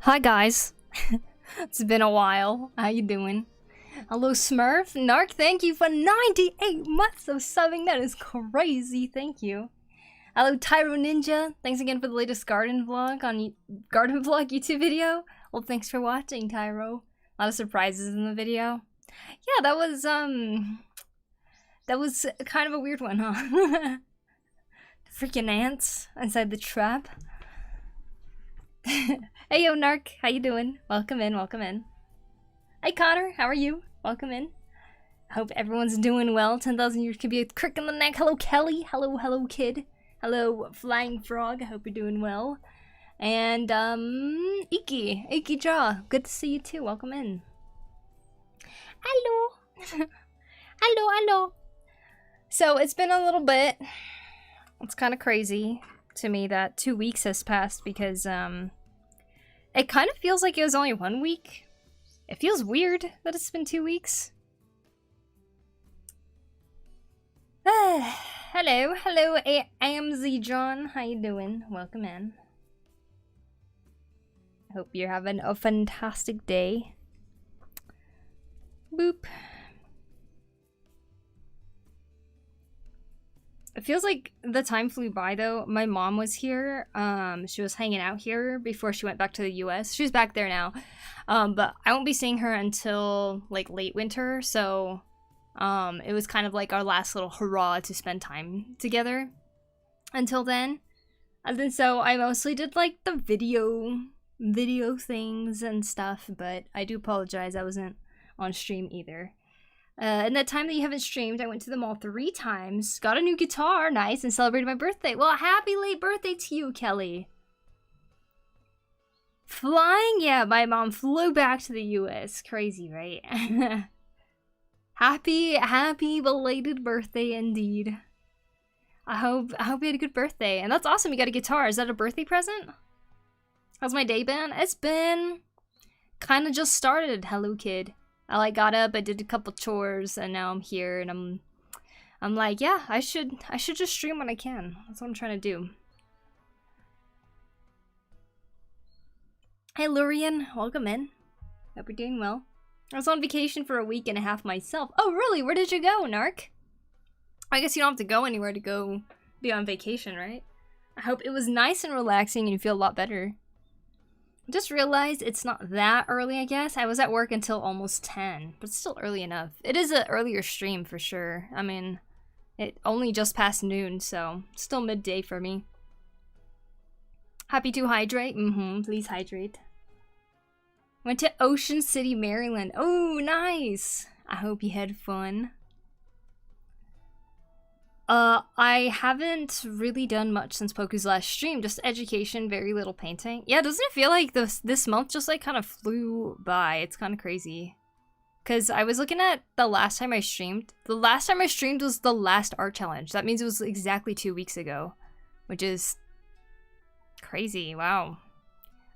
Hi guys. It's been a while. How you doing? Hello Smurf. Narc, thank you for 98 months of subbing. That is crazy. Thank you. Hello Tyro Ninja. Thanks again for the latest garden vlog on YouTube video. Well, thanks for watching, Tyro. A lot of surprises in the video. Yeah, that was kind of a weird one, huh? Freaking ants inside the trap. Hey yo Narc, how you doing? Welcome in, welcome in. Hey Connor, how are you? Welcome in. Hope everyone's doing well. 10,000 years could be a crick in the neck. Hello Kelly, hello kid. Hello Flying Frog, I hope you're doing well. And Iki Jaw, good to see you too, welcome in. Hello. hello. So it's been a little bit. It's kind of crazy to me that 2 weeks has passed because it kind of feels like it was only 1 week. It feels weird that it's been 2 weeks. Hello AMZ John, how you doing? Welcome in. Hope you're having a fantastic day. Boop. It feels like the time flew by though. My mom was here. She was hanging out here before she went back to the US. She's back there now. But I won't be seeing her until like late winter. So it was kind of like our last little hurrah to spend time together until then. And then so I mostly did like the video things and stuff, but I do apologize I wasn't on stream either. In that time that you haven't streamed, I went to the mall 3 times, got a new guitar, nice, and celebrated my birthday. Well, happy late birthday to you, Kelly. Flying? Yeah, my mom flew back to the US. Crazy, right? happy belated birthday indeed. I hope you had a good birthday. And that's awesome, you got a guitar. Is that a birthday present? How's my day been? It's been kind of just started. Hello, kid. I like got up, I did a couple chores, and now I'm here, and I'm like, yeah, I should just stream when I can. That's what I'm trying to do. Hey Lurian, welcome in. Hope you're doing well. I was on vacation for a week and a half myself. Oh really? Where did you go, Narc? I guess you don't have to go anywhere to go be on vacation, right? I hope it was nice and relaxing and you feel a lot better. Just realized it's not that early, I guess. I was at work until almost 10, but it's still early enough. It is an earlier stream for sure. I mean, it only just past noon, so still midday for me. Happy to hydrate? Please hydrate. Went to Ocean City, Maryland. Oh, nice! I hope you had fun. I haven't really done much since Poku's last stream, just education, very little painting. Yeah, doesn't it feel like this month just like kind of flew by? It's kind of crazy. Cause I was looking at the last time I streamed. The last time I streamed was the last art challenge. That means it was exactly 2 weeks ago, which is crazy, wow.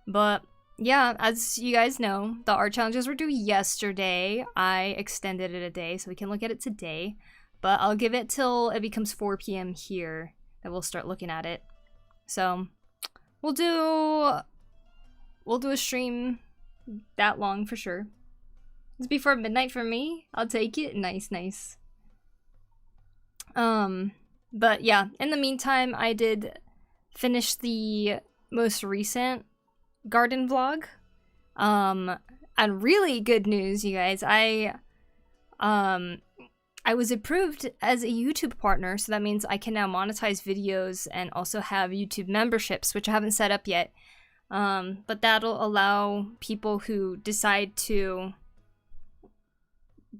But yeah, as you guys know, the art challenges were due yesterday. I extended it a day so we can look at it today. But I'll give it till it becomes 4 p.m. here that we'll start looking at it. So we'll do a stream that long for sure. It's before midnight for me. I'll take it. Nice. But yeah, in the meantime, I did finish the most recent garden vlog. And really good news, you guys. I was approved as a YouTube partner, so that means I can now monetize videos and also have YouTube memberships, which I haven't set up yet. But that'll allow people who decide to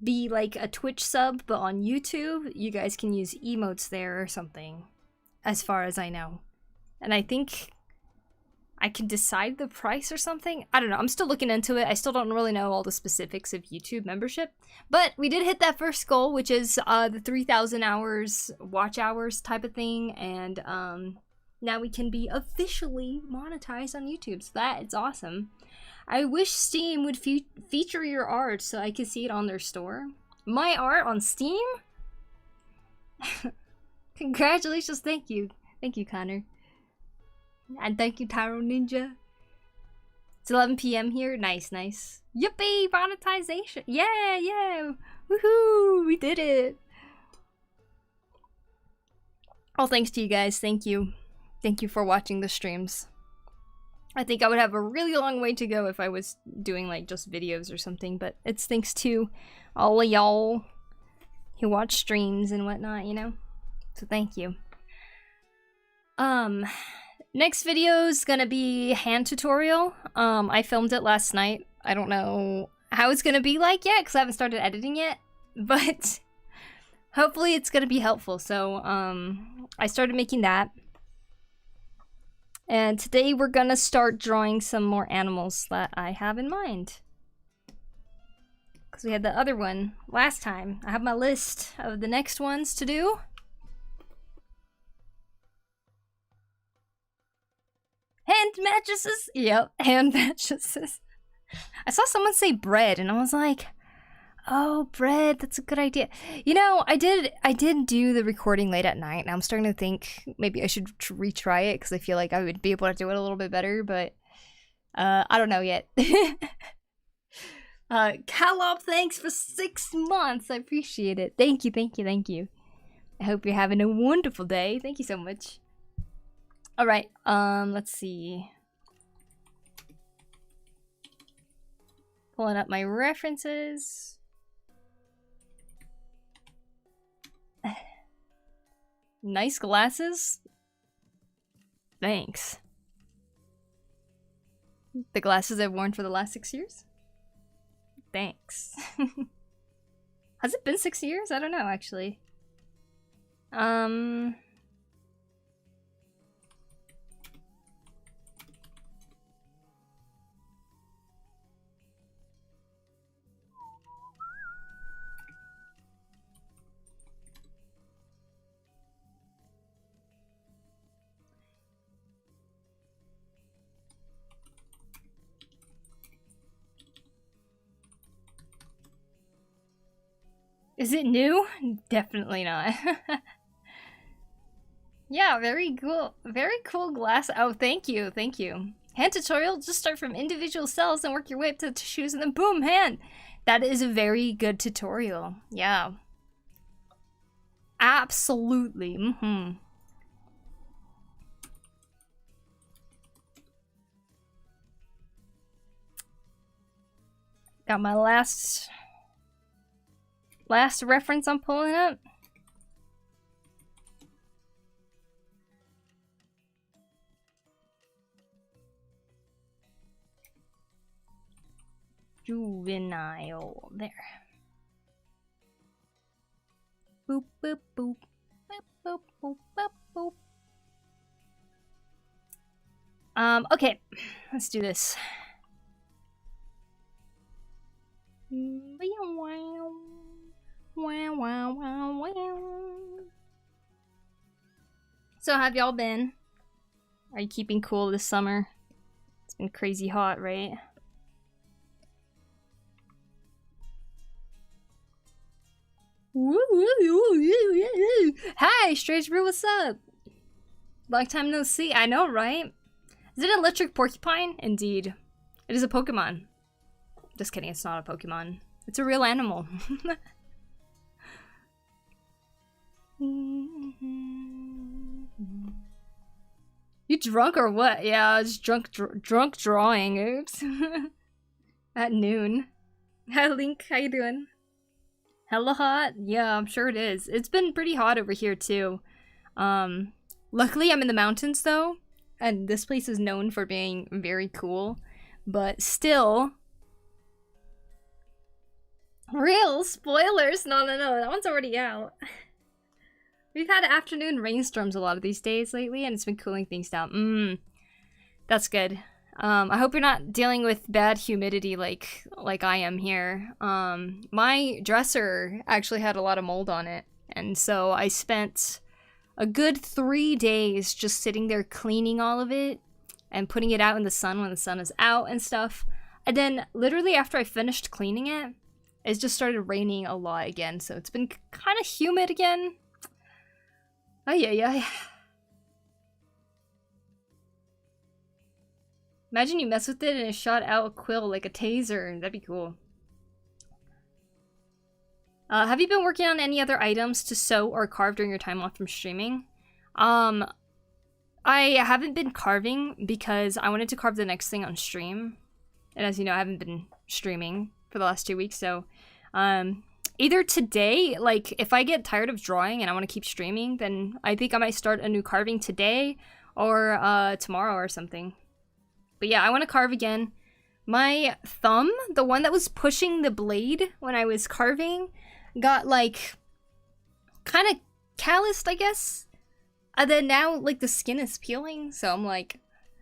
be like a Twitch sub, but on YouTube, you guys can use emotes there or something, as far as I know. And I think I can decide the price or something. I don't know. I'm still looking into it. I still don't really know all the specifics of YouTube membership. But we did hit that first goal, which is the 3,000 hours, watch hours type of thing. And now we can be officially monetized on YouTube. So that is awesome. I wish Steam would feature your art so I could see it on their store. My art on Steam? Congratulations. Thank you. Thank you, Connor. And thank you, Tyro Ninja. It's 11 p.m. here. Nice, nice. Yippee! Monetization! Yeah, yeah! Woohoo! We did it! Oh, thanks to you guys. Thank you. Thank you for watching the streams. I think I would have a really long way to go if I was doing like just videos or something, but it's thanks to all of y'all who watch streams and whatnot, you know? So thank you. Next video is gonna be hand tutorial. I filmed it last night. I don't know how it's gonna be like yet because I haven't started editing yet, but hopefully it's gonna be helpful. So I started making that. And today we're gonna start drawing some more animals that I have in mind. Because we had the other one last time. I have my list of the next ones to do. Hand mattresses! Yep, hand mattresses. I saw someone say bread and I was like, oh, bread, that's a good idea. You know, I did do the recording late at night and I'm starting to think maybe I should retry it because I feel like I would be able to do it a little bit better, but I don't know yet. Calop, thanks for 6 months. I appreciate it. Thank you, thank you, thank you. I hope you're having a wonderful day. Thank you so much. Alright, let's see. Pulling up my references. Nice glasses. Thanks. The glasses I've worn for the last 6 years? Thanks. Has it been 6 years? I don't know, actually. Is it new? Definitely not. Yeah, very cool. Very cool glass. Oh, thank you. Thank you. Hand tutorial, just start from individual cells and work your way up to tissues and then boom, hand. That is a very good tutorial. Yeah. Absolutely. Mm-hmm. Got my last reference I'm pulling up. Juvenile. There. Boop, boop, boop. Boop, boop, boop, boop, boop. Okay. Let's do this. So have y'all been? Are you keeping cool this summer? It's been crazy hot, right? Hi, Strange Brew, what's up? Long time no see. I know, right? Is it an electric porcupine? Indeed. It is a Pokemon. Just kidding, it's not a Pokemon. It's a real animal. You drunk or what? Yeah, I was drunk drawing. Oops. At noon. Hi, Link. How you doing? Hella hot? Yeah, I'm sure it is. It's been pretty hot over here, too. Luckily, I'm in the mountains, though. And this place is known for being very cool. But still... Real spoilers? No, that one's already out. We've had afternoon rainstorms a lot of these days lately, and it's been cooling things down. That's good. I hope you're not dealing with bad humidity like I am here. My dresser actually had a lot of mold on it, and so I spent a good 3 days just sitting there cleaning all of it and putting it out in the sun when the sun is out and stuff. And then literally after I finished cleaning it, it just started raining a lot again, so it's been kind of humid again. Oh yeah. Imagine you mess with it and it shot out a quill like a taser. That'd be cool. Have you been working on any other items to sew or carve during your time off from streaming? I haven't been carving because I wanted to carve the next thing on stream. And as you know, I haven't been streaming for the last 2 weeks, so either today, like if I get tired of drawing and I want to keep streaming, then I think I might start a new carving today or tomorrow or something. But yeah, I want to carve again. My thumb, the one that was pushing the blade when I was carving, got like kind of calloused, I guess. And then now like the skin is peeling, so I'm like,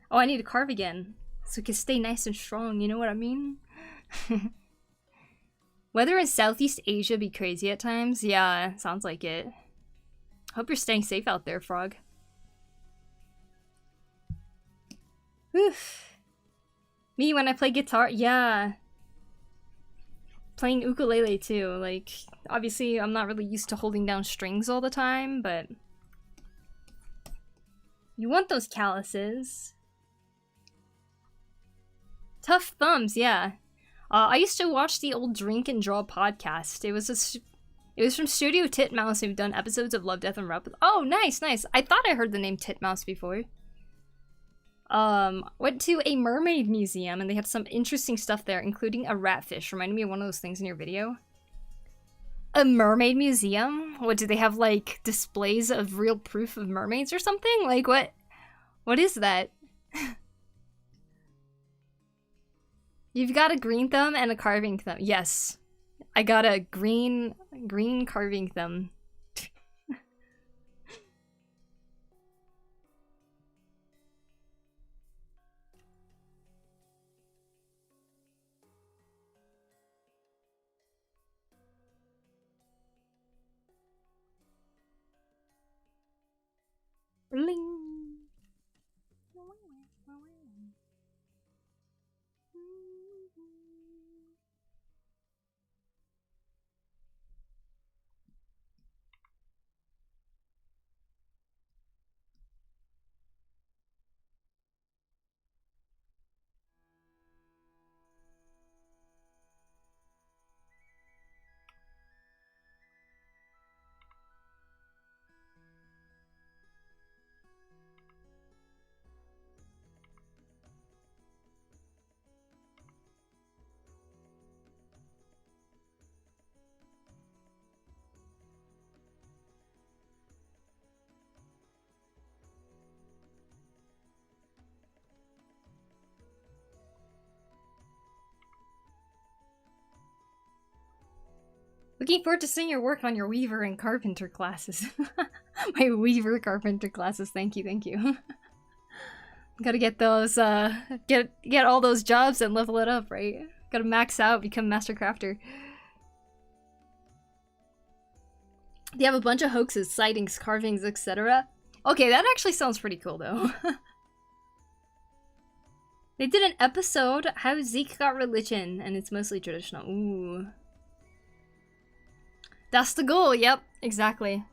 oh, I need to carve again so it can stay nice and strong, you know what I mean? Weather in Southeast Asia be crazy at times. Yeah, sounds like it. Hope you're staying safe out there, Frog. Oof. Me when I play guitar, yeah. Playing ukulele too, like, obviously I'm not really used to holding down strings all the time, but you want those calluses. Tough thumbs, yeah. I used to watch the old Drink and Draw podcast. It was from Studio Titmouse, who've done episodes of Love, Death, and Rap. Oh, nice, nice. I thought I heard the name Titmouse before. Went to a mermaid museum, and they have some interesting stuff there, including a ratfish. Reminded me of one of those things in your video. A mermaid museum? What, do they have, like, displays of real proof of mermaids or something? Like, what? What is that? You've got a green thumb and a carving thumb. Yes. I got a green carving thumb. Bling. Looking forward to seeing your work on your weaver and carpenter classes. My weaver carpenter classes, thank you, thank you. Gotta get those, get all those jobs and level it up, right? Gotta max out, become master crafter. They have a bunch of hoaxes, sightings, carvings, etc. Okay, that actually sounds pretty cool though. They did an episode, How Zeke Got Religion, and it's mostly traditional. Ooh. That's the goal, yep, exactly.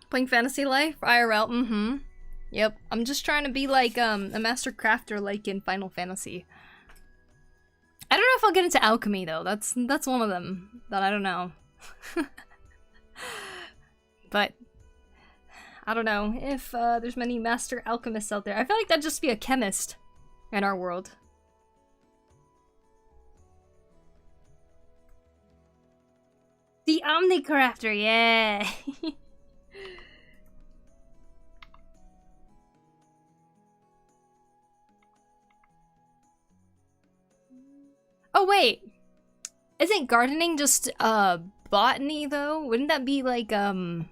Playing Fantasy Life, IRL, Yep, I'm just trying to be like a master crafter like in Final Fantasy. I don't know if I'll get into alchemy though, that's one of them that I don't know. But I don't know if there's many master alchemists out there. I feel like that'd just be a chemist in our world. The Omnicrafter, yeah! Oh wait! Isn't gardening just, botany though? Wouldn't that be like, that'd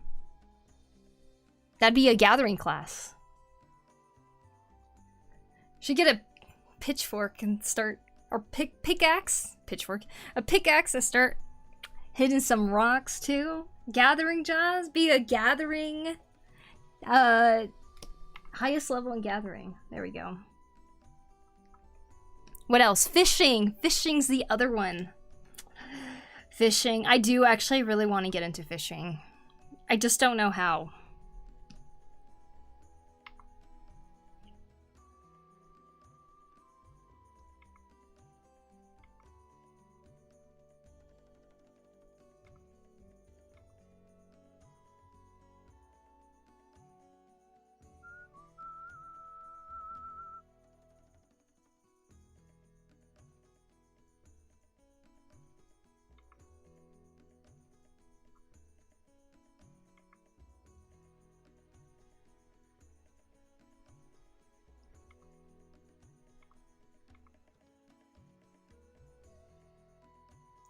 be a gathering class. Should get a pitchfork and start, or pickaxe? Pitchfork. A pickaxe and start hitting some rocks too. Gathering jobs, be a gathering, highest level in gathering. There we go. What else? Fishing. Fishing's the other one. Fishing. I do actually really want to get into fishing. I just don't know how.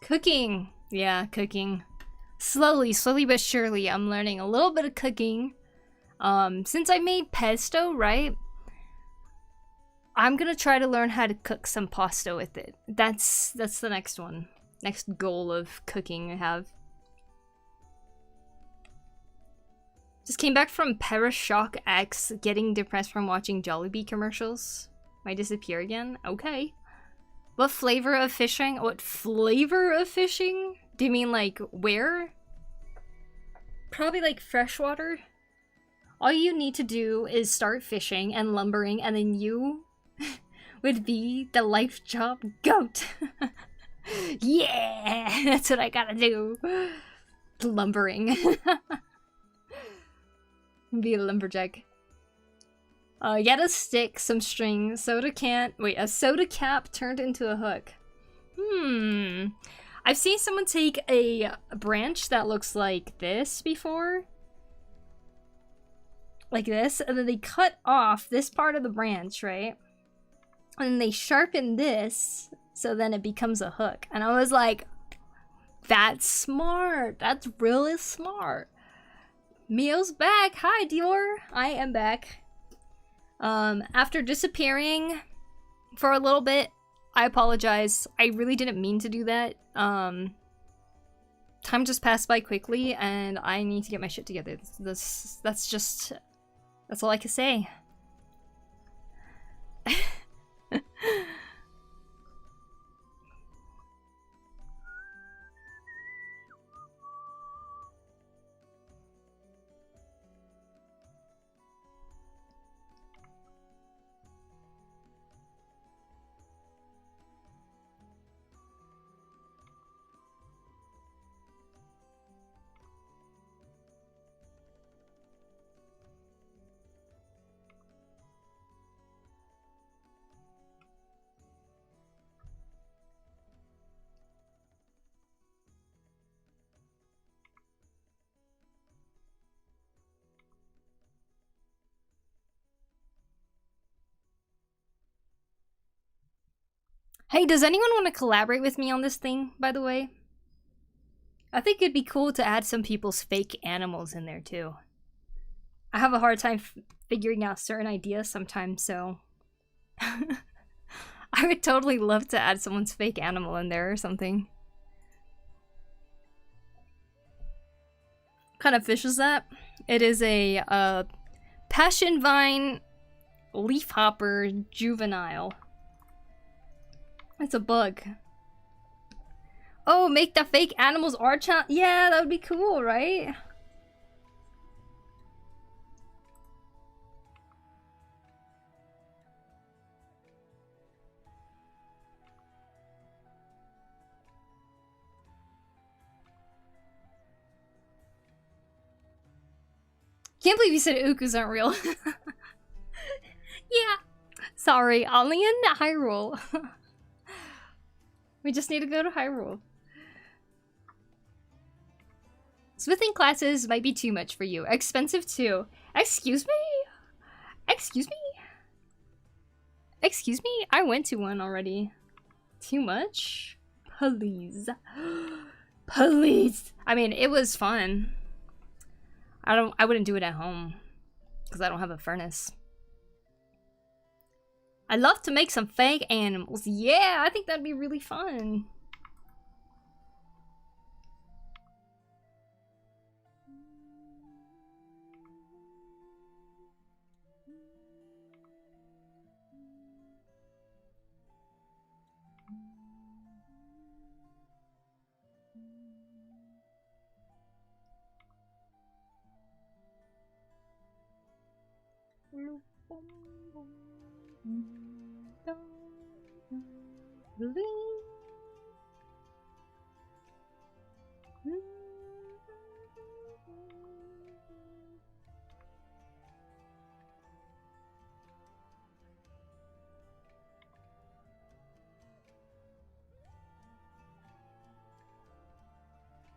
Cooking. Yeah, cooking. Slowly but surely, I'm learning a little bit of cooking. Since I made pesto, right? I'm gonna try to learn how to cook some pasta with it. That's the next one. Next goal of cooking I have. Just came back from Parashock X, getting depressed from watching Jollibee commercials. Might disappear again? Okay. What flavor of fishing? What flavor of fishing? Do you mean like where? Probably like freshwater. All you need to do is start fishing and lumbering, and then you would be the life job goat. Yeah, that's what I gotta do. Lumbering. Be a lumberjack. Get a stick, some string, soda can. Wait, a soda cap turned into a hook. I've seen someone take a branch that looks like this before. Like this, and then they cut off this part of the branch, right? And then they sharpen this, so then it becomes a hook. And I was like, that's smart. That's really smart. Mio's back. Hi, Dior. I am back. After disappearing for a little bit, I apologize. I really didn't mean to do that. Time just passed by quickly, and I need to get my shit together. That's all I can say. Hey, does anyone want to collaborate with me on this thing, by the way? I think it'd be cool to add some people's fake animals in there, too. I have a hard time figuring out certain ideas sometimes, so... I would totally love to add someone's fake animal in there or something. What kind of fish is that? It is a passion vine leafhopper juvenile. It's a bug. Oh, make the fake animals art channel. Yeah, that would be cool, right? Can't believe you said ukus aren't real. Yeah. Sorry, only in Hyrule. We just need to go to Hyrule. Smithing classes might be too much for you. Expensive too. Excuse me? Excuse me? Excuse me? I went to one already. Too much? Please. Please. I mean, it was fun. I wouldn't do it at home because I don't have a furnace. I'd love to make some fake animals. Yeah, I think that'd be really fun.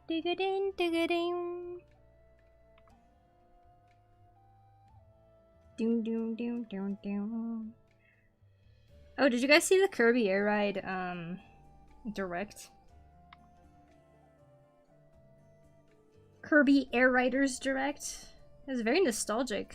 Dig-a-ding, dig-a-ding. Doom, doom, doom, doom, doom. Oh, did you guys see the Kirby Air Ride direct? Herbie Air Riders Direct. It was very nostalgic.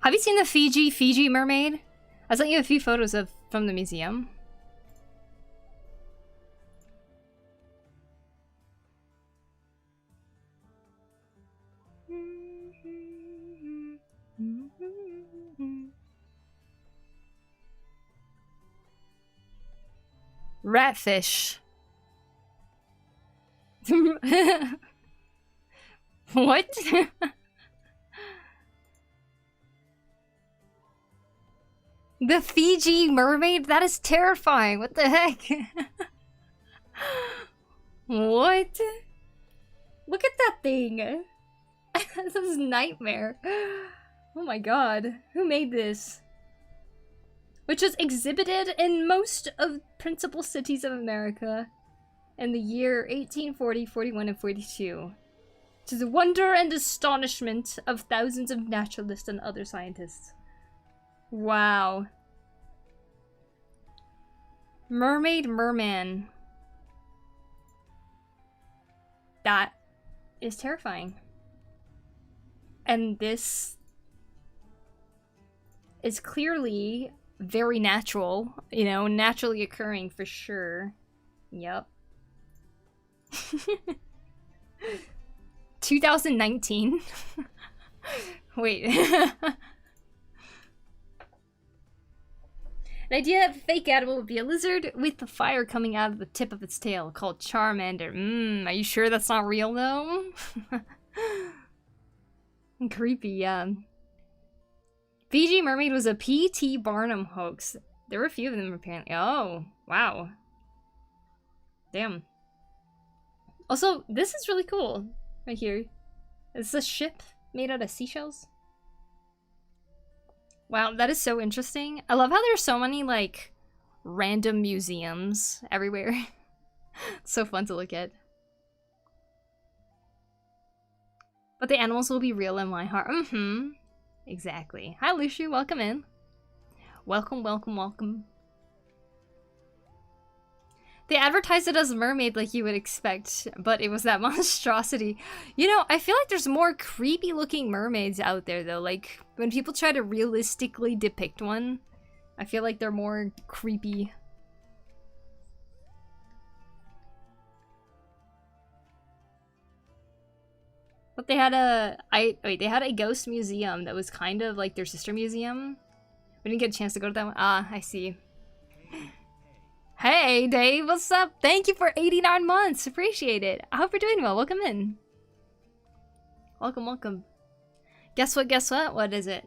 Have you seen the Fiji mermaid? I sent you a few photos from the museum. Ratfish. What? The Fiji mermaid? That is terrifying. What the heck? What? Look at that thing. This is a nightmare. Oh my god. Who made this? Which was exhibited in most of principal cities of America in the year 1840, 41, and 42. To the wonder and astonishment of thousands of naturalists and other scientists. Wow. Mermaid Merman. That is terrifying. And this is clearly very natural, you know, naturally occurring for sure. Yep. 2019? Wait. An idea of a fake animal would be a lizard with the fire coming out of the tip of its tail, called Charmander. Are you sure that's not real, though? Creepy, yeah. Fiji Mermaid was a P.T. Barnum hoax. There were a few of them, apparently. Oh, wow. Damn. Also, this is really cool. Right here. It's a ship made out of seashells. Wow, that is so interesting. I love how there's so many, like, random museums everywhere. It's so fun to look at. But the animals will be real in my heart. Exactly. Hi, Luciu. Welcome in. Welcome, welcome, welcome. They advertised it as a mermaid like you would expect, but it was that monstrosity. You know, I feel like there's more creepy looking mermaids out there though. Like, when people try to realistically depict one, I feel like they're more creepy. But they had they had a ghost museum that was kind of like their sister museum. We didn't get a chance to go to that one. Ah, I see. Hey, Dave, what's up? Thank you for 89 months. Appreciate it. I hope you're doing well. Welcome in. Welcome, welcome. Guess what? Guess what? What is it?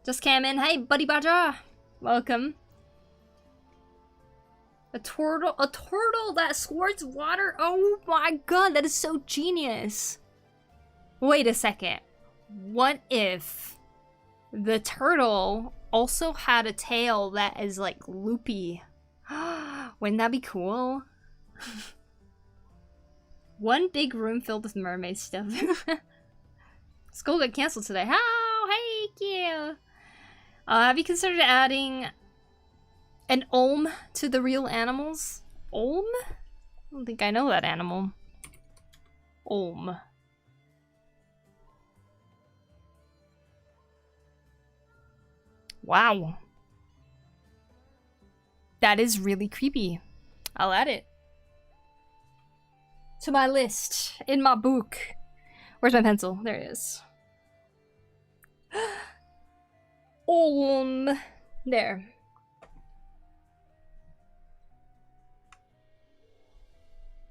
Just came in. Hey, Buddy Badger. Welcome. A turtle that squirts water. Oh my god, that is so genius. Wait a second. What if the turtle also had a tail that is like loopy? Wouldn't that be cool? One big room filled with mermaid stuff. School got canceled today. Oh, thank you. Have you considered adding an Olm to the real animals? Olm? I don't think I know that animal. Olm. Wow. That is really creepy. I'll add it to my list in my book. Where's my pencil? There it is. Olm. There.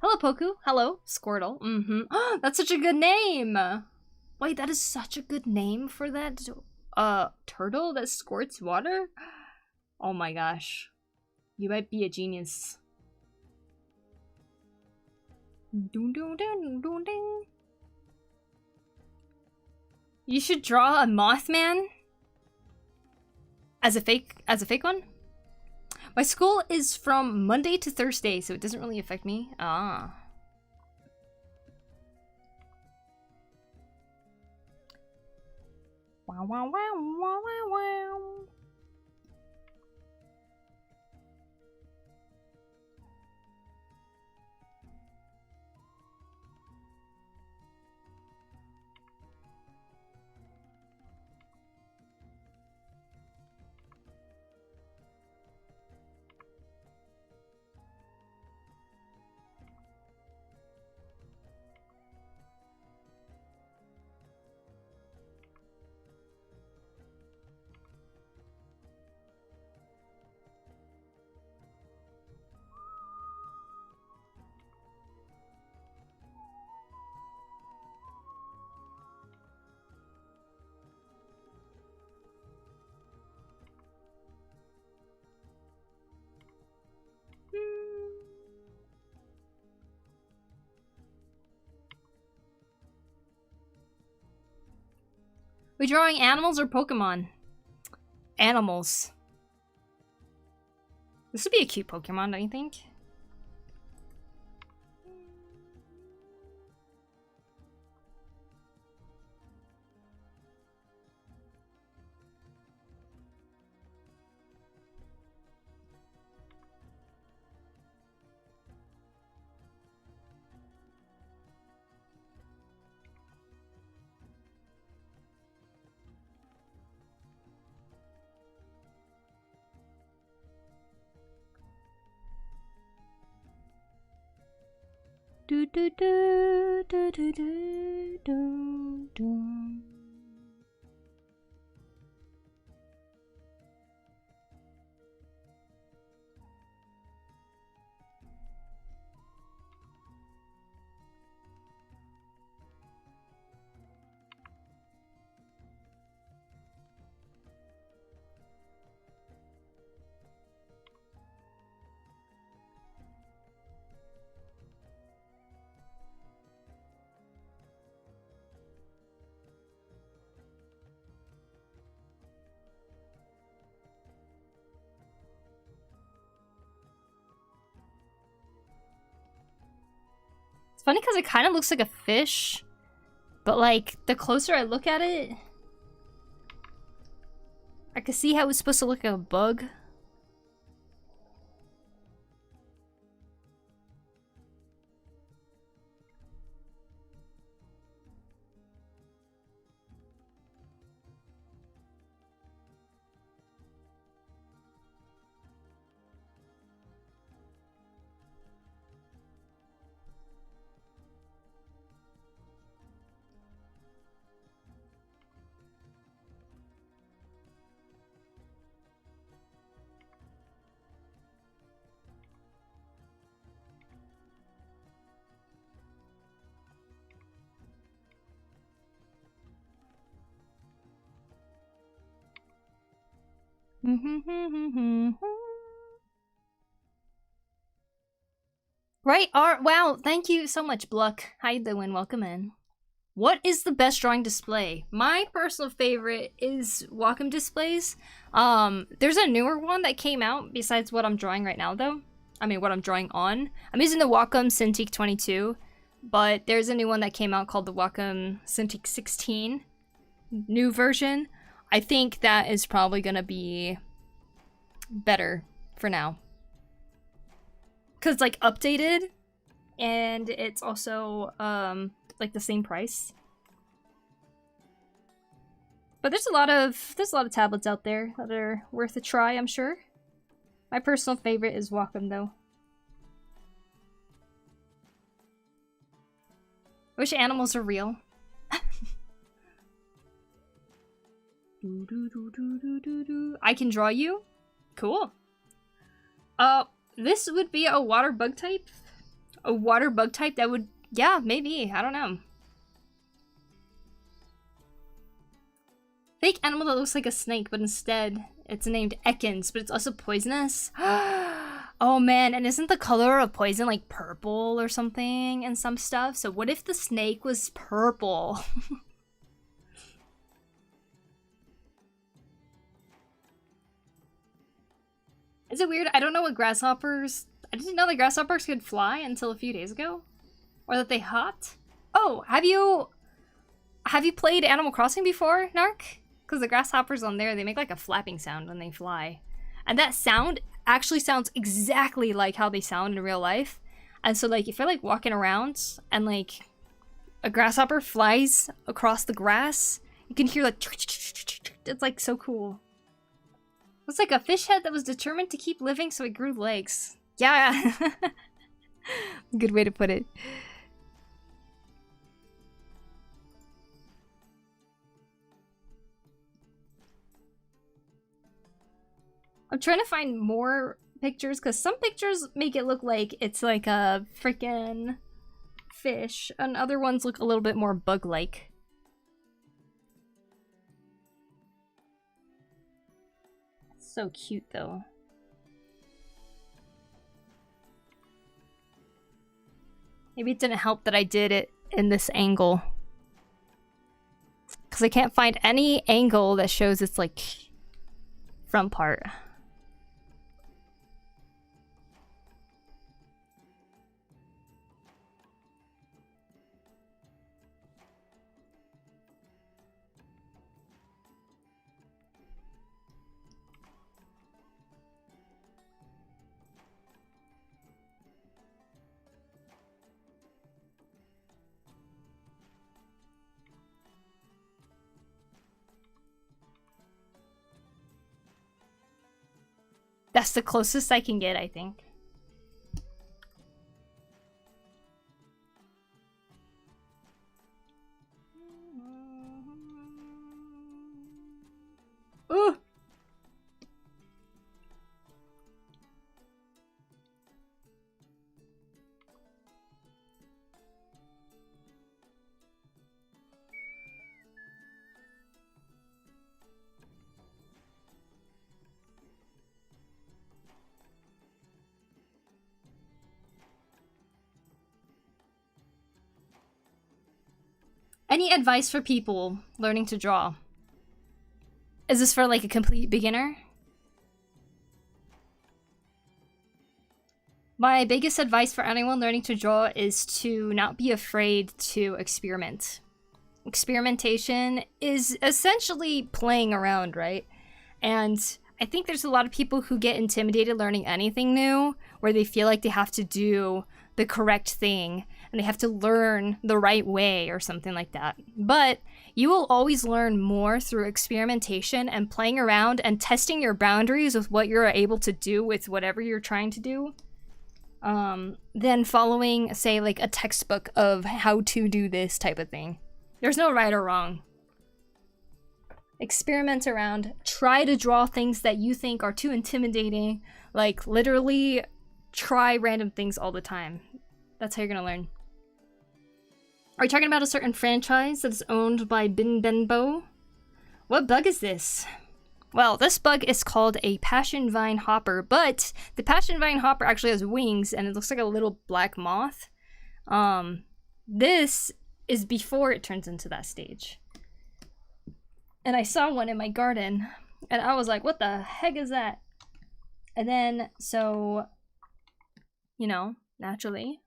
Hello, Poku. Hello, Squirtle. That's such a good name. Wait, that is such a good name for that turtle that squirts water? Oh my gosh. You might be a genius. Dun, dun, dun, dun, dun. You should draw a Mothman as a fake one. My school is from Monday to Thursday, so it doesn't really affect me. Ah. Wow, wow, wow, wow, wow, wow. We drawing animals or Pokemon? Animals. This would be a cute Pokemon, don't you think? Do do do do do do do do. It's funny because it kind of looks like a fish, but like the closer I look at it, I can see how it's supposed to look like a bug. Right, art. Wow, thank you so much, Bluck. How you doing? Welcome in. What is the best drawing display? My personal favorite is Wacom displays. There's a newer one that came out besides what I'm drawing right now, though. I mean, what I'm drawing on. I'm using the Wacom Cintiq 22, but there's a new one that came out called the Wacom Cintiq 16, new version. I think that is probably gonna be better for now. Cause it's like updated, and it's also like the same price. But there's a lot of tablets out there that are worth a try, I'm sure. My personal favorite is Wacom though. I wish animals are real. I can draw you? Cool. This would be a water bug type? A water bug type that would... Yeah, maybe. I don't know. Fake animal that looks like a snake, but instead it's named Ekans, but it's also poisonous. Oh man, and isn't the color of poison like purple or something and some stuff? So what if the snake was purple? Is it weird? I don't know what grasshoppers... I didn't know that grasshoppers could fly until a few days ago. Or that they hopped. Oh, have you played Animal Crossing before, Narc? Because the grasshoppers on there, they make like a flapping sound when they fly. And that sound actually sounds exactly like how they sound in real life. And so like if you're like walking around and like a grasshopper flies across the grass, you can hear like it's like so cool. It's like a fish head that was determined to keep living, so it grew legs. Yeah. Good way to put it. I'm trying to find more pictures because some pictures make it look like it's like a freaking fish, and other ones look a little bit more bug-like. So cute though. Maybe it didn't help that I did it in this angle. Because I can't find any angle that shows its like front part. That's the closest I can get, I think. Ooh! Any advice for people learning to draw? Is this for like a complete beginner? My biggest advice for anyone learning to draw is to not be afraid to experiment. Experimentation is essentially playing around, right? And I think there's a lot of people who get intimidated learning anything new, where they feel like they have to do the correct thing and they have to learn the right way or something like that. But you will always learn more through experimentation and playing around and testing your boundaries with what you're able to do with whatever you're trying to do, than following, say, like a textbook of how to do this type of thing. There's no right or wrong. Experiment around, try to draw things that you think are too intimidating, like literally try random things all the time. That's how you're gonna learn. Are you talking about a certain franchise that is owned by Bin Benbo? What bug is this? Well, this bug is called a passion vine hopper, but the passion vine hopper actually has wings and it looks like a little black moth. This is before it turns into that stage. And I saw one in my garden and I was like, what the heck is that? And then, so, you know, naturally,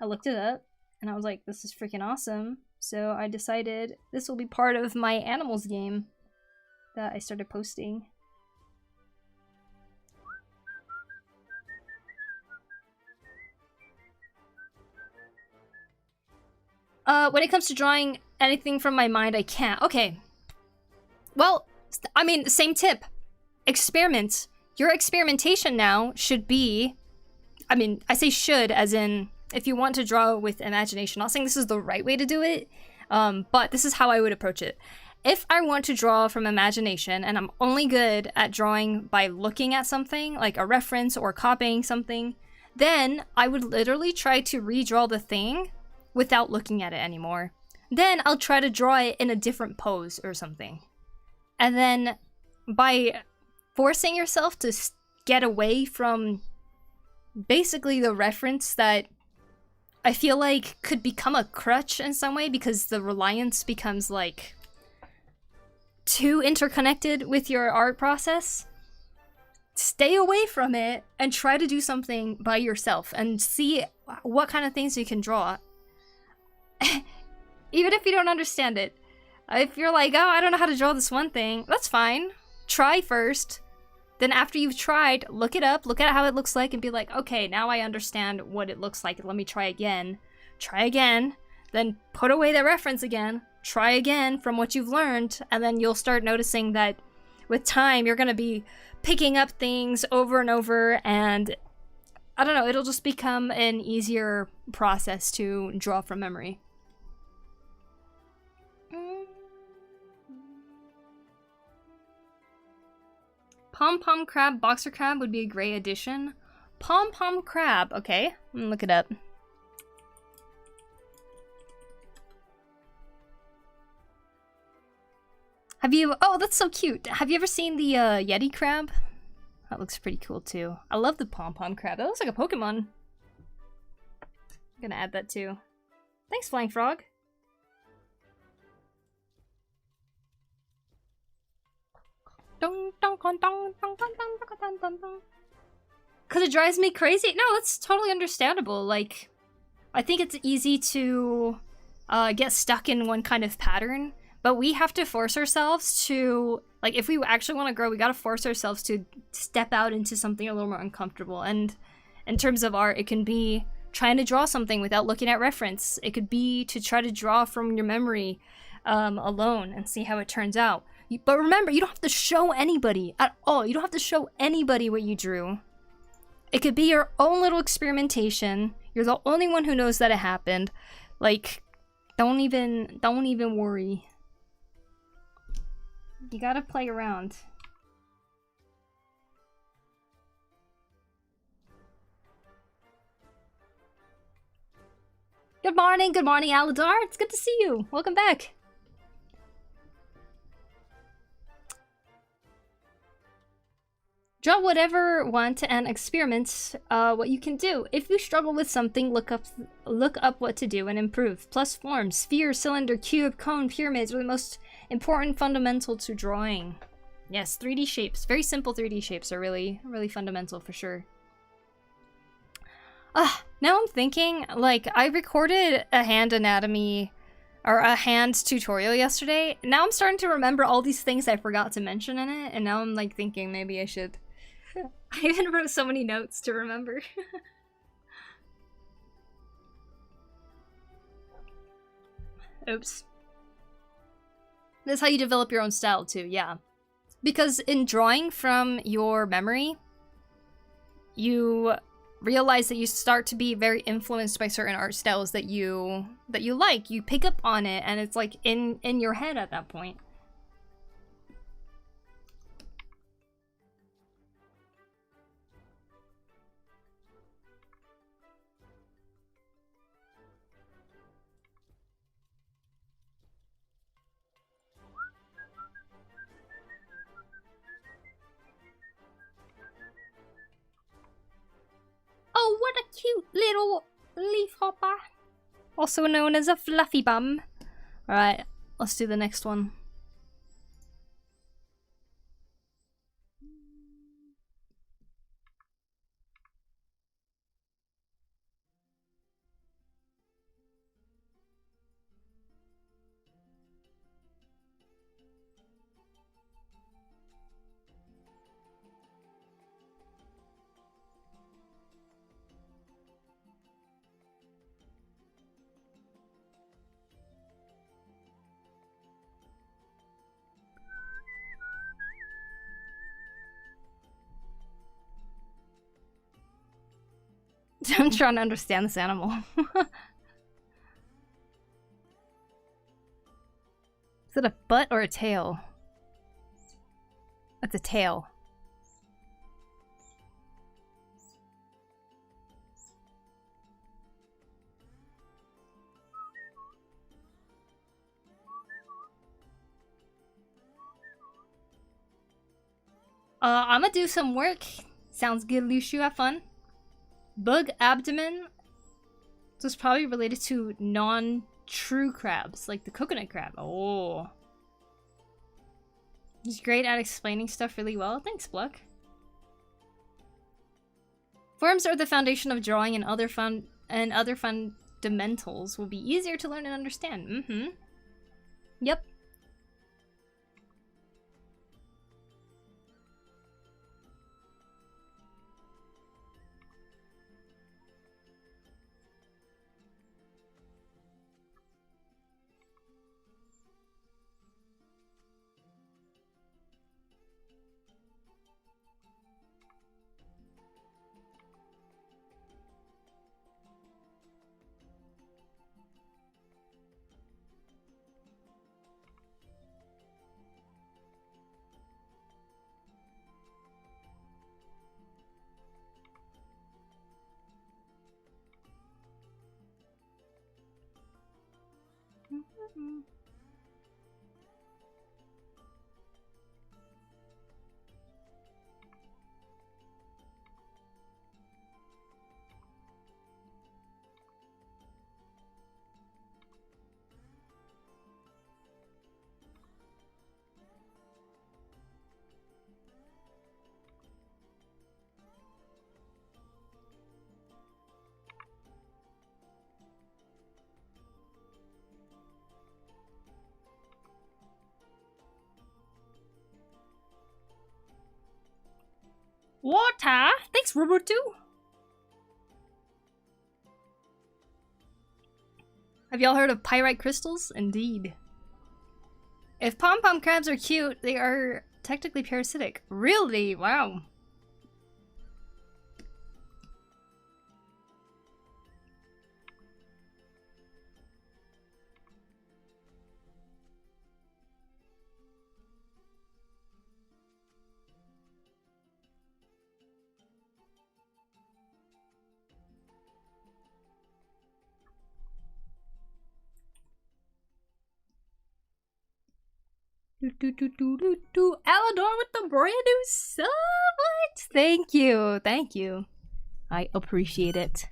I looked it up and I was like, this is freaking awesome. So I decided this will be part of my animals game that I started posting. When it comes to drawing anything from my mind, I can't. Okay. Well, I mean, same tip. Experiment. Your experimentation now should be, I mean, I say should as in if you want to draw with imagination. I'm not saying this is the right way to do it, but this is how I would approach it. If I want to draw from imagination and I'm only good at drawing by looking at something, like a reference or copying something, then I would literally try to redraw the thing without looking at it anymore. Then I'll try to draw it in a different pose or something. And then by forcing yourself to get away from basically the reference that I feel like could become a crutch in some way because the reliance becomes like too interconnected with your art process, stay away from it and try to do something by yourself and see what kind of things you can draw. Even if you don't understand it. If you're like, oh, I don't know how to draw this one thing, that's fine. Try first. Then after you've tried, look it up, look at how it looks like, and be like, okay, now I understand what it looks like. Let me try again. Try again. Then put away the reference again. Try again from what you've learned. And then you'll start noticing that with time, you're going to be picking up things over and over. And I don't know, it'll just become an easier process to draw from memory. Pom-pom crab, boxer crab would be a great addition. Pom-pom crab, okay. I'm gonna look it up. Have you, oh, that's so cute. Have you ever seen the Yeti crab? That looks pretty cool too. I love the pom-pom crab. That looks like a Pokemon. I'm gonna add that too. Thanks, Flying Frog. Because it drives me crazy? No, that's totally understandable. Like, I think it's easy to get stuck in one kind of pattern, but we have to force ourselves to, like, if we actually want to grow, we gotta force ourselves to step out into something a little more uncomfortable. And in terms of art, it can be trying to draw something without looking at reference. It could be to try to draw from your memory alone and see how it turns out. But remember, you don't have to show anybody at all. You don't have to show anybody what you drew. It could be your own little experimentation. You're the only one who knows that it happened. Like, don't even worry. You gotta play around. Good morning, Aladar. It's good to see you. Welcome back. Draw whatever want and experiment what you can do. If you struggle with something, look up what to do and improve. Plus forms, sphere, cylinder, cube, cone, pyramids are the most important fundamental to drawing. Yes, 3D shapes. Very simple 3D shapes are really fundamental for sure. Now I'm thinking, like, I recorded a hand anatomy or a hand tutorial yesterday. Now I'm starting to remember all these things I forgot to mention in it, and now I'm like thinking maybe I should. I even wrote so many notes to remember. Oops. That's how you develop your own style too, yeah. Because in drawing from your memory, you realize that you start to be very influenced by certain art styles that you like. You pick up on it, and it's like in your head at that point. Oh, what a cute little leaf hopper. Also known as a fluffy bum. Alright, let's do the next one. I'm trying to understand this animal. Is it a butt or a tail? That's a tail. I'm gonna do some work. Sounds good, Lushu. Have fun. Bug abdomen. So it's probably related to non-true crabs, like the coconut crab. Oh. He's great at explaining stuff really well. Thanks, Bluck. Forms are the foundation of drawing, and other fundamentals will be easier to learn and understand. Yep. Water! Thanks, Robo2! Have y'all heard of pyrite crystals? Indeed. If pom-pom crabs are cute, they are technically parasitic. Really? Wow. Alador with the brand new sub! What? Thank you. Thank you. I appreciate it.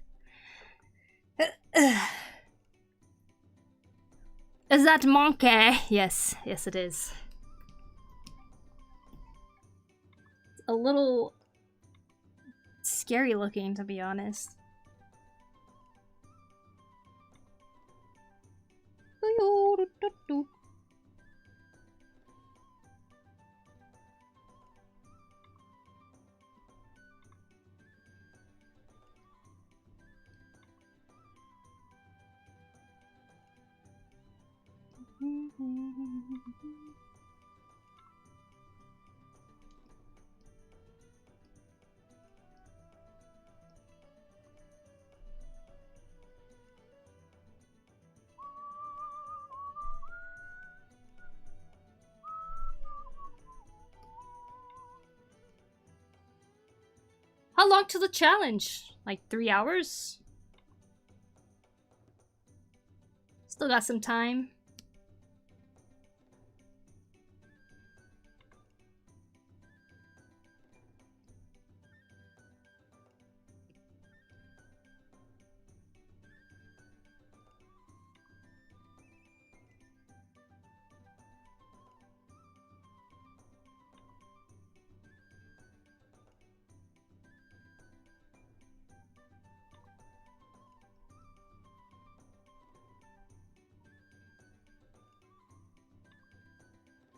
Is that monkey? Yes. Yes, it is. It's a little scary looking, to be honest. How long to the challenge? Like 3 hours? Still got some time.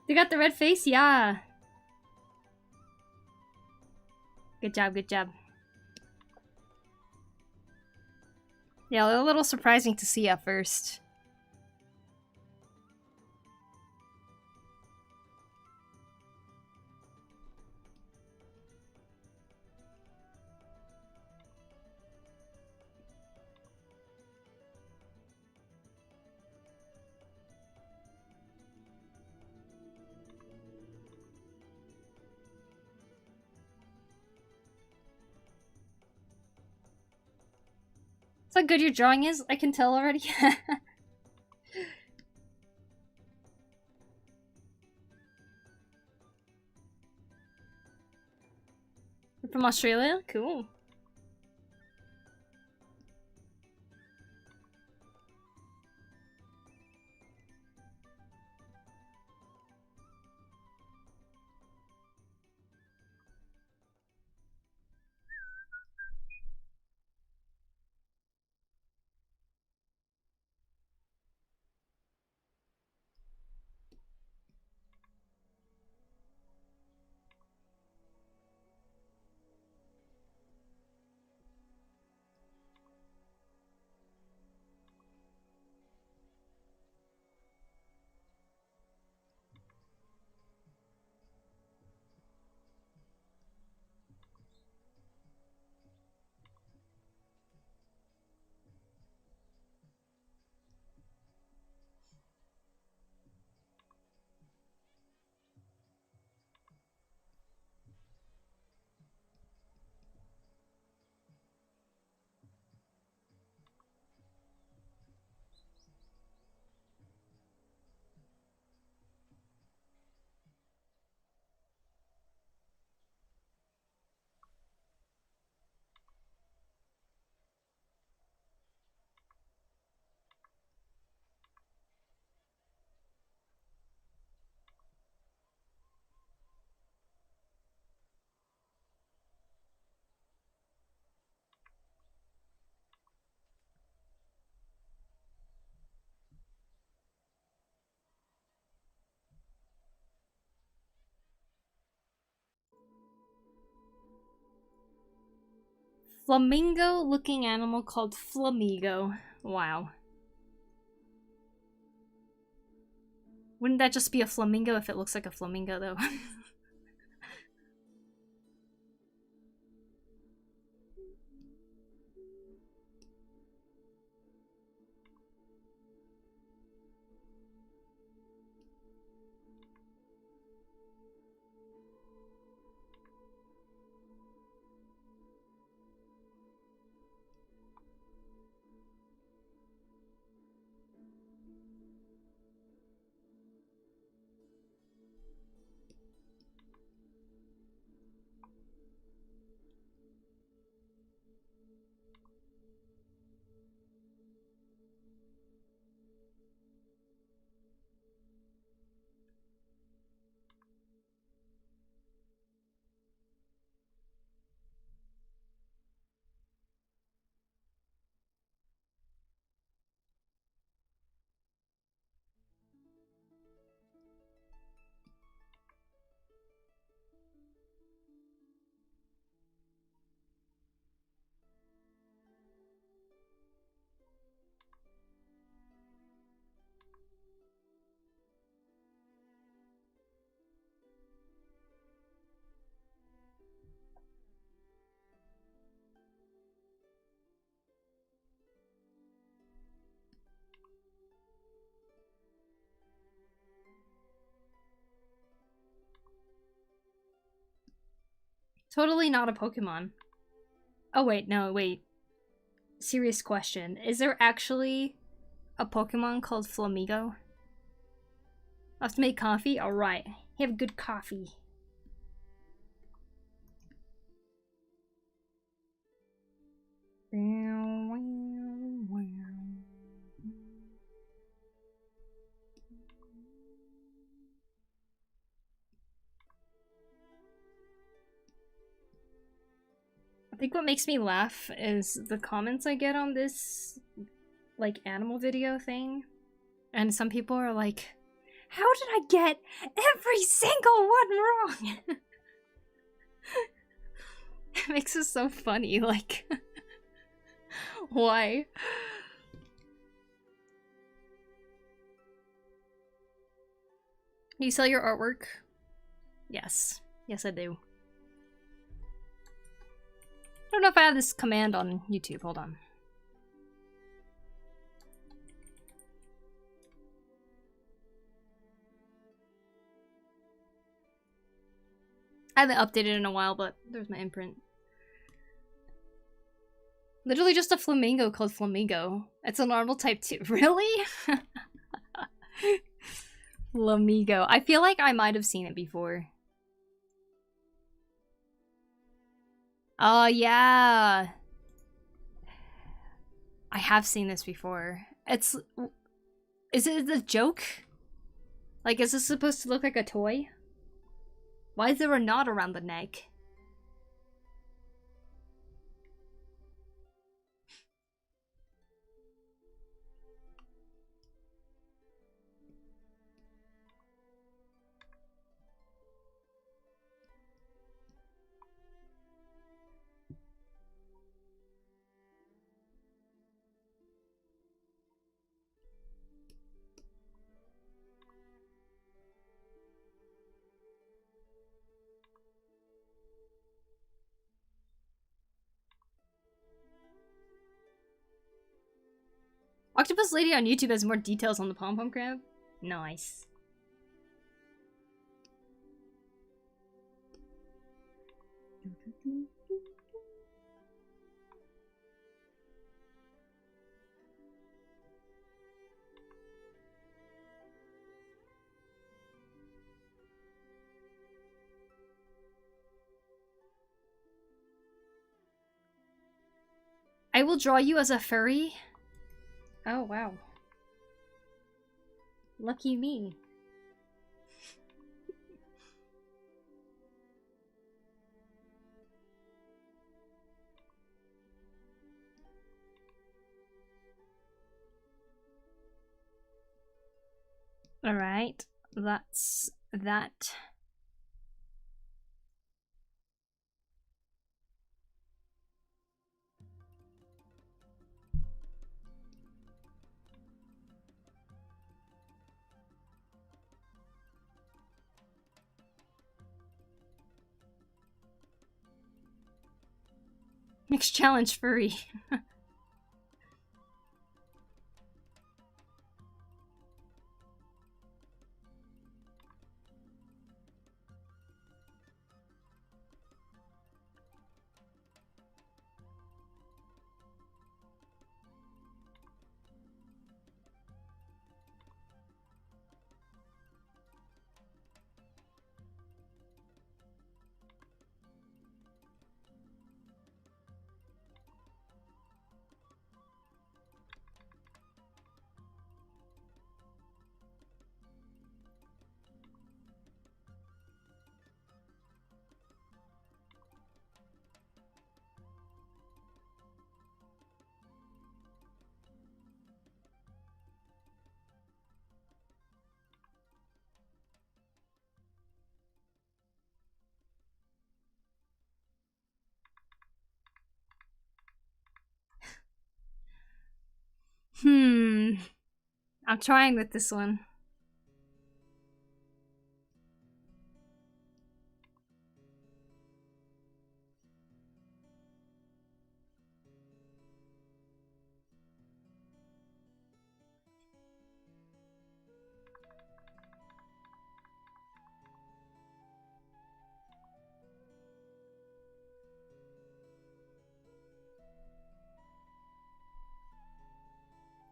They got the red face? Yeah. Good job, good job. Yeah, they're a little surprising to see at first. How good your drawing is, I can tell already. You're from Australia? Cool. flamingo looking animal called Flamigo. Wow. Wouldn't that just be a flamingo if it looks like a flamingo though? Totally not a Pokemon. Oh wait, no, wait. Serious question. Is there actually a Pokemon called Flamigo? I have to make coffee? Alright. Have good coffee. I think what makes me laugh is the comments I get on this, like, animal video thing. And some people are like, how did I get every single one wrong? It makes it so funny, like, why? Do you sell your artwork? Yes. Yes, I do. I don't know if I have this command on YouTube. Hold on. I haven't updated in a while, but there's my imprint. Literally just a flamingo called Flamingo. It's a normal type 2. Really? Flamigo. I feel like I might have seen it before. Oh, yeah. I have seen this before. It's... Is it a joke? Like, is this supposed to look like a toy? Why is there a knot around the neck? Octopus Lady on YouTube has more details on the pom-pom crab. Nice. I will draw you as a furry. Oh, wow. Lucky me. Alright, that's that. Next challenge, furry. I'm trying with this one.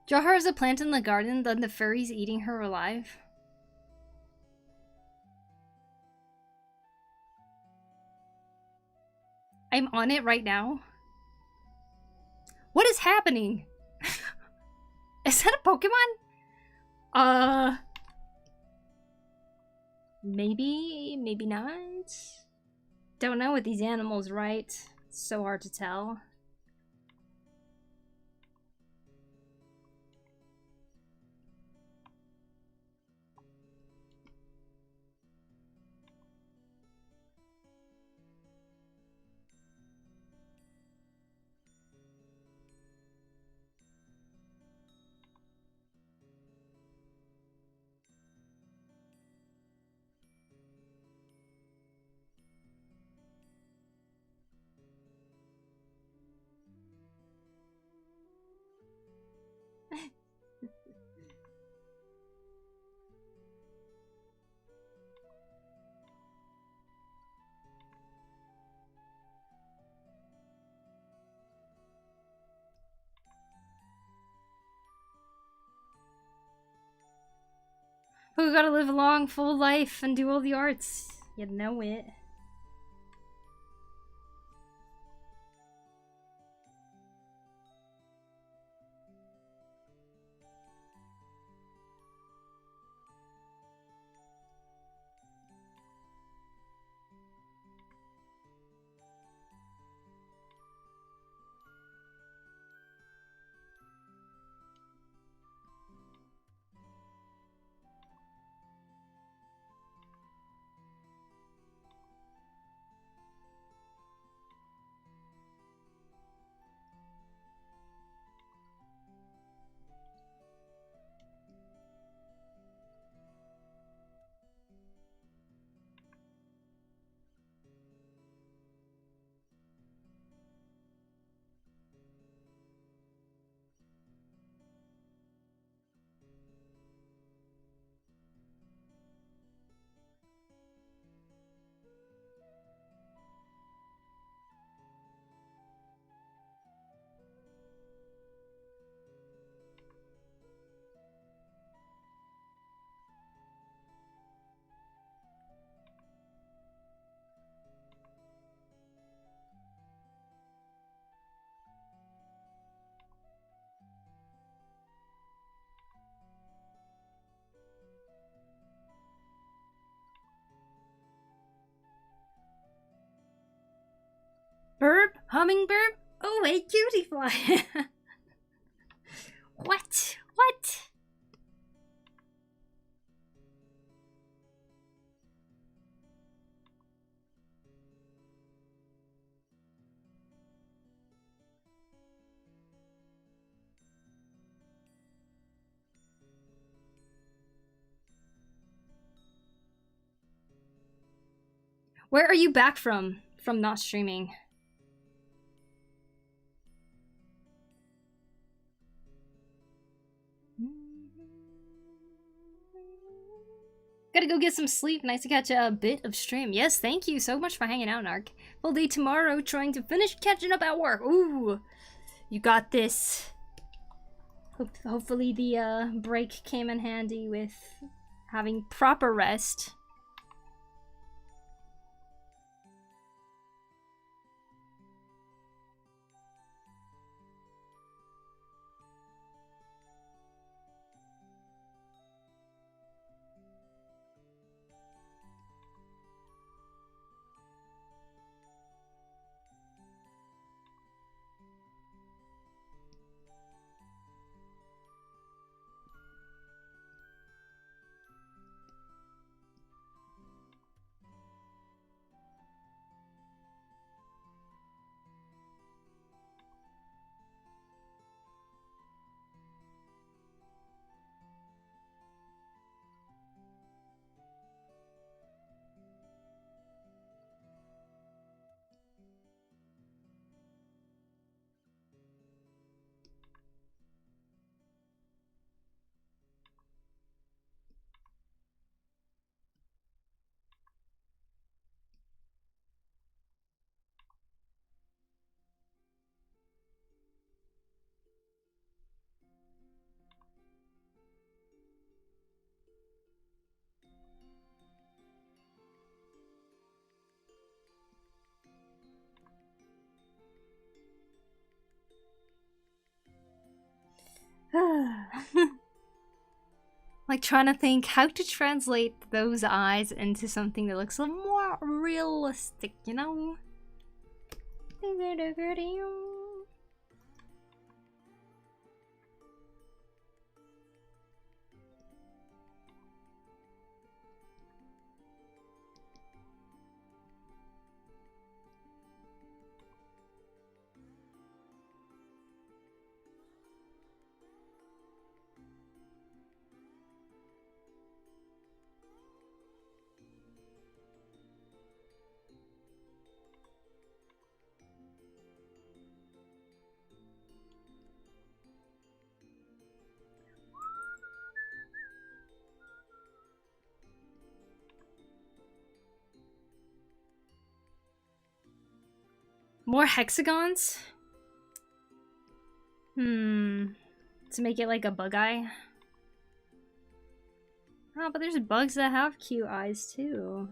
Draw her as a plant in the garden, then the furries eating her alive. I'm on it right now. What is happening? Is that a Pokemon? Maybe, maybe not. Don't know with these animals, right? It's so hard to tell. Who gotta live a long, full life and do all the arts. You know it. Bird? Hummingbird? Oh, a cutie fly. What? What? Where are you back from? From not streaming? Gotta go get some sleep. Nice to catch a bit of stream. Yes, thank you so much for hanging out, Narc. Full day tomorrow, trying to finish catching up at work. Ooh, you got this. Hopefully the break came in handy with having proper rest. Like trying to think how to translate those eyes into something that looks a little more realistic, you know? More hexagons? To make it like a bug eye? Oh, but there's bugs that have cute eyes too.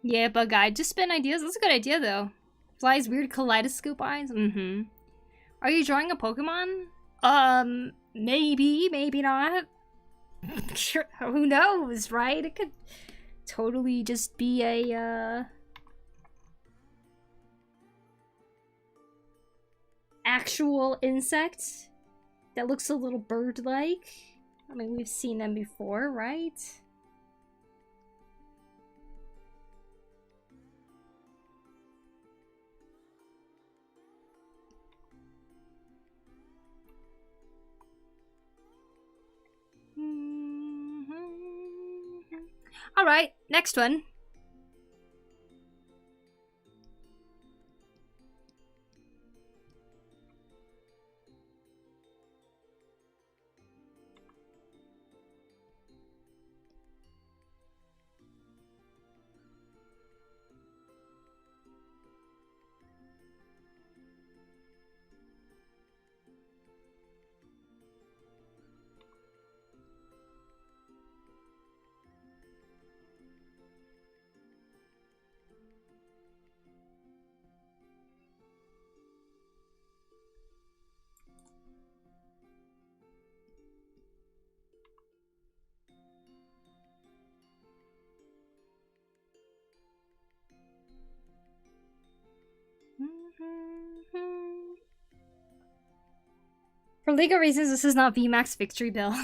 Yeah, bug eye. Just spin ideas. That's a good idea though. Fly's weird kaleidoscope eyes. Are you drawing a Pokemon? Maybe, maybe not. Sure, who knows, right? It could totally just be a actual insect that looks a little bird-like. I mean, we've seen them before, right? All right, next one. For legal reasons, this is not VMAX Victory Bill.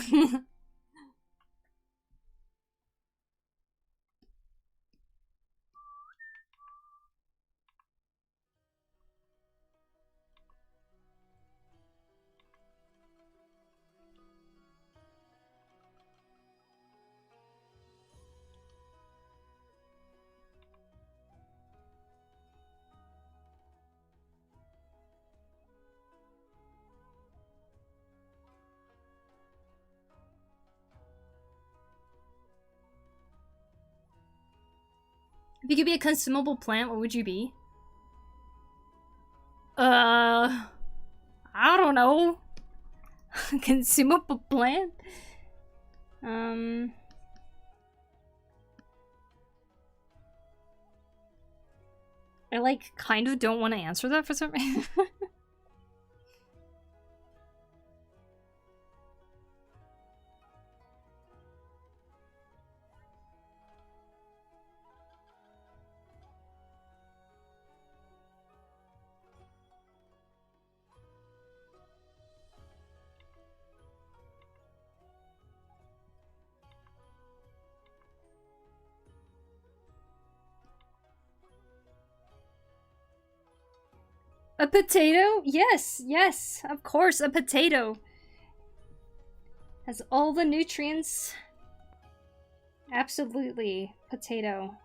If you could be a consumable plant, what would you be? I don't know. Consumable plant? I like kind of don't want to answer that for some reason. A potato? Yes, yes, of course, a potato. Has all the nutrients. Absolutely, potato.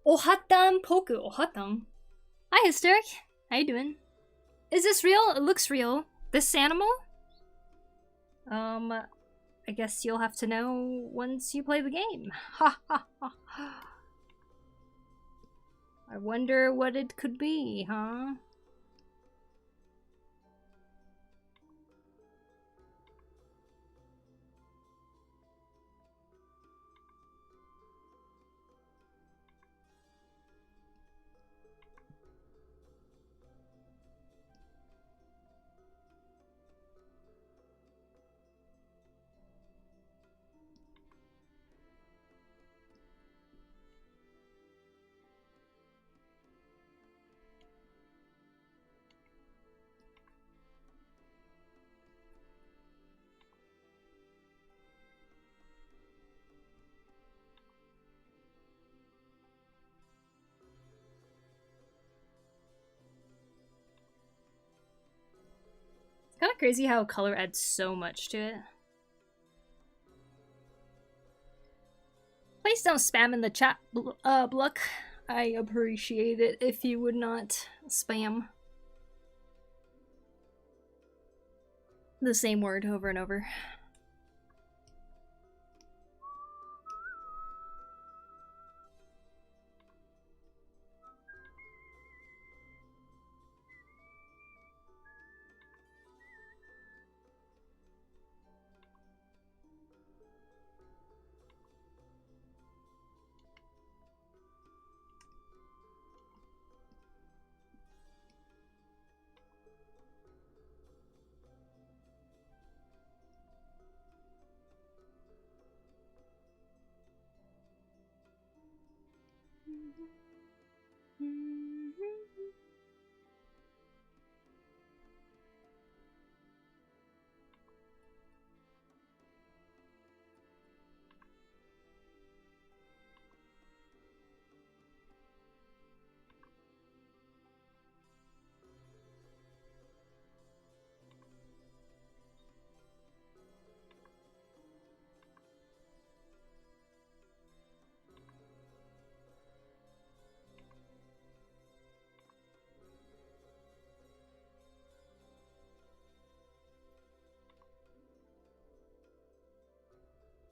Ohatan Poku. Ohatan. Hi, Hysteric. How you doing? Is this real? It looks real. This animal? I guess you'll have to know once you play the game. Ha ha ha. I wonder what it could be, huh? Kind of crazy how color adds so much to it. Please don't spam in the chat, Bluck. I appreciate it if you would not spam the same word over and over.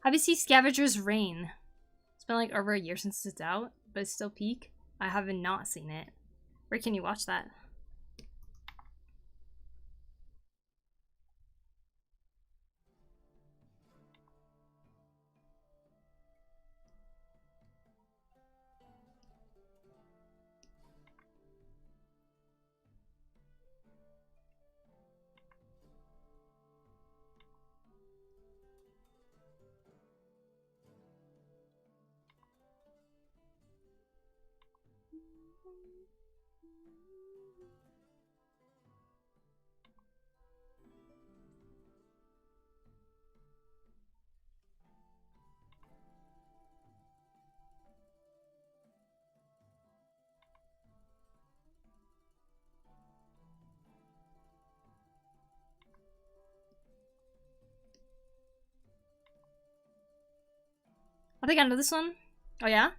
Have you seen Scavenger's Reign? It's been like over a year since it's out, but it's still peak. I haven't not seen it. Where can you watch that? I think I know this one. Oh yeah?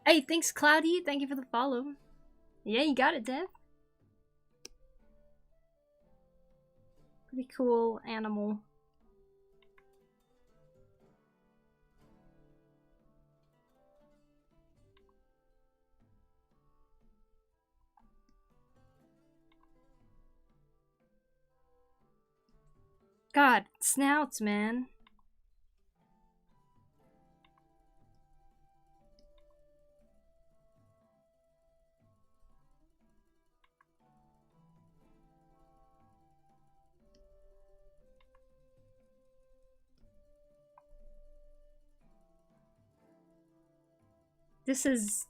Hey, thanks Cloudy. Thank you for the follow. Yeah, you got it, Dev. Pretty cool animal. God, snouts, man. This is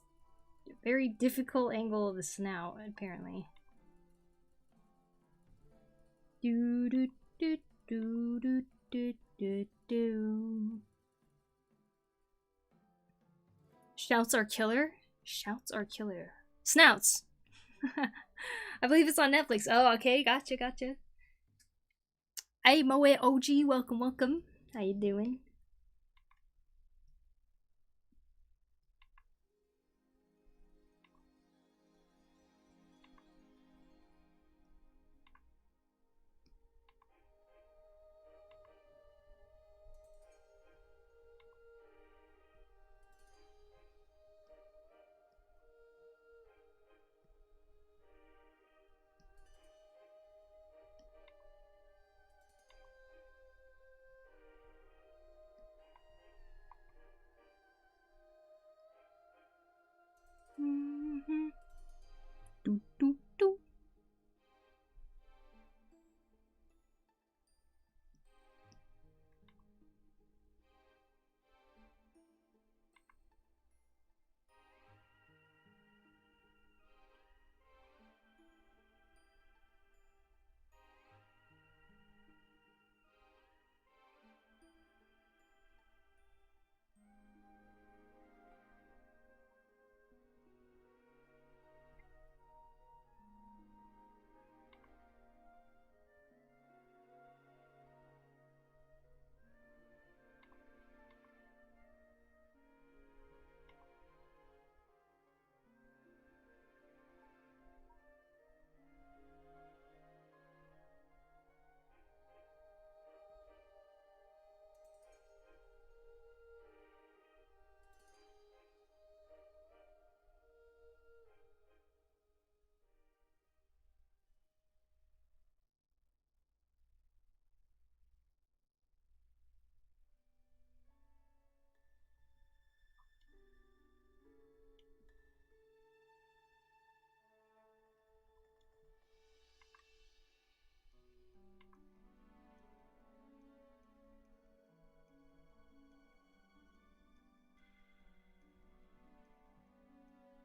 a very difficult angle of the snout, apparently. Do do do do do do do do. Shouts are killer. Shouts are killer. Snouts. I believe it's on Netflix. Oh, okay, gotcha, gotcha. Hey, Moe OG, welcome, welcome. How you doing?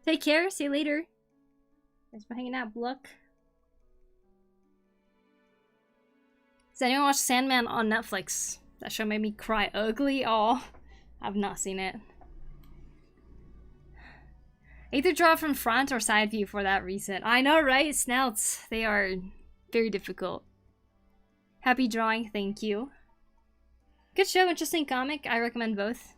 Take care. See you later. Thanks for hanging out, Bluck. Does anyone watch Sandman on Netflix? That show made me cry ugly. Oh, I've not seen it. Either draw from front or side view for that reason. I know, right? Snouts. They are very difficult. Happy drawing, thank you. Good show, interesting comic. I recommend both.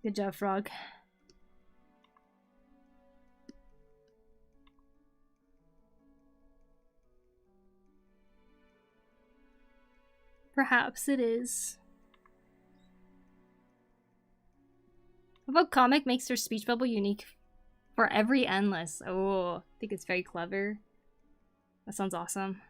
Good job, Frog. Perhaps it is. What comic makes their speech bubble unique for every endless? Oh, I think it's very clever. That sounds awesome.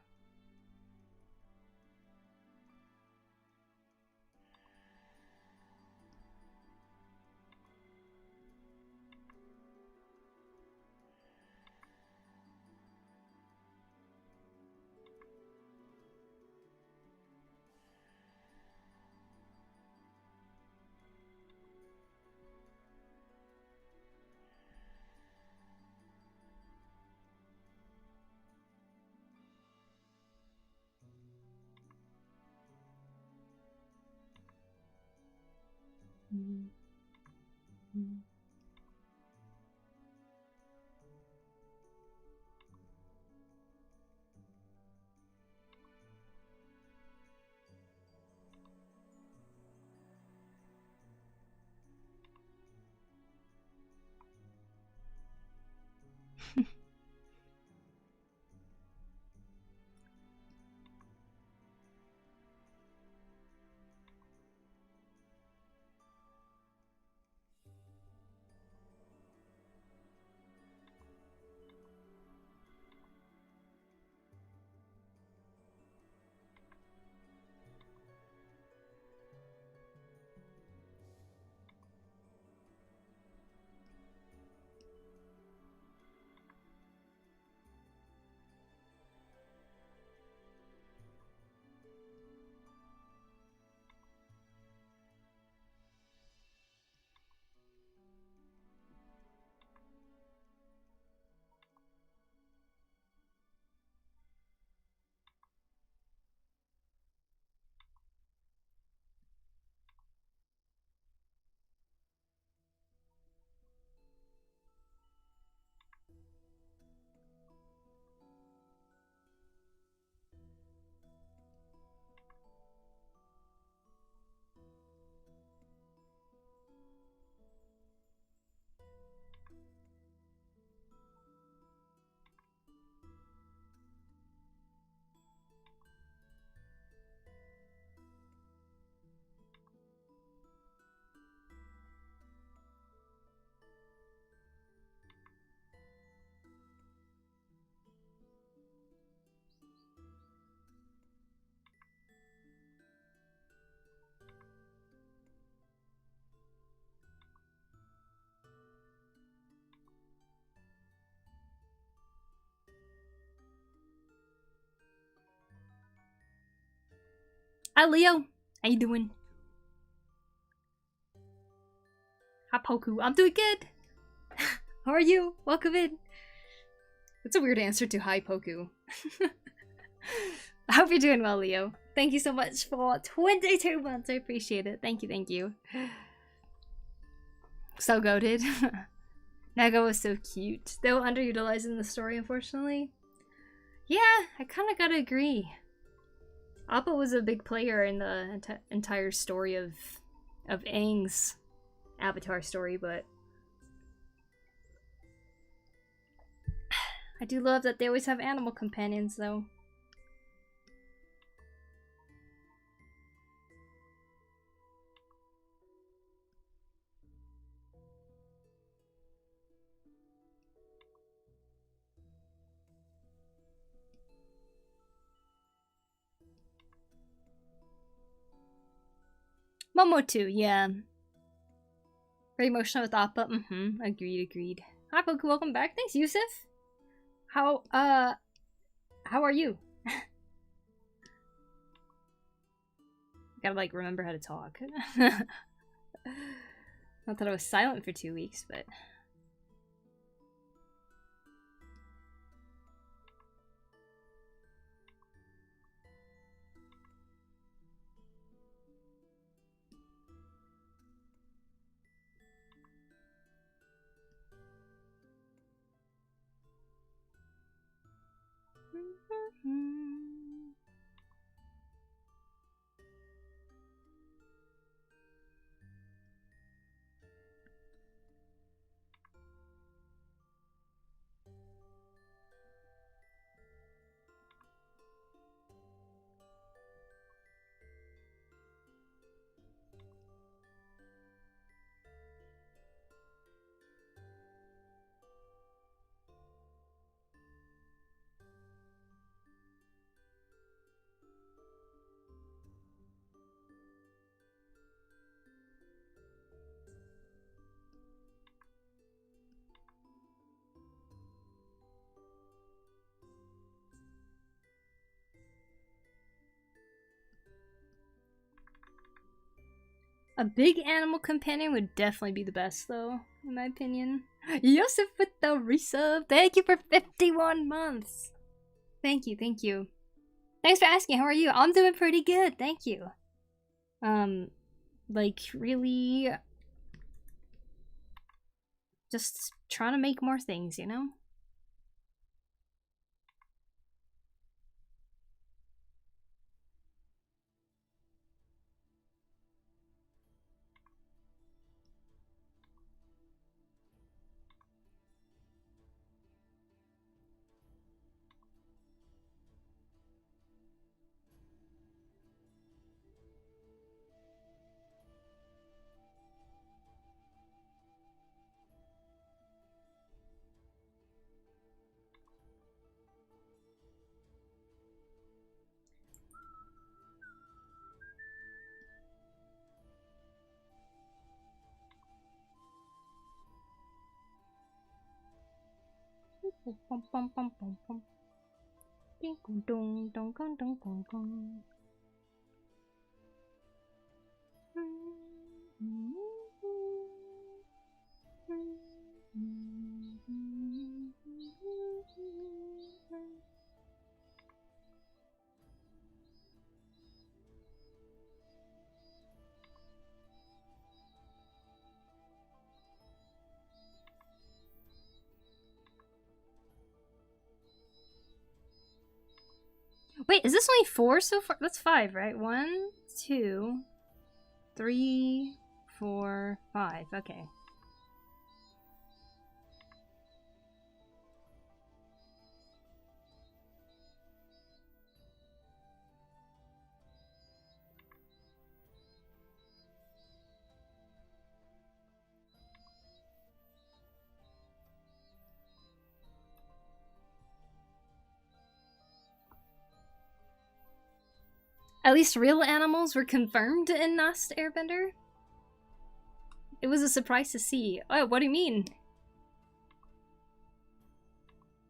Hi, Leo. How you doing? Hi, Poku. I'm doing good. How are you? Welcome in. That's a weird answer to hi, Poku. I hope you're doing well, Leo. Thank you so much for 22 months. I appreciate it. Thank you, thank you. So goated. Naga was so cute. They were underutilized in the story, unfortunately. Yeah, I kind of gotta agree. Appa was a big player in the entire story of Aang's Avatar story, but I do love that they always have animal companions, though. Momo too, yeah. Very emotional with Appa. Agreed. Hi, Poku, welcome back. Thanks, Yusuf. How are you? Gotta, like, remember how to talk. Not that I was silent for 2 weeks, but... A big animal companion would definitely be the best, though, in my opinion. Yosef with the resub! Thank you for 51 months! Thank you, thank you. Thanks for asking, how are you? I'm doing pretty good, thank you. Like, really... just trying to make more things, you know? Wait, is this only 4 so far? That's 5, right? 1, 2, 3, 4, 5. Okay. At least real animals were confirmed in Last Airbender. It was a surprise to see. Oh, what do you mean?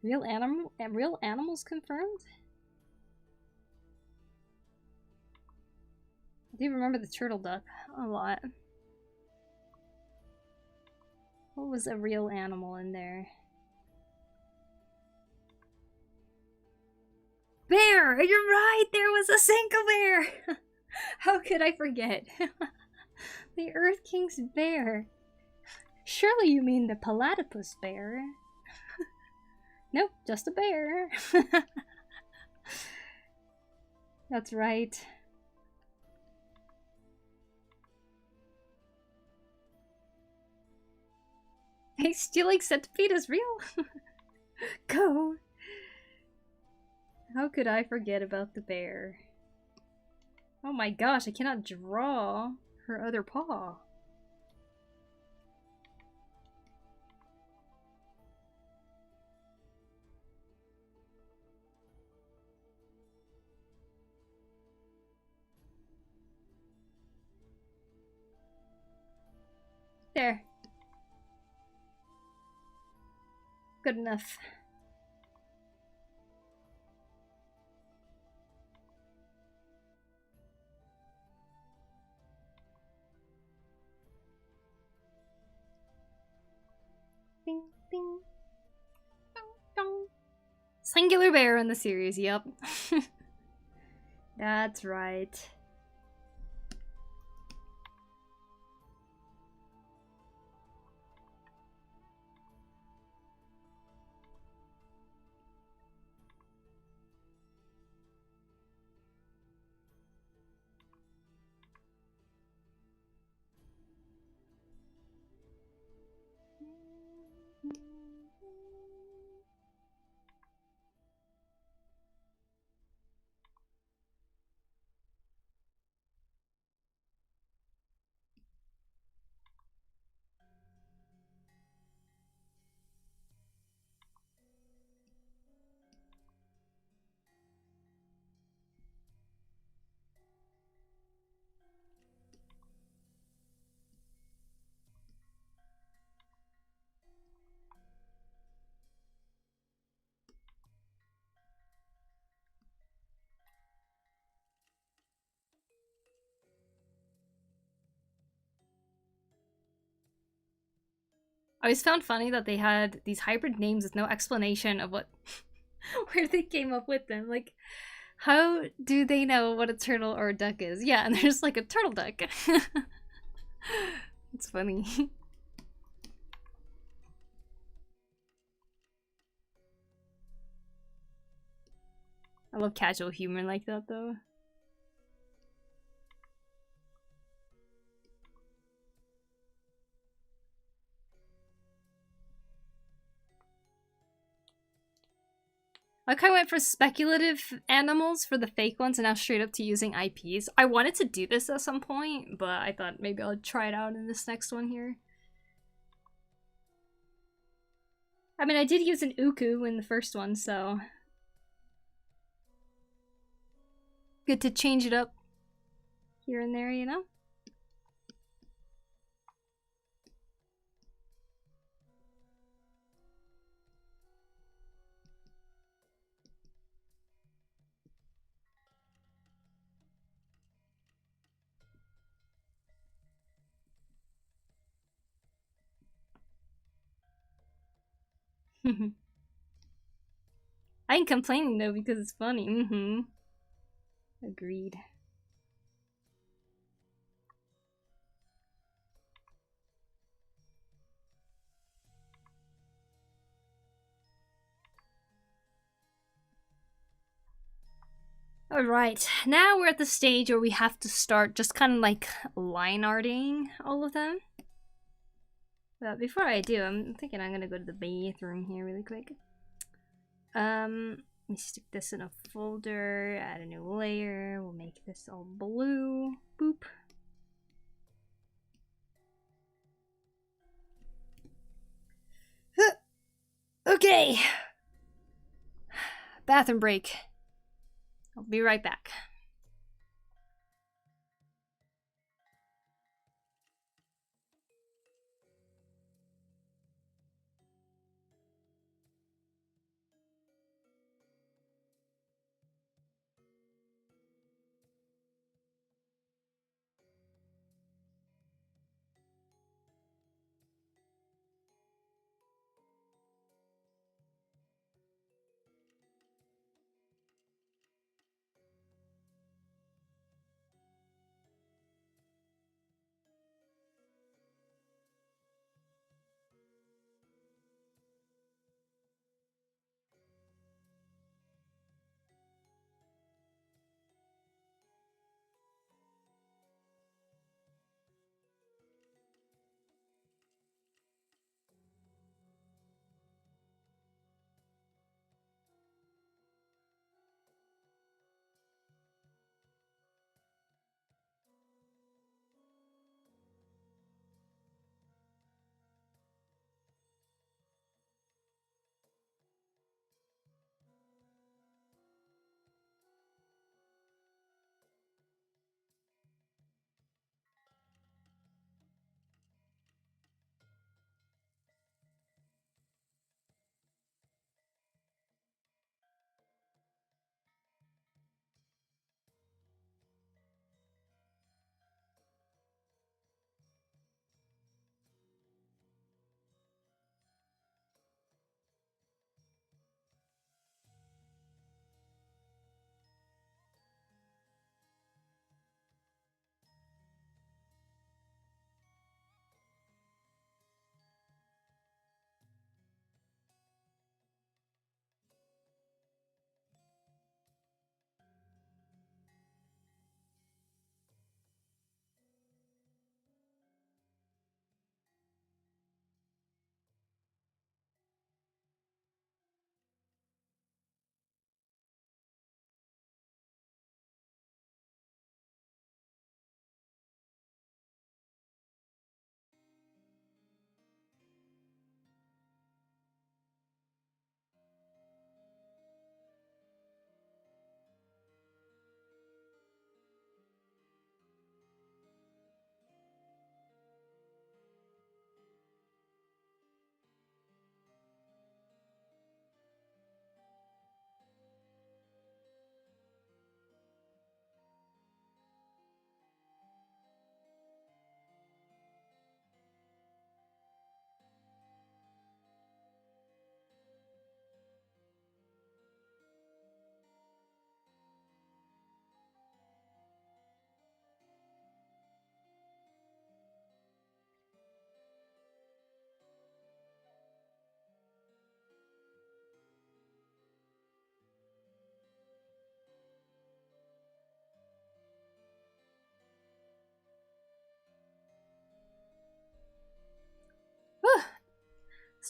Real animals confirmed? do remember the turtle duck a lot. What was a real animal in there? Bear! You're right! There was a Cinco bear! How could I forget? The Earth King's bear. Surely you mean the platypus bear. Nope, just a bear. That's right. Hey, stealing centipede is real? Go! How could I forget about the bear? Oh my gosh, I cannot draw her other paw. There. Good enough. Bing, bing. Dong, dong. Singular bear in the series, yep. That's right. I always found funny that they had these hybrid names with no explanation of what where they came up with them. Like, how do they know what a turtle or a duck is? Yeah, and there's like a turtle duck. It's funny. I love casual humor like that though. Like I went for speculative animals for the fake ones and now straight up to using IPs. I wanted to do this at some point, but I thought maybe I'll try it out in this next one here. I mean, I did use an Uku in the first one, so... good to change it up here and there, you know? I ain't complaining though because it's funny. Mm-hmm. Agreed. Alright, now we're at the stage where we have to start just kind of like line arting all of them. But before I do, I'm thinking I'm gonna go to the bathroom here really quick. Let me stick this in a folder, add a new layer, we'll make this all blue. Boop. Okay. Bathroom break. I'll be right back.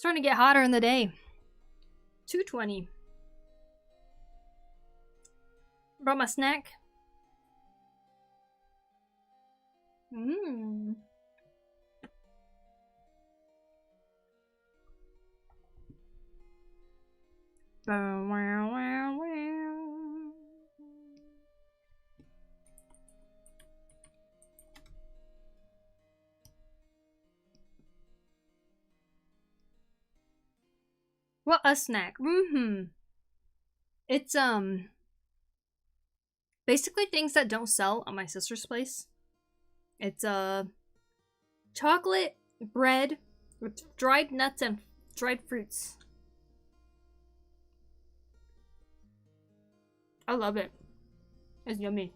starting to get hotter in the day. 2:20. Brought my snack. Mmm. What a snack. It's basically things that don't sell at my sister's place. It's chocolate bread with dried nuts and dried fruits. I love it. It's yummy.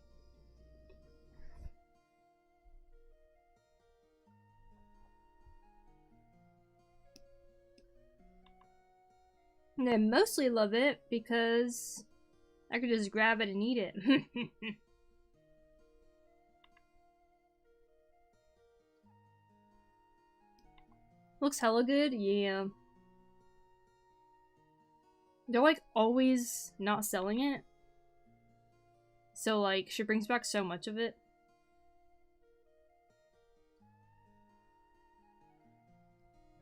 And I mostly love it because I could just grab it and eat it. Looks hella good, yeah. They're like always not selling it. So like she brings back so much of it.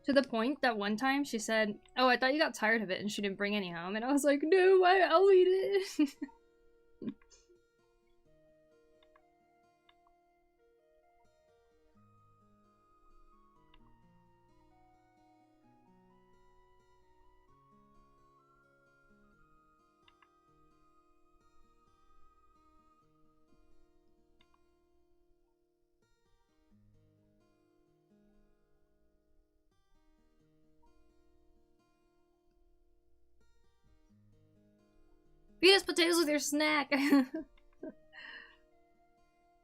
To the point that one time she said, "Oh, I thought you got tired of it," and she didn't bring any home. And I was like, "No, I'll eat it." Feed us potatoes with your snack. Here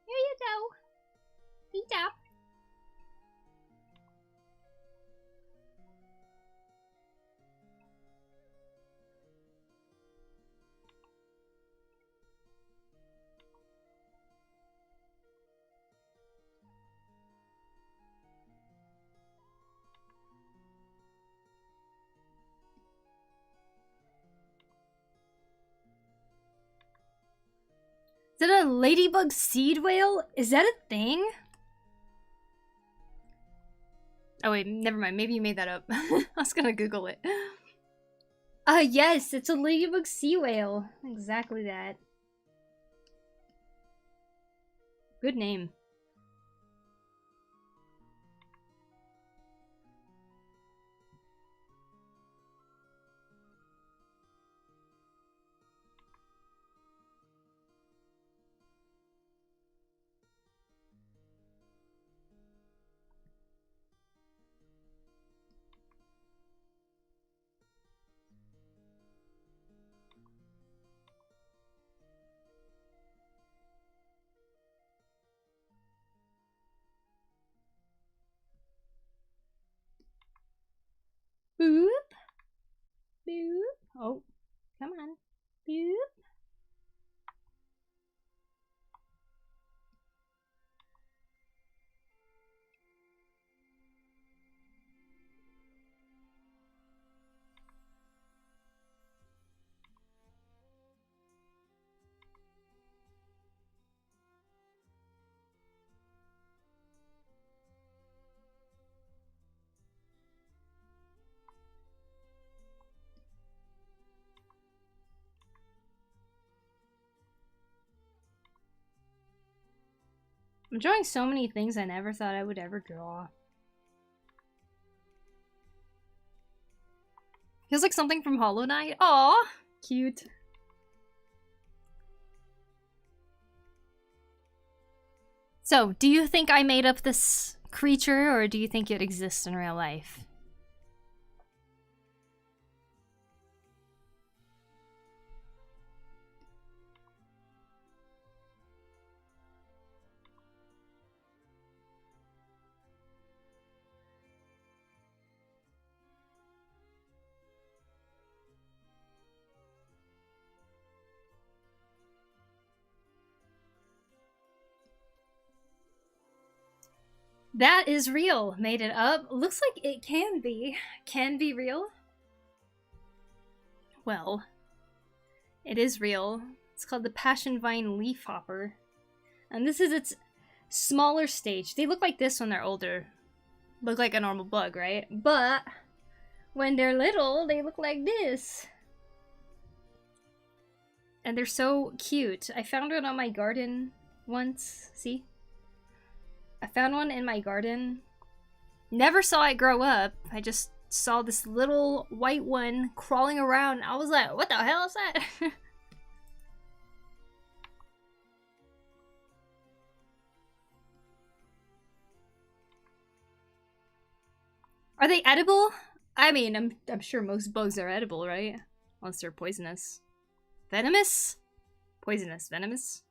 you go. Eat up. Is that a ladybug seed whale? Is that a thing? Oh wait, never mind. Maybe you made that up. I was gonna Google it. Yes, it's a ladybug sea whale. Exactly that. Good name. Boop. Boop. Oh, come on. Boop. I'm drawing so many things I never thought I would ever draw. Feels like something from Hollow Knight. Aw, cute. So, do you think I made up this creature, or do you think it exists in real life? That is real. Made it up. Looks like it can be. Can be real. Well, it is real. It's called the Passion Vine Leafhopper. And this is its smaller stage. They look like this when they're older. Look like a normal bug, right? But when they're little, they look like this. And they're so cute. I found one on my garden once. See? I found one in my garden. Never saw it grow up. I just saw this little white one crawling around. I was like, what the hell is that? Are they edible? I mean, I'm sure most bugs are edible, right? Unless they're poisonous. Venomous? Poisonous. Venomous?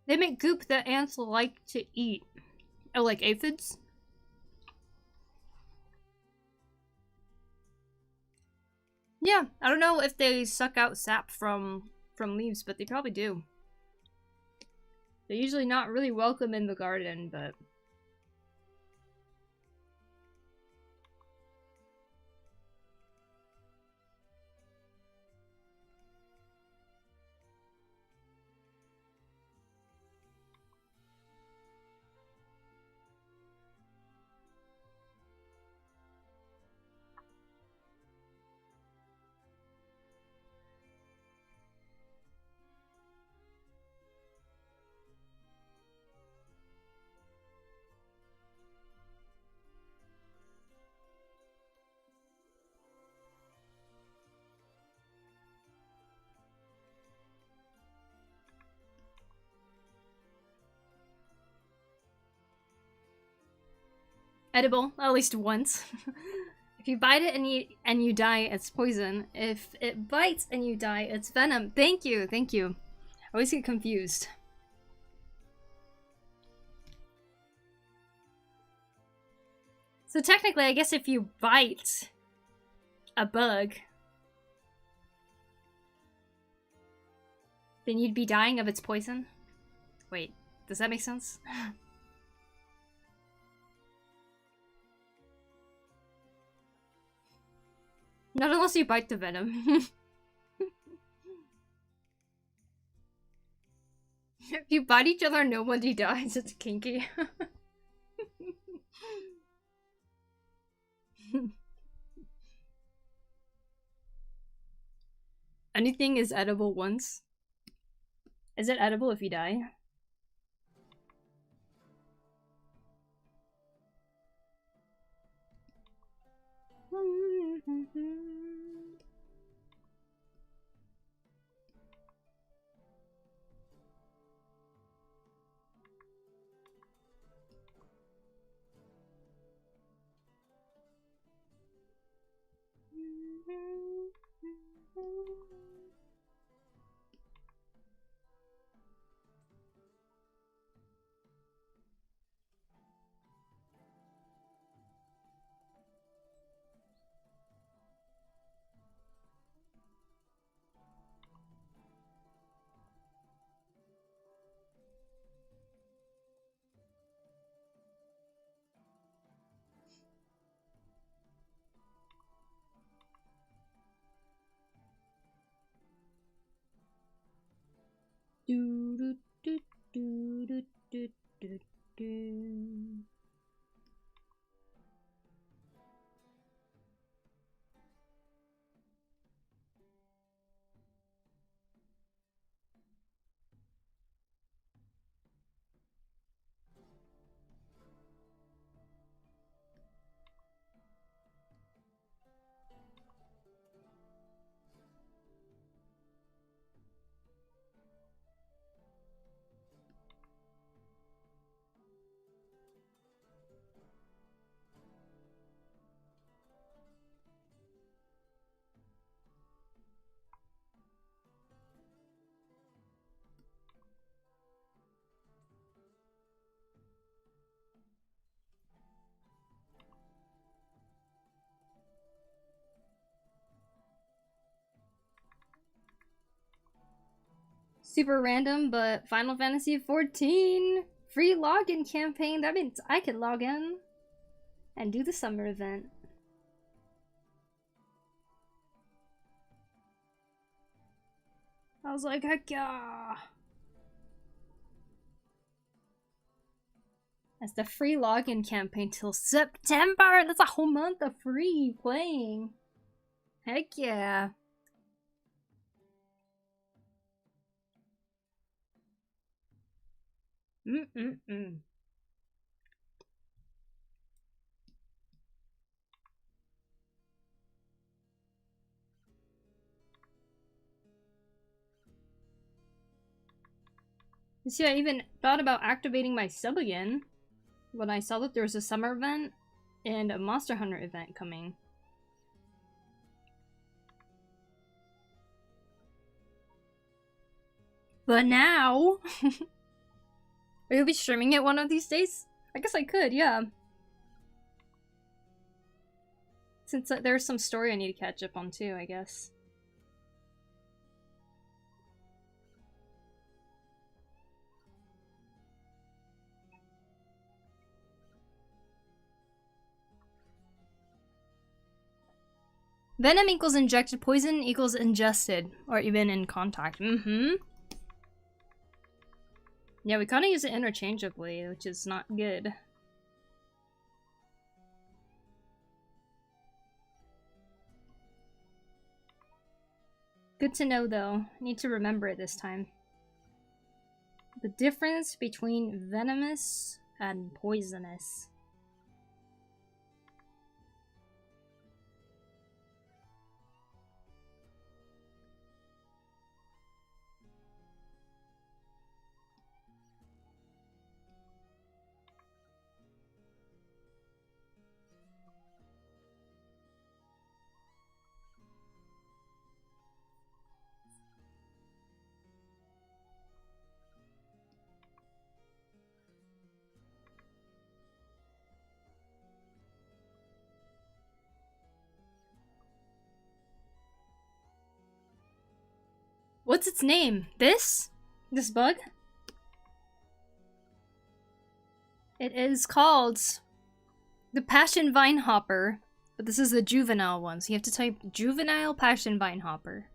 They make goop that ants like to eat. Oh, like aphids? Yeah, I don't know if they suck out sap from leaves, but they probably do. They're usually not really welcome in the garden, but... edible, at least once. If you bite it and you die, it's poison. If it bites and you die, it's venom. Thank you, thank you. I always get confused. So technically, I guess if you bite a bug, then you'd be dying of its poison? Wait, does that make sense? Not unless you bite the venom. If you bite each other, nobody dies. It's kinky. Anything is edible once. Is it edible if you die? Do, do, do, do, do, do, do. Super random, but Final Fantasy 14 free login campaign. That means I could log in and do the summer event. I was like, heck yeah. That's the free login campaign till September. That's a whole month of free playing. Heck yeah. Mm-mm-mm. See, I even thought about activating my sub again when I saw that there was a summer event and a Monster Hunter event coming. But now... Are you be streaming it one of these days? I guess I could, yeah. Since there's some story I need to catch up on too, I guess. Venom equals injected, poison equals ingested, or even in contact. Mm-hmm. Yeah, we kind of use it interchangeably, which is not good. Good to know, though. I need to remember it this time. The difference between venomous and poisonous. What's its name? This? This bug? It is called the Passion Vine Hopper, but this is the juvenile one, so you have to type juvenile Passion Vine Hopper.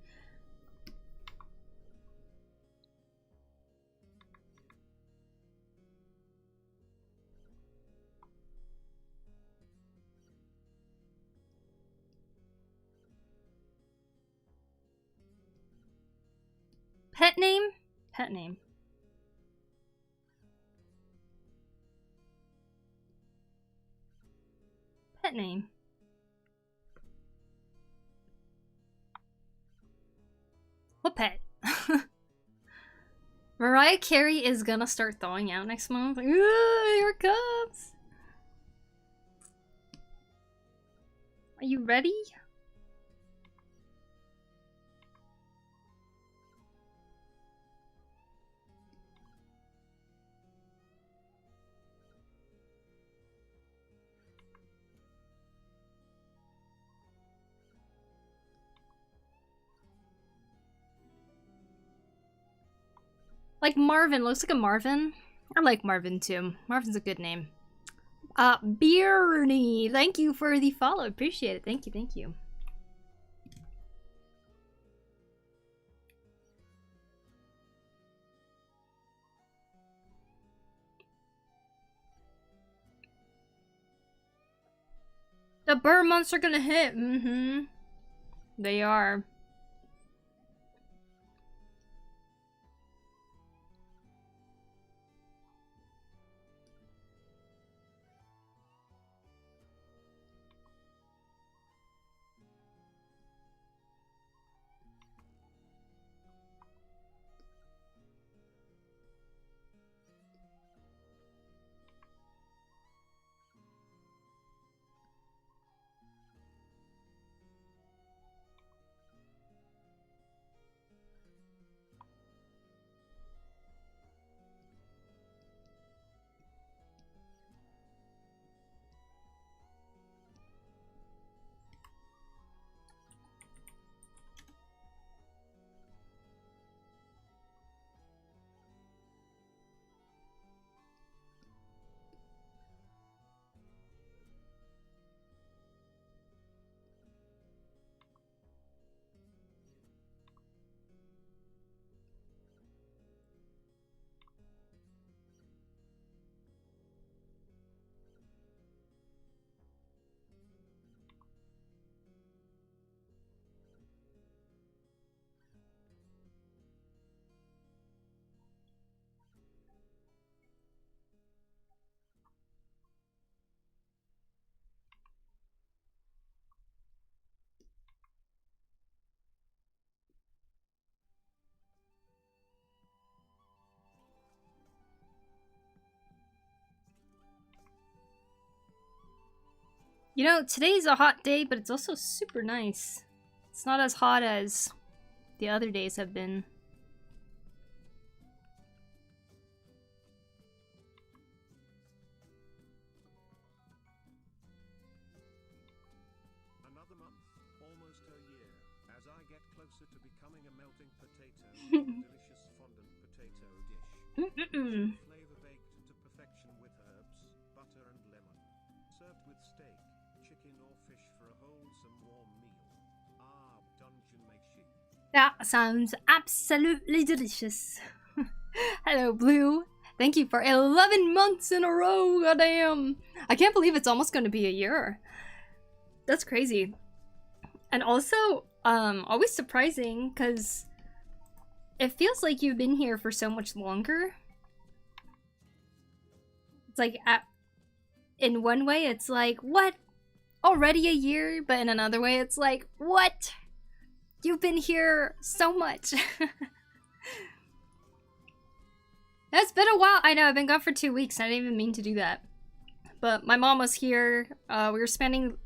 Pet name? Pet name. Pet name. What pet? Mariah Carey is gonna start thawing out next month. Ooh, here it comes. Are you ready? Like Marvin, looks like a Marvin. I like Marvin too. Marvin's a good name. Bearney, thank you for the follow. Appreciate it. Thank you, thank you. The burn months are gonna hit. Mm-hmm. They are. You know, today's a hot day, but it's also super nice. It's not as hot as the other days have been. Another month, almost a year, as I get closer to becoming a melting potato, delicious fondant potato dish. Flavor baked to perfection with herbs, butter and lemon. Served with steak, chicken or fish for a wholesome warm meal. Ah, dungeon makes she. That sounds absolutely delicious. Hello, Blue. Thank you for 11 months in a row, goddamn. I can't believe it's almost going to be a year. That's crazy. And also, always surprising, because it feels like you've been here for so much longer. It's like, in one way, it's like, what? Already a year? But in another way, it's like, what? You've been here so much. It's been a while. I know, I've been gone for 2 weeks. I didn't even mean to do that. But my mom was here. We were spending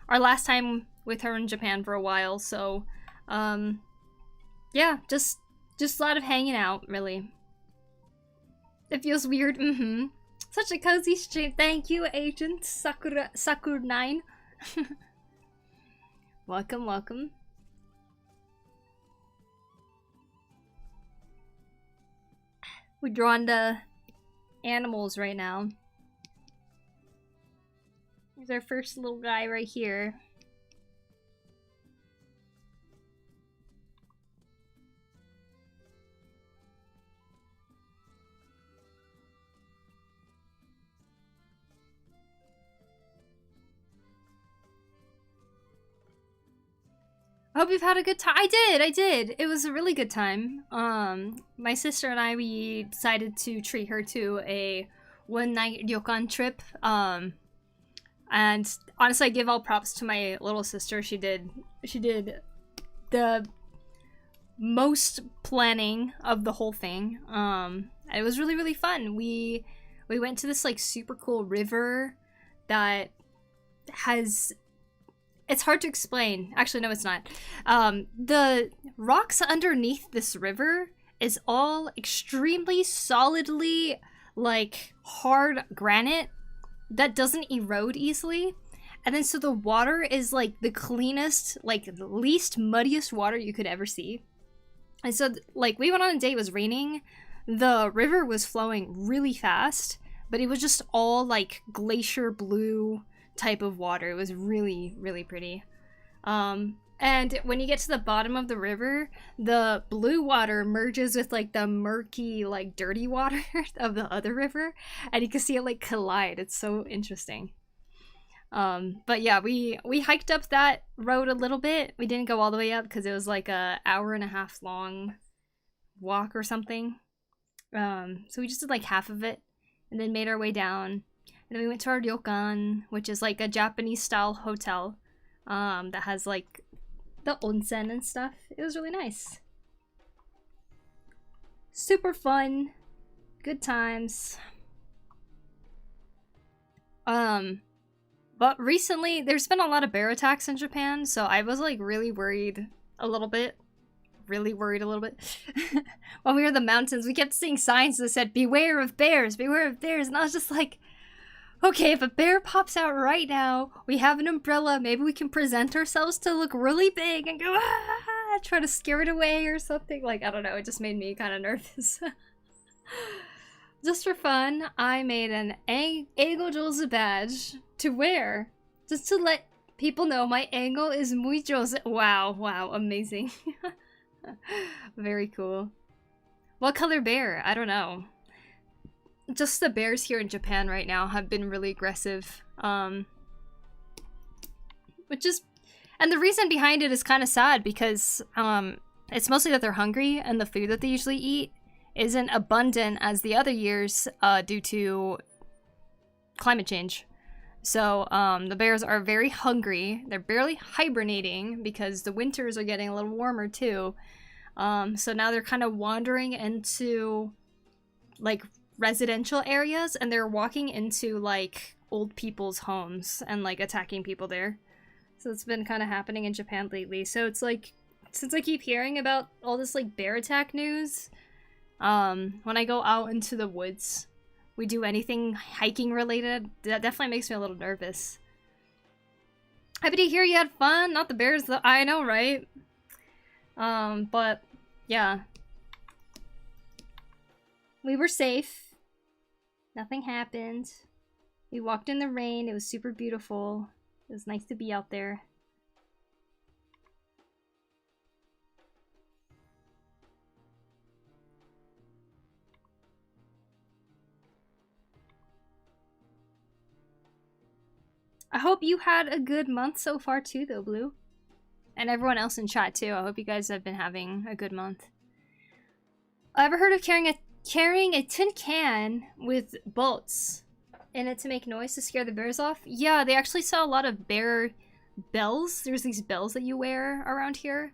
our last time with her in Japan for a while. So, yeah, just a lot of hanging out, really. It feels weird. Such a cozy stream. Thank you, Agent Sakur9. Welcome, welcome. We're drawn to animals right now. Here's our first little guy right here. I hope you've had a good time. I did. It was a really good time. My sister and I, we decided to treat her to a one-night ryokan trip. And honestly, I give all props to my little sister. She did the most planning of the whole thing. It was really, really fun. We went to this like super cool river that has... It's hard to explain. Actually, no, it's not. The rocks underneath this river is all extremely solidly, like, hard granite that doesn't erode easily. And then so the water is, like, the cleanest, like, the least muddiest water you could ever see. And so, like, we went on a day, it was raining. The river was flowing really fast, but it was just all, like, glacier blue type of water. It was really, really pretty. And when you get to the bottom of the river, the blue water merges with like the murky, like dirty water of the other river, and you can see it like collide. It's so interesting. But yeah, we hiked up that road a little bit. We didn't go all the way up because it was like a hour-and-a-half long walk or something. So we just did like half of it and then made our way down. And then we went to our ryokan, which is like a Japanese-style hotel that has like the onsen and stuff. It was really nice. Super fun. Good times. But recently, there's been a lot of bear attacks in Japan, so I was like really worried a little bit. When we were in the mountains, we kept seeing signs that said, beware of bears, beware of bears. And I was just like, okay, if a bear pops out right now, we have an umbrella, maybe we can present ourselves to look really big and go, ah, try to scare it away or something. Like, I don't know, it just made me kind of nervous. Just for fun, I made an Eigo Jozu badge to wear, just to let people know my Eigo is muy jozu. Wow, amazing. Very cool. What color bear? I don't know. Just the bears here in Japan right now have been really aggressive. Which is... And the reason behind it is kind of sad because it's mostly that they're hungry and the food that they usually eat isn't abundant as the other years due to climate change. So the bears are very hungry. They're barely hibernating because the winters are getting a little warmer too. So now they're kind of wandering into like residential areas, and they're walking into like old people's homes and like attacking people there. So it's been kind of happening in Japan lately. So it's like, since I keep hearing about all this like bear attack news, when I go out into the woods, we do anything hiking related, that definitely makes me a little nervous. Happy to hear you had fun. Not the bears though. I know, right? But yeah. We were safe. Nothing happened. We walked in the rain. It was super beautiful. It was nice to be out there. I hope you had a good month so far too, though, Blue. And everyone else in chat too. I hope you guys have been having a good month. Ever heard of carrying a tin can with bolts in it to make noise to scare the bears off? Yeah, they actually sell a lot of bear bells. There's these bells that you wear around here,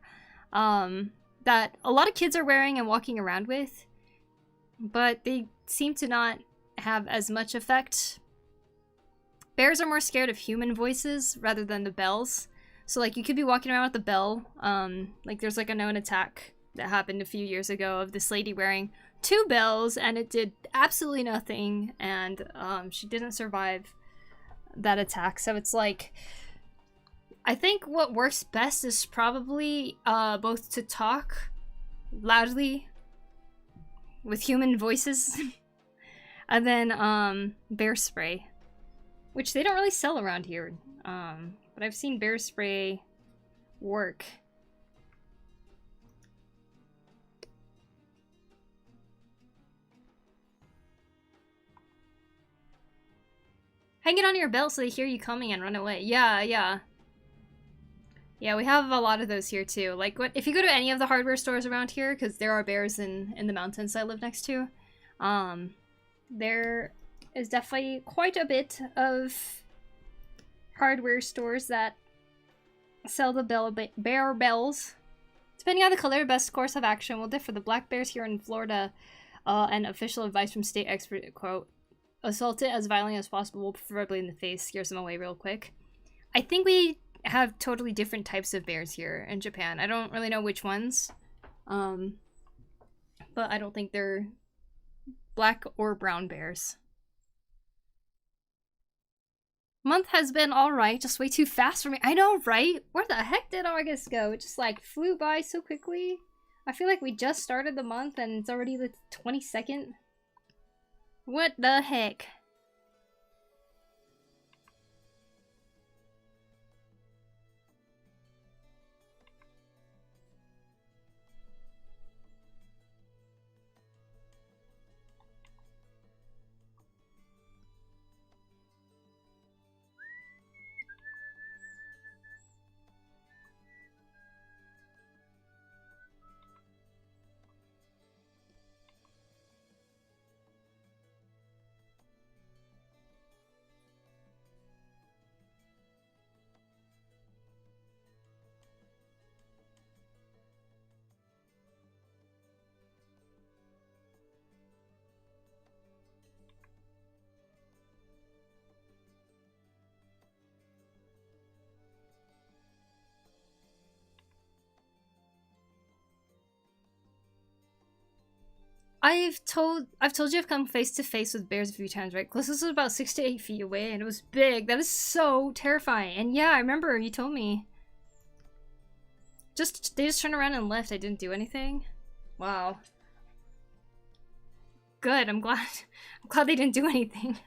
that a lot of kids are wearing and walking around with, but they seem to not have as much effect. Bears are more scared of human voices rather than the bells. So like you could be walking around with the bell. Like there's like a known attack that happened a few years ago of this lady wearing 2 bells, and it did absolutely nothing, and she didn't survive that attack. So it's like, I think what works best is probably both to talk loudly with human voices and then bear spray, which they don't really sell around here, but I've seen bear spray work. Hang it on your belt so they hear you coming and run away. Yeah, we have a lot of those here too. Like, if you go to any of the hardware stores around here, because there are bears in the mountains I live next to, there is definitely quite a bit of hardware stores that sell the bear bells. Depending on the color, best course of action will differ. The black bears here in Florida, and official advice from state expert, quote, assault it as violently as possible, preferably in the face, scares them away real quick. I think we have totally different types of bears here in Japan. I don't really know which ones, but I don't think they're black or brown bears. Month has been alright, just way too fast for me. I know, right? Where the heck did August go? It just like flew by so quickly. I feel like we just started the month and it's already the 22nd. What the heck? I've told you I've come face to face with bears a few times, right? Closest was about 6 to 8 feet away, and it was big. That is so terrifying. And yeah, I remember you told me. They just turned around and left. I didn't do anything. Wow. Good. I'm glad they didn't do anything.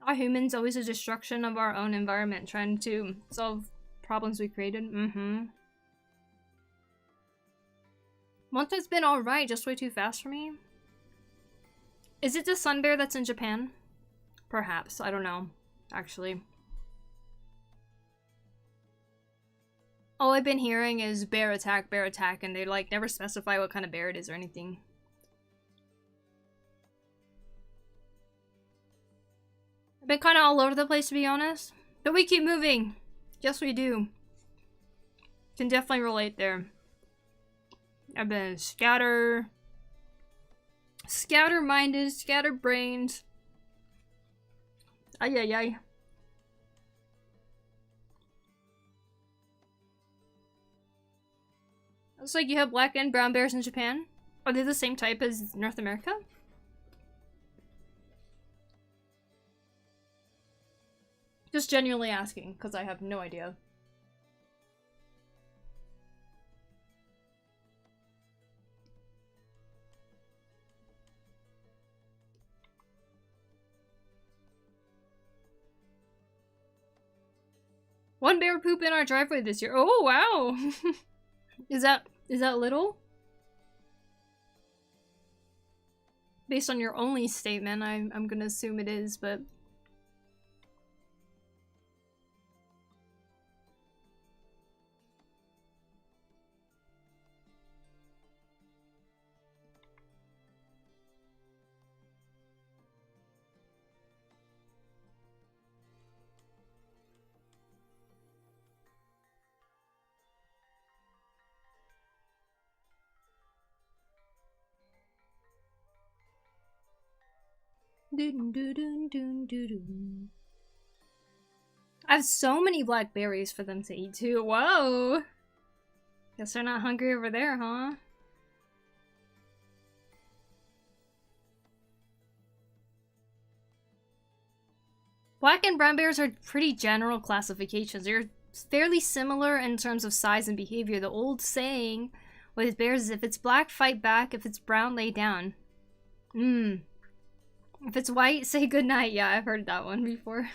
Are humans always a destruction of our own environment, trying to solve problems we created? Mm-hmm. Month has been alright, just way too fast for me. Is it the sun bear that's in Japan? Perhaps. I don't know, actually. All I've been hearing is bear attack, and they like never specify what kind of bear it is or anything. I've been kind of all over the place, to be honest. But we keep moving. Yes, we do. Can definitely relate there. I've been scatter-minded, scatter-brained. Ay, ay, ay. Looks like you have black and brown bears in Japan. Are they the same type as North America? Just genuinely asking, because I have no idea. One bear poop in our driveway this year. Oh wow! Is that little? Based on your only statement, I'm gonna assume it is, but I have so many blackberries for them to eat too. Whoa! Guess they're not hungry over there, huh? Black and brown bears are pretty general classifications. They're fairly similar in terms of size and behavior. The old saying with bears is if it's black, fight back. If it's brown, lay down. If it's white, say goodnight. Yeah, I've heard that one before.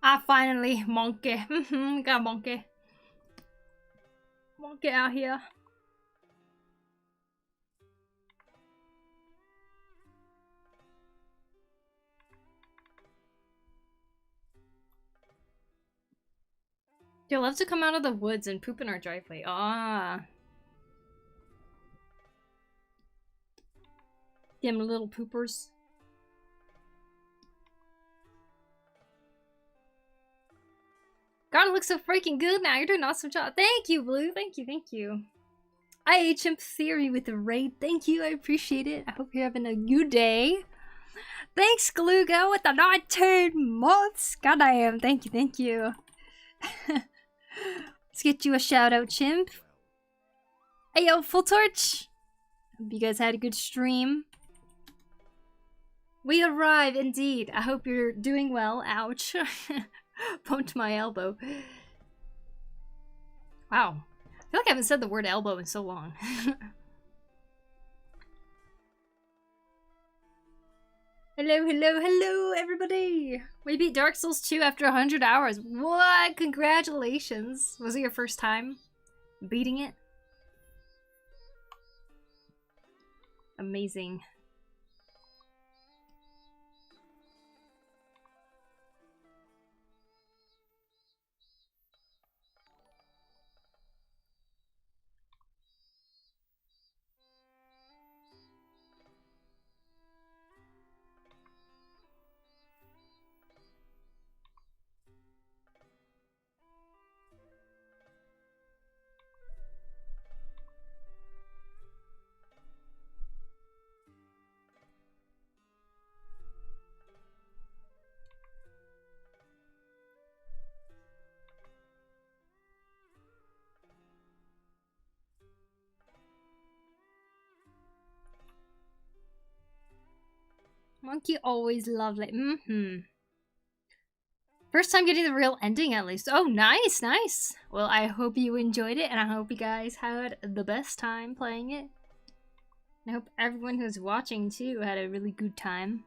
Ah, finally, monkey. Got monkey. Monkey out here. They love to come out of the woods and poop in our driveway. Ah. Them little poopers. God, it looks so freaking good now. You're doing an awesome job. Thank you, Blue. Thank you, thank you. Chimp Theory with the raid. Thank you, I appreciate it. I hope you're having a good day. Thanks, Glugo, with the 19 months. Goddamn, thank you, thank you. Let's get you a shout out, Chimp. Hey, yo, Full Torch. Hope you guys had a good stream. We arrive, indeed. I hope you're doing well. Ouch. Bumped my elbow. Wow. I feel like I haven't said the word elbow in so long. Hello, hello, hello, everybody! We beat Dark Souls 2 after 100 hours. What? Congratulations! Was it your first time beating it? Amazing. Monkey always lovely. First time getting the real ending, at least. Oh, nice, nice. Well, I hope you enjoyed it, and I hope you guys had the best time playing it. I hope everyone who's watching, too, had a really good time.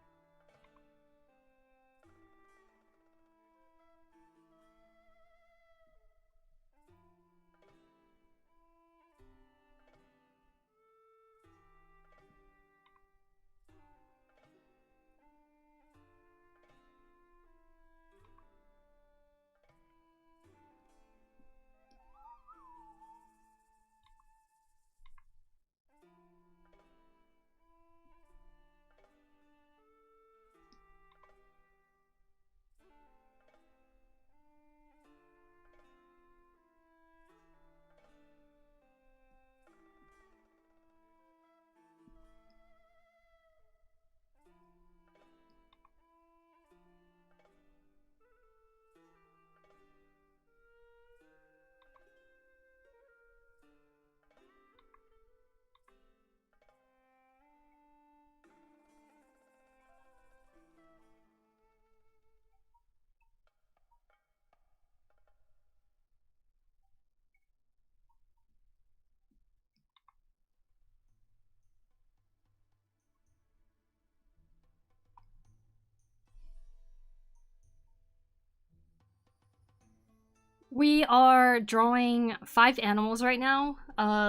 We are drawing 5 animals right now.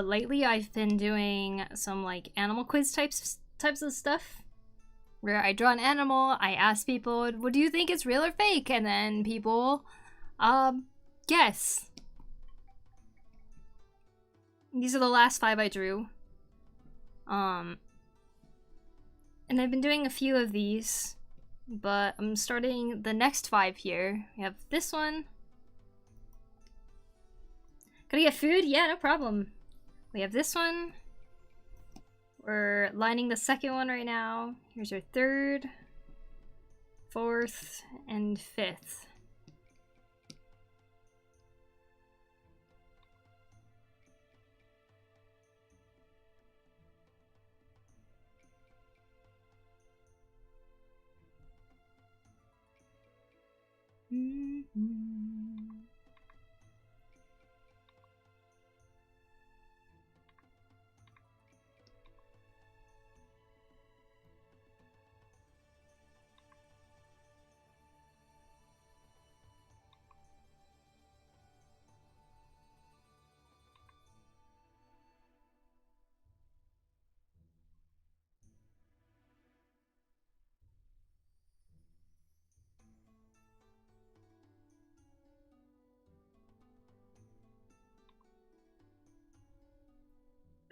Lately I've been doing some like animal quiz types of stuff, where I draw an animal, I ask people, what do you think is real or fake? And then people, guess. These are the last 5 I drew. And I've been doing a few of these, but I'm starting the next 5 here. We have this one. Gotta get food? Yeah, no problem. We have this one. We're lining the second one right now. Here's our third, fourth, and fifth.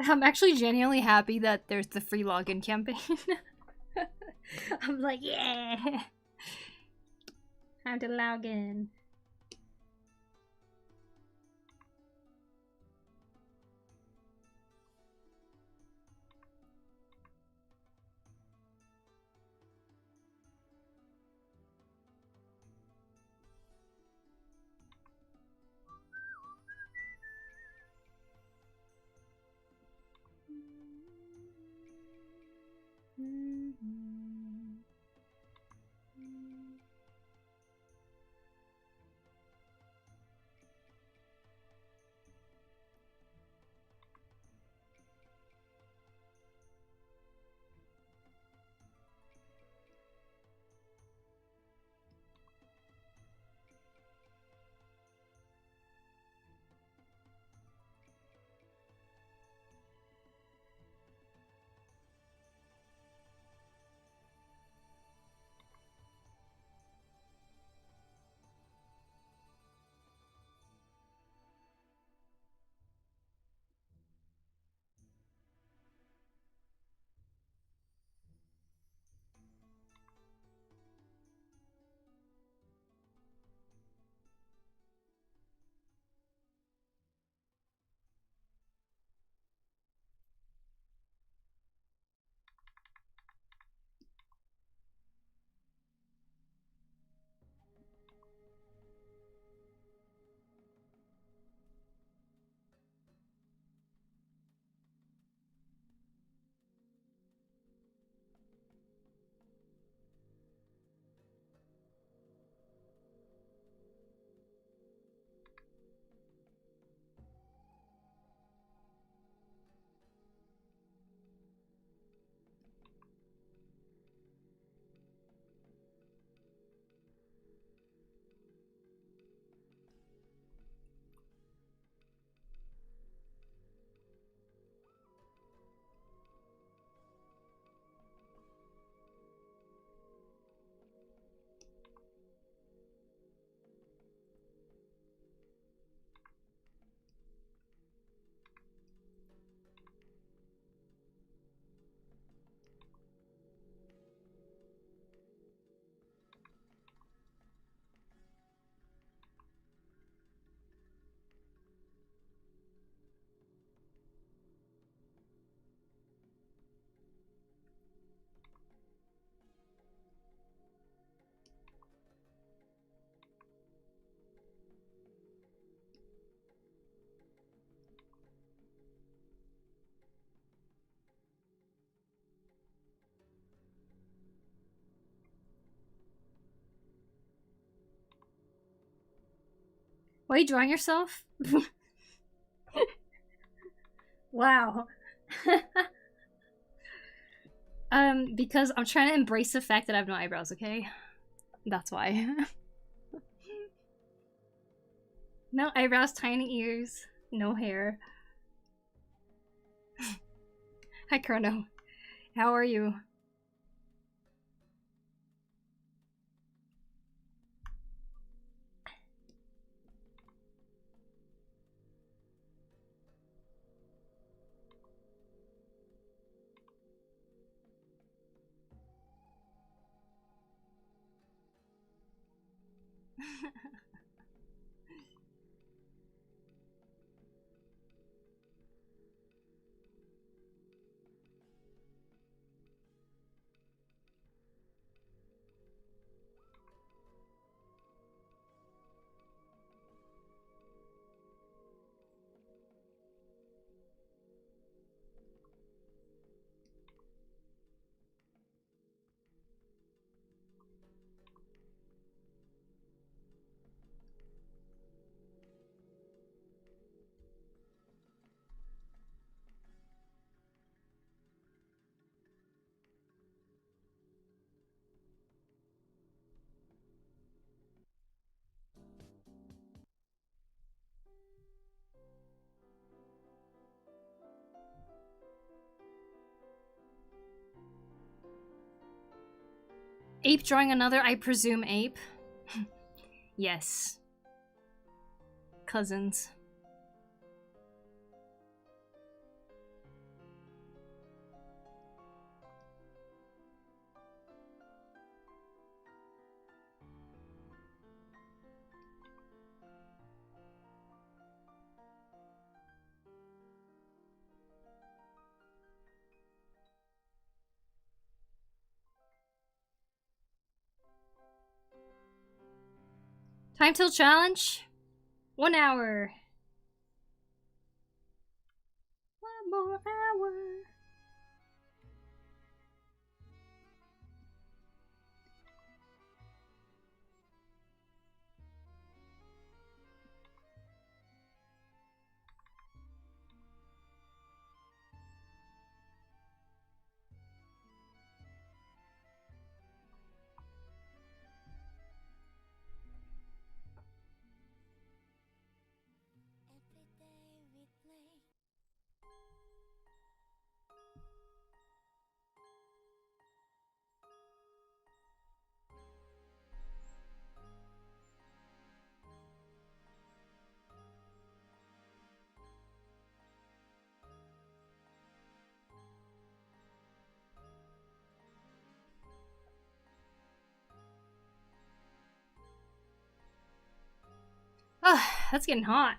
I'm actually genuinely happy that there's the free login campaign. I'm like, yeah! How to log in. Why are you drawing yourself? Wow. Because I'm trying to embrace the fact that I have no eyebrows, okay? That's why. No eyebrows, tiny ears, no hair. Hi, Chrono. How are you? Ape drawing another, I presume ape? Yes. Cousins. Time till challenge? 1 hour. 1 more hour. Oh, that's getting hot.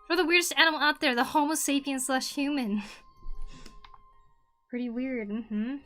We're the weirdest animal out there, the Homo sapiens slash human. Pretty weird, mm-hmm.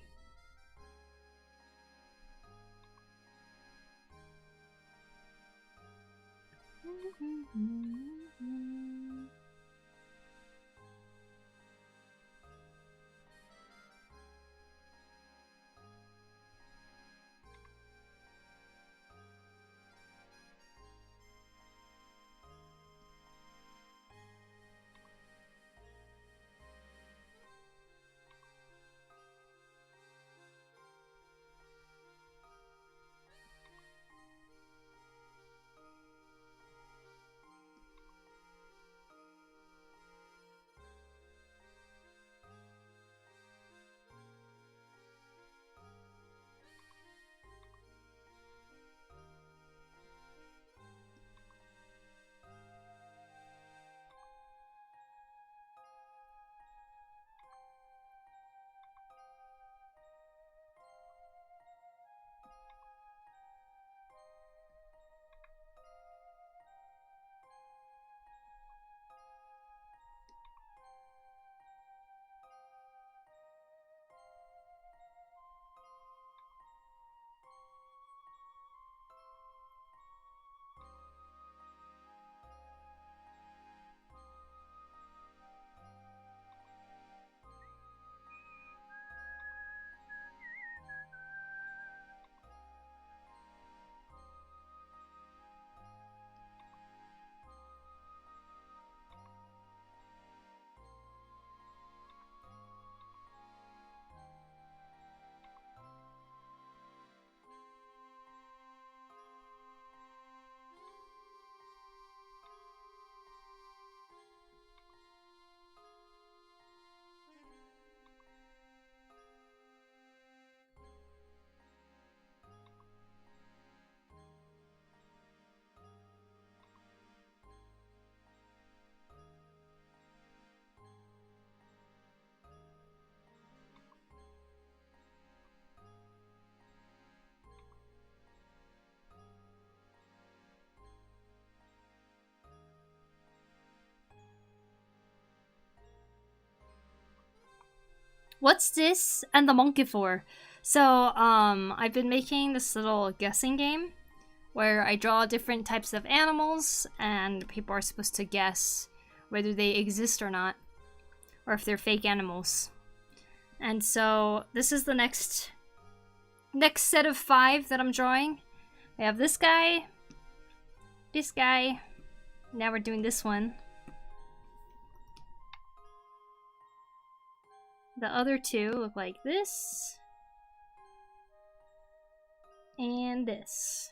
What's this and the monkey for? So, I've been making this little guessing game where I draw different types of animals and people are supposed to guess whether they exist or not, or if they're fake animals. And so this is the next set of 5 that I'm drawing. I have this guy, now we're doing this one. The other 2 look like this, and this.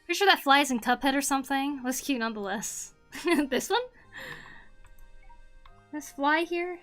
Pretty sure that flies in Cuphead or something. Looks cute nonetheless. This one? This fly here?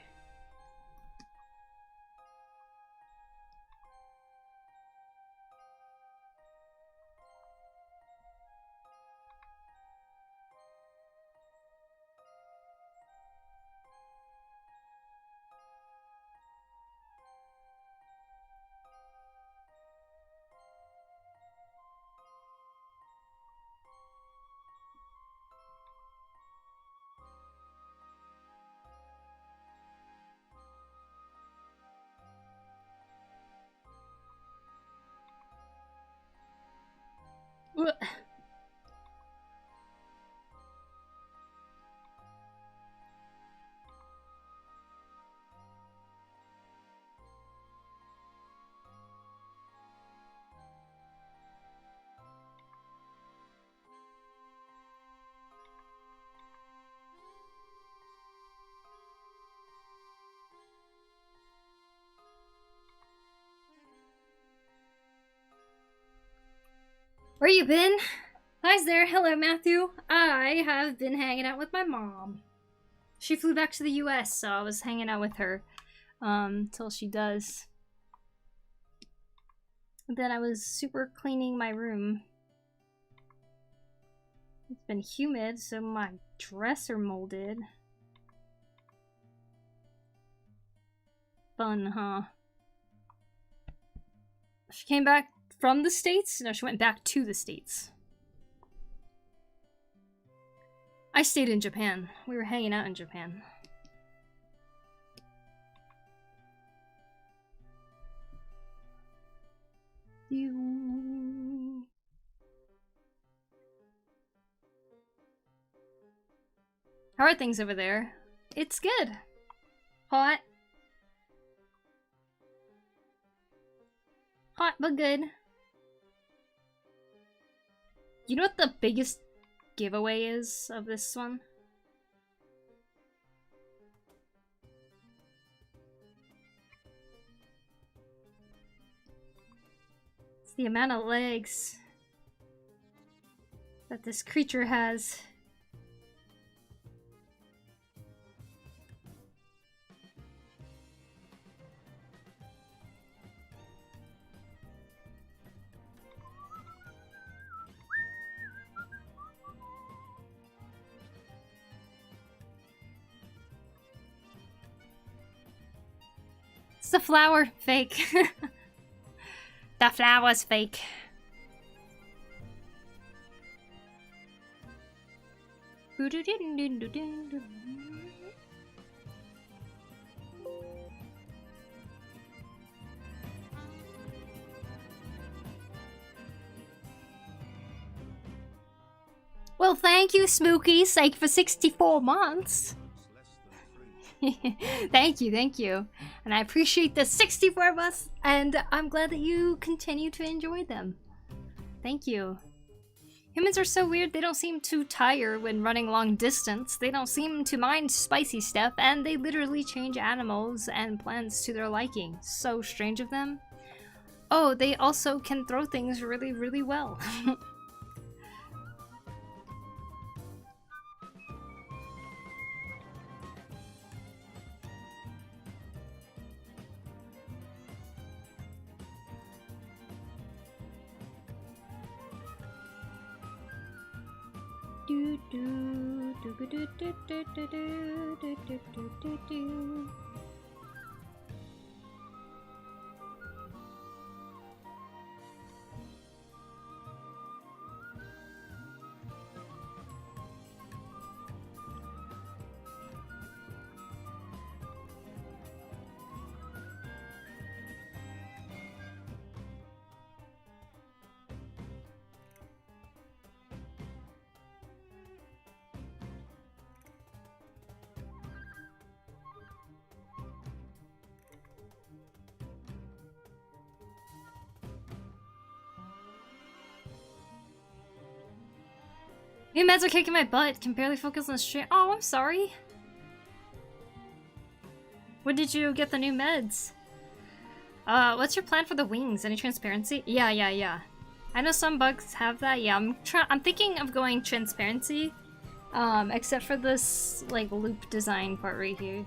Where you been? Hi's there. Hello, Matthew. I have been hanging out with my mom. She flew back to the US, so I was hanging out with her till she does. Then I was super cleaning my room. It's been humid, so my dresser molded. Fun, huh? She came back from the States? No, she went back to the States. I stayed in Japan. We were hanging out in Japan. How are things over there? It's good. Hot. Hot but good. You know what the biggest giveaway is of this one? It's the amount of legs that this creature has. It's the flower. Fake. The flower's fake. Well, thank you, Smokey. Psych for 64 months. Thank you, thank you. And I appreciate the 64 months, and I'm glad that you continue to enjoy them. Thank you. Humans are so weird, they don't seem to tire when running long distance, they don't seem to mind spicy stuff, and they literally change animals and plants to their liking. So strange of them. Oh, they also can throw things really, really well. Do do do do do do do do do do do do do. New meds are kicking my butt. Can barely focus on the stream. Oh, I'm sorry. When did you get the new meds? What's your plan for the wings? Any transparency? Yeah. I know some bugs have that. Yeah, I'm thinking of going transparency. Except for this, like, loop design part right here.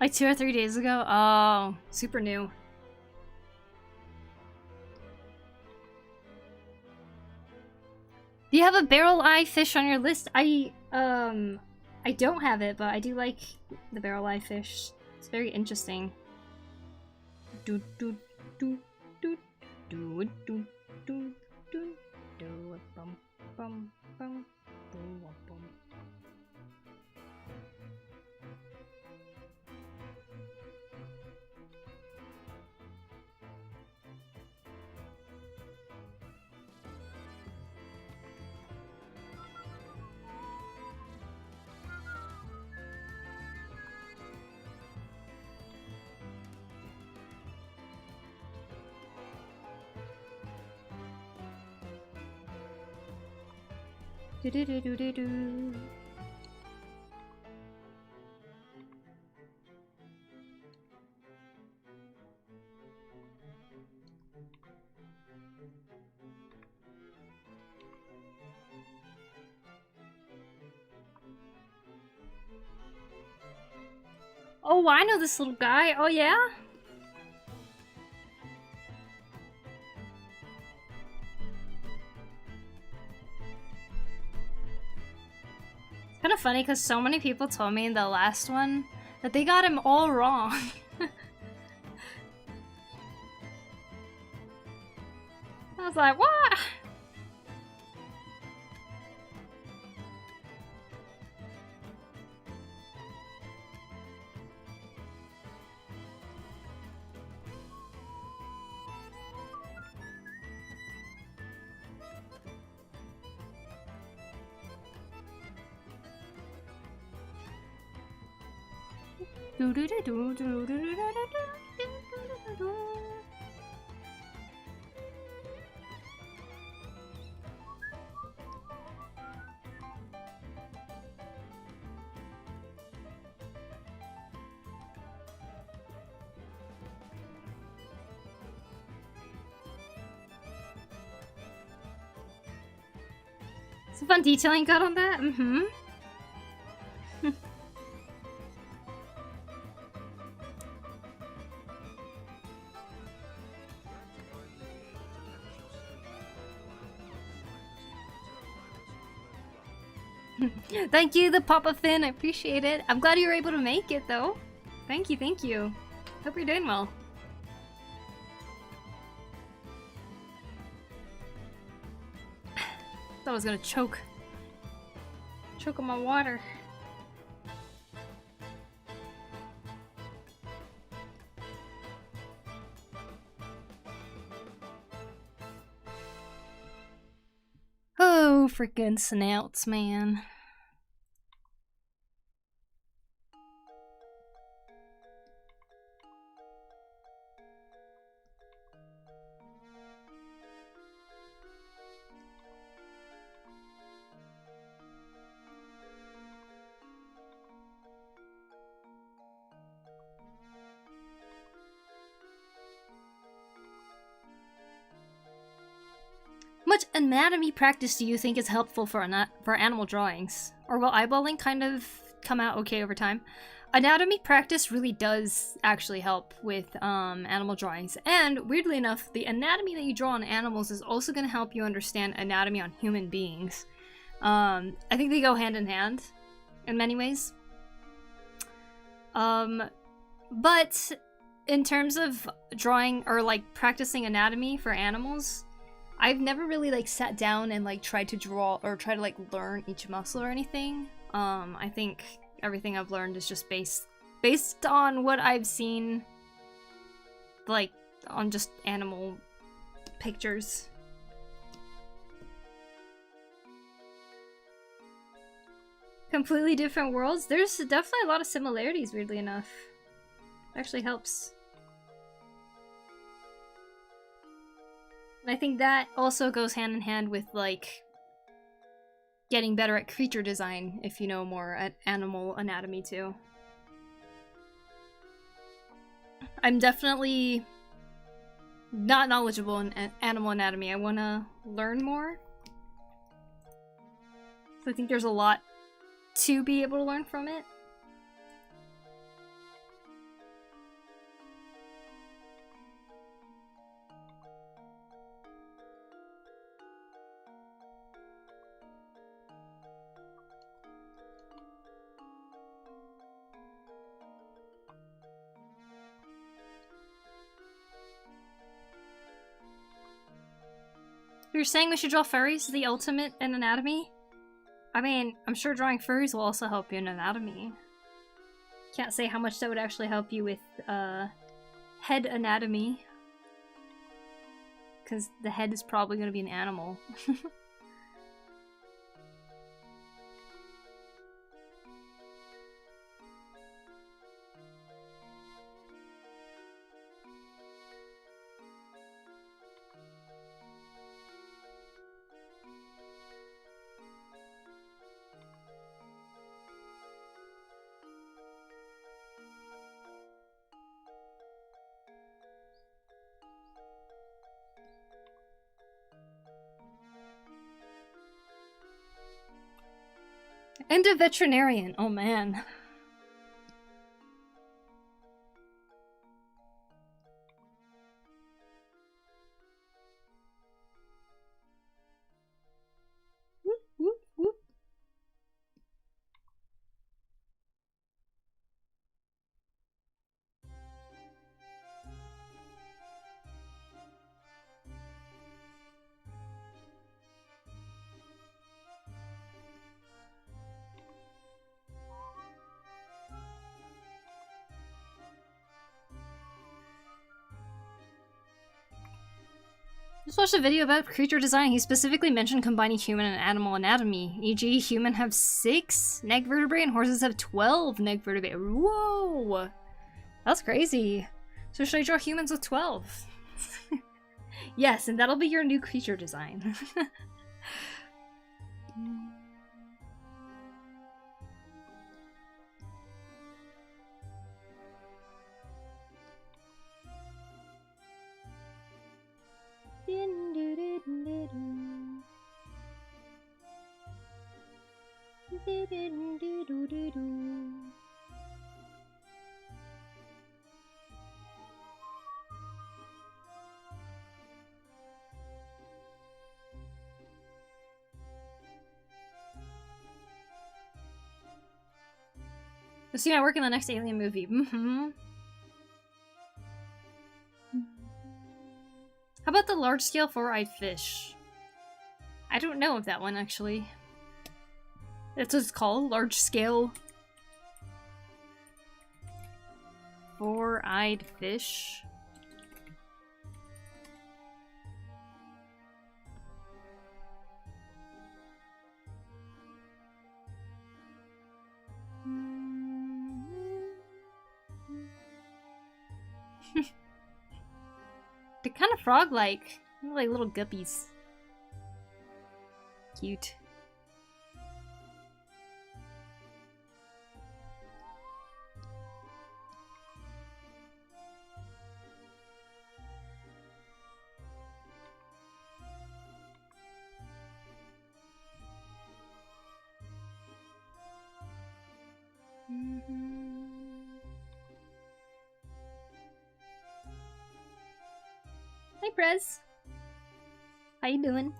Like 2 or 3 days ago? Oh, super new. Do you have a barrel eye fish on your list? I don't have it, but I do like the barrel eye fish. It's very interesting. Do do do do do do do do do bum bum bum bum bum. Do do do do do do. Oh, I know this little guy. Oh, yeah? It's kind of funny because so many people told me in the last one that they got him all wrong. I was like, what? Do do do do do do do do do do. Some fun detailing got on that? Mm-hmm. Thank you, the Papa Fin. I appreciate it. I'm glad you were able to make it, though. Thank you, thank you. Hope you're doing well. Thought I was gonna choke. Choke on my water. Oh, freaking snouts, man. Much anatomy practice do you think is helpful for animal drawings? Or will eyeballing kind of come out okay over time? Anatomy practice really does actually help with animal drawings. And weirdly enough, the anatomy that you draw on animals is also going to help you understand anatomy on human beings. I think they go hand in hand in many ways. But in terms of drawing or like practicing anatomy for animals, I've never really like sat down and like tried to draw or try to like learn each muscle or anything. I think everything I've learned is just based on what I've seen, like on just animal pictures. Completely different worlds. There's definitely a lot of similarities, weirdly enough. It actually helps. And I think that also goes hand in hand with, like, getting better at creature design if you know more at animal anatomy, too. I'm definitely not knowledgeable in animal anatomy. I want to learn more. So I think there's a lot to be able to learn from it. You're saying we should draw furries, the ultimate in anatomy? I mean, I'm sure drawing furries will also help you in anatomy. Can't say how much that would actually help you with head anatomy. Because the head is probably going to be an animal. And a veterinarian. Oh man. Whoop, whoop, whoop. Just watched a video about creature design. He specifically mentioned combining human and animal anatomy. E.g., human have 6 neck vertebrae and horses have 12 neck vertebrae. Whoa! That's crazy. So should I draw humans with 12? Yes, and that'll be your new creature design. You'll see my work in the next Alien movie. How about the large-scale four-eyed fish? I don't know of that one, actually. That's what it's called? Large-scale four-eyed fish? They're kind of frog-like. Like little guppies. Cute. Hi, Prez. How you doing?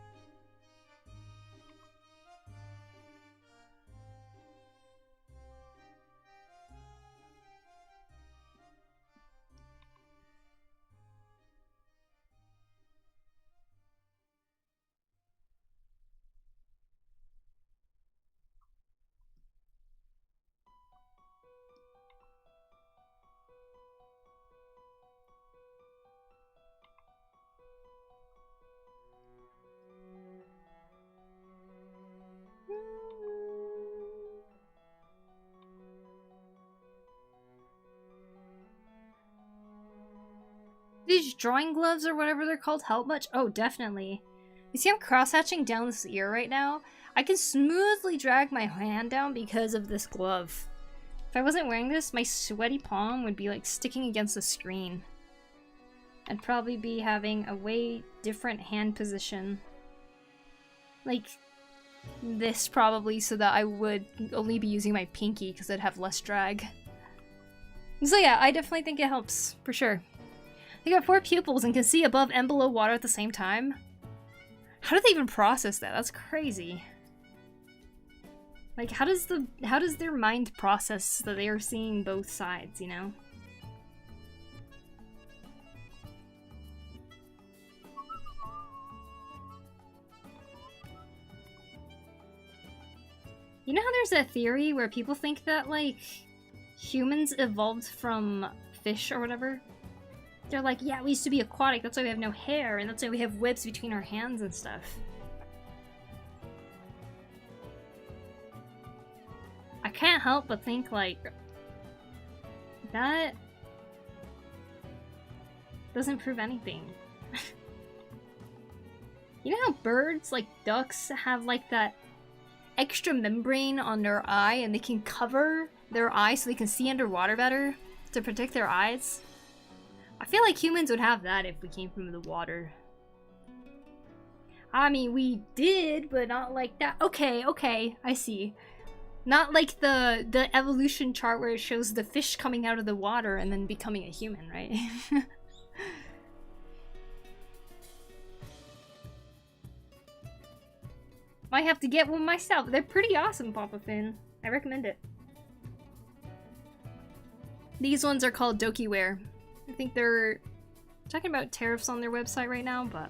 These drawing gloves or whatever they're called help much? Oh, definitely. You see I'm cross-hatching down this ear right now? I can smoothly drag my hand down because of this glove. If I wasn't wearing this, my sweaty palm would be like sticking against the screen. I'd probably be having a way different hand position. Like this probably, so that I would only be using my pinky because I'd have less drag. So yeah, I definitely think it helps, for sure. They got 4 pupils and can see above and below water at the same time. How do they even process that? That's crazy. Like, how does their mind process that they are seeing both sides, you know? You know how there's that theory where people think that, like, humans evolved from fish or whatever? They're like, yeah, we used to be aquatic, that's why we have no hair, and that's why we have webs between our hands and stuff. I can't help but think, like, that doesn't prove anything. You know how birds, like ducks, have like that extra membrane on their eye and they can cover their eye so they can see underwater better to protect their eyes? I feel like humans would have that if we came from the water. I mean, we did, but not like that. Okay, I see. Not like the evolution chart where it shows the fish coming out of the water and then becoming a human, right? Might have to get one myself. They're pretty awesome, Papa Finn. I recommend it. These ones are called Dokiware. I think they're talking about tariffs on their website right now, but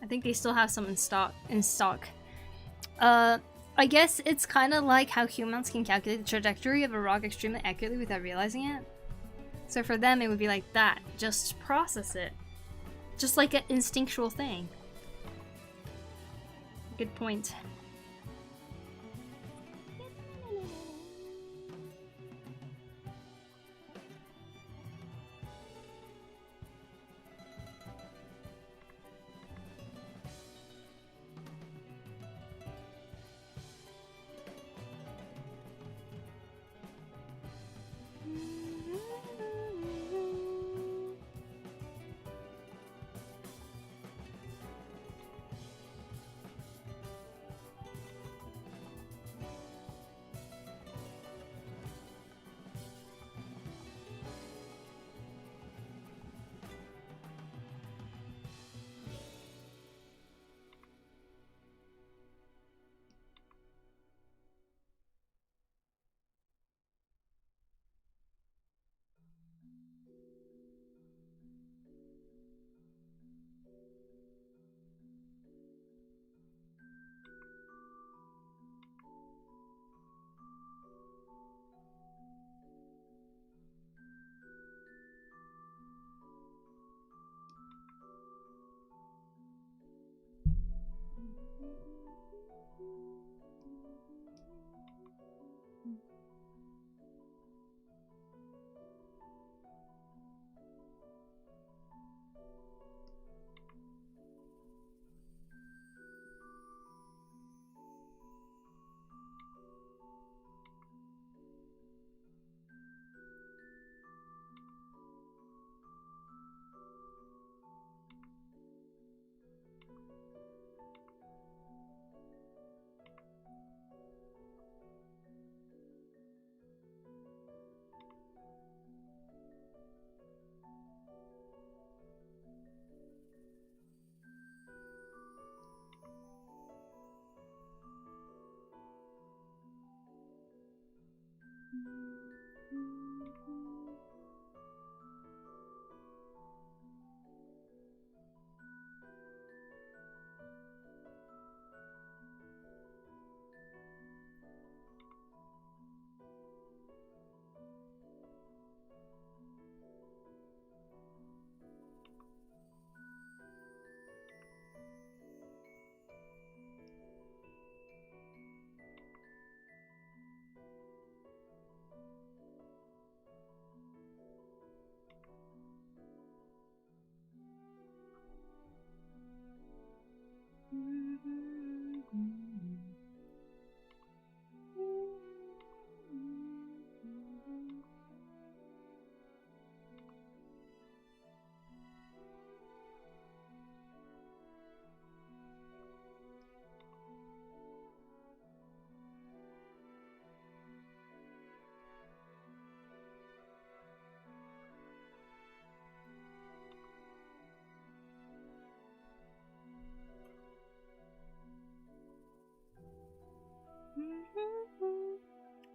I think they still have some in stock. I guess it's kind of like how humans can calculate the trajectory of a rock extremely accurately without realizing it. So for them, it would be like that. Just process it. Just like an instinctual thing. Good point.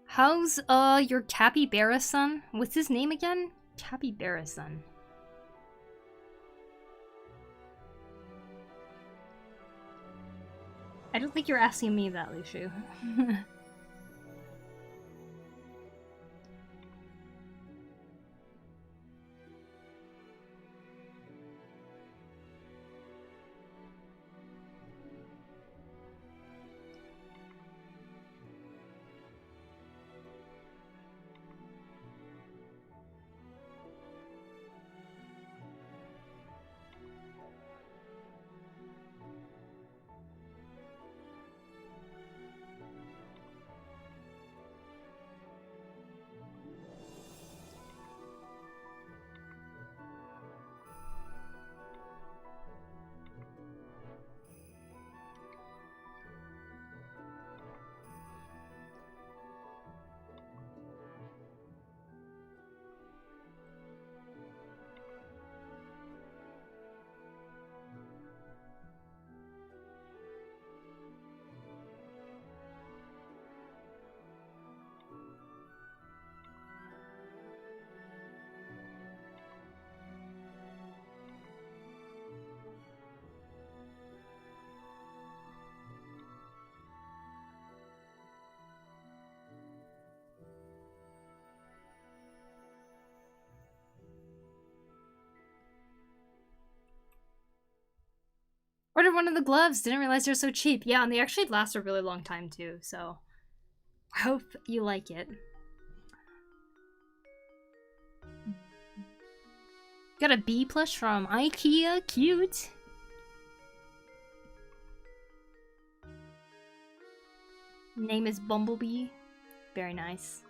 How's your capybara son? What's his name again? Capybara son. I don't think you're asking me that, Lushu. Ordered one of the gloves. Didn't realize they're so cheap. Yeah, and they actually last a really long time too, so I hope you like it. Got a bee plush from IKEA. Cute. Name is Bumblebee. Very nice.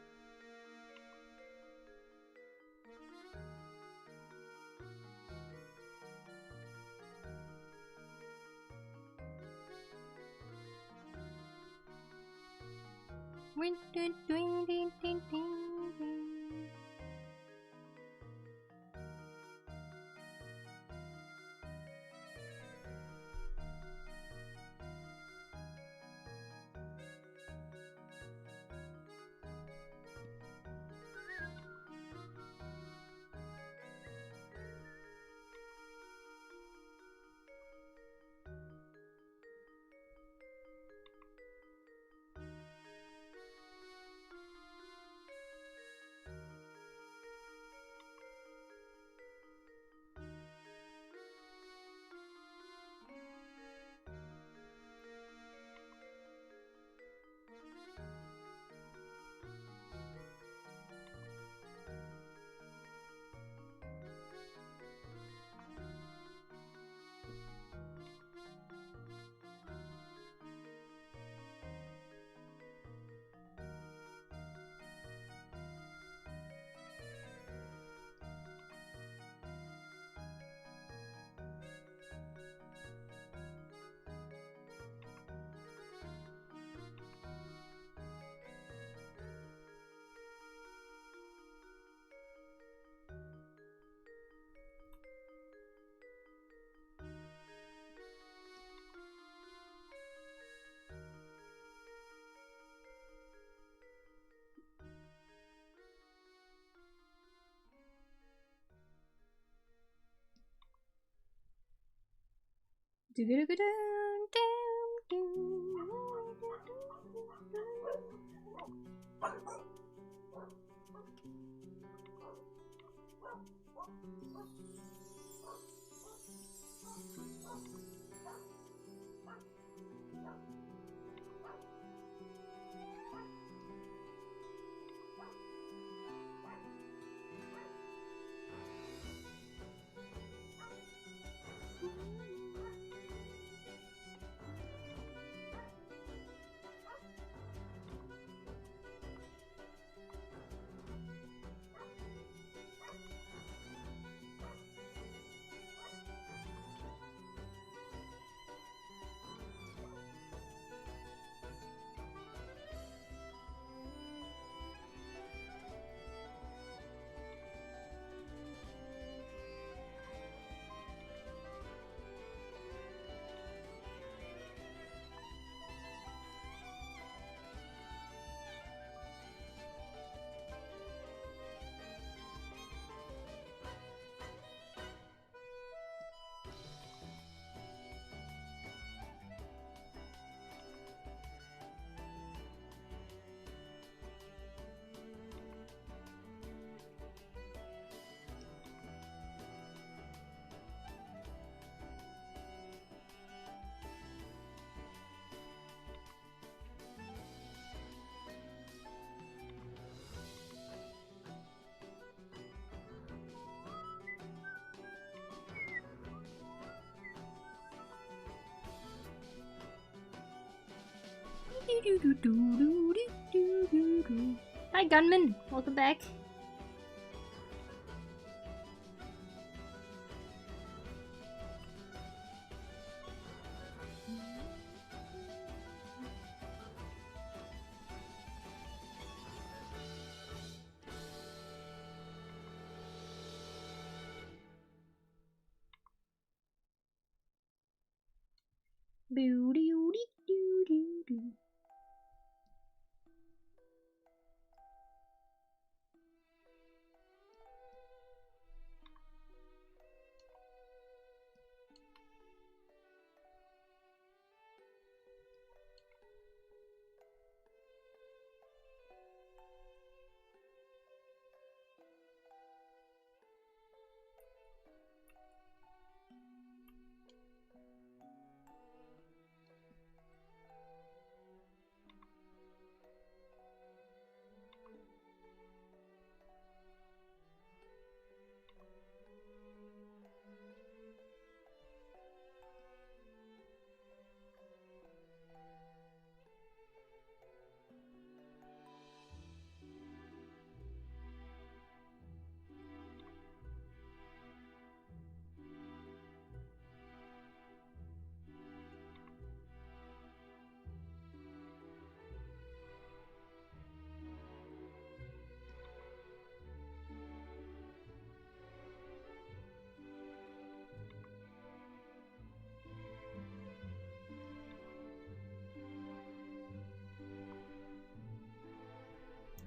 Hi, Gunman. Welcome back.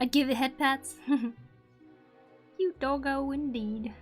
I give it head pats. You doggo indeed.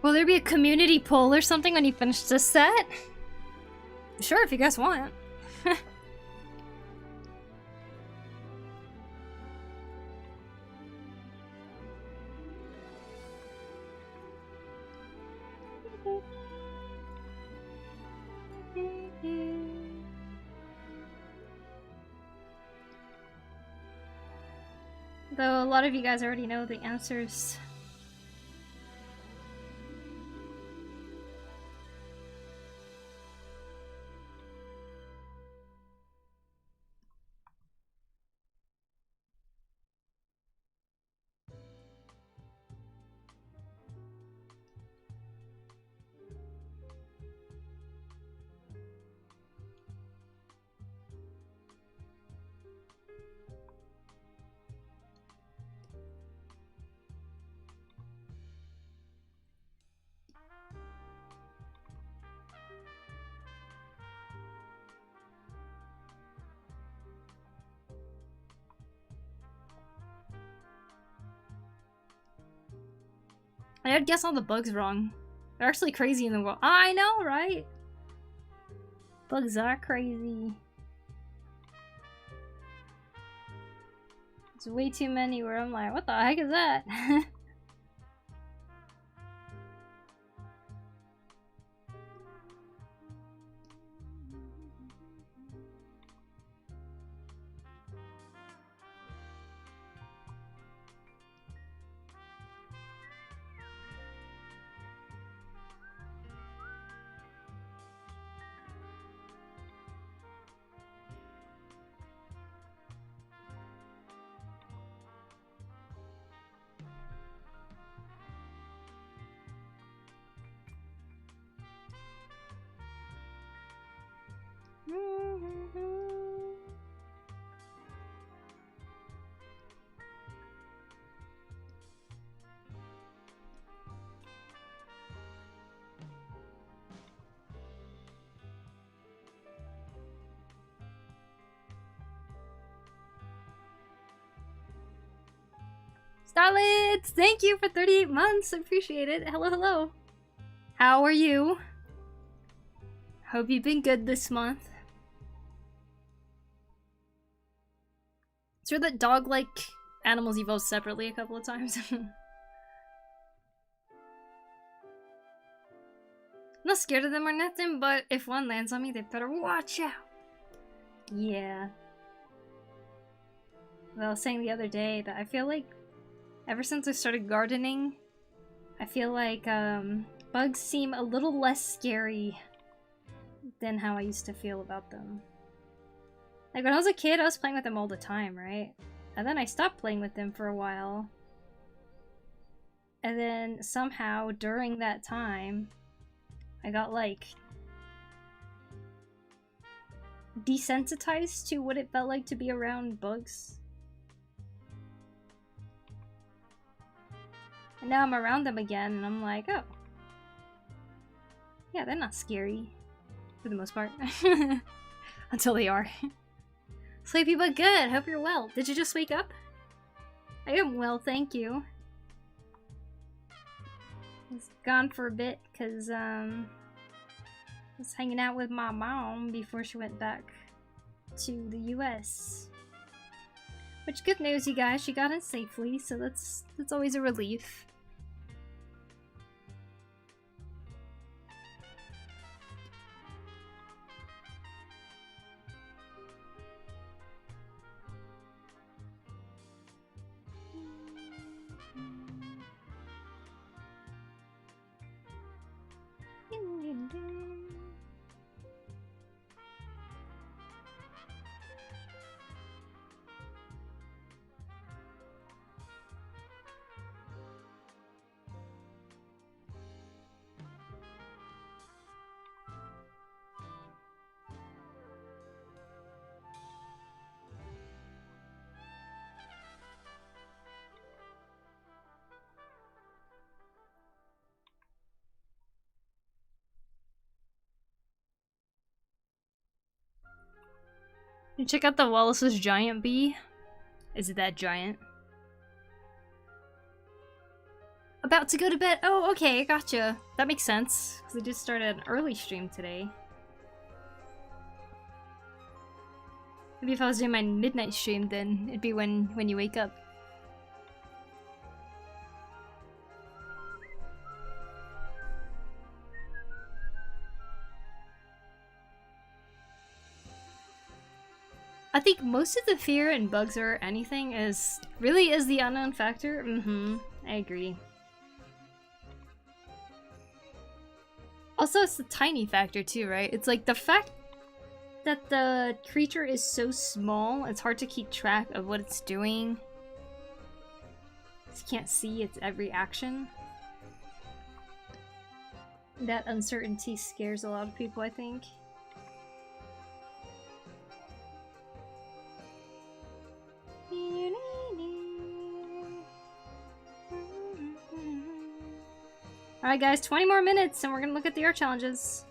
Will there be a community poll or something when you finish this set? Sure, if you guys want. Though a lot of you guys already know the answers. I'd guess all the bugs wrong. They're actually crazy in the world. I know, right? Bugs are crazy. There's way too many where I'm like, what the heck is that? Starlit! Thank you for 38 months. I appreciate it. Hello, hello. How are you? Hope you've been good this month. It's true that dog-like animals evolve separately a couple of times. I'm not scared of them or nothing, but if one lands on me, they better watch out. Yeah. Well, I was saying the other day that I feel like ever since I started gardening, I feel like bugs seem a little less scary than how I used to feel about them. Like when I was a kid, I was playing with them all the time, right? And then I stopped playing with them for a while. And then somehow during that time, I got like desensitized to what it felt like to be around bugs. And now I'm around them again and I'm like, oh. Yeah, they're not scary. For the most part. Until they are. Sleepy but good. Hope you're well. Did you just wake up? I am well, thank you. I was gone for a bit because I was hanging out with my mom before she went back to the US. Which, good news, you guys. She got in safely, so that's always a relief. You check out the Wallace's giant bee. Is it that giant? About to go to bed. Oh, okay, gotcha. That makes sense. Because I just started an early stream today. Maybe if I was doing my midnight stream, then it'd be when you wake up. I think most of the fear in bugs or anything is the unknown factor. I agree. Also, it's the tiny factor too, right? It's like the fact that the creature is so small, it's hard to keep track of what it's doing. You can't see its every action. That uncertainty scares a lot of people, I think. Alright guys, 20 more minutes and we're gonna look at the art challenges.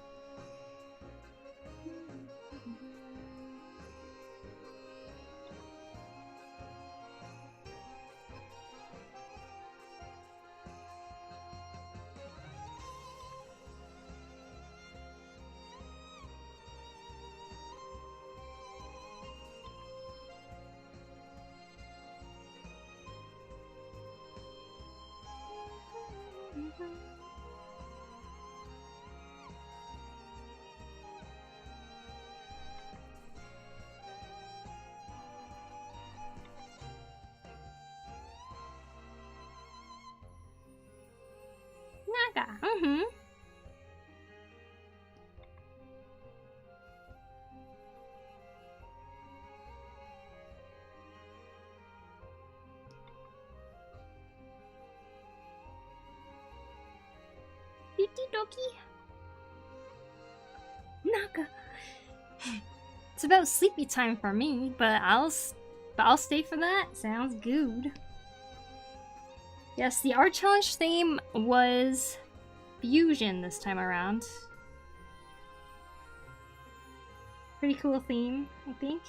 Naga. Doki. Naga. It's about sleepy time for me, but I'll stay for that. Sounds good. Yes, the art challenge theme was fusion this time around. Pretty cool theme, I think.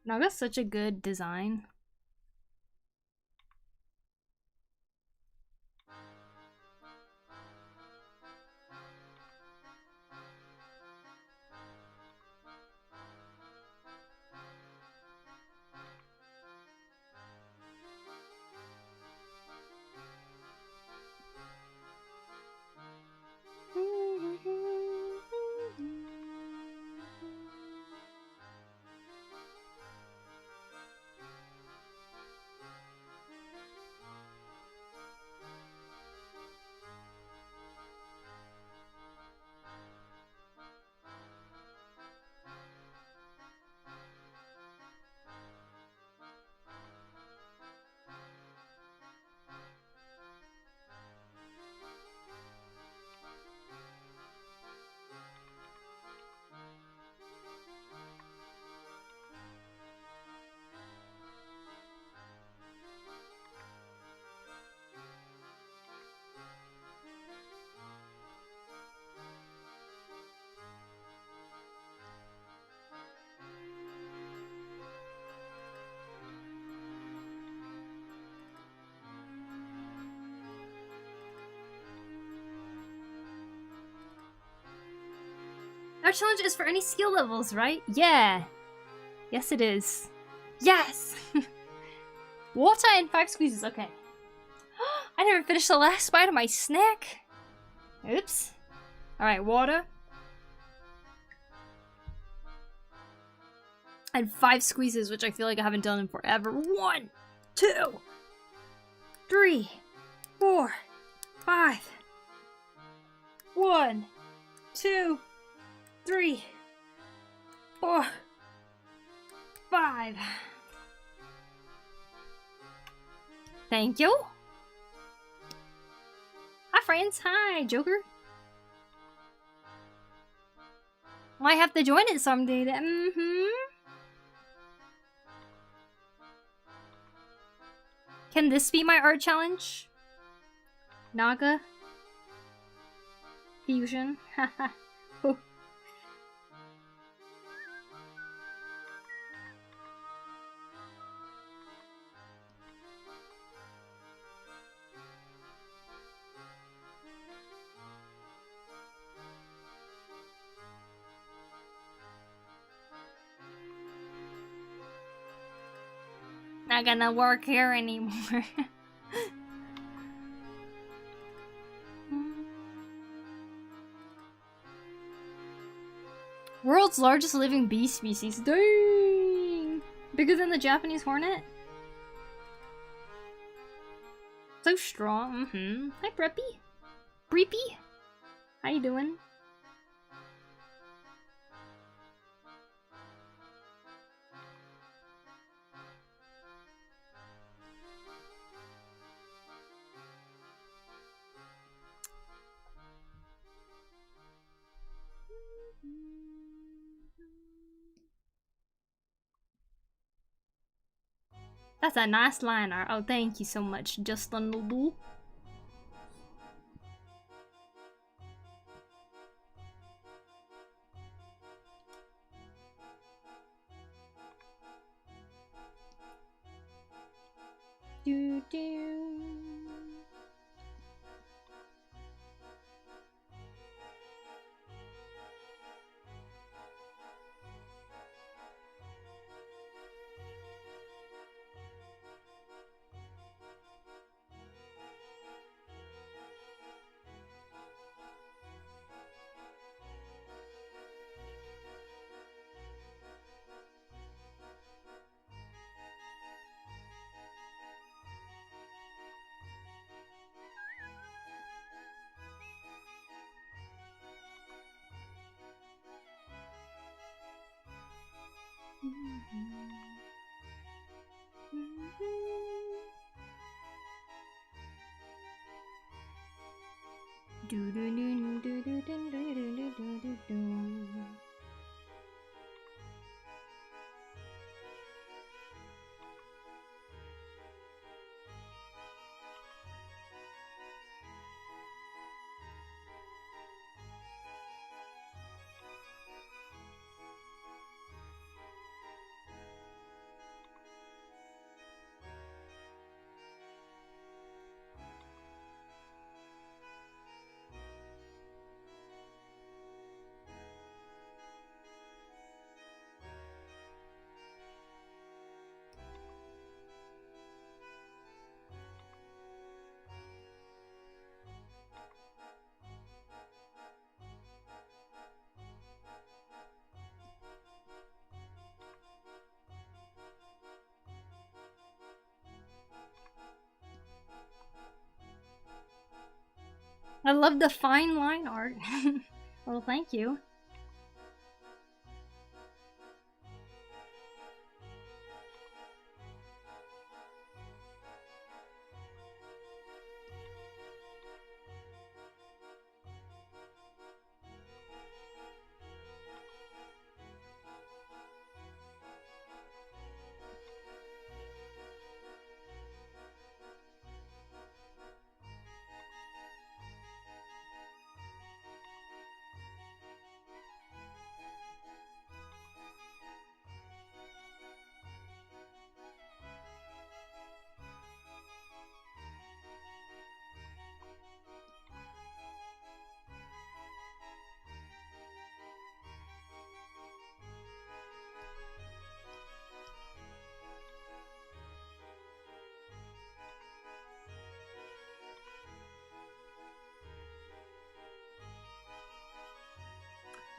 Naga's such a good design. Our challenge is for any skill levels, right? Yeah. Yes, it is. Yes! Water and 5 squeezes, okay. I never finished the last bite of my snack. Oops. Alright, water. And 5 squeezes, which I feel like I haven't done in forever. 1, 2, 3, 4, 5. 1, 2, 3, 4, 5. Thank you. Hi, friends. Hi, Joker. Well, I have to join it someday. Can this be my art challenge? Naga? Fusion? Haha. Not gonna work here anymore. World's largest living bee species. Dang! Bigger than the Japanese hornet? So strong. Hi, Preppy. Breepy. How you doing? That's a nice line art. Oh, thank you so much, Justin Noble. Do do. I love the fine line art. Well, thank you.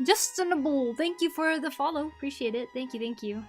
Justinable, thank you for the follow. Appreciate it. Thank you, thank you.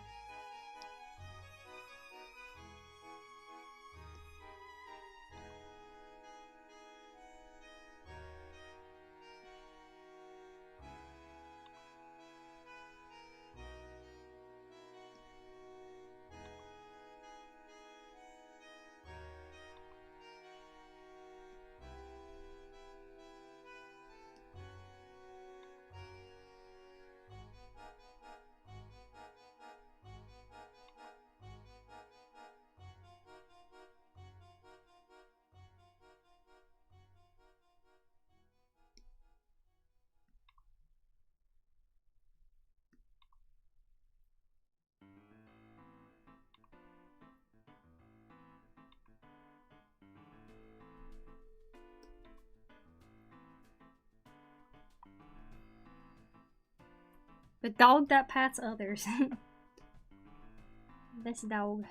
The dog that pats others. Best dog.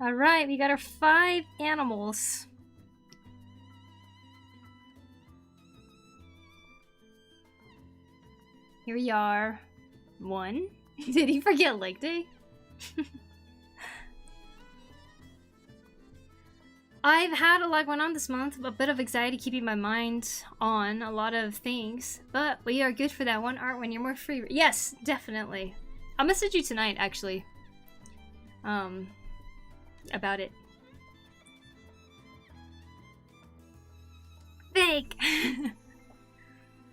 Alright, we got our 5 animals. Here we are. 1. Did he forget leg day? I've had a lot going on this month, a bit of anxiety keeping my mind on a lot of things, but we are good for that one art when you're more free. Yes, definitely. I'll message you tonight, actually. About it. Fake!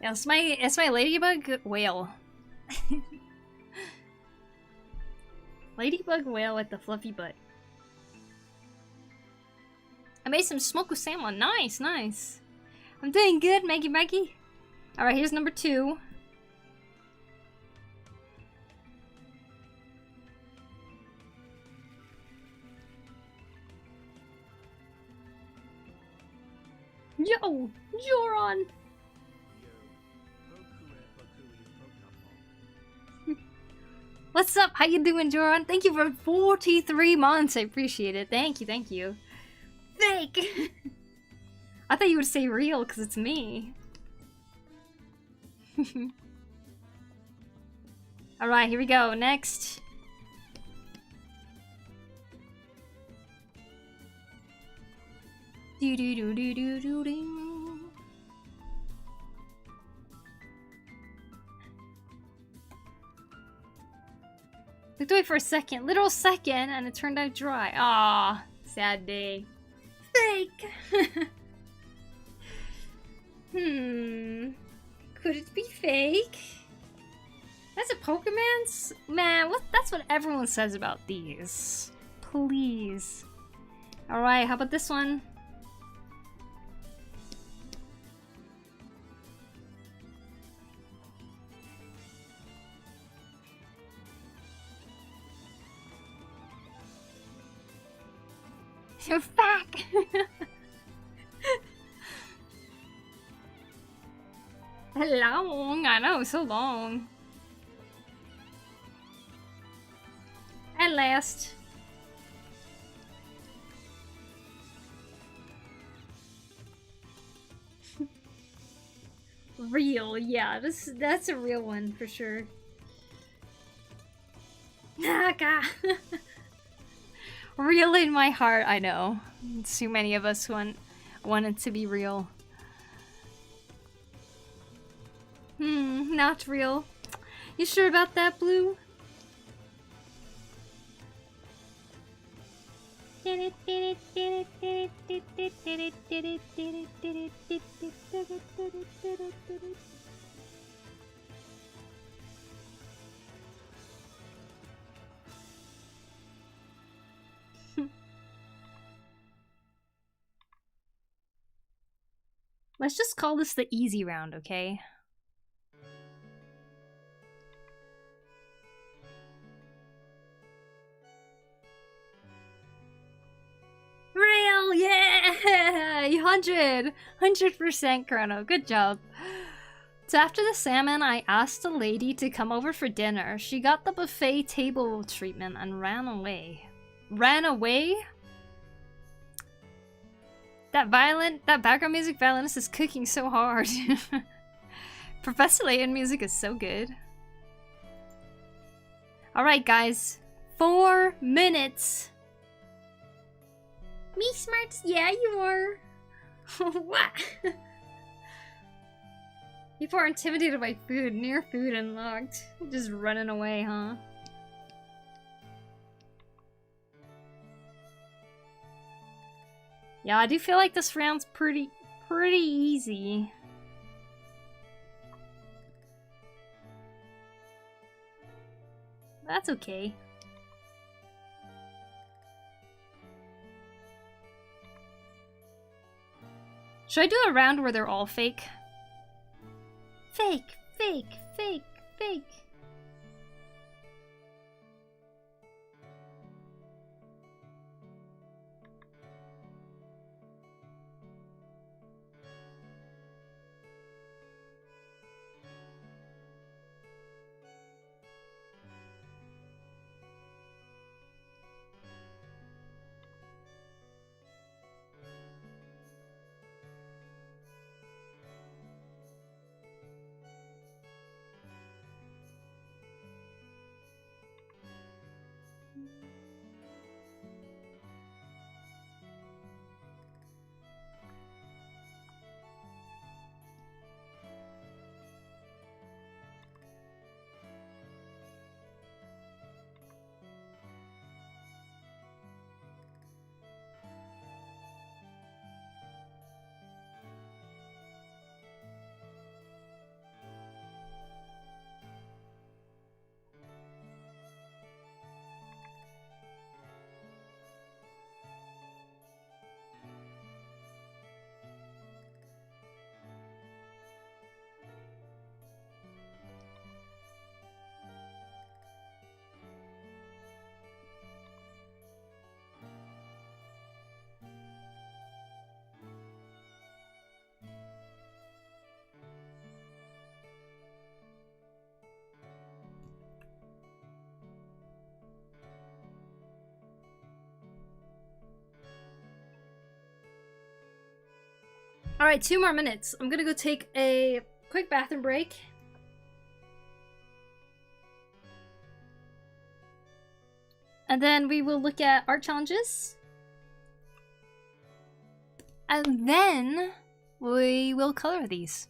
Yeah, it's my ladybug whale. Ladybug whale with the fluffy butt. I made some smoke with salmon. Nice, nice. I'm doing good, Maggie. Alright, here's number 2. Yo! Joron! What's up? How you doing, Joron? Thank you for 43 months. I appreciate it. Thank you. Fake! I thought you would say real because it's me. Alright, here we go. Next. Do do do do do do do. Looked away for a second, literal second, and it turned out dry. Ah, sad day. Fake. Could it be fake? That's a Pokemon? Man, that's what everyone says about these. Please. Alright, how about this one? You're back! Long, I know, so long. At last. Real, yeah, that's a real one for sure. Naka! Real in my heart, I know. Too many of us want it to be real. Not real. You sure about that, Blue? Let's just call this the easy round, okay? Real, yeah! 100% Chrono, good job. So after the salmon, I asked the lady to come over for dinner. She got the buffet table treatment and ran away. Ran away? That background music violinist is cooking so hard. Professor Layton music is so good. Alright guys, 4 minutes. Me smarts? Yeah, you are. What? People are intimidated by food. Near food unlocked. Just running away, huh? Yeah, I do feel like this round's pretty easy. That's okay. Should I do a round where they're all fake? Fake, fake, fake, fake. Alright, 2 more minutes. I'm gonna go take a quick bathroom break. And then we will look at art challenges. And then we will color these.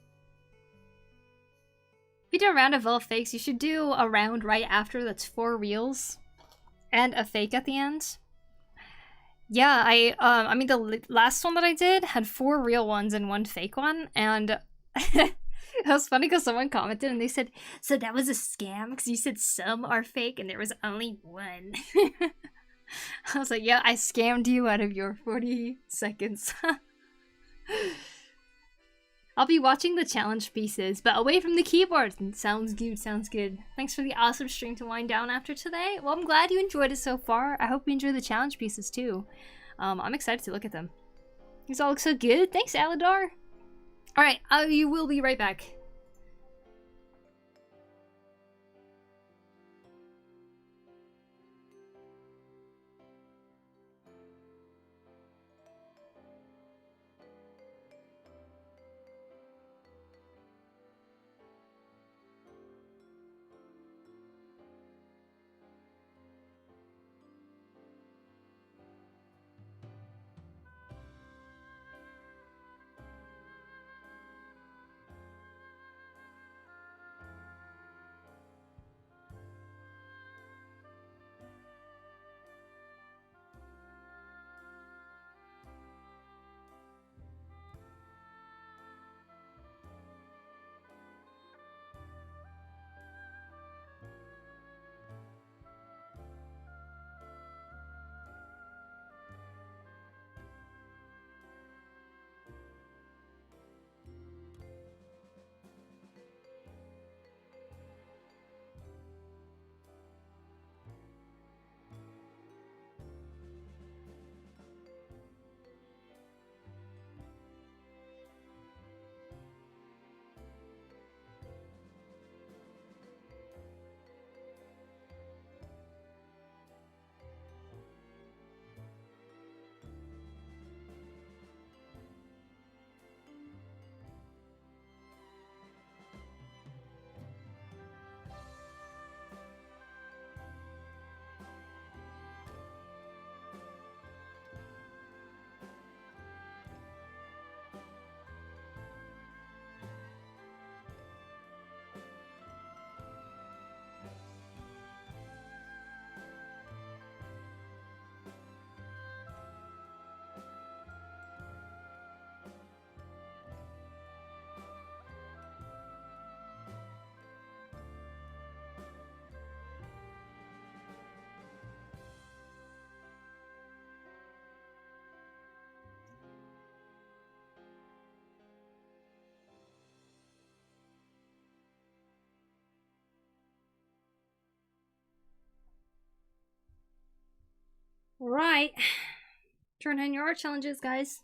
If you do a round of all fakes, you should do a round right after that's 4 reels and a fake at the end. Yeah, I mean the last one that I did had 4 real ones and 1 fake one, and it was funny because someone commented and they said, "So that was a scam because you said some are fake and there was only 1." I was like, "Yeah, I scammed you out of your 40 seconds." I'll be watching the challenge pieces, but away from the keyboard. Sounds good, sounds good. Thanks for the awesome stream to wind down after today. Well, I'm glad you enjoyed it so far. I hope you enjoy the challenge pieces too. I'm excited to look at them. These all look so good. Thanks, Aladar. Alright, you will be right back. Right. Turn in your art challenges, guys.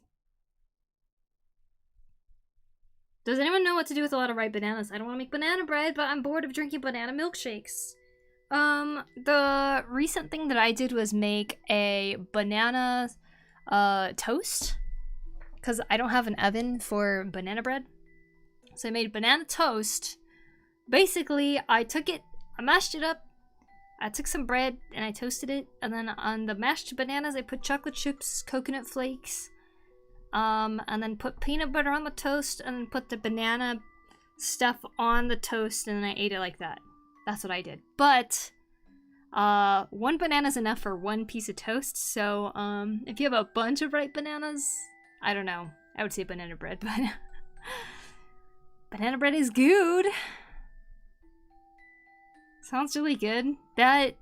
Does anyone know what to do with a lot of ripe bananas? I don't want to make banana bread, but I'm bored of drinking banana milkshakes. The recent thing that I did was make a banana toast, because I don't have an oven for banana bread. So I made banana toast. Basically, I mashed it up, I took some bread and I toasted it, and then on the mashed bananas I put chocolate chips, coconut flakes, and then put peanut butter on the toast, and then put the banana stuff on the toast, and then I ate it like that. That's what I did. But 1 banana is enough for 1 piece of toast, so if you have a bunch of ripe bananas, I don't know. I would say banana bread, but banana bread is good. Sounds really good. That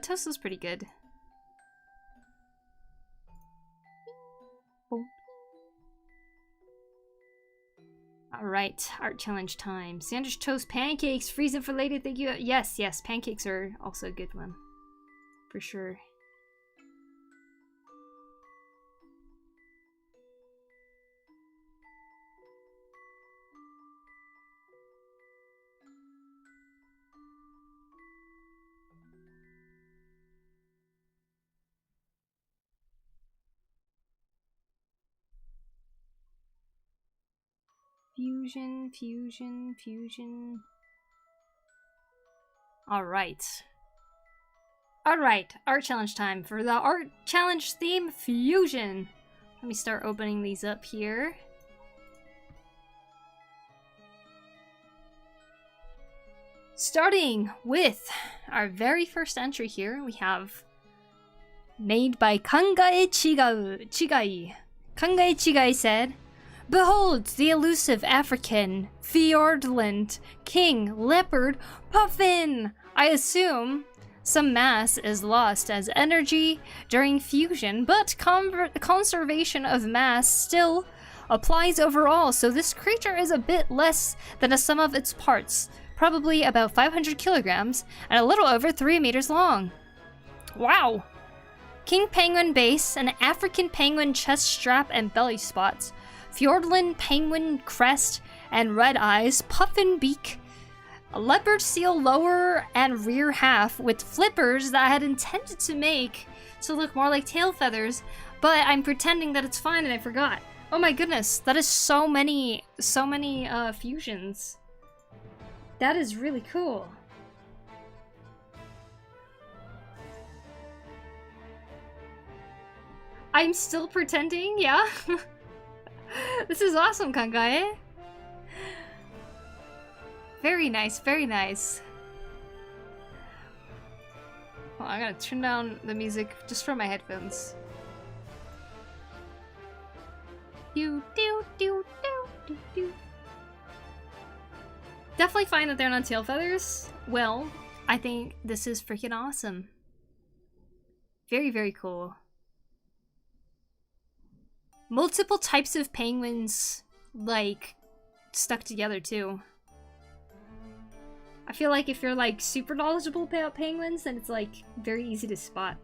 toast was pretty good. Alright, art challenge time. Sandwich toast pancakes, freezing for later, thank you. Yes, pancakes are also a good one. For sure. Fusion, fusion, fusion. Alright. Alright, art challenge time for the art challenge theme fusion. Let me start opening these up here. Starting with our very first entry here, we have made by Kangae Chigai. Kangae Chigai said, "Behold the elusive African Fjordland King Leopard Puffin! I assume some mass is lost as energy during fusion, but conservation of mass still applies overall, so this creature is a bit less than a sum of its parts, probably about 500 kilograms and a little over 3 meters long." Wow! King Penguin base, an African penguin chest strap and belly spots, Fjordland penguin crest and red eyes, puffin beak, a leopard seal lower and rear half with flippers that I had intended to make to look more like tail feathers, but I'm pretending that it's fine and I forgot. Oh my goodness, that is so many fusions. That is really cool. I'm still pretending, yeah? This is awesome, Kangae. Very nice, very nice. Well, I'm gonna turn down the music just from my headphones. Definitely find that they're not tail feathers. Well, I think this is freaking awesome. Very, very cool. Multiple types of penguins, like, stuck together too. I feel like if you're like super knowledgeable about penguins, then it's like very easy to spot.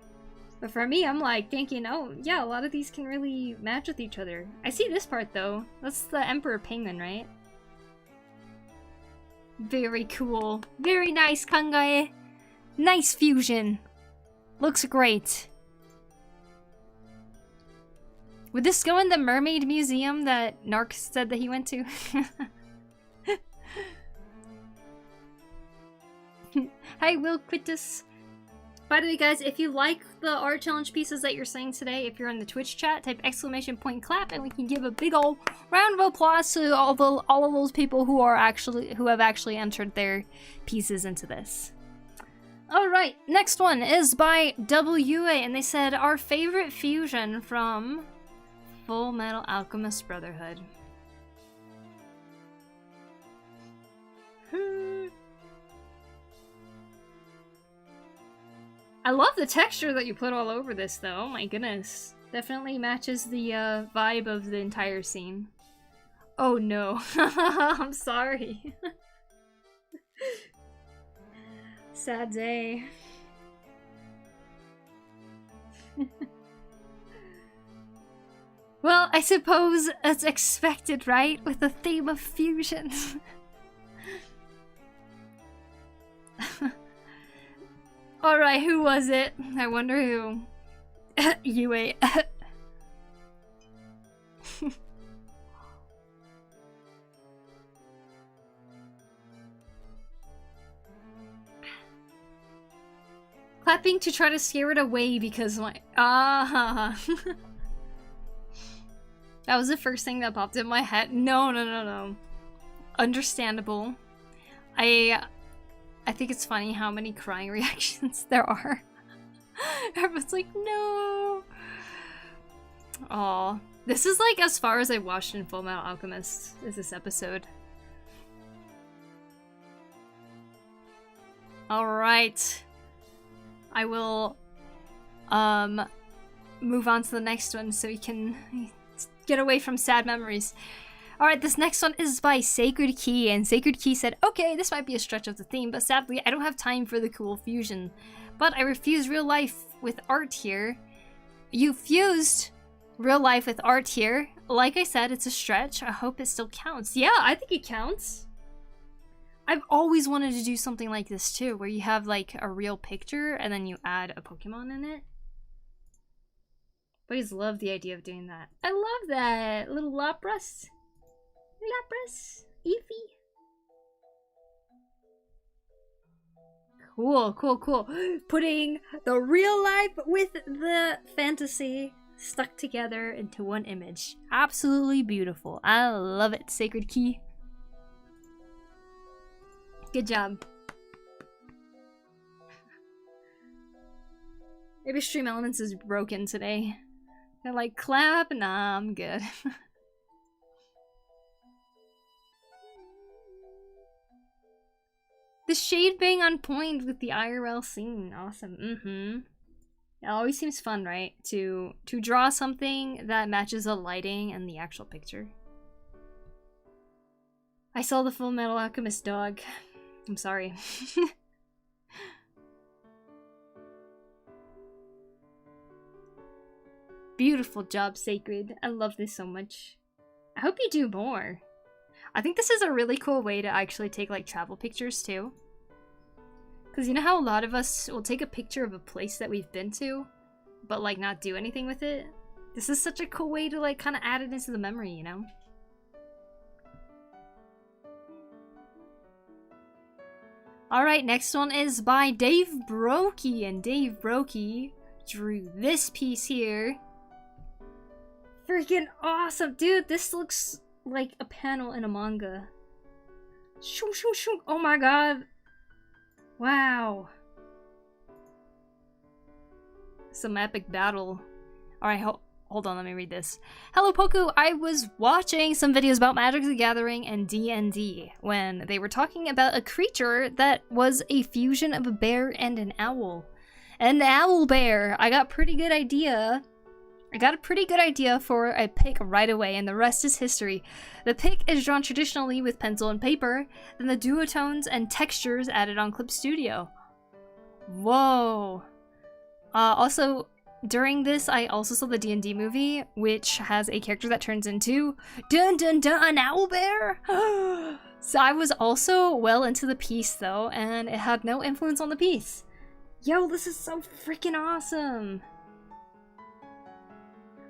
But for me, I'm like thinking, oh yeah, a lot of these can really match with each other. I see this part though. That's the emperor penguin, right? Very cool. Very nice, Kangae. Nice fusion. Looks great. Would this go in the mermaid museum that Narc said that he went to? Hi, Will Quittus. By the way, guys, if you like the art challenge pieces that you're saying today, if you're in the Twitch chat, type ! clap, and we can give a big old round of applause to all of those people who have actually entered their pieces into this. All right, next one is by WA, and they said our favorite fusion from Full Metal Alchemist Brotherhood. I love the texture that you put all over this, though. Oh my goodness. Definitely matches the vibe of the entire scene. Oh no. I'm sorry. Sad day. Well, I suppose it's expected, right? With the theme of fusion. Alright, who was it? I wonder who. You wait. Clapping to try to scare it away because my... That was the first thing that popped in my head. No. Understandable. I think it's funny how many crying reactions there are. Everyone's like, no. Aw. This is like as far as I watched in Full Metal Alchemist is this episode. Alright. I will move on to the next one so we can get away from sad memories. Alright, this next one is by Sacred Key, and Sacred Key said, okay, this might be a stretch of the theme, but sadly I don't have time for the cool fusion. But I refuse real life with art here. You fused real life with art here. Like I said, it's a stretch. I hope it still counts. Yeah, I think it counts. I've always wanted to do something like this too, where you have like a real picture and then you add a Pokemon in it. I always love the idea of doing that. I love that! Little Lapras. Lapras, Eevee. Cool, cool, cool. Putting the real life with the fantasy stuck together into one image. Absolutely beautiful. I love it, Sacred Key. Good job. Maybe Stream Elements is broken today. They're like, clap? Nah, I'm good. The shade being on point with the IRL scene. Awesome. It always seems fun, right? To draw something that matches the lighting and the actual picture. I saw the Full Metal Alchemist dog. I'm sorry. Beautiful job, Sacred. I love this so much. I hope you do more. I think this is a really cool way to actually take like travel pictures too. Because you know how a lot of us will take a picture of a place that we've been to, but like not do anything with it? This is such a cool way to like kind of add it into the memory, you know? Alright, next one is by Dave Brokey, and Dave Brokey drew this piece here. Freaking awesome! Dude, this looks like a panel in a manga. Shoo, shoo, shoo. Oh my god! Wow. Some epic battle. Alright, hold on, let me read this. Hello, Poku! I was watching some videos about Magic the Gathering and D&D when they were talking about a creature that was a fusion of a bear and an owl. An owl bear! I got a pretty good idea for a pic right away, and the rest is history. The pic is drawn traditionally with pencil and paper, then the duotones and textures added on Clip Studio. Whoa. Also, during this, I also saw the D&D movie, which has a character that turns into dun dun dun an owlbear. So I was also well into the piece though, and it had no influence on the piece. Yo, this is so freaking awesome.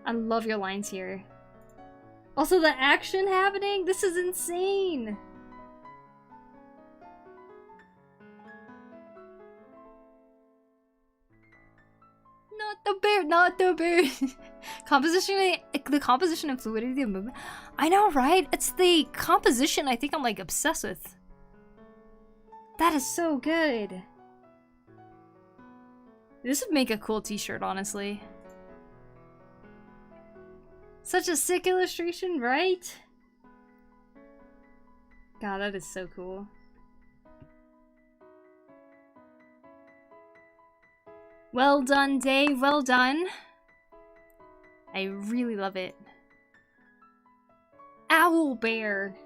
I love your lines here. Also, the action happening, this is insane. Not the bear, not the bear. The composition and fluidity of movement. I know, right? It's the composition I think I'm like obsessed with. That is so good. This would make a cool t-shirt, honestly. Such a sick illustration, right? God, that is so cool. Well done, Dave. Well done. I really love it. Owl bear.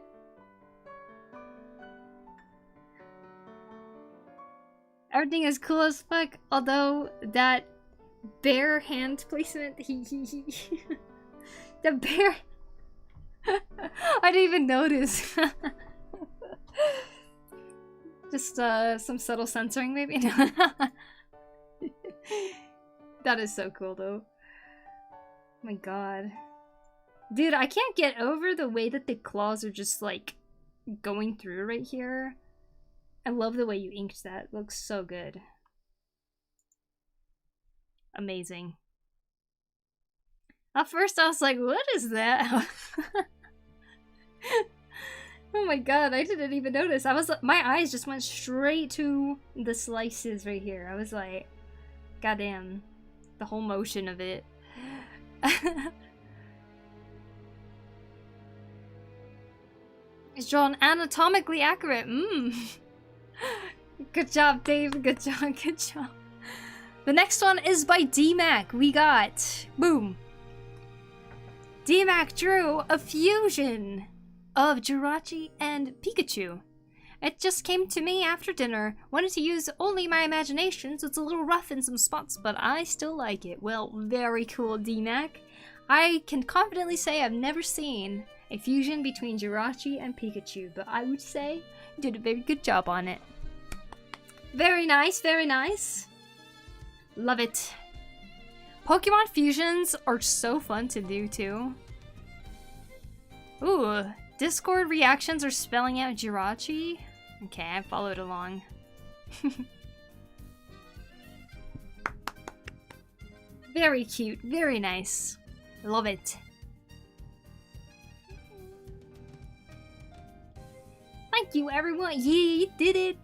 Everything is cool as fuck, although that bear hand placement, the bear. I didn't even notice. Just some subtle censoring, maybe. That is so cool, though. Oh my god, dude, I can't get over the way that the claws are just like going through right here. I love the way you inked that. It looks so good. Amazing. At first I was like, what is that? Oh my god, I didn't even notice. My eyes just went straight to the slices right here. I was like, goddamn, the whole motion of it. It's drawn anatomically accurate. Good job, Dave. Good job, good job. The next one is by D-Mac. We got, boom. D-Mac drew a fusion of Jirachi and Pikachu. It just came to me after dinner. Wanted to use only my imagination, so it's a little rough in some spots, but I still like it. Well, very cool, D-Mac. I can confidently say I've never seen a fusion between Jirachi and Pikachu, but I would say you did a very good job on it. Very nice, very nice. Love it. Pokemon fusions are so fun to do too. Ooh, Discord reactions are spelling out Jirachi? Okay, I followed along. Very cute, very nice. Love it. Thank you, everyone. Yeah, you did it.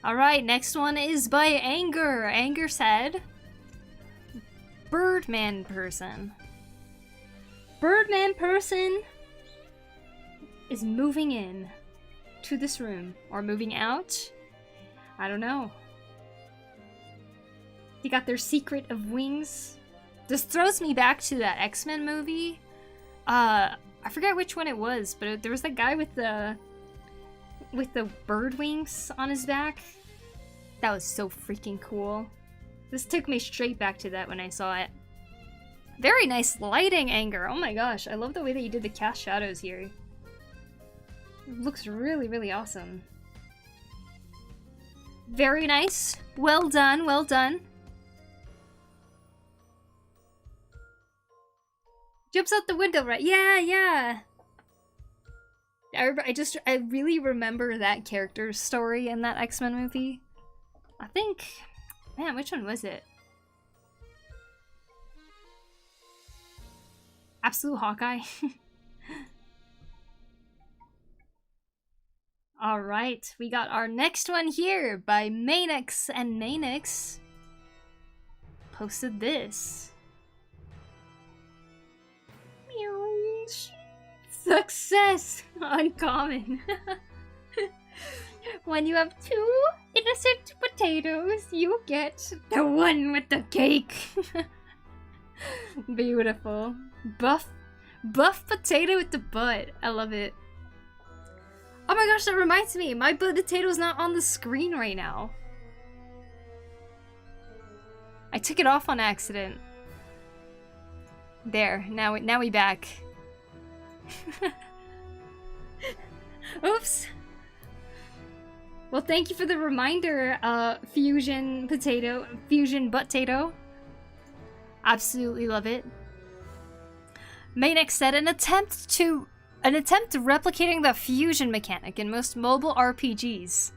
Alright, next one is by Anger. Anger said, Birdman person. Birdman person is moving in to this room. Or moving out? I don't know. They got their secret of wings. This throws me back to that X-Men movie. I forget which one it was, but there was that guy with the bird wings on his back. That was so freaking cool. This took me straight back to that when I saw it. Very nice lighting, Anger. Oh my gosh, I love the way that you did the cast shadows here. It looks really, really awesome. Very nice. Well done, well done. Jumps out the window, right? Yeah, yeah. I really remember that character's story in that X-Men movie. I think, man, which one was it? Absolute Hawkeye. Alright, we got our next one here by Manix, and Manix posted this. Success! Uncommon. When you have two innocent potatoes, you get the one with the cake. Beautiful. Buff potato with the butt. I love it. Oh my gosh, that reminds me. My butt potato's not on the screen right now. I took it off on accident. There, now we back. Oops. Well, thank you for the reminder, Fusion Butt-tato. Absolutely love it. Manix said an attempt replicating the fusion mechanic in most mobile RPGs.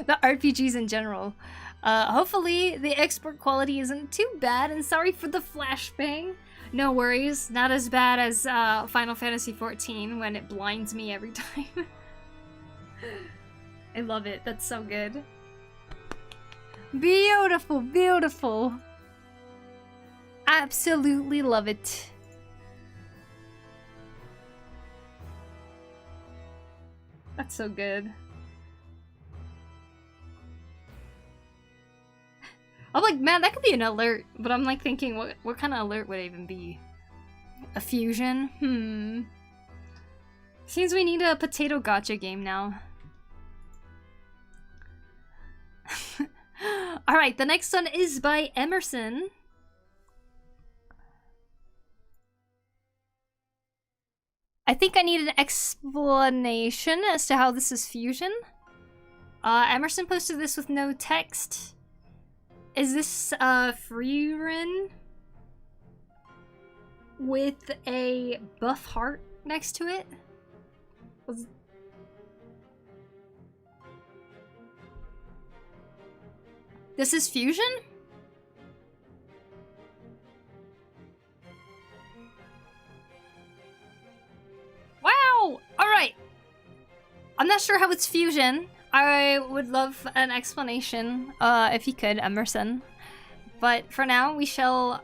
The RPGs in general. Hopefully the export quality isn't too bad, and sorry for the flashbang. No worries, not as bad as Final Fantasy XIV when it blinds me every time. I love it, that's so good. Beautiful, beautiful. Absolutely love it. That's so good. I'm like, man, that could be an alert, but I'm like thinking, what kind of alert would it even be? A fusion? Seems we need a potato gotcha game now. Alright, the next one is by Emerson. I think I need an explanation as to how this is fusion. Emerson posted this with no text. Is this Freerin with a buff heart next to it? This is fusion? Wow! Alright. I'm not sure how it's fusion. I would love an explanation, if you could, Emerson. But for now, we shall...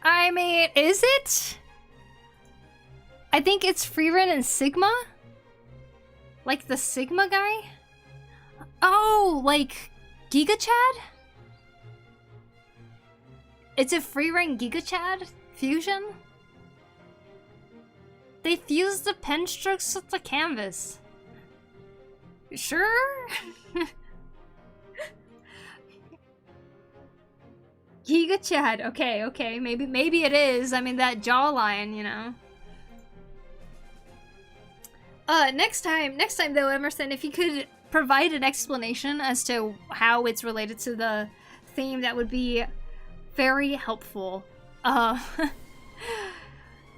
I mean, is it? I think it's Freerin and Sigma? Like the Sigma guy? Oh, like Giga Chad? It's a Freerin Giga Chad fusion? They fused the pen strokes with the canvas. Sure? Giga Chad. Okay. Maybe it is. I mean, that jawline, you know. Next time though, Emerson, if you could provide an explanation as to how it's related to the theme, that would be very helpful.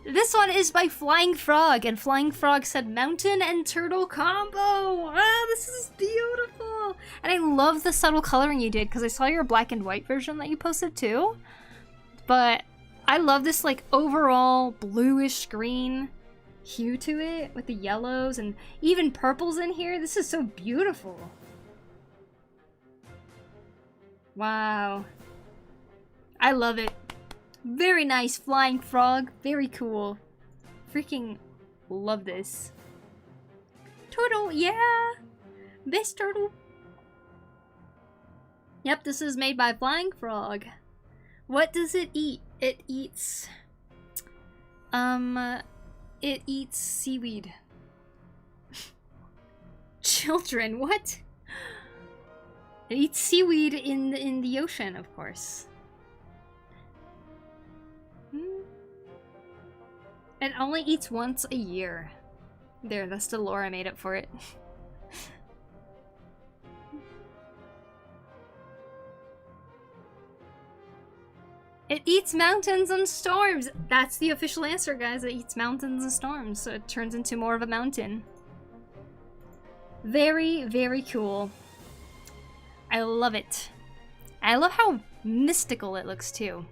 This one is by Flying Frog, and Flying Frog said mountain and turtle combo. Ah, this is beautiful. And I love the subtle coloring you did, because I saw your black and white version that you posted too. But I love this like overall bluish green hue to it with the yellows and even purples in here. This is so beautiful. Wow. I love it. Very nice, Flying Frog. Very cool. Freaking love this. Turtle, yeah! This turtle. Yep, this is made by Flying Frog. What does it eat? It eats... It eats seaweed. Children, what? It eats seaweed in the ocean, of course. It only eats once a year. There, that's the lore I made up for it. It eats mountains and storms! That's the official answer, guys. It eats mountains and storms, so it turns into more of a mountain. Very, very cool. I love it. I love how mystical it looks, too.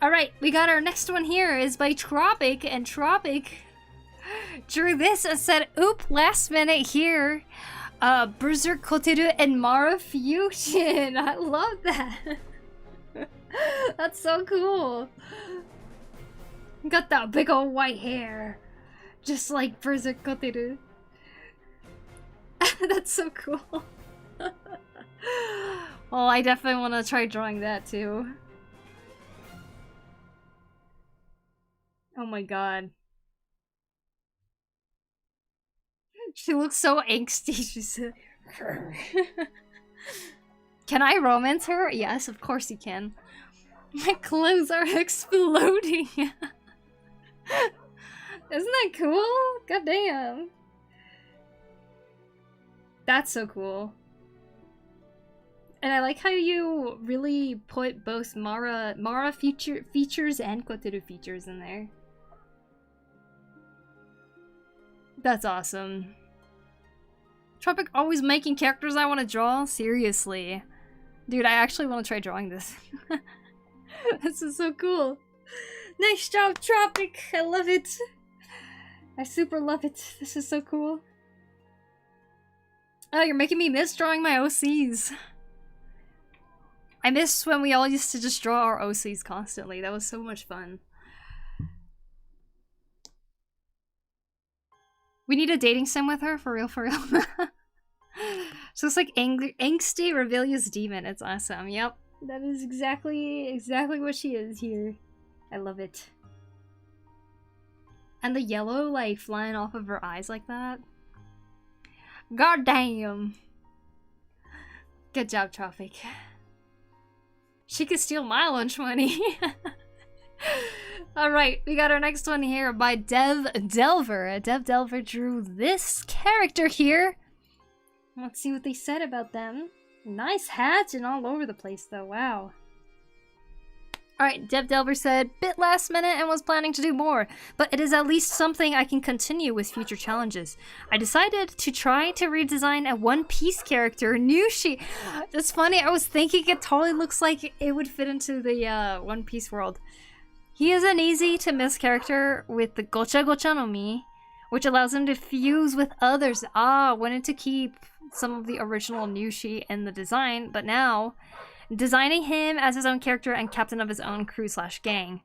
Alright, we got our next one here is by Tropic, and Tropic drew this and said, oop, last minute here. Berserk Koteru and Mara Fusion. I love that. That's so cool. Got that big old white hair. Just like Berserk Koteru. That's so cool. Well, I definitely want to try drawing that too. Oh my god. She looks so angsty, she said. Can I romance her? Yes, of course you can. My clothes are exploding. Isn't that cool? God damn. That's so cool. And I like how you really put both Mara features and Koteru features in there. That's awesome. Tropic always making characters I want to draw? Seriously. Dude, I actually want to try drawing this. This is so cool. Nice job, Tropic! I love it! I super love it. This is so cool. Oh, you're making me miss drawing my OCs. I miss when we all used to just draw our OCs constantly. That was so much fun. We need a dating sim with her, for real, for real. So it's like angsty, rebellious demon. It's awesome. Yep, that is exactly what she is here. I love it. And the yellow, like, flying off of her eyes like that. God damn. Good job, Tropic. She could steal my lunch money. Alright, we got our next one here by Dev Delver. Dev Delver drew this character here. Let's see what they said about them. Nice hats and all over the place though, wow. Alright, Dev Delver said, bit last minute and was planning to do more, but it is at least something I can continue with future challenges. I decided to try to redesign a One Piece character, Nushi. That's funny, I was thinking it totally looks like it would fit into the One Piece world. He is an easy to miss character with the Gocha Gocha no Mi, which allows him to fuse with others. Wanted to keep some of the original Nushi in the design, but now designing him as his own character and captain of his own crew/gang.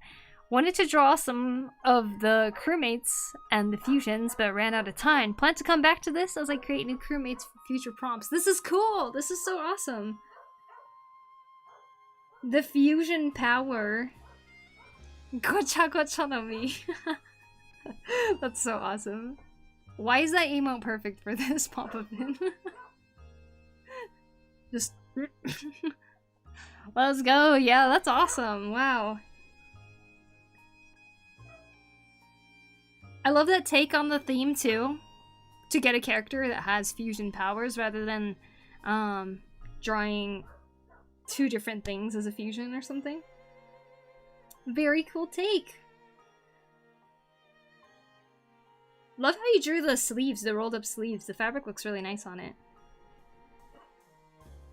Wanted to draw some of the crewmates and the fusions, but ran out of time. Plan to come back to this as I create new crewmates for future prompts. This is cool! This is so awesome! The fusion power. Gocha Gocha no Mi. That's so awesome. Why is that emote perfect for this pop-up-in? Just... Let's go! Yeah, that's awesome! Wow. I love that take on the theme, too. To get a character that has fusion powers rather than drawing two different things as a fusion or something. Very cool take. Love how you drew the sleeves, the rolled up sleeves. The fabric looks really nice on it.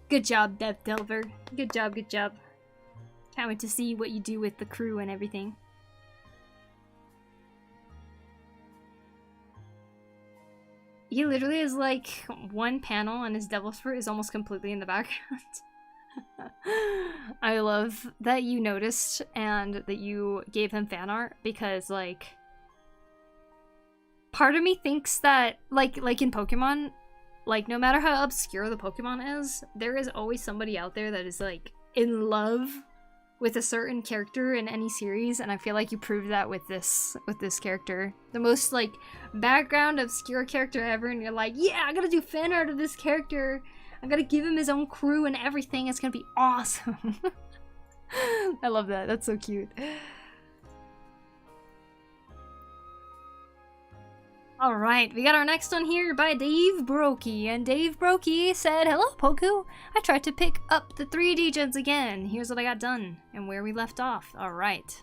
Good job, Dev Delver. Good job, good job. Can't wait to see what you do with the crew and everything. He literally is like one panel and his devil's fruit is almost completely in the background. I love that you noticed and that you gave him fan art because like part of me thinks that like in Pokemon, like no matter how obscure the Pokemon is, there is always somebody out there that is like in love with a certain character in any series, and I feel like you proved that with this character. The most like background obscure character ever, and you're like, yeah, I gotta do fan art of this character. I gotta give him his own crew and everything. It's gonna be awesome. I love that. That's so cute. Alright, we got our next one here by Dave Brokey, and Dave Brokey said, hello Poku, I tried to pick up the 3D gens again. Here's what I got done, and where we left off. Alright.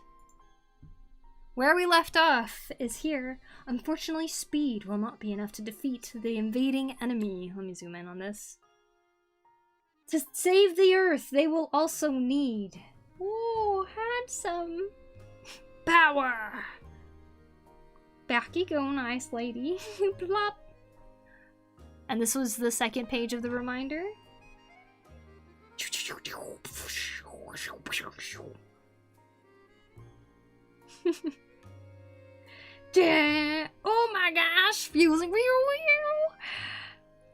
Where we left off is here. Unfortunately, speed will not be enough to defeat the invading enemy. Let me zoom in on this. To save the Earth, they will also need... Ooh, handsome... power! Back you go, nice lady. Plop. And this was the second page of the reminder. Oh my gosh, fusing.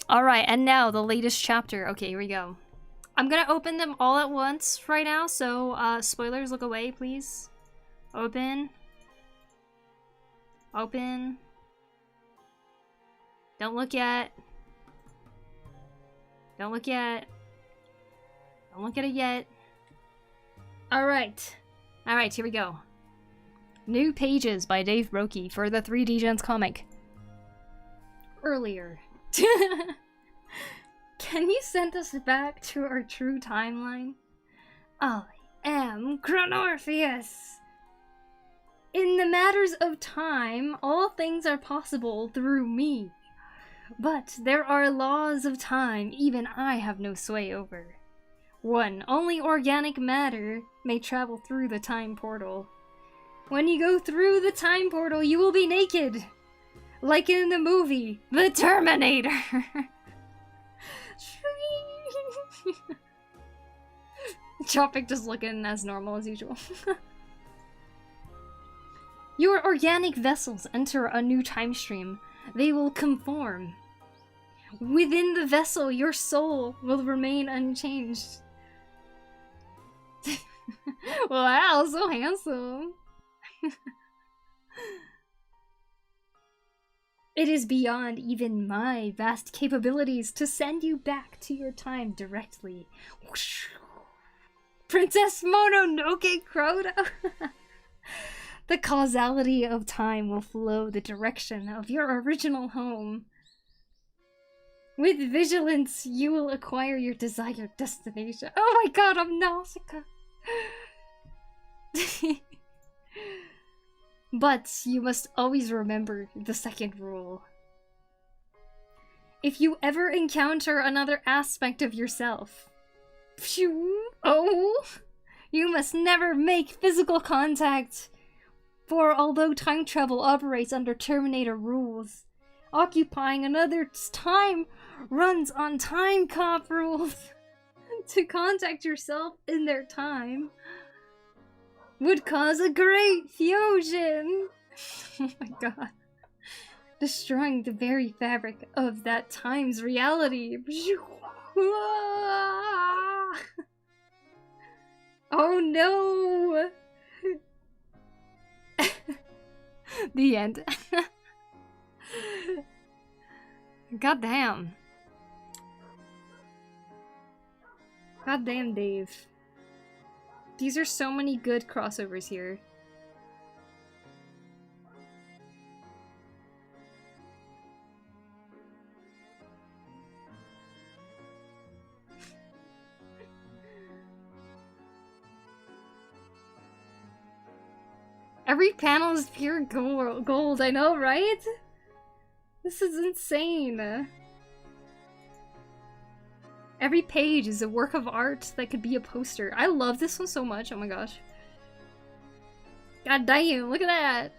Alright, and now the latest chapter. Okay, here we go. I'm gonna open them all at once right now, so spoilers, look away, please. Open. Open. Don't look yet. Don't look yet. Don't look at it yet. Alright. Alright, here we go. New pages by Dave Brokey for the 3D Gens comic. Earlier. Can you send us back to our true timeline? I am Chronorpheus. In the matters of time, all things are possible through me. But there are laws of time even I have no sway over. 1. Only organic matter may travel through the time portal. When you go through the time portal, you will be naked. Like in the movie, The Terminator. Chopic just looking as normal as usual. Your organic vessels enter a new time stream. They will conform. Within the vessel, your soul will remain unchanged. Wow, so handsome. It is beyond even my vast capabilities to send you back to your time directly. Princess Mononoke Crota. The causality of time will flow the direction of your original home. With vigilance, you will acquire your desired destination. Oh my god, I'm Nausicaa! But you must always remember the second rule. If you ever encounter another aspect of yourself, you must never make physical contact. For although time travel operates under Terminator rules, occupying another's time runs on time cop rules. To contact yourself in their time would cause a great fusion. Oh my god. Destroying the very fabric of that time's reality. Oh no! The end. God damn. God damn, Dave. These are so many good crossovers here. Every panel is pure gold, I know, right? This is insane. Every page is a work of art that could be a poster. I love this one so much, oh my gosh. God damn, look at that!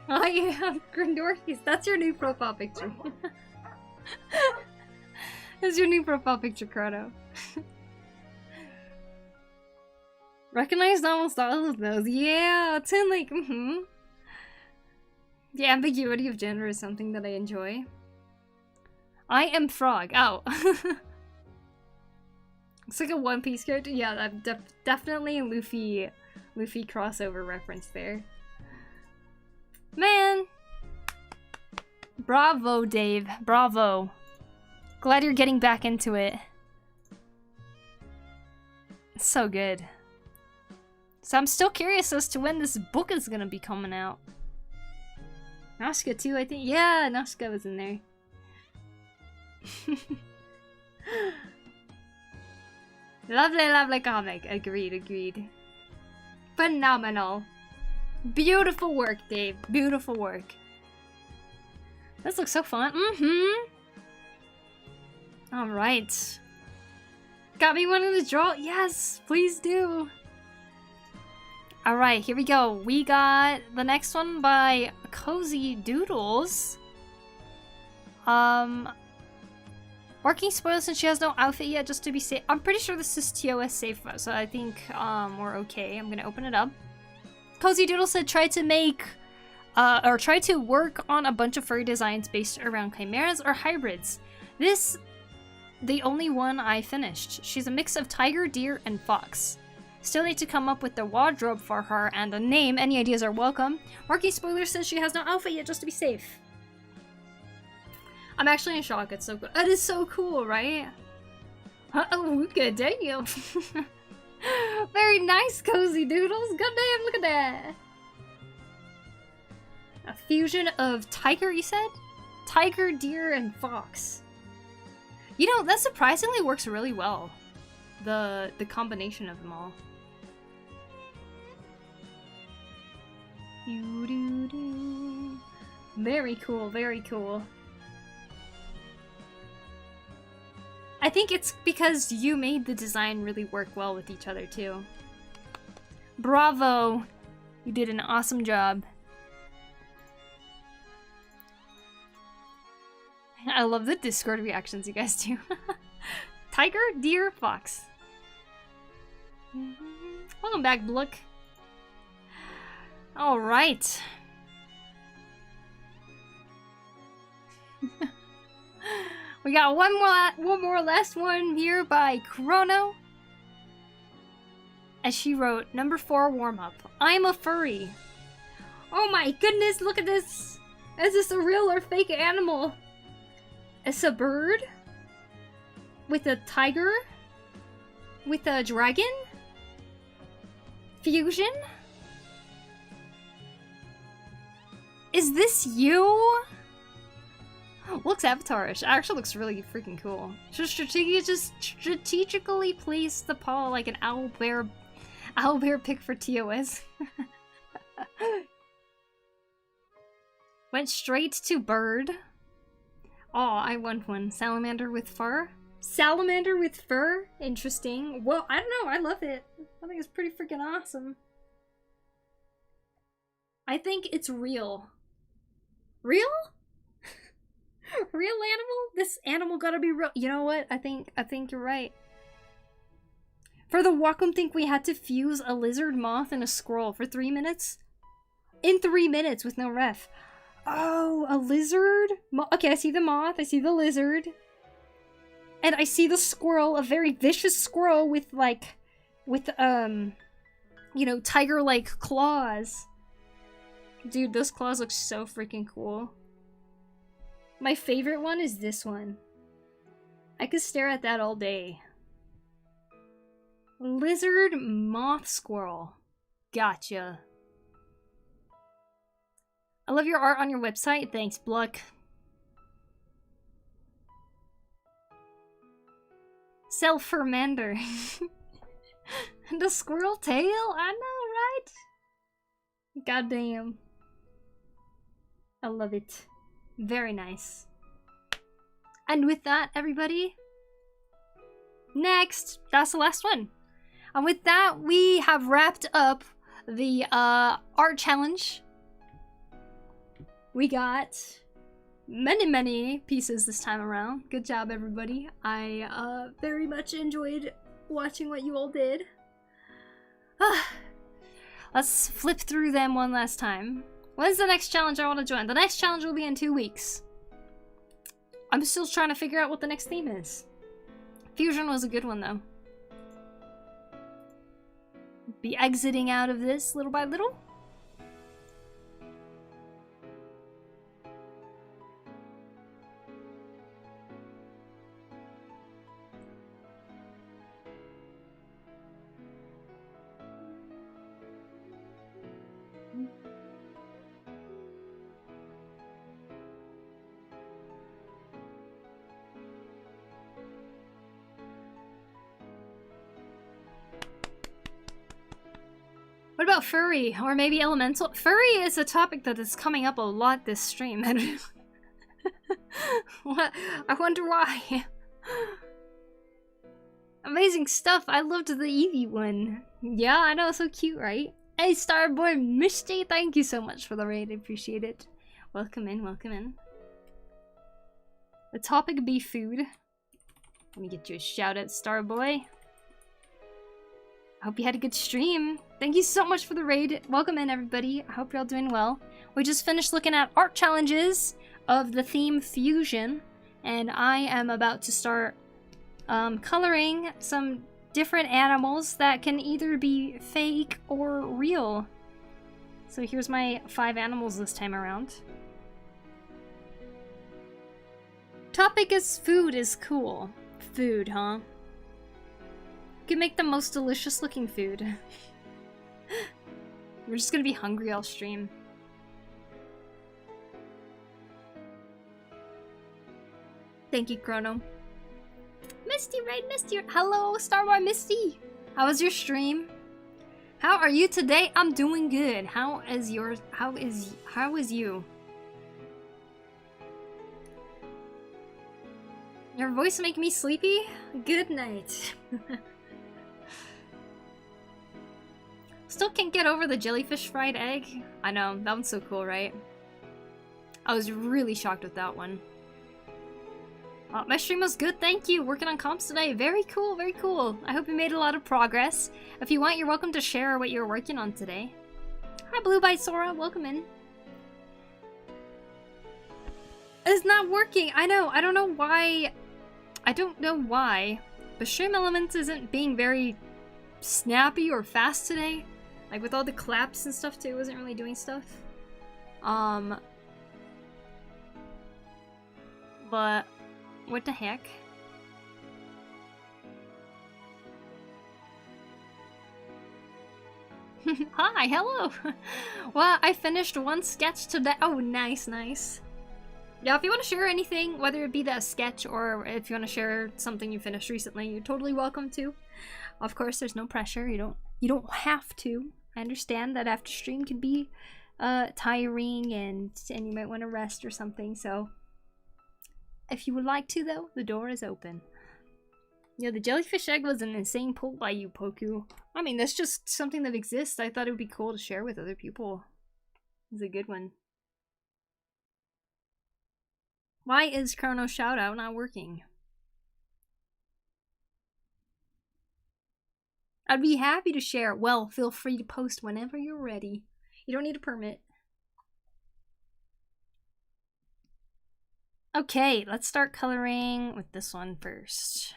Oh yeah, Grindorkis, that's your new profile picture. That's your new profile picture, Chrono. Recognized almost all of those. Yeah, it's in like, The ambiguity of gender is something that I enjoy. I am Frog. Oh. It's like a One Piece character. Yeah, definitely a Luffy crossover reference there. Man. Bravo, Dave. Bravo. Glad you're getting back into it. It's so good. So I'm still curious as to when this book is gonna be coming out. Nashka too, I think. Yeah, Nashka was in there. Lovely, lovely comic. Agreed. Phenomenal. Beautiful work, Dave. Beautiful work. This looks so fun. Alright. Got me one in the draw? Yes, please do. Alright, here we go. We got the next one by Cozy Doodles. Working spoilers since she has no outfit yet, just to be safe. I'm pretty sure this is TOS safe, so I think we're okay. I'm gonna open it up. Cozy Doodle said try to work on a bunch of furry designs based around chimeras or hybrids. This, the only one I finished. She's a mix of tiger, deer, and fox. Still need to come up with the wardrobe for her and a name. Any ideas are welcome. Marky Spoiler says she has no outfit yet, just to be safe. I'm actually in shock. It's so cool. That is so cool, right? Oh, good damn. Very nice, Cozy Doodles. Good damn, look at that. A fusion of tiger, you said? Tiger, deer, and fox. You know, that surprisingly works really well. The combination of them all. Very cool, very cool. I think it's because you made the design really work well with each other too. Bravo! You did an awesome job. I love the Discord reactions you guys do. Tiger, deer, fox. Welcome back, Blook. All right. We got one more last one here by Chrono. As she wrote, number 4 warm-up. I'm a furry. Oh my goodness, look at this. Is this a real or fake animal? It's a bird? With a tiger? With a dragon? Fusion? Is this you? Looks avatarish. Actually looks really freaking cool. Just strategically placed the paw like an owl bear pick for TOS. Went straight to bird. Oh, I want one. Salamander with fur? Salamander with fur? Interesting. Well, I don't know. I love it. I think it's pretty freaking awesome. I think it's real. Real? Real animal? This animal gotta be real. You know what? I think you're right. For the Wacom think we had to fuse a lizard, moth, and a squirrel for 3 minutes? In 3 minutes with no ref. Oh, a lizard? Okay, I see the moth, I see the lizard. And I see the squirrel, a very vicious squirrel with you know, tiger-like claws. Dude, those claws look so freaking cool. My favorite one is this one. I could stare at that all day. Lizard moth squirrel. Gotcha. I love your art on your website. Thanks, Bluck. Self-fermender. And the squirrel tail? I know, right? Goddamn. I love it. Very nice. And with that, everybody, next, that's the last one. And with that, we have wrapped up the art challenge. We got many pieces this time around. Good job, everybody. I very much enjoyed watching what you all did. Let's flip through them one last time. When's the next challenge I want to join? The next challenge will be in 2 weeks. I'm still trying to figure out what the next theme is. Fusion was a good one, though. Be exiting out of this little by little. What about furry? Or maybe elemental? Furry is a topic that is coming up a lot this stream. What? I wonder why. Amazing stuff. I loved the Eevee one. Yeah, I know. So cute, right? Hey, Starboy Misty, thank you so much for the raid. I appreciate it. Welcome in, welcome in. The topic be food. Let me get you a shout out, Starboy. I hope you had a good stream. Thank you so much for the raid. Welcome in, everybody. I hope you're all doing well. We just finished looking at art challenges of the theme Fusion, and I am about to start coloring some different animals that can either be fake or real. So here's my 5 animals this time around. Topic is food is cool. Food, huh? You can make the most delicious looking food. We're just gonna be hungry all stream. Thank you, Chrono. Misty, right? Misty. Hello, Starboy Misty. How was your stream? How are you today? I'm doing good. How is yours? How is you? Your voice make me sleepy? Good night. Still can't get over the jellyfish fried egg. I know, that one's so cool, right? I was really shocked with that one. My stream was good, thank you. Working on comps today. Very cool, very cool. I hope you made a lot of progress. If you want, you're welcome to share what you're working on today. Hi, Blue by Sora. Welcome in. It's not working. I know. I don't know why. I don't know why. But Stream Elements isn't being very snappy or fast today. Like with all the claps and stuff too, it wasn't really doing stuff. But what the heck? Hi, hello! Well, I finished one sketch today. Oh, nice, nice. Yeah, if you want to share anything, whether it be that sketch or if you want to share something you finished recently, you're totally welcome to. Of course, there's no pressure. You don't have to. I understand that after stream can be tiring and you might want to rest or something. So if you would like to, though, the door is open. Yeah, the jellyfish egg was an insane pull by you, Poku. I mean, that's just something that exists. I thought it would be cool to share with other people. It's a good one. Why is Chrono Shoutout not working? I'd be happy to share. Well, feel free to post whenever you're ready. You don't need a permit. Okay, let's start coloring with this one first.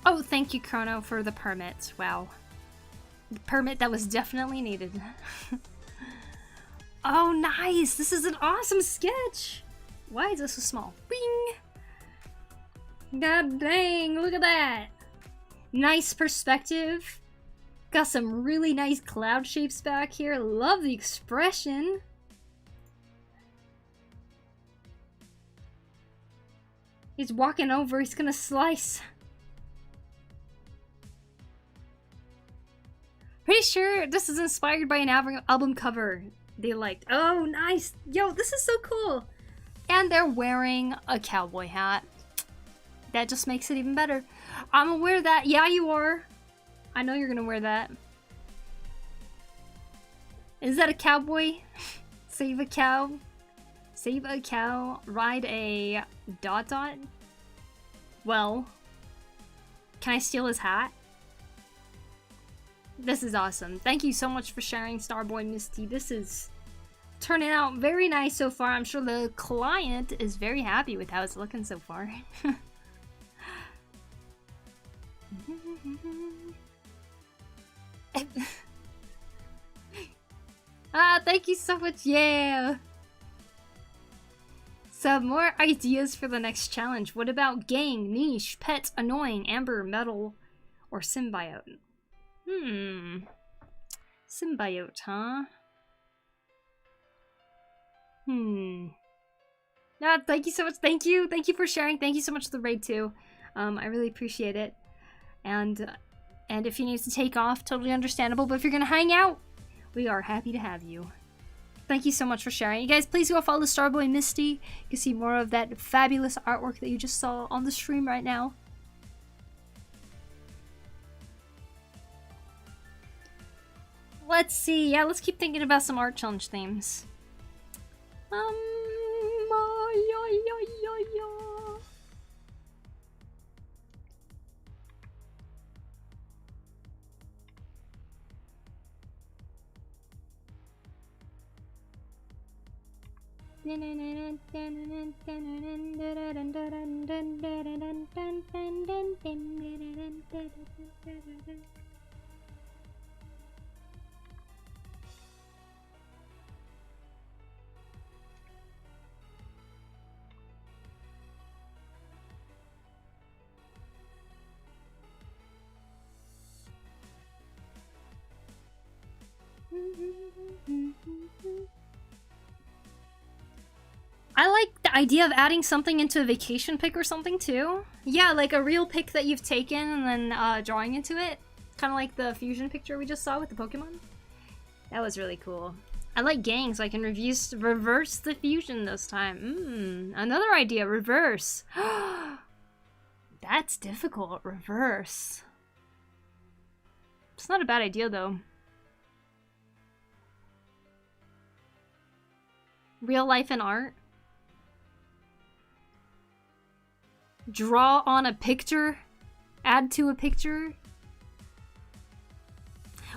Oh, thank you, Chrono, for the permit. Wow. permit that was definitely needed. Oh, nice! This is an awesome sketch! Why is this so small? Bing! God dang, look at that! Nice perspective. Got some really nice cloud shapes back here. Love the expression. He's walking over, he's gonna slice. Pretty sure this is inspired by an album cover they liked. Oh, nice. Yo, this is so cool. And they're wearing a cowboy hat. That just makes it even better. I'm gonna wear that. Yeah, you are. I know you're gonna wear that. Is that a cowboy? Save a cow. Save a cow. Ride a ... Well, can I steal his hat? This is awesome. Thank you so much for sharing, Starboy Misty. This is turning out very nice so far. I'm sure the client is very happy with how it's looking so far. Thank you so much. Yeah. Some more ideas for the next challenge. What about gang, niche, pet, annoying, amber, metal, or symbiote? Symbiote, huh? Thank you so much. Thank you for sharing. Thank you so much for the raid too. I really appreciate it. And if you need to take off, totally understandable. But if you're gonna hang out, we are happy to have you. Thank you so much for sharing. You guys, please go follow Starboy Misty. You can see more of that fabulous artwork that you just saw on the stream right now. Let's see. Yeah, let's keep thinking about some art challenge themes. I like the idea of adding something into a vacation pic or something too. Yeah, like a real pic that you've taken and then drawing into it. Kind of like the fusion picture we just saw with the Pokemon. That was really cool. I like gang, so I can reverse the fusion this time. Another idea, reverse. That's difficult, reverse. It's not a bad idea though. Real life and art. Draw on a picture. Add to a picture.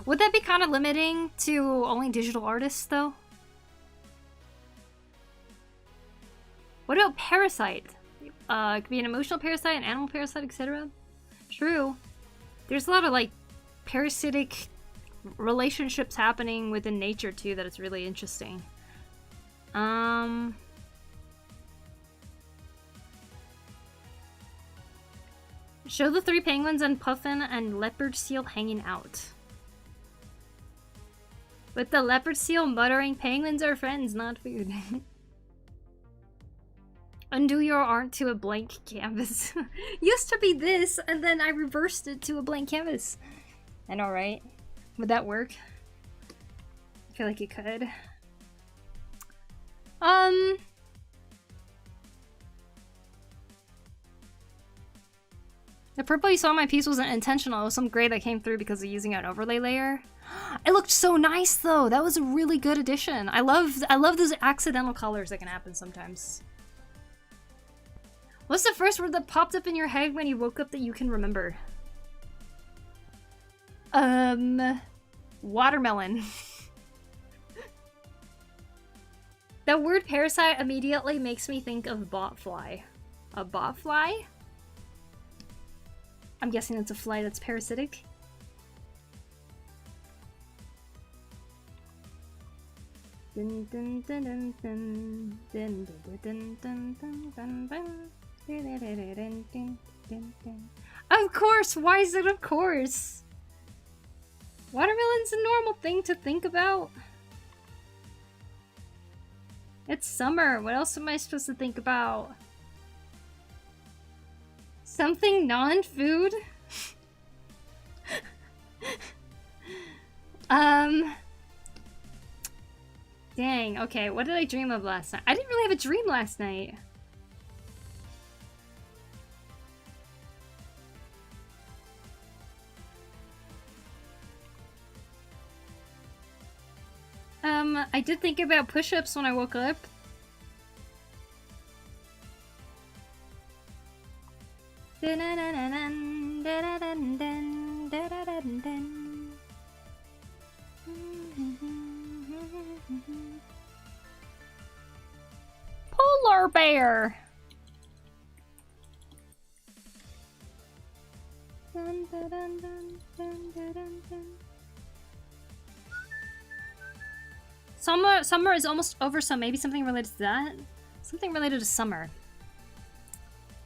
Would that be kind of limiting to only digital artists though? What about parasite? It could be an emotional parasite, an animal parasite, etc. True. There's a lot of like parasitic relationships happening within nature too that it's really interesting. Show the 3 penguins and puffin and leopard seal hanging out. With the leopard seal muttering, penguins are friends, not food. Undo your art to a blank canvas. Used to be this, and then I reversed it to a blank canvas. I know, right? Would that work? I feel like it could. The purple you saw in my piece wasn't intentional. It was some gray that came through because of using an overlay layer. It looked so nice though. That was a really good addition. I love those accidental colors that can happen sometimes. What's the first word that popped up in your head when you woke up that you can remember? Watermelon. That word parasite immediately makes me think of botfly. A botfly? I'm guessing it's a fly that's parasitic. Of course! Why is it of course? Watermelon's a normal thing to think about. It's summer. What else am I supposed to think about? Something non-food? Dang, okay, what did I dream of last night? I didn't really have a dream last night. I did think about push-ups when I woke up. Polar bear. Summer is almost over, so maybe something related to that? Something related to summer.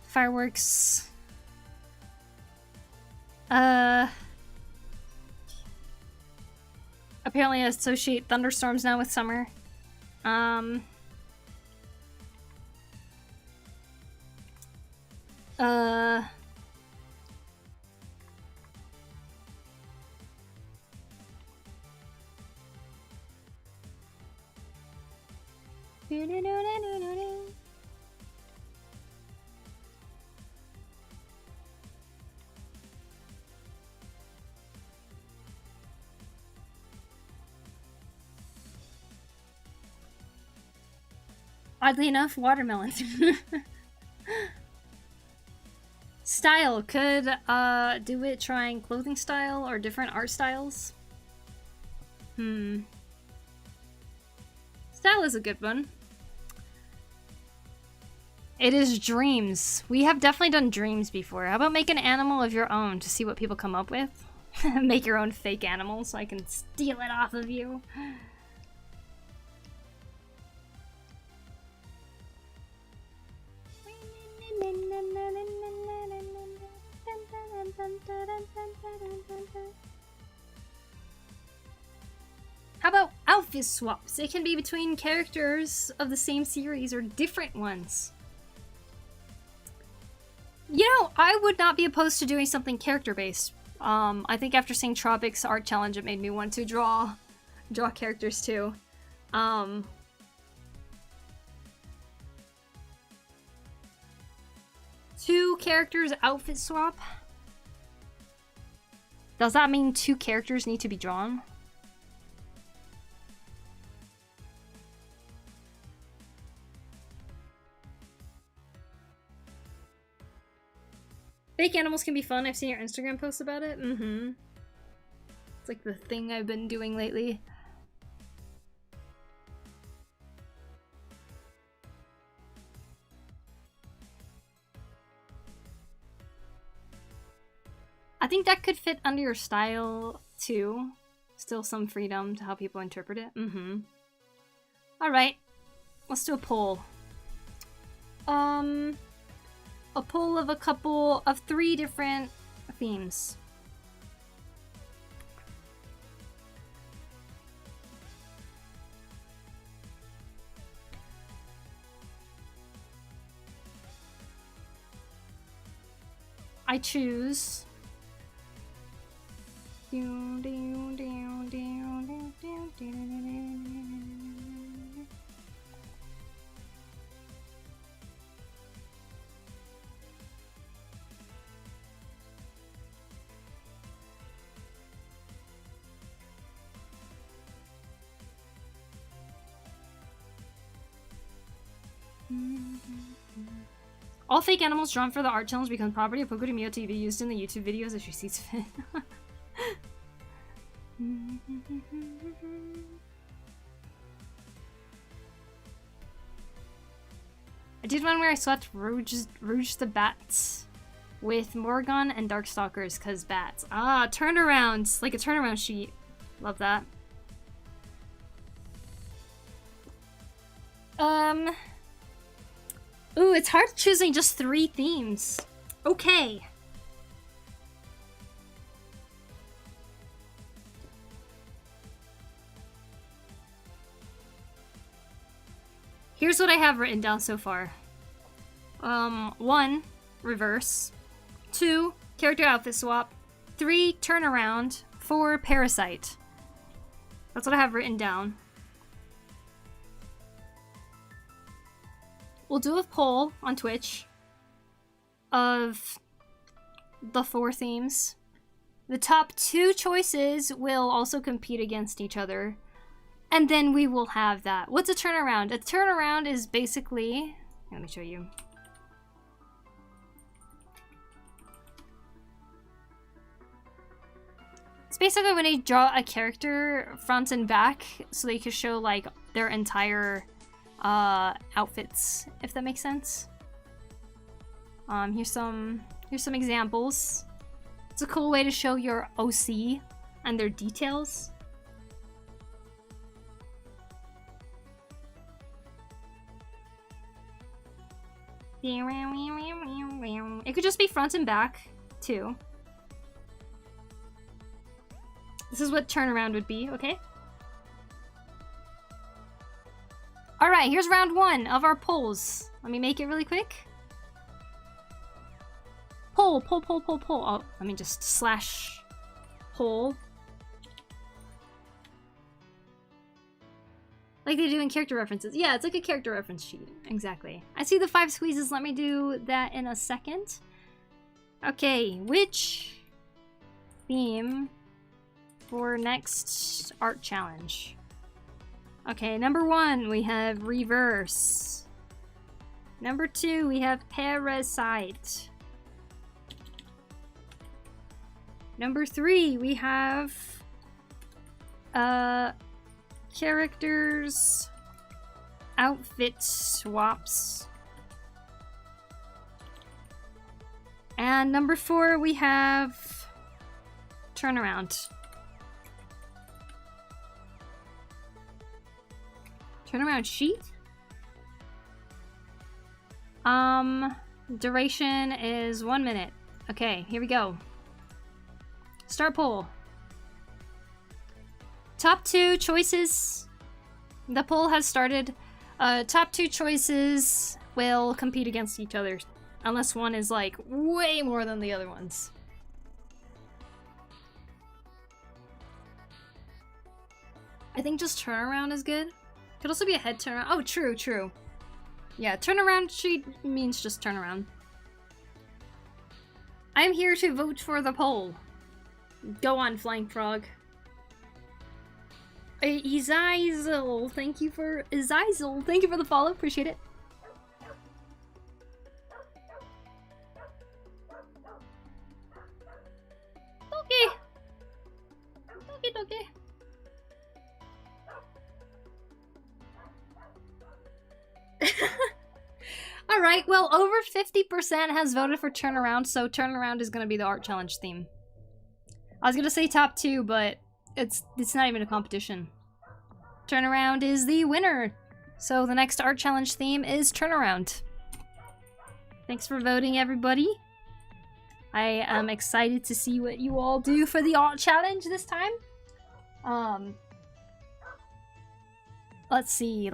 Fireworks. Apparently I associate thunderstorms now with summer. Oddly enough, watermelon. Style. Could do it trying clothing style or different art styles? Style is a good one. It is dreams. We have definitely done dreams before. How about make an animal of your own to see what people come up with? Make your own fake animal so I can steal it off of you. How about outfit swaps? It can be between characters of the same series or different ones. You know, I would not be opposed to doing something character-based. I think after seeing Tropic's art challenge, it made me want to draw characters too. Two characters outfit swap? Does that mean two characters need to be drawn? Fake animals can be fun. I've seen your Instagram posts about it. It's like the thing I've been doing lately. I think that could fit under your style too. Still some freedom to how people interpret it. Alright. Let's do a poll. A poll of of 3 different themes. I choose. All fake animals drawn for the art challenge become property of PokuriMio to be used in the YouTube videos if she sees fit. I did one where I swapped Rouge the Bats with Morgan and Darkstalkers because bats. Ah, turnarounds! Like a turnaround sheet. Love that. Ooh, it's hard choosing just 3 themes. Okay. Here's what I have written down so far. 1, reverse. 2, character outfit swap. 3, turnaround. 4, parasite. That's what I have written down. We'll do a poll on Twitch of the 4 themes. The top 2 choices will also compete against each other. And then we will have that. What's a turnaround? A turnaround is basically... Let me show you. It's basically when you draw a character front and back so they can show like their entire outfits, if that makes sense. Here's some examples. It's a cool way to show your OC and their details. It could just be front and back too. This is what turnaround would be, okay? Alright, here's round 1 of our polls. Let me make it really quick. Poll. Oh, let me just slash poll. Like they do in character references. Yeah, it's like a character reference sheet. Exactly. I see the 5 squeezes. Let me do that in a second. Okay, which theme for next art challenge? Okay, number 1, we have reverse. Number 2, we have parasite. Number 3, we have characters outfit swaps. And number 4, we have turnaround. Turnaround sheet? Duration is 1 minute. Okay, here we go. Start poll. Top 2 choices. The poll has started. Top 2 choices will compete against each other. Unless one is like way more than the other ones. I think just turnaround is good. Could also be a head turnaround. Oh, true. Yeah, turnaround sheet means just turnaround. I'm here to vote for the poll. Go on, Flying Frog. Izazel, thank you for the follow. Appreciate it. Okay. Alright, well, over 50% has voted for turnaround, so turnaround is gonna be the art challenge theme. I was gonna say top 2, but it's not even a competition. Turnaround is the winner. So the next art challenge theme is turnaround. Thanks for voting, everybody. I am excited to see what you all do for the art challenge this time. Let's see.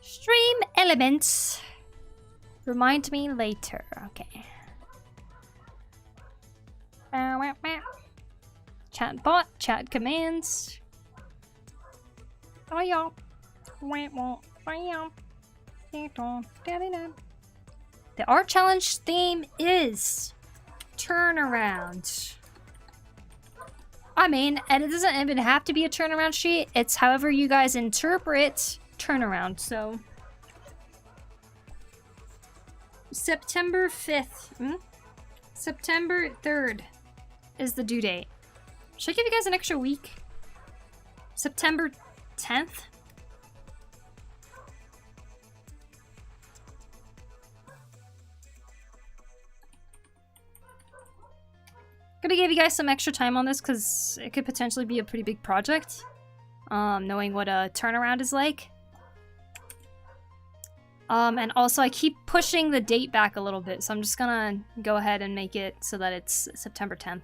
Stream elements. Remind me later. Okay. Chat bot, chat commands. The art challenge theme is turnaround. I mean, and it doesn't even have to be a turnaround sheet. It's however you guys interpret turnaround. So September 5th. September 3rd is the due date. Should I give you guys an extra week? September 10th? Gonna give you guys some extra time on this because it could potentially be a pretty big project. knowing what a turnaround is like. And also I keep pushing the date back a little bit, so I'm just gonna go ahead and make it so that it's September 10th.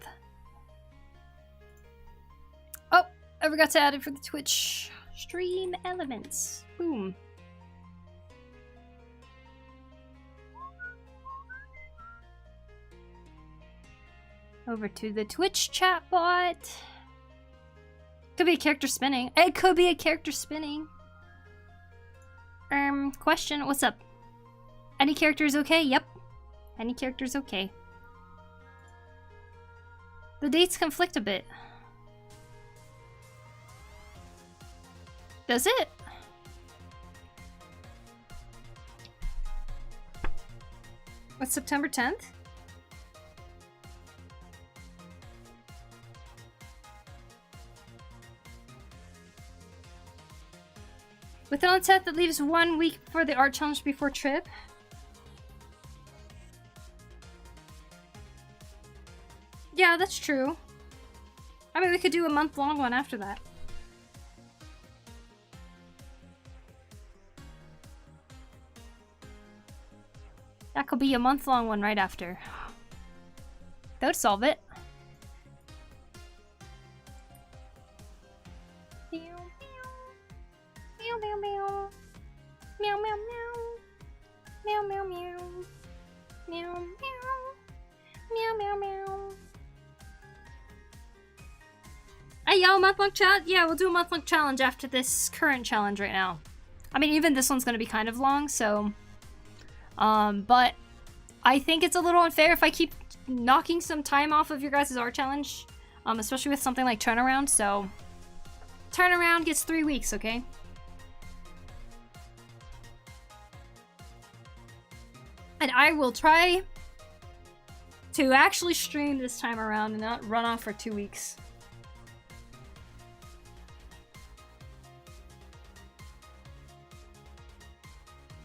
Oh, I forgot to add it for the Twitch stream elements. Boom. Over to the Twitch chatbot. Could be a character spinning. It could be a character spinning. Question, what's up? Any characters okay? Yep. Any characters okay. The dates conflict a bit. Does it? What's September 10th? With an onset that leaves 1 week for the art challenge before trip. Yeah, that's true. I mean, we could do a month-long one after that. That could be a month-long one right after. That would solve it. Meow, meow, meow. Meow, meow, meow. Meow, meow, meow. Meow, meow. Meow, meow, meow. Hey, yo, month-long challenge? Yeah, we'll do a month-long challenge after this current challenge right now. I mean, even this one's gonna be kind of long, so... but I think it's a little unfair if I keep knocking some time off of your guys' art challenge. Especially with something like Turnaround, so... Turnaround gets 3 weeks, okay? And I will try to actually stream this time around and not run off for 2 weeks.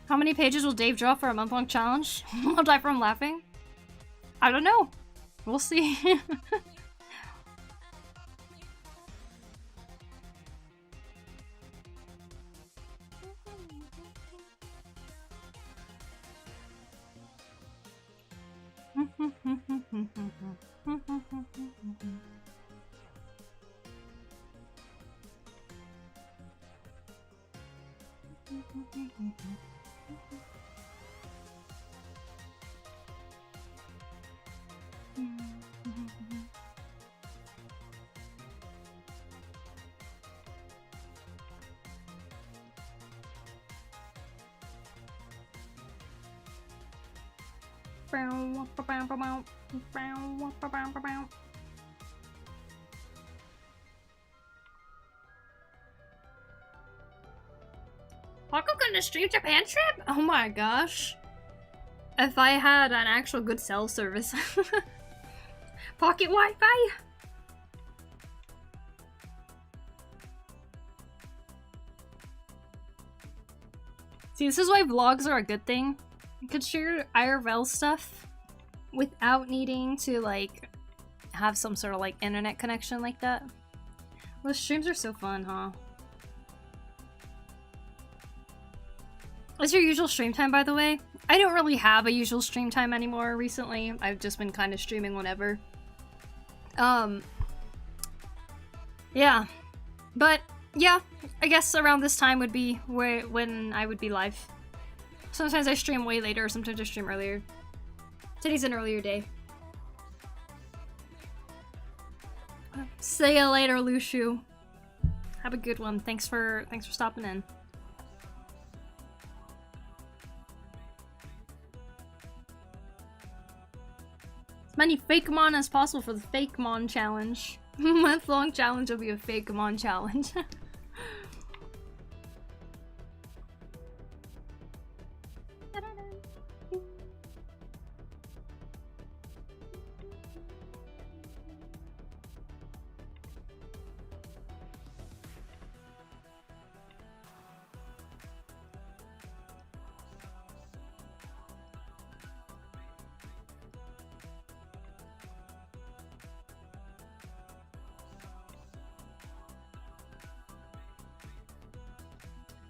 How many pages will Dave draw for a month-long challenge? I'll die from laughing. I don't know. We'll see. Poku gonna stream Japan trip? Oh my gosh. If I had an actual good cell service. Pocket Wi-Fi? See, this is why vlogs are a good thing. You could share IRL stuff without needing to, like, have some sort of, like, internet connection like that. Those streams are so fun, huh? What's your usual stream time, by the way? I don't really have a usual stream time anymore recently. I've just been kind of streaming whenever. Yeah. But, yeah, I guess around this time would be when I would be live. Sometimes I stream way later, sometimes I stream earlier. Today's an earlier day. See ya later, Lushu. Have a good one. Thanks for stopping in. As many Fakemon as possible for the Fakemon challenge. Month-long challenge will be a Fakemon challenge.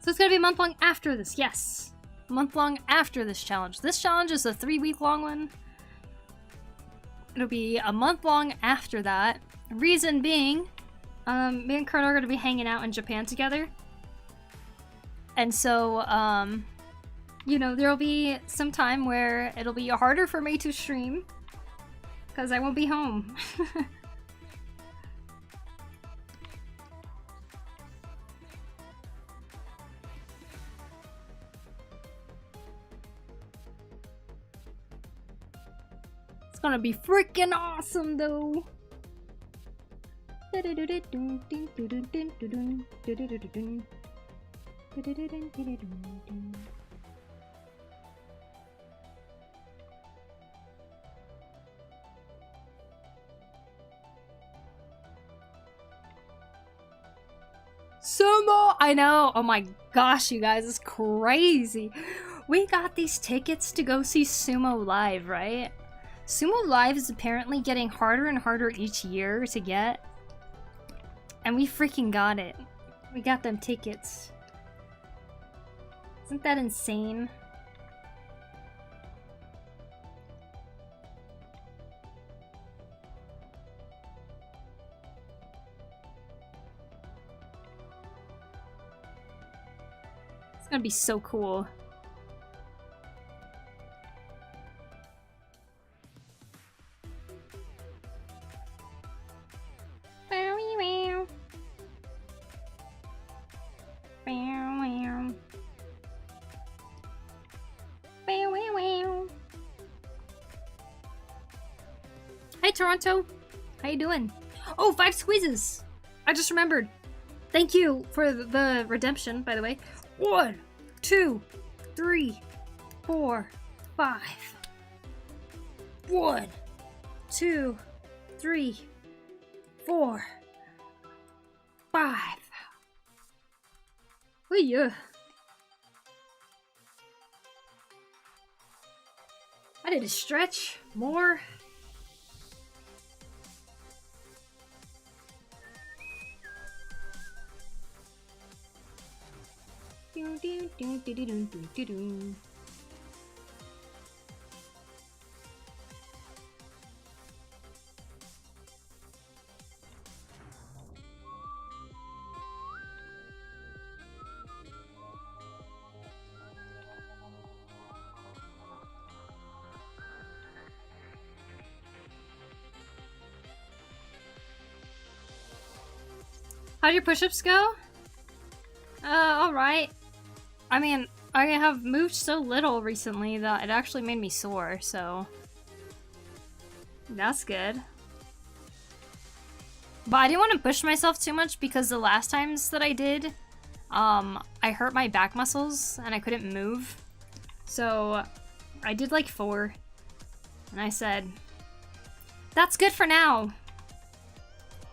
So it's gonna be a month long after this, yes. A month long after this challenge. This challenge is a 3-week long one. It'll be a month long after that. Reason being, me and Kurt are gonna be hanging out in Japan together. And so, you know, there'll be some time where it'll be harder for me to stream because I won't be home. It's gonna be freaking awesome though. Sumo! I know! Oh my gosh, you guys, it's crazy. We got these tickets to go see Sumo live, right? Sumo live is apparently getting harder and harder each year to get. And we freaking got it. We got them tickets. Isn't that insane? It's gonna be so cool. Hi Toronto, how you doing? Oh, 5 squeezes! I just remembered. Thank you for the redemption, by the way. 1, 2, 3, 4, 5. 1, 2, 3, 4, 5. Oh yeah. I did a stretch more. How'd your push-ups go? Alright. I mean, I have moved so little recently that it actually made me sore, so that's good. But I didn't want to push myself too much because the last times that I did, I hurt my back muscles and I couldn't move. So I did like 4. And I said, that's good for now.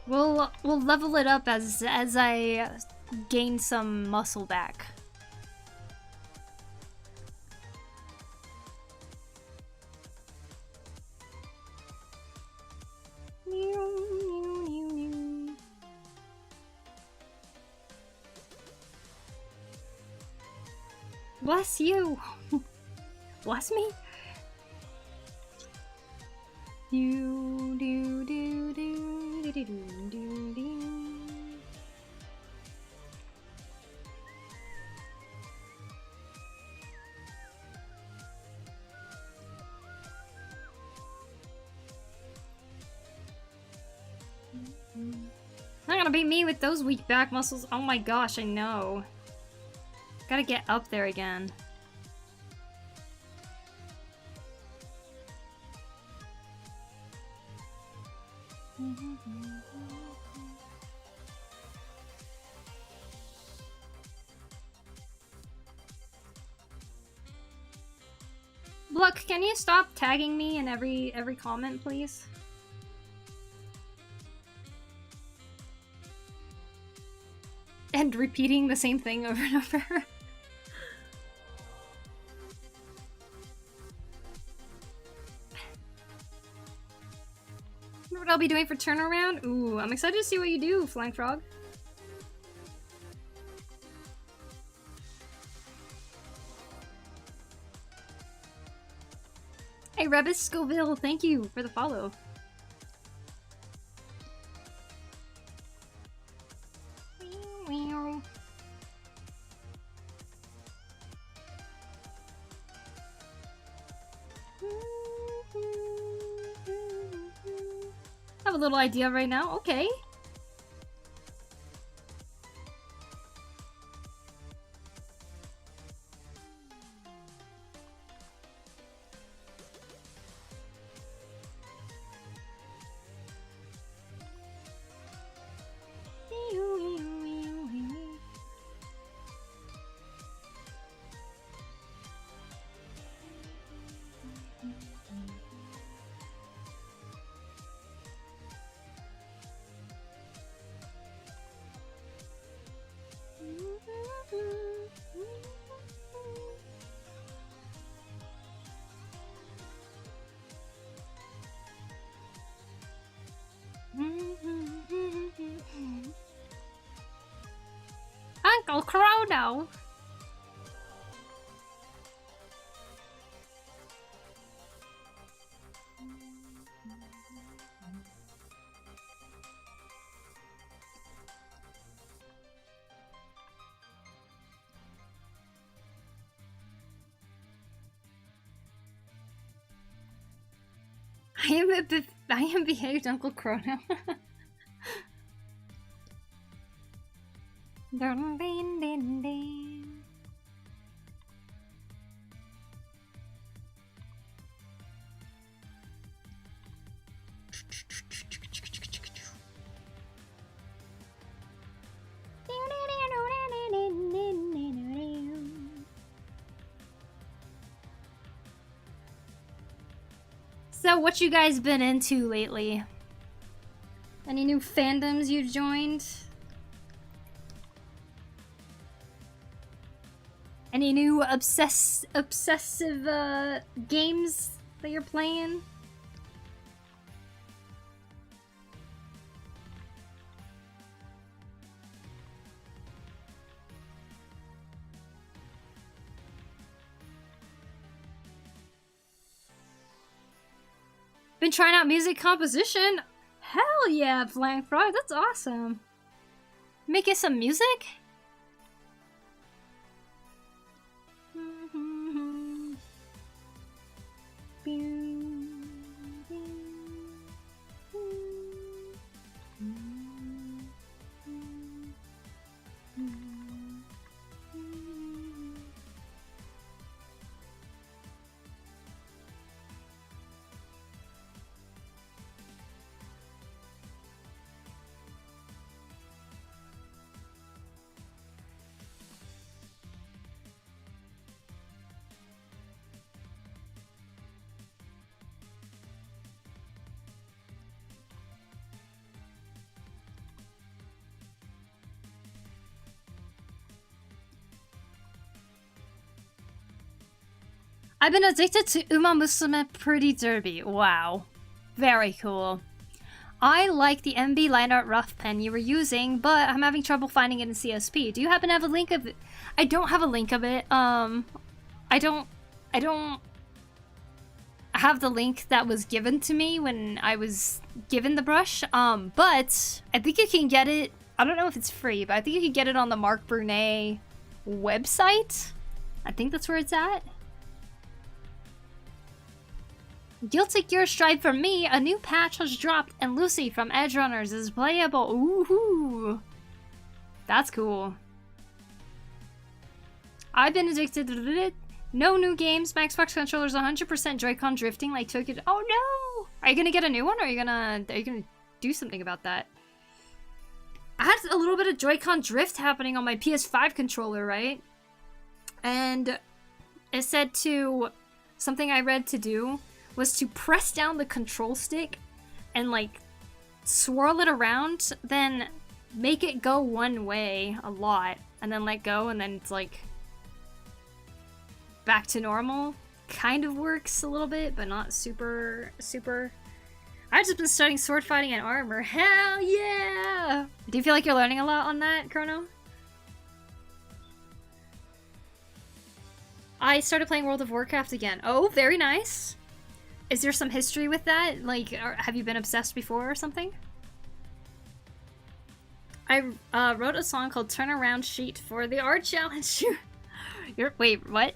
We'll level it up as I gain some muscle back. Bless you. Bless me. You do do do do do do do. Not gonna beat me with those weak back muscles. Oh my gosh, I know. Gotta get up there again. Look, can you stop tagging me in every comment, please? And repeating the same thing over and over. What I'll be doing for turnaround? Ooh, I'm excited to see what you do, Flying Frog. Hey, Rebus Scoville, thank you for the follow. I have a little idea right now. Okay. Uncle Chrono! I am behaved, Uncle Chrono. Dun, dun, dun, dun. So, what you guys been into lately? Any new fandoms you joined? Any new obsessive games that you're playing? Been trying out music composition? Hell yeah, Blank Frog, that's awesome. Making some music? I've been addicted to Uma Musume Pretty Derby. Wow. Very cool. I like the MB line art rough pen you were using, but I'm having trouble finding it in CSP. Do you happen to have a link of it? I don't have a link of it. I don't have the link that was given to me when I was given the brush. But I think you can get it. I don't know if it's free, but I think you can get it on the Mark Brunet website. I think that's where it's at. Guilty Gear Stripe from me, a new patch has dropped, and Lucy from Edge Runners is playable. Ooh, that's cool. I've been addicted to it. No new games. My Xbox controller's 100% Joy-Con drifting like Tokyo. Oh no! Are you gonna get a new one, or are you gonna do something about that? I had a little bit of Joy-Con drift happening on my PS5 controller, right? And it said to something I read to do was to press down the control stick and like swirl it around, then make it go one way a lot, and then let go, and then it's like back to normal. Kind of works a little bit, but not super. I've just been studying sword fighting and armor. Hell yeah! Do you feel like you're learning a lot on that, Chrono? I started playing World of Warcraft again. Oh, very nice. Is there some history with that? Like, have you been obsessed before or something? I wrote a song called Turn Around Sheet for the art challenge. Wait, what?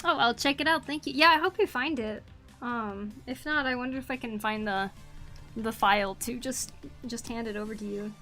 Oh, I'll check it out. Thank you. Yeah, I hope you find it. If not, I wonder if I can find the file to just hand it over to you.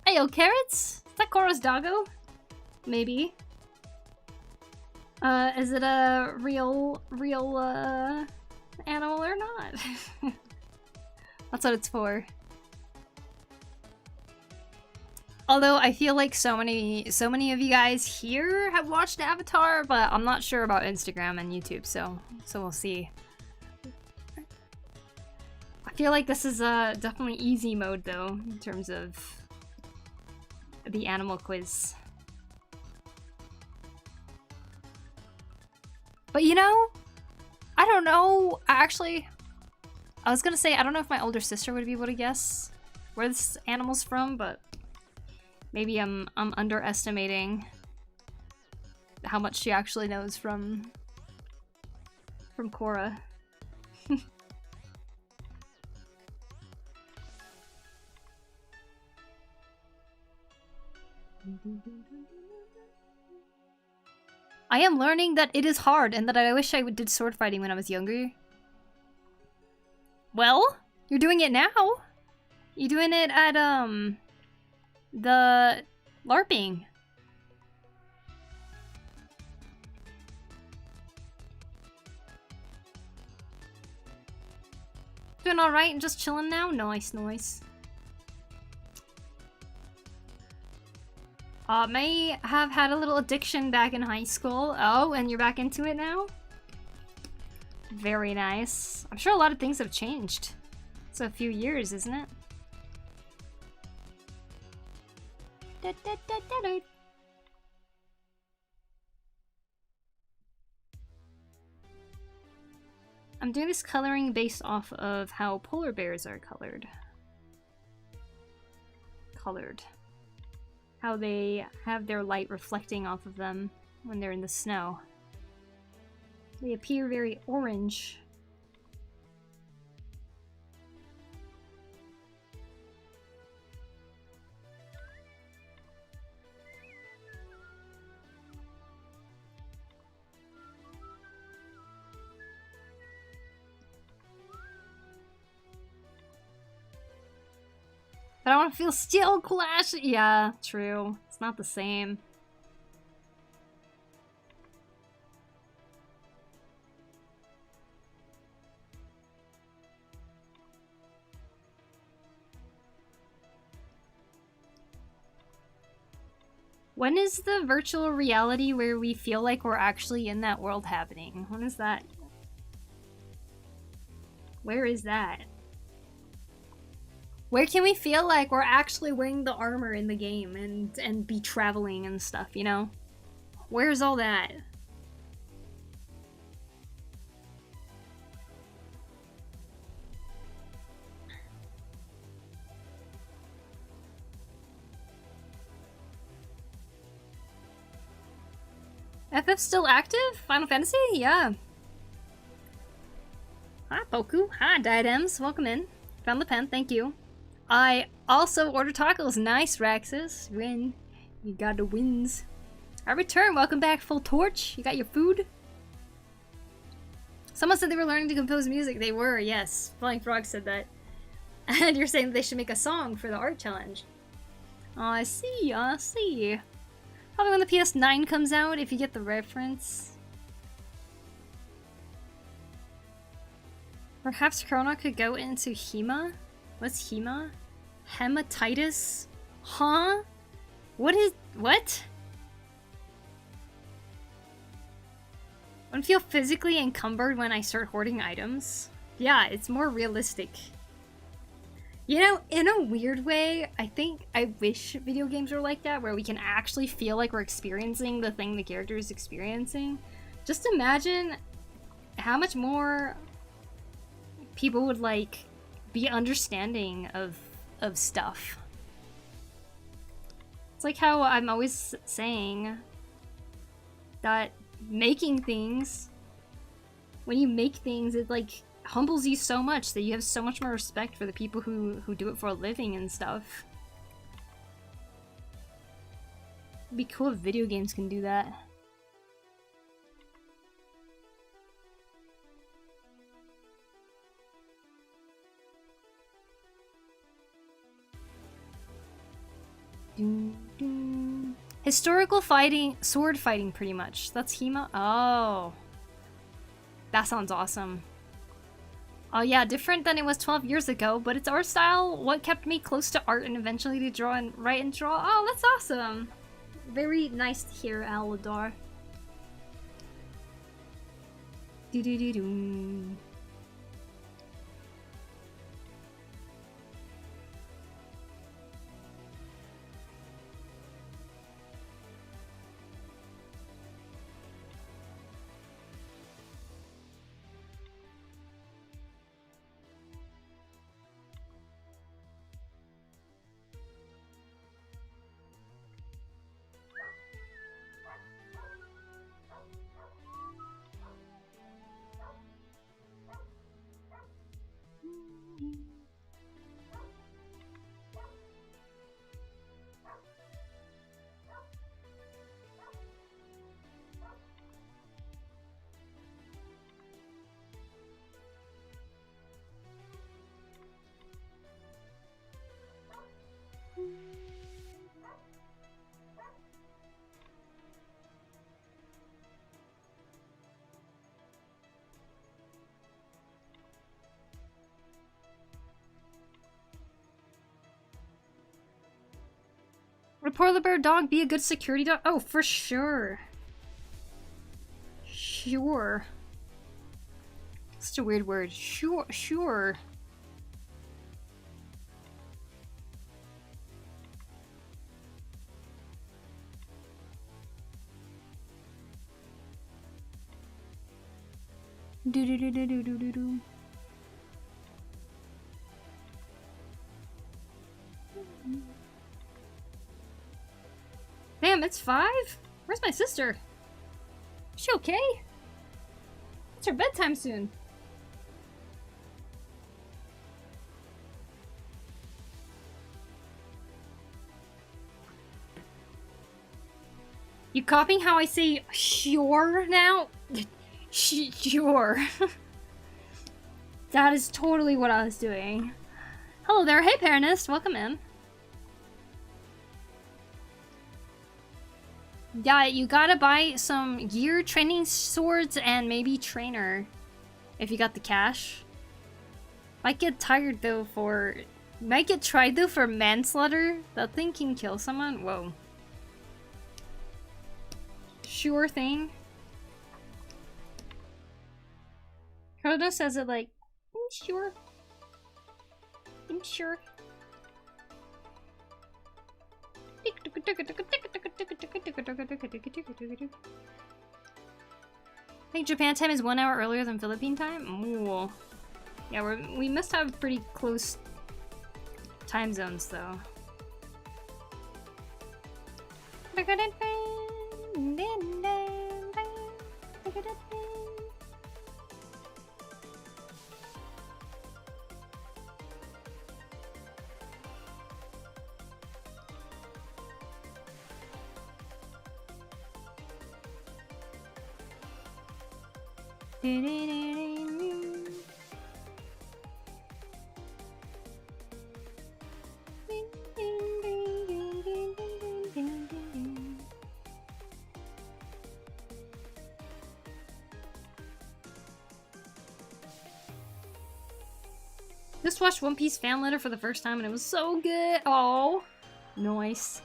Heyo, carrots? Is that Cora's doggo? Maybe. Is it a real animal or not? That's what it's for. Although I feel like so many of you guys here have watched Avatar, but I'm not sure about Instagram and YouTube, so we'll see. I feel like this is definitely easy mode though, in terms of the animal quiz. But you know, I don't know. I was gonna say, I don't know if my older sister would be able to guess where this animal's from, but maybe I'm underestimating how much she actually knows from Cora. I am learning that it is hard and that I wish I did sword fighting when I was younger. Well, you're doing it now. You're doing it at, the LARPing. Doing alright and just chilling now? Nice, nice. May have had a little addiction back in high school. Oh, and you're back into it now? Very nice. I'm sure a lot of things have changed. It's a few years, isn't it? I'm doing this coloring based off of how polar bears are colored. How they have their light reflecting off of them when they're in the snow. They appear very orange. But I want to feel Steel Clash. Yeah, true. It's not the same. When is the virtual reality where we feel like we're actually in that world happening? When is that? Where is that? Where can we feel like we're actually wearing the armor in the game and be traveling and stuff, you know? Where's all that? FF still active? Final Fantasy? Yeah. Hi, Poku. Hi, Diadems. Welcome in. Found the pen. Thank you. I also ordered tacos. Nice, Raxus. Win. You got the wins. I return. Welcome back, Full Torch. You got your food? Someone said they were learning to compose music. They were, yes. Flying Frog said that. And you're saying that they should make a song for the art challenge. Oh, I see. I see. Probably when the PS9 comes out, if you get the reference. Perhaps Chrono could go into Hema? What's Hema? Hematitis? Huh? What? I feel physically encumbered when I start hoarding items. Yeah, it's more realistic. You know, in a weird way, I wish video games were like that, where we can actually feel like we're experiencing the thing the character is experiencing. Just imagine how much more people would, like, be understanding of stuff. It's like how I'm always saying that making things, when you make things, it, like, humbles you so much that you have so much more respect for the people who do it for a living and stuff. It'd be cool if video games can do that. Historical fighting, sword fighting, pretty much. That's Hema. Oh, that sounds awesome. Oh yeah, different than it was 12 years ago, but it's art style what kept me close to art and eventually to draw and write and draw. Oh, that's awesome. Very nice to hear, Aladar. Do-do-do-do. Would Polar Bear Dog be a good security dog? Oh, for sure. Sure. Such a weird word. Sure. Do. Damn, it's 5? Where's my sister? Is she okay? It's her bedtime soon. You copying how I say sure now? Sure. That is totally what I was doing. Hello there, hey Paranist, welcome in. Yeah, you gotta buy some gear, training swords, and maybe trainer. If you got the cash. Might get tried though for manslaughter. That thing can kill someone. Whoa. Sure thing. Chrono says it like, sure. I'm sure. I think Japan time is 1 hour earlier than Philippine time? Ooh. Yeah, we must have pretty close time zones though. Just watched One Piece fan letter for the first time and it was so good. Oh, nice.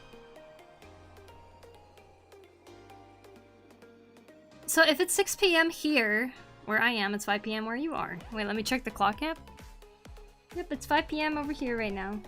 So if it's 6 p.m. here, where I am, it's 5 p.m. where you are. Wait, let me check the clock app. Yep, it's 5 p.m. over here right now.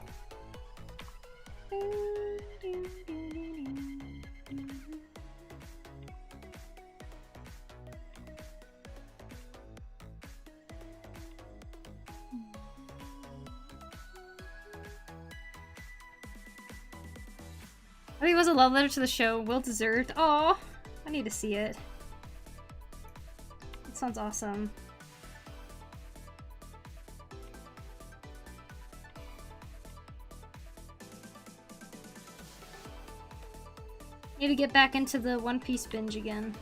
I think it was a love letter to the show. Well deserved. Oh, I need to see it. That sounds awesome. Need to get back into the One Piece binge again.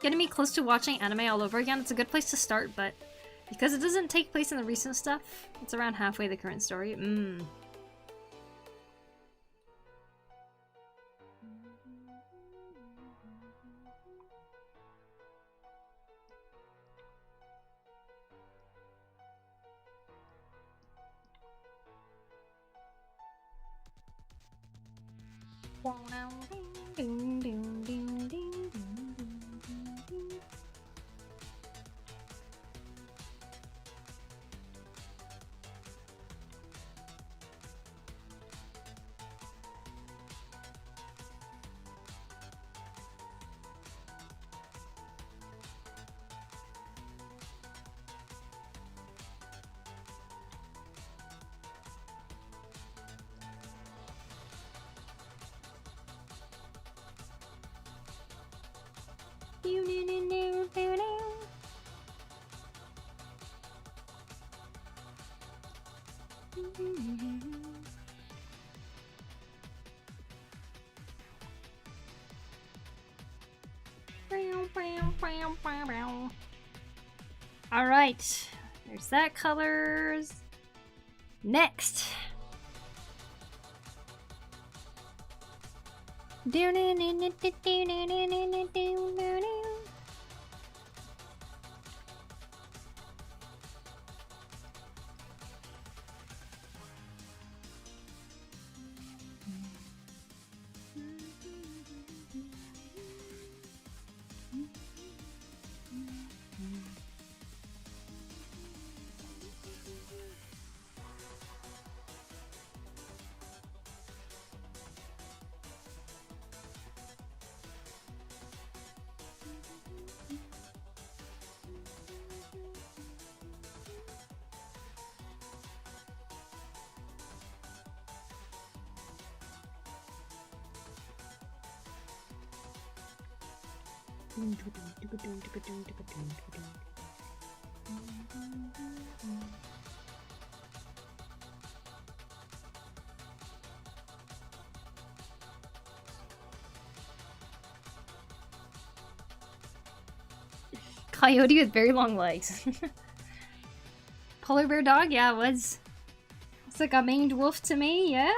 Getting me close to watching anime all over again, it's a good place to start, but because it doesn't take place in the recent stuff, it's around halfway the current story. Alright, there's that colors. Next. Coyote with very long legs. Polar bear dog? Yeah, it was. It's like a maned wolf to me, yeah?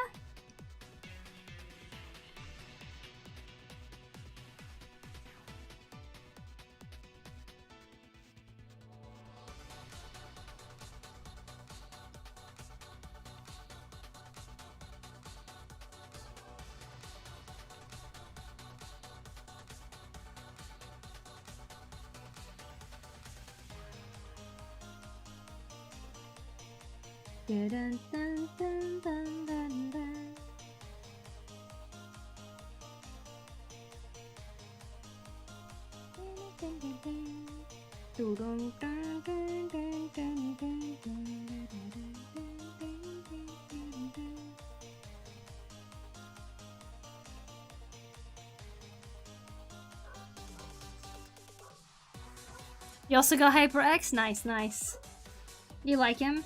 You also got HyperX? Nice, nice. You like him?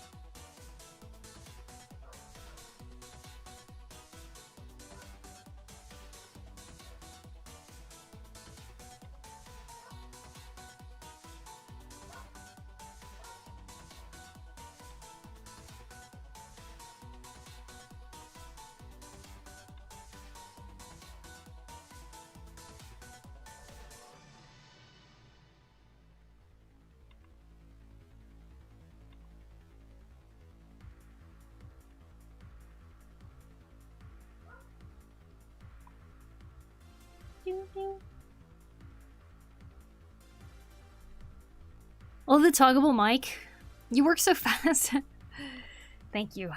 Oh, the toggable mic. You work so fast. Thank you.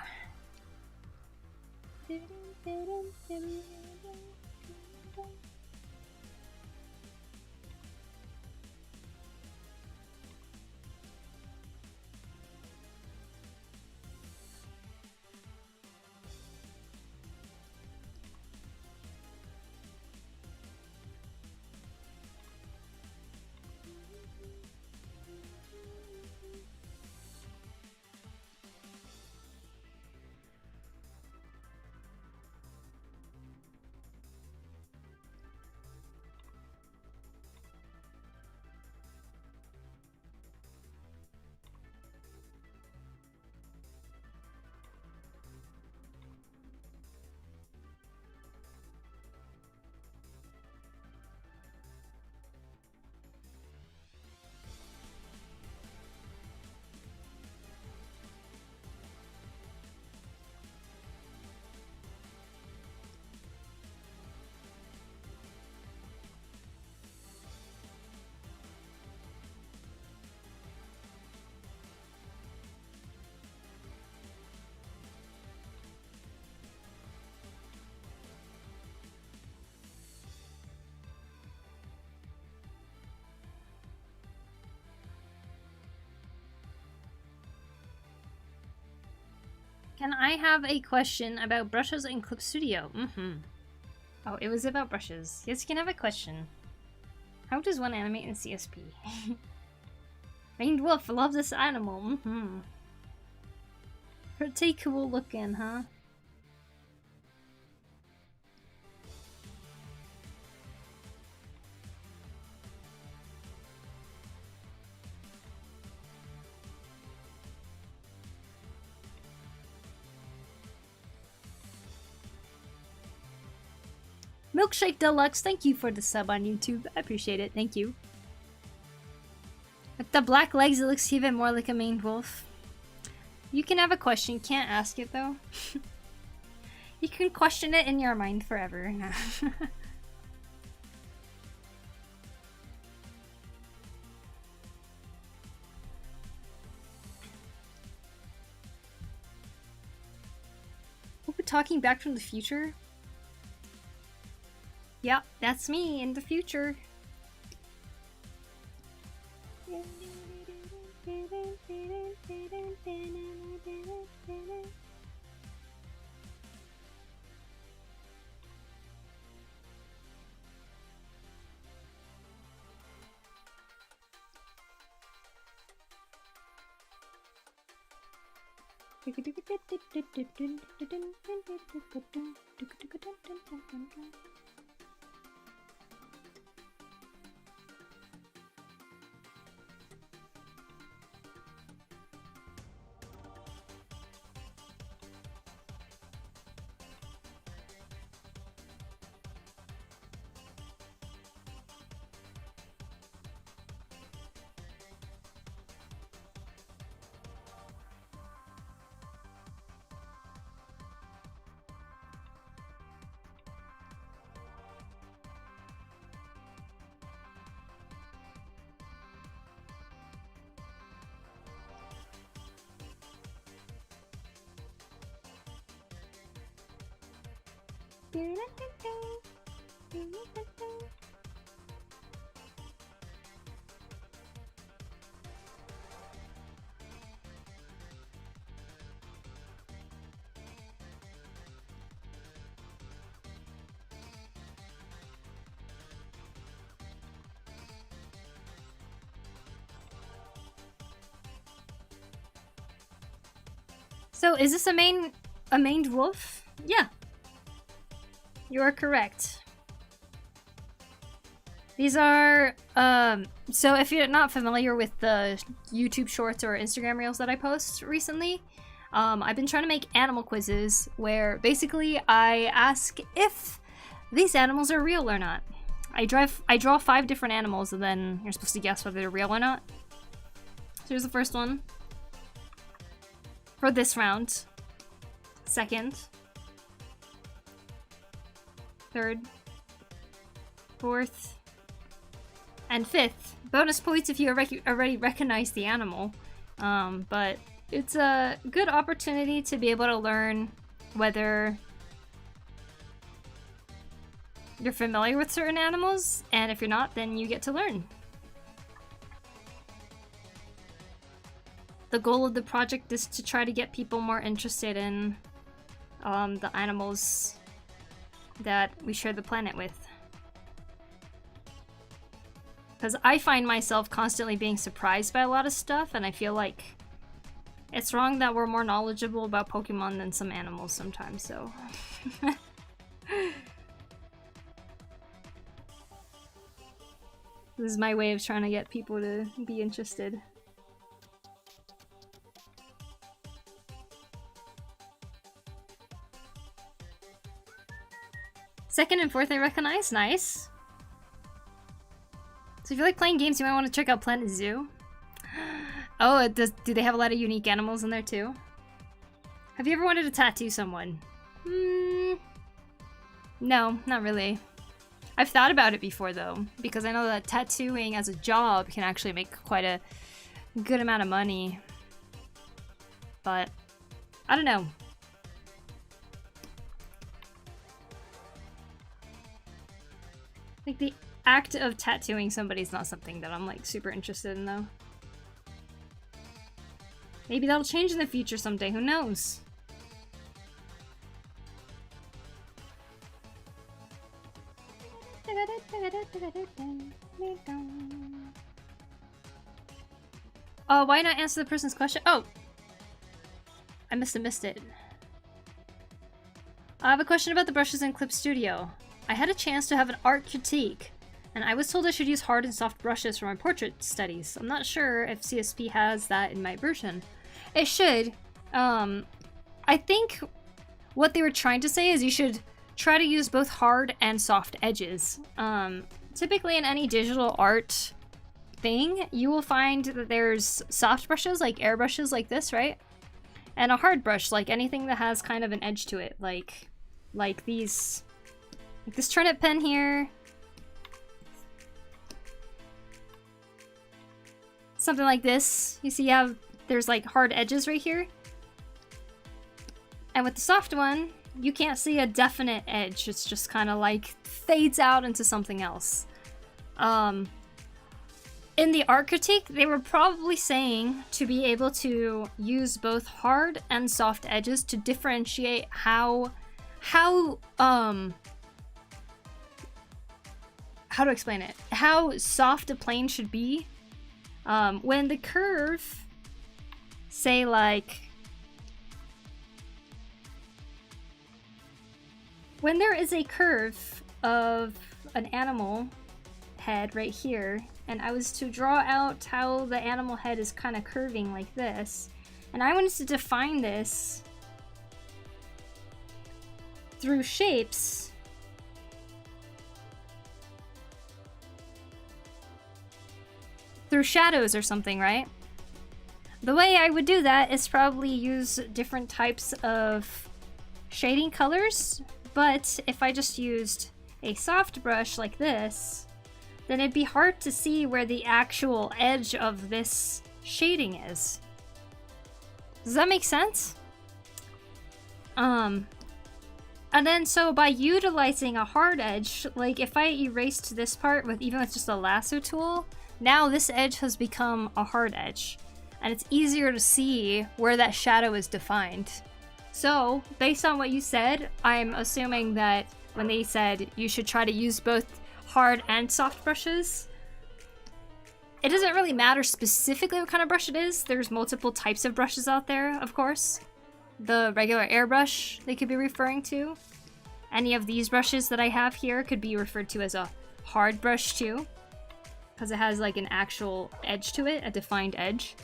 Can I have a question about brushes in Clip Studio? Oh, it was about brushes. Yes, you can have a question. How does one animate in CSP? Winged Wolf, I love this animal. Pretty cool looking, huh? Milkshake Deluxe, thank you for the sub on YouTube. I appreciate it. Thank you. With the black legs, it looks even more like a maned wolf. You can have a question. Can't ask it, though. You can question it in your mind forever. We're talking back from the future? Yep, that's me in the future. So is this a maned wolf? Yeah. You are correct. These are, so if you're not familiar with the YouTube shorts or Instagram reels that I post recently, I've been trying to make animal quizzes where basically I ask if these animals are real or not. I draw 5 different animals and then you're supposed to guess whether they're real or not. So here's the first one. For this round. Second. Third. Fourth. And 5th. Bonus points if you already recognize the animal. But it's a good opportunity to be able to learn whether you're familiar with certain animals, and if you're not, then you get to learn. The goal of the project is to try to get people more interested in the animals that we share the planet with. Because I find myself constantly being surprised by a lot of stuff, and I feel like it's wrong that we're more knowledgeable about Pokemon than some animals sometimes, so... This is my way of trying to get people to be interested. Second and fourth I recognize, nice. So if you like playing games, you might want to check out Planet Zoo. Oh, do they have a lot of unique animals in there too? Have you ever wanted to tattoo someone? No, not really. I've thought about it before though, because I know that tattooing as a job can actually make quite a good amount of money. But, I don't know. Like the act of tattooing somebody is not something that I'm like super interested in though. Maybe that'll change in the future someday, who knows? Oh, why not answer the person's question? Oh! I must have missed it. I have a question about the brushes in Clip Studio. I had a chance to have an art critique, and I was told I should use hard and soft brushes for my portrait studies. I'm not sure if CSP has that in my version. It should. I think what they were trying to say is you should try to use both hard and soft edges. Typically in any digital art thing, you will find that there's soft brushes, like airbrushes like this, right? And a hard brush, like anything that has kind of an edge to it, like these, like this turnip pen here. Something like this. You see how there's like hard edges right here? And with the soft one, you can't see a definite edge. It's just kind of like fades out into something else. In the art critique, they were probably saying to be able to use both hard and soft edges to differentiate how to explain it? How soft a plane should be. When the curve, say like, when there is a curve of an animal head right here, and I was to draw out how the animal head is kind of curving like this, and I wanted to define this through shapes, through shadows or something, right? The way I would do that is probably use different types of shading colors, but if I just used a soft brush like this, then it'd be hard to see where the actual edge of this shading is. Does that make sense? And then so by utilizing a hard edge, like if I erased this part with even with just a lasso tool, now this edge has become a hard edge. And it's easier to see where that shadow is defined. So, based on what you said, I'm assuming that when they said you should try to use both hard and soft brushes, it doesn't really matter specifically what kind of brush it is. There's multiple types of brushes out there, of course. the regular airbrush they could be referring to. Any of these brushes that I have here could be referred to as a hard brush too, because it has like an actual edge to it, a defined edge.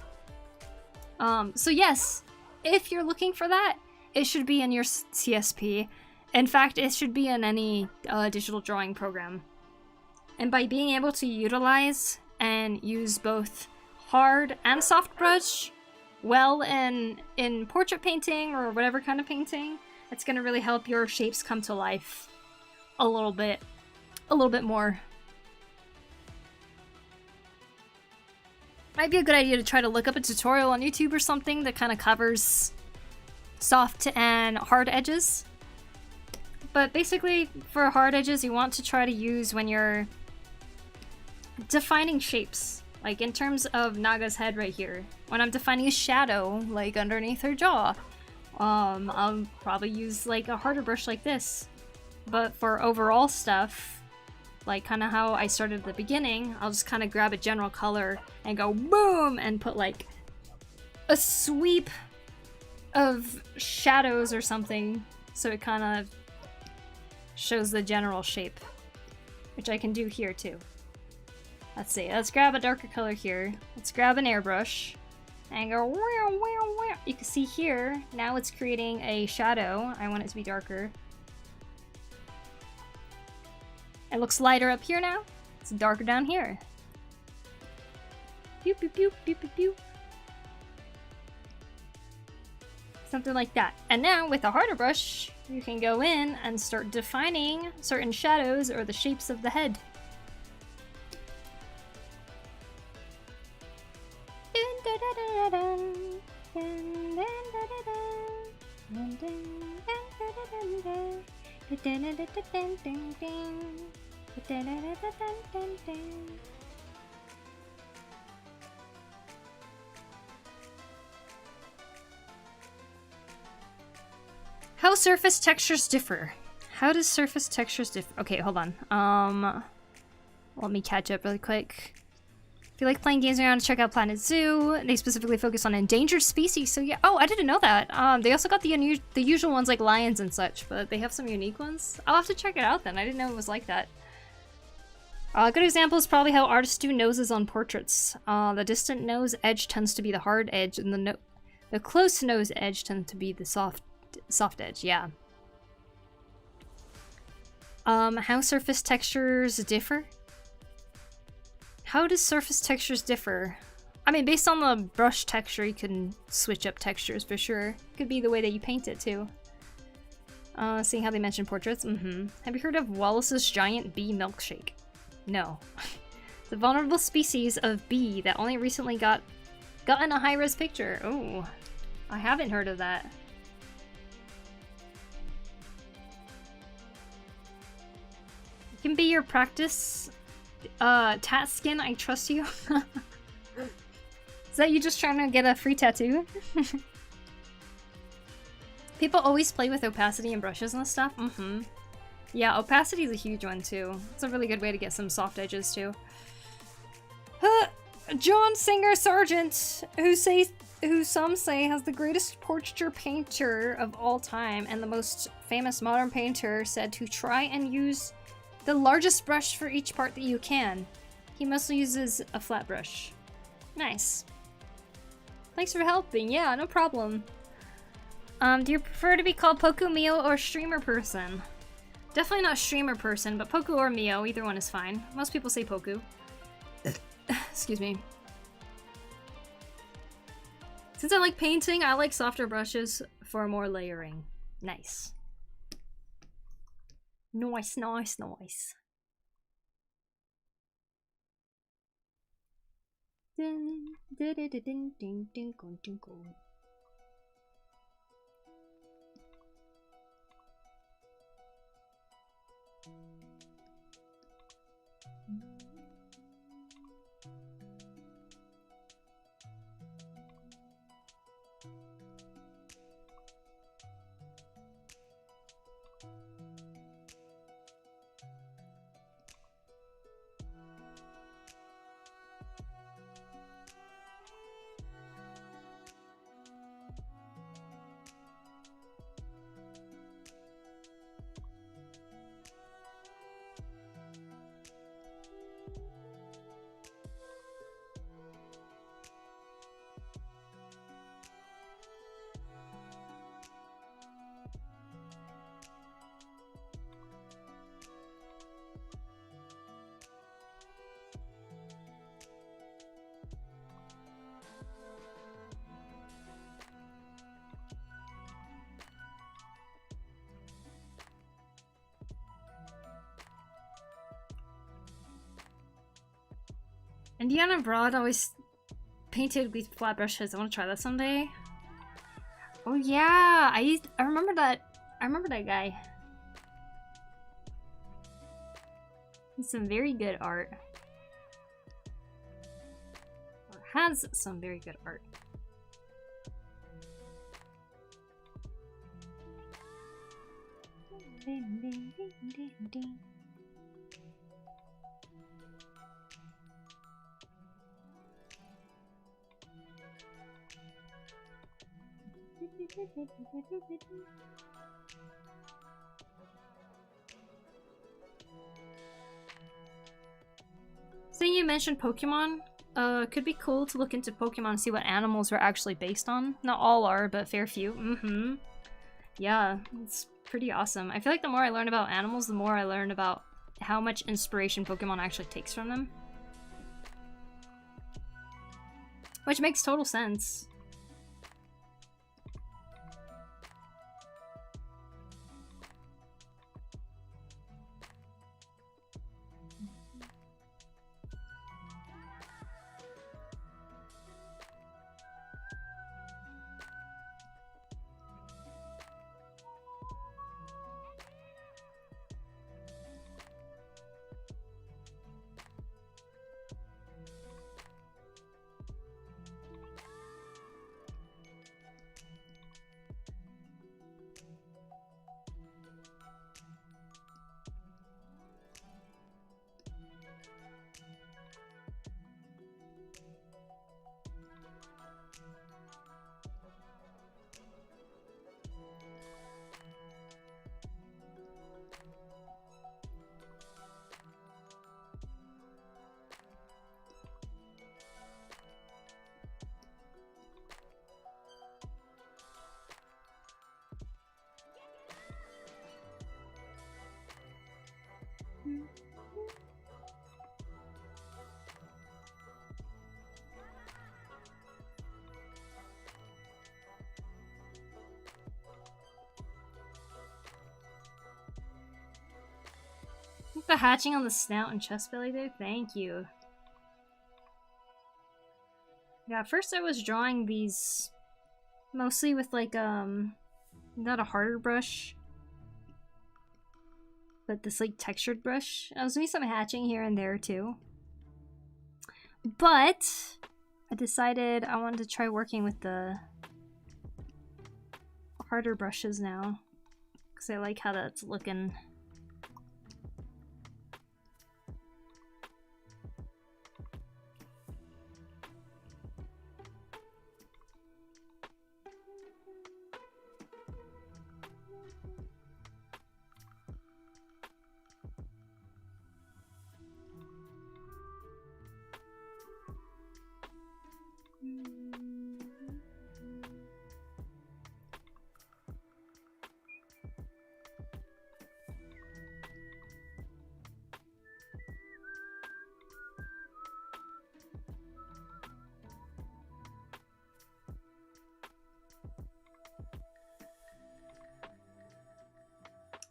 So yes, if you're looking for that, it should be in your CSP. In fact, it should be in any digital drawing program. And by being able to utilize and use both hard and soft brush well in portrait painting or whatever kind of painting, it's going to really help your shapes come to life a little bit more. Might be a good idea to try to look up a tutorial on YouTube or something that kind of covers soft and hard edges. But basically, for hard edges, you want to try to use when you're defining shapes. Like in terms of Naga's head right here. When I'm defining a shadow, like underneath her jaw, I'll probably use like a harder brush like this. But for overall stuff, like kind of how I started at the beginning, I'll just kind of grab a general color and go boom and put like a sweep of shadows or something, so it kind of shows the general shape, which I can do here too. Let's see, let's grab a darker color here. Let's grab an airbrush and go wow, wow, wow. You can see here, now it's creating a shadow. I want it to be darker. It looks lighter up here now. It's darker down here. Pew, pew, pew, pew, pew, pew. Something like that. And now with a harder brush, you can go in and start defining certain shadows or the shapes of the head. How surface textures differ. How does surface textures differ? Okay, hold on. Let me catch up really quick. If you like playing games around, check out Planet Zoo. They specifically focus on endangered species, so yeah. Oh, I didn't know that. They also got the usual ones like lions and such, but they have some unique ones. I'll have to check it out then. I didn't know it was like that. A good example is probably how artists do noses on portraits. The distant nose edge tends to be the hard edge, and the close nose edge tends to be the soft edge, yeah. How surface textures differ? How does surface textures differ? I mean, based on the brush texture, you can switch up textures for sure. Could be the way that you paint it too. Seeing how they mention portraits, Have you heard of Wallace's giant bee milkshake? No. The vulnerable species of bee that only recently gotten a high-res picture. Oh, I haven't heard of that. It can be your practice. Tat skin, I trust you. Is that you just trying to get a free tattoo? People always play with opacity and brushes and stuff. Yeah, opacity is a huge one too. It's a really good way to get some soft edges too. John Singer Sargent, who some say has the greatest portraiture painter of all time and the most famous modern painter, said to try and use the largest brush for each part that you can. He mostly uses a flat brush. Nice. Thanks for helping. Yeah, no problem. Do you prefer to be called PokuriMio or streamer person? Definitely not streamer person, but Poku or Mio, either one is fine. Most people say Poku. Excuse me. Since I like painting, I like softer brushes for more layering. Nice. Nice, nice, nice. Ding, ding, ding, ding, ding, ding, ding. Indiana Broad always painted with flat brushes. I want to try that someday. Oh yeah, I remember that. I remember that guy. He's some very good art. Or has some very good art. So you mentioned Pokemon. Could be cool to look into Pokemon and see what animals are actually based on. Not all are, but fair few. Mm-hmm. Yeah, it's pretty awesome. I feel like the more I learn about animals, the more I learn about how much inspiration Pokemon actually takes from them. Which makes total sense. The hatching on the snout and chest belly there, thank you. Yeah, at first I was drawing these mostly with like not a harder brush, but this like textured brush. I was doing some hatching here and there too. But I decided I wanted to try working with the harder brushes now, because I like how that's looking.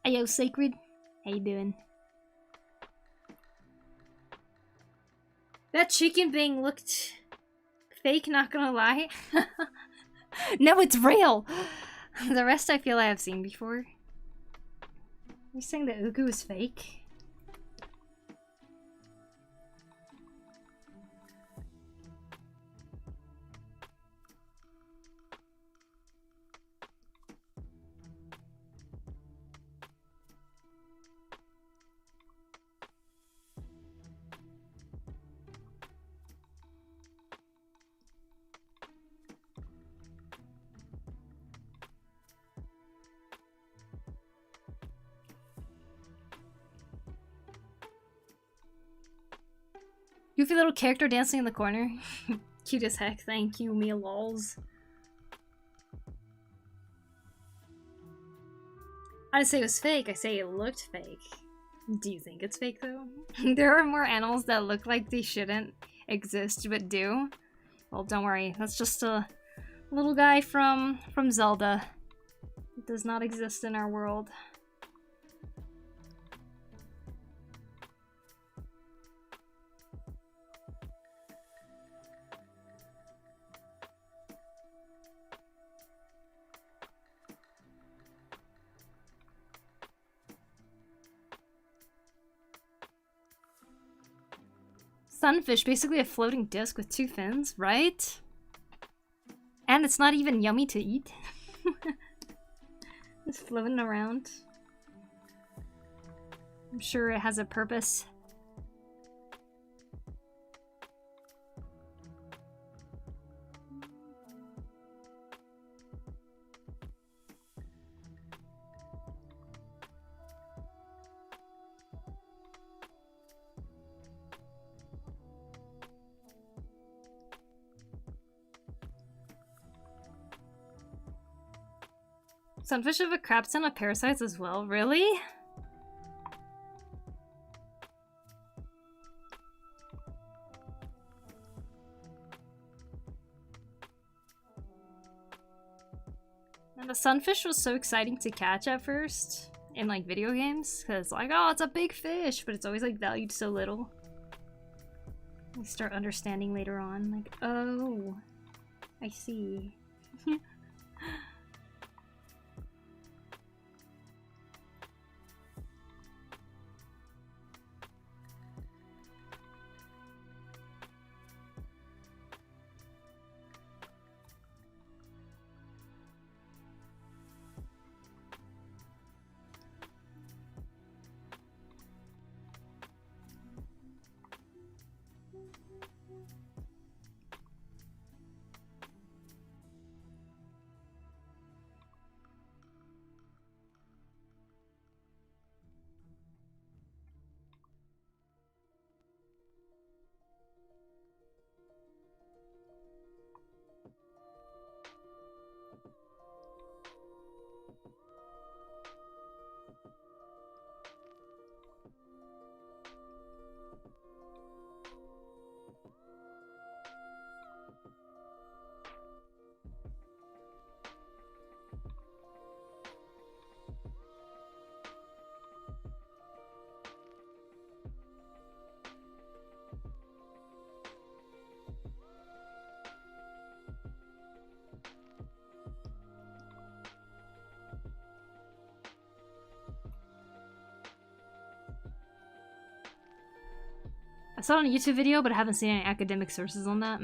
Heyo, Sacred. How you doing? That chicken thing looked fake, not gonna lie. No, it's real! The rest I feel I have seen before. You're saying that Ugu is fake? Goofy little character dancing in the corner. Cute as heck, thank you, me lols. I didn't say it was fake, I say it looked fake. Do you think it's fake though? There are more animals that look like they shouldn't exist but do. Well, don't worry, that's just a little guy from Zelda. It does not exist in our world. Sunfish, basically a floating disc with 2 fins, right? And it's not even yummy to eat. It's floating around. I'm sure it has a purpose. Sunfish have a crap ton of parasites as well, really? And the sunfish was so exciting to catch at first in like video games, because like, oh, it's a big fish, but it's always like valued so little. You start understanding later on, like, oh, I see. I saw it on a YouTube video, but I haven't seen any academic sources on that.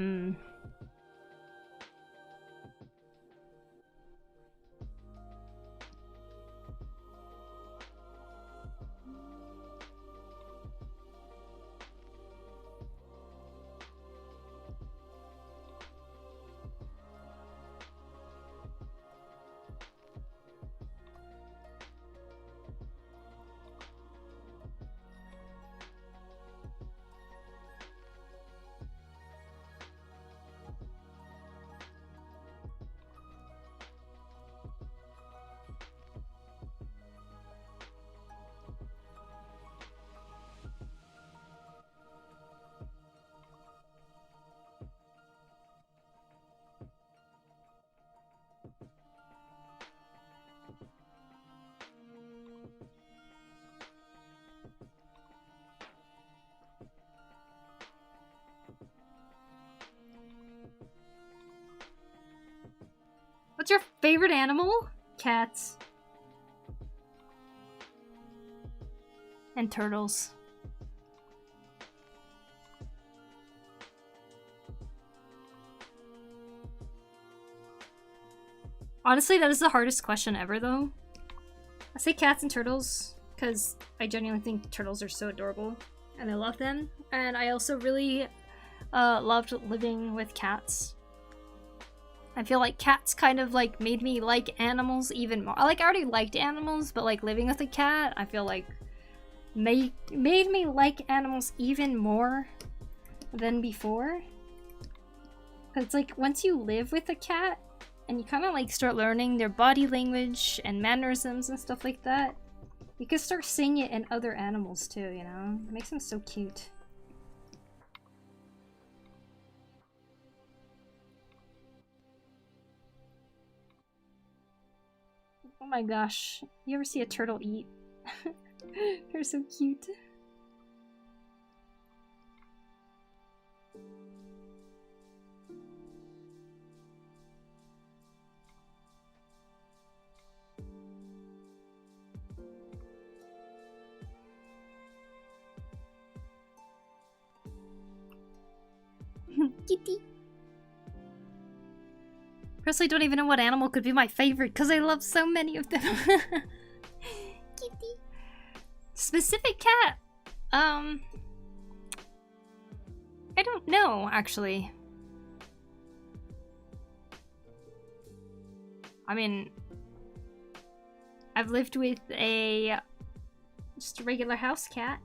What's your favorite animal? Cats. And turtles. Honestly, that is the hardest question ever, though. I say cats and turtles because I genuinely think turtles are so adorable and I love them. And I also really loved living with cats. I feel like cats kind of like made me like animals even more. I already liked animals, but like living with a cat, I feel like made me like animals even more than before. Cause it's like once you live with a cat and you kind of like start learning their body language and mannerisms and stuff like that, you can start seeing it in other animals too, you know? It makes them so cute. Oh my gosh, you ever see a turtle eat? They're so cute. Kitty. Personally, don't even know what animal could be my favorite because I love so many of them. Kitty. Specific cat. I don't know, actually. I mean, I've lived with just a regular house cat.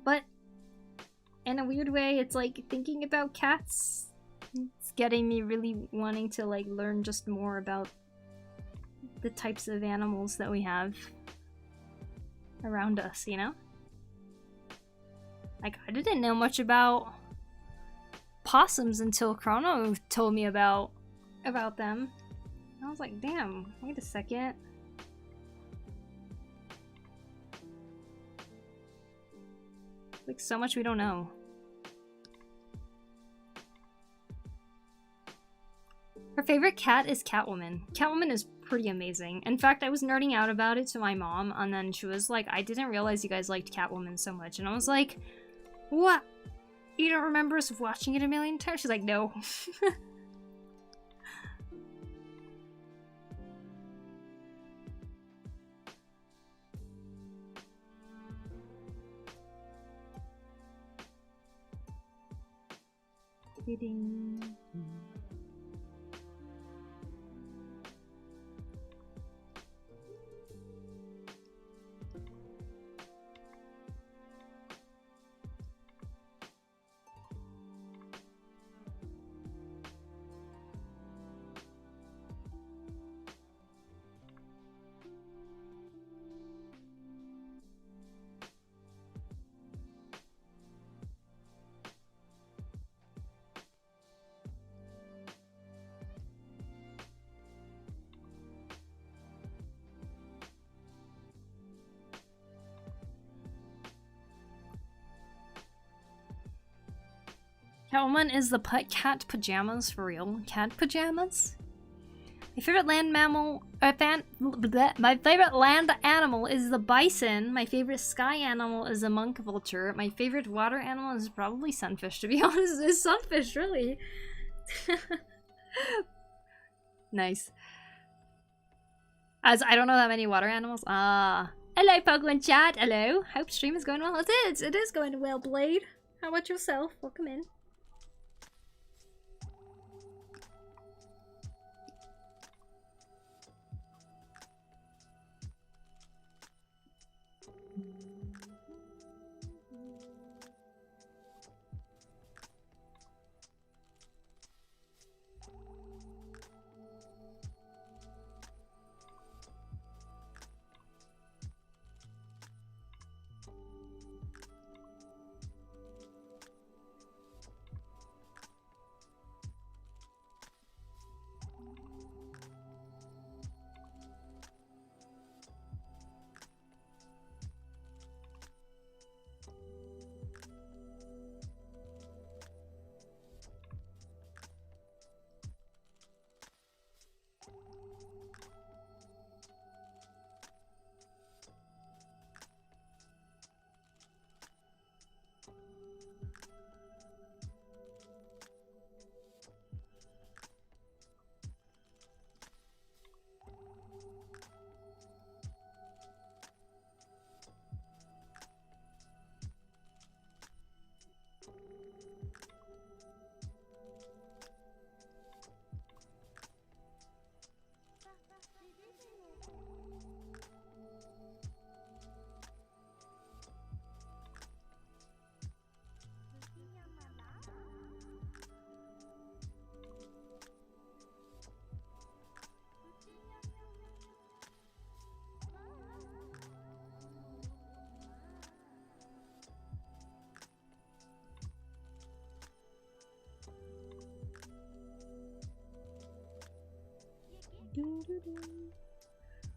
But in a weird way, it's like thinking about cats. It's getting me really wanting to like learn just more about the types of animals that we have around us, you know? Like, I didn't know much about possums until Chrono told me about them. I was like, damn, wait a second. Like, so much we don't know. Her favorite cat is Catwoman. Catwoman is pretty amazing. In fact, I was nerding out about it to my mom, and then she was like, I didn't realize you guys liked Catwoman so much. And I was like, what? You don't remember us watching it a million times? She's like, no. Catwoman is the cat pajamas for real. Cat pajamas? My favorite land mammal, my favorite land animal is the bison. My favorite sky animal is the monk vulture. My favorite water animal is probably sunfish, to be honest. Is sunfish, really? Nice. As I don't know that many water animals. Ah. Hello, Poku and chat. Hello. Hope stream is going well. It is. It is going well, Blade. How about yourself? Welcome in.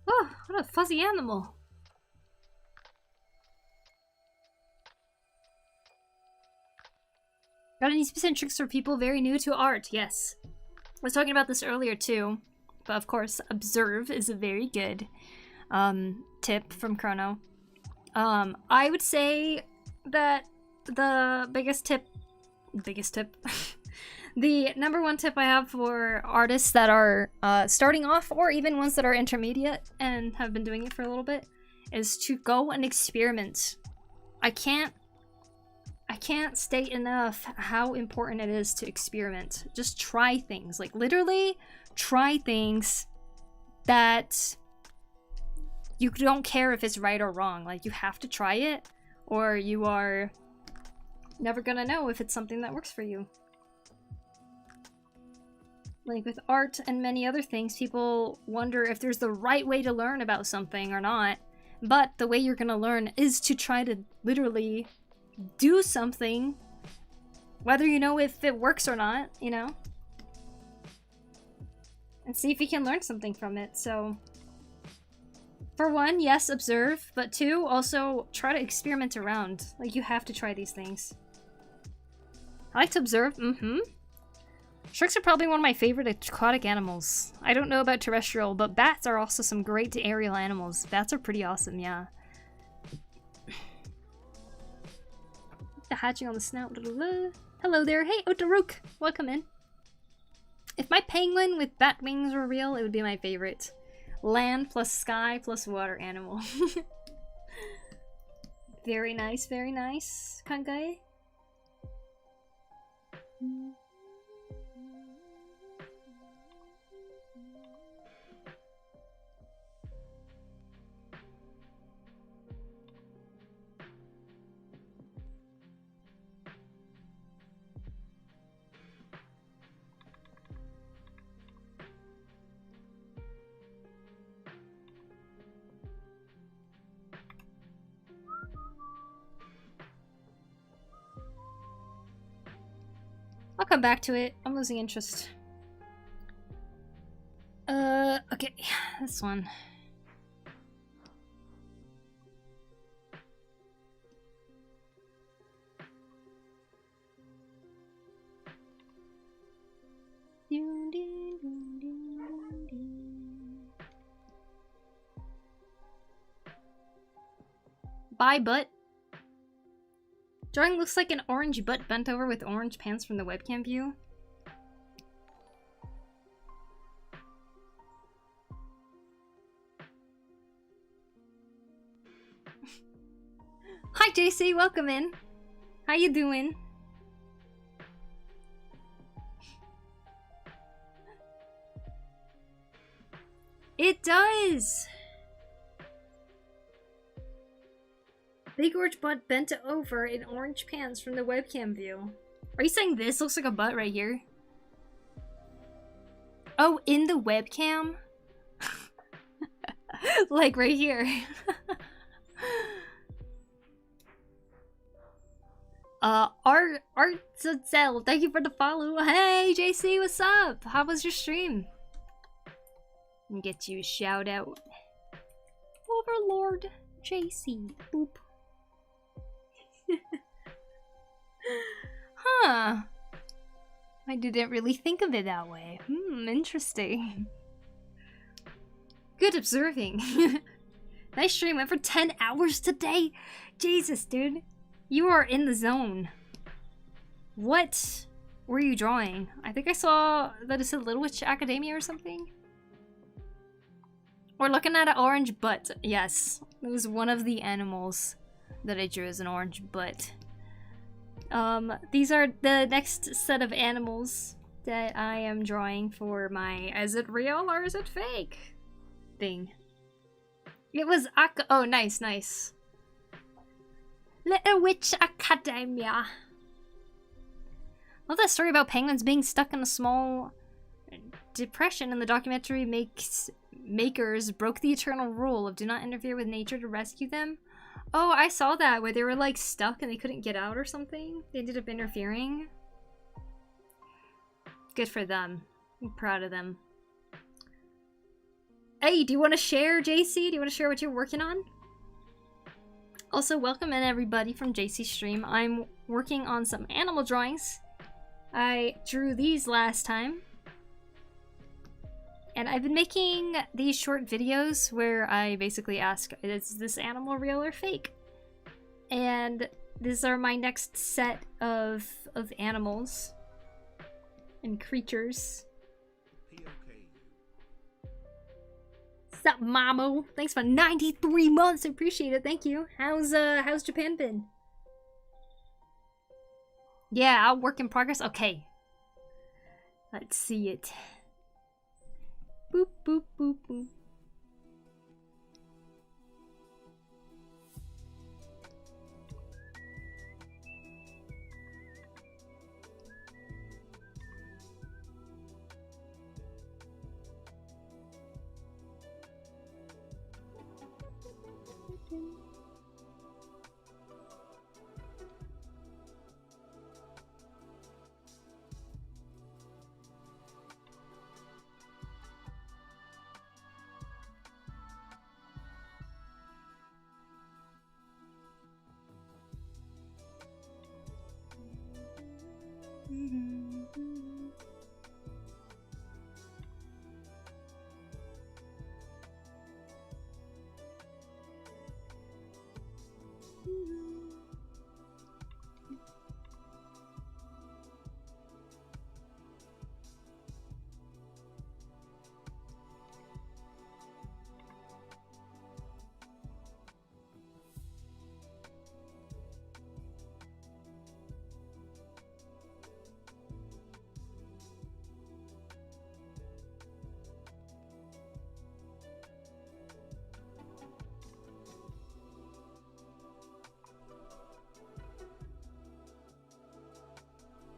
Oh, what a fuzzy animal. Got any specific tricks for people very new to art? Yes. I was talking about this earlier too. but of course, observe is a very good tip from Chrono. I would say that the biggest tip, the number one tip I have for artists that are starting off, or even ones that are intermediate and have been doing it for a little bit, is to go and experiment. I can't state enough how important it is to experiment. Just try things. Like, literally try things that you don't care if it's right or wrong. Like, you have to try it, or you are never gonna know if it's something that works for you. Like, with art and many other things, people wonder if there's the right way to learn about something or not. But the way you're gonna learn is to try to literally do something, whether you know if it works or not, you know? And see if you can learn something from it. So, for one, yes, observe, but two, also try to experiment around. Like, you have to try these things. I like to observe, Sharks are probably one of my favorite aquatic animals. I don't know about terrestrial, but bats are also some great aerial animals. Bats are pretty awesome, yeah. The hatching on the snout. Hello there. Hey, Otaruk. Welcome in. If my penguin with bat wings were real, it would be my favorite. Land plus sky plus water animal. Very nice, Kangai. I'll come back to it. I'm losing interest. Okay. This one. Bye, butt. Drawing looks like an orange butt bent over with orange pants from the webcam view. Hi JC, welcome in. How you doing? It does! Big orange butt bent over in orange pants from the webcam view. Are you saying this looks like a butt right here? Oh, in the webcam? Like right here. Art Zell, thank you for the follow. Hey JC, what's up? How was your stream? And get you a shout out. Overlord JC. Boop. Huh. I didn't really think of it that way. Interesting. Good observing. Nice stream. Went for 10 hours today. Jesus, dude. You are in the zone. What were you drawing? I think I saw that it said Little Witch Academia or something. We're looking at an orange butt. Yes. It was one of the animals that I drew as an orange butt. These are the next set of animals that I am drawing for my is it real or is it fake thing. It was oh, nice. Little Witch Academia. Love that story about penguins being stuck in a small depression in the documentary makers broke the eternal rule of do not interfere with nature to rescue them. Oh, I saw that where they were like stuck and they couldn't get out or something. They ended up interfering. Good for them. I'm proud of them. Hey, do you want to share, JC? Do you want to share what you're working on? Also, welcome in everybody from JC's stream. I'm working on some animal drawings. I drew these last time. And I've been making these short videos where I basically ask, is this animal real or fake? And these are my next set of animals and creatures. What's up, Mamo? Thanks for 93 months. I appreciate it. Thank you. How's Japan been? Yeah, I'll work in progress. Okay. Let's see it. Boop, boop, boop, boop.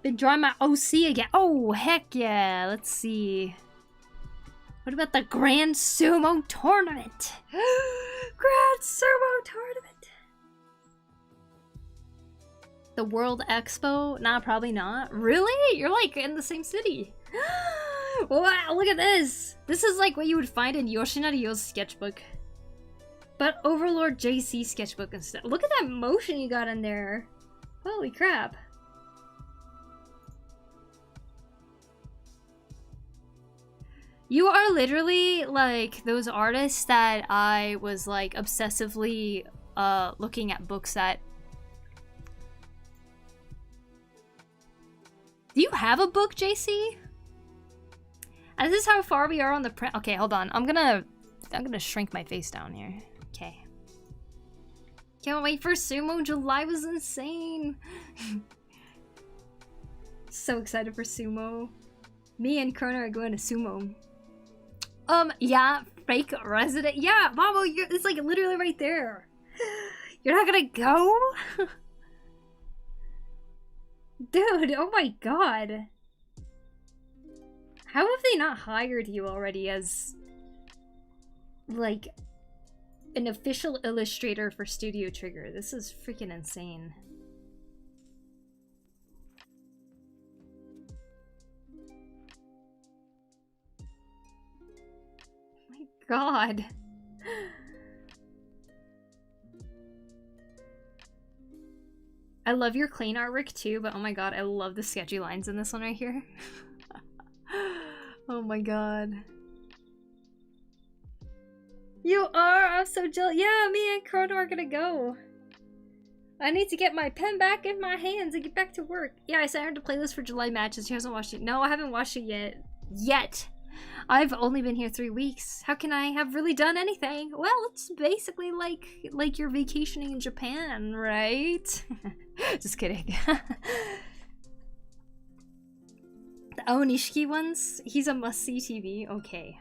Been drawing my OC again. Oh, heck yeah. Let's see. What about the Grand Sumo Tournament? Grand Sumo Tournament. The World Expo? Nah, probably not. Really? You're like in the same city. Wow, look at this. This is like what you would find in Yoshinari Yo's sketchbook. But Overlord JC sketchbook instead. Look at that motion you got in there. Holy crap. You are literally like those artists that I was like obsessively looking at books at. Do you have a book, JC? And this is how far we are on the print. Okay, hold on. I'm gonna shrink my face down here. Okay. Can't wait for Sumo. July was insane. So excited for Sumo. Me and Krona are going to Sumo. Yeah, fake resident. Yeah, Mamo, it's like literally right there. You're not gonna go? Dude, oh my god. How have they not hired you already as, like, an official illustrator for Studio Trigger? This is freaking insane. God. I love your clean artwork too, but oh my god, I love the sketchy lines in this one right here. Oh my god. You are? I'm so jealous. Yeah, me and Chrono are gonna go. I need to get my pen back in my hands and get back to work. Yeah, I sent her to playlist for July matches. She hasn't watched it. No, I haven't watched it yet. Yet. I've only been here 3 weeks. How can I have really done anything? Well, it's basically like you're vacationing in Japan, right? Just kidding. The Aonishiki ones? He's a must-see TV? Okay.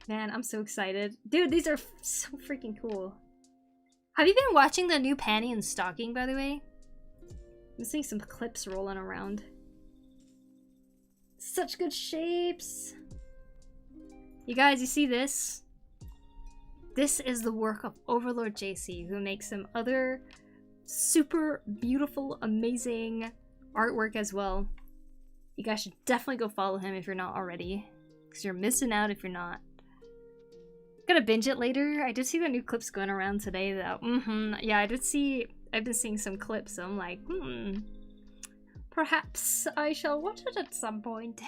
Man, I'm so excited. Dude, these are so freaking cool. Have you been watching the new Panty and Stocking, by the way? I'm seeing some clips rolling around. Such good shapes. You guys, you see this? This is the work of Overlord JC, who makes some other super beautiful, amazing artwork as well. You guys should definitely go follow him if you're not already, because you're missing out if you're not. Gonna binge it later. I did see the new clips going around today though. Yeah, I've been seeing some clips, so I'm like, perhaps I shall watch it at some point.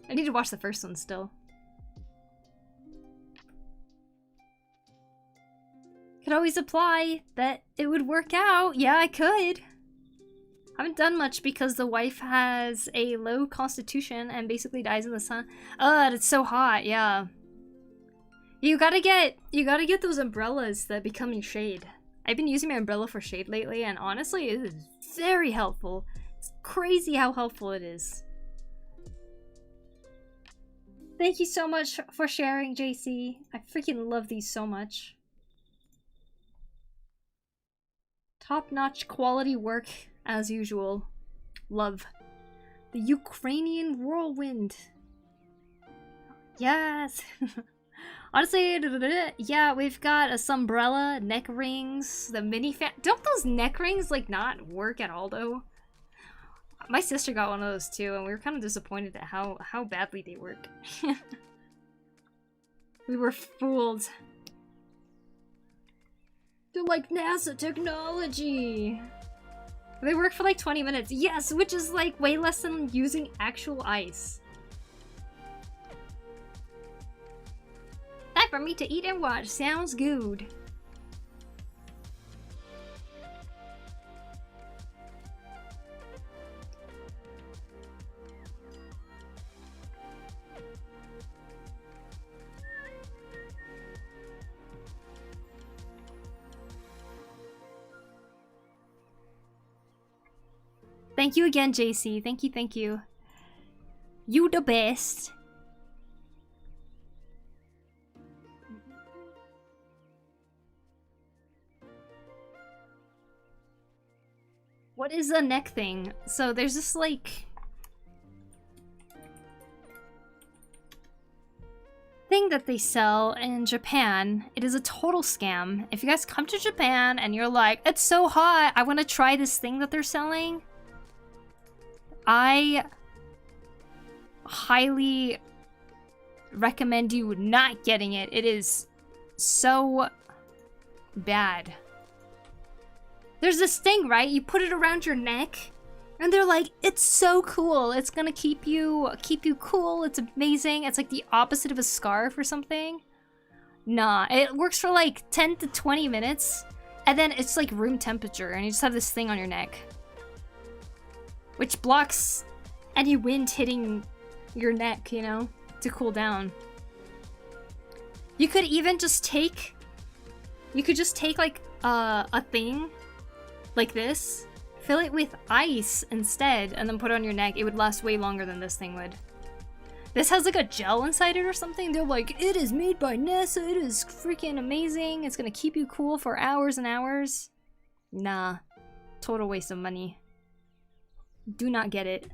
I need to watch the first one still. Could always apply that it would work out. Yeah, I could. Haven't done much because the wife has a low constitution and basically dies in the sun. It's so hot, yeah. You gotta get those umbrellas that become in shade. I've been using my umbrella for shade lately, and honestly, it is very helpful. It's crazy how helpful it is. Thank you so much for sharing, JC. I freaking love these so much. Top-notch quality work, as usual. Love. The Ukrainian whirlwind. Yes! Honestly, yeah, we've got a sunbrella, neck rings, the mini fan. Don't those neck rings, like, not work at all, though? My sister got one of those, too, and we were kind of disappointed at how badly they work. We were fooled. They're like NASA technology! They work for like 20 minutes. Yes, which is like way less than using actual ice. Time for me to eat and watch. Sounds good. Thank you again, JC. Thank you, thank you. You the best. What is a neck thing? So there's this like thing that they sell in Japan. It is a total scam. If you guys come to Japan and you're like, it's so hot, I want to try this thing that they're selling, I highly recommend you not getting it. It is so bad. There's this thing, right? You put it around your neck, and they're like, it's so cool. It's gonna keep you cool. It's amazing. It's like the opposite of a scarf or something. Nah, it works for like 10 to 20 minutes, and then it's like room temperature, and you just have this thing on your neck, which blocks any wind hitting your neck, you know, to cool down. You could even just take, like a thing like this, fill it with ice instead, and then put it on your neck. It would last way longer than this thing would. This has like a gel inside it or something. They're like, it is made by NASA. It is freaking amazing. It's gonna keep you cool for hours and hours. Nah, total waste of money. Do not get it.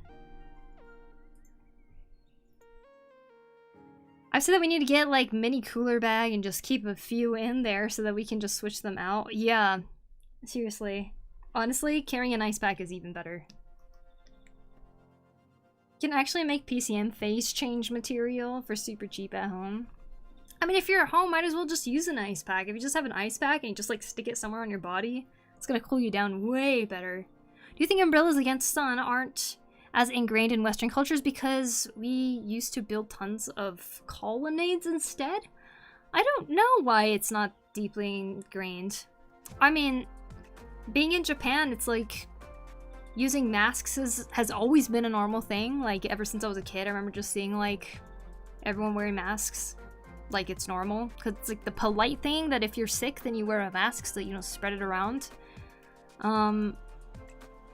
I've said that we need to get like mini cooler bag and just keep a few in there so that we can just switch them out. Yeah, seriously. Honestly, carrying an ice pack is even better. You can actually make PCM phase change material for super cheap at home. I mean, if you're at home, might as well just use an ice pack. If you just have an ice pack and you just like stick it somewhere on your body, it's gonna cool you down way better. Do you think umbrellas against sun aren't as ingrained in Western cultures because we used to build tons of colonnades instead? I don't know why it's not deeply ingrained. I mean, being in Japan, it's like using masks has always been a normal thing. Like ever since I was a kid, I remember just seeing like everyone wearing masks like it's normal. Because it's like the polite thing that if you're sick, then you wear a mask so that you don't spread it around.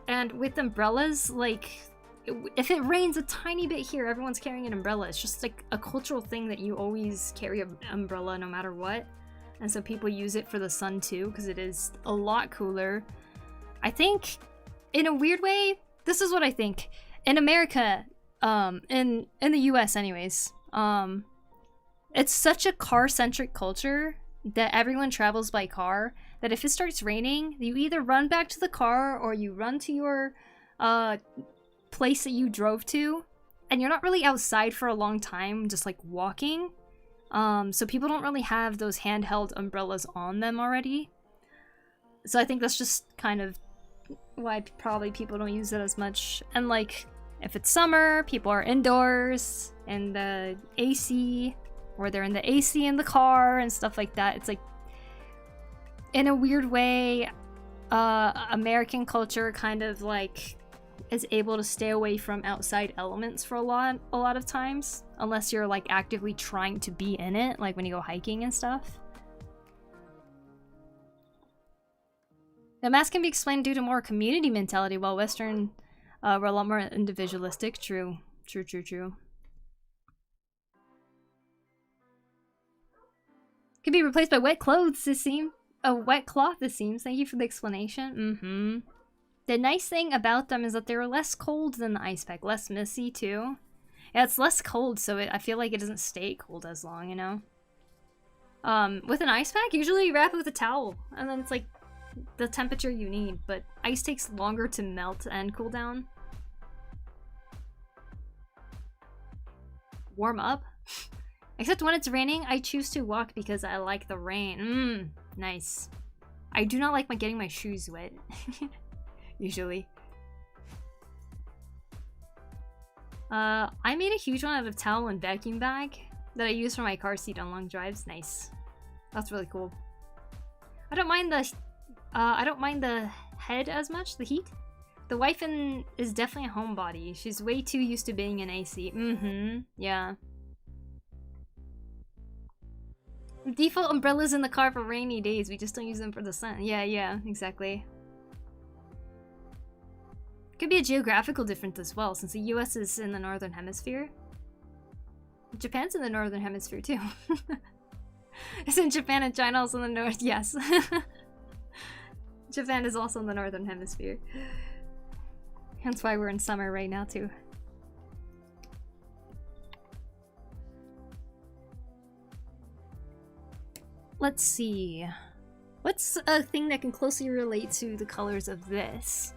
And with umbrellas, like, if it rains a tiny bit here, everyone's carrying an umbrella. It's just like a cultural thing that you always carry an umbrella no matter what. And so people use it for the sun too, because it is a lot cooler. I think, in a weird way, this is what I think. In America, in the US anyways, it's such a car-centric culture that everyone travels by car, that if it starts raining, you either run back to the car or you run to your place that you drove to, and you're not really outside for a long time, just like walking. So people don't really have those handheld umbrellas on them already. So I think that's just kind of why probably people don't use it as much. And like If it's summer, people are indoors in the AC, or they're in the AC in the car and stuff like that. It's like, in a weird way, American culture kind of like is able to stay away from outside elements for a lot of times, unless you're like actively trying to be in it, like when you go hiking and stuff. The mask can be explained due to more community mentality, while Western were a lot more individualistic. True. Could be replaced by wet clothes, it seems. A wet cloth, it seems. Thank you for the explanation. The nice thing about them is that they're less cold than the ice pack. Less messy, too. Yeah, it's less cold, so I feel like it doesn't stay cold as long, you know? With an ice pack, usually you wrap it with a towel, and then it's like the temperature you need, but ice takes longer to melt and cool down. Warm up? Except when it's raining, I choose to walk because I like the rain. Nice. I do not like getting my shoes wet. Usually. I made a huge one out of towel and vacuum bag that I use for my car seat on long drives. Nice. That's really cool. I don't mind the head as much, the heat. The wife is definitely a homebody. She's way too used to being in AC. Yeah. Default umbrellas in the car for rainy days. We just don't use them for the sun. Yeah, exactly. Could be a geographical difference as well, since the US is in the northern hemisphere. Japan's in the northern hemisphere too. Isn't Japan and China also in the north? Yes. Japan is also in the northern hemisphere. Hence why we're in summer right now too. Let's see. What's a thing that can closely relate to the colors of this?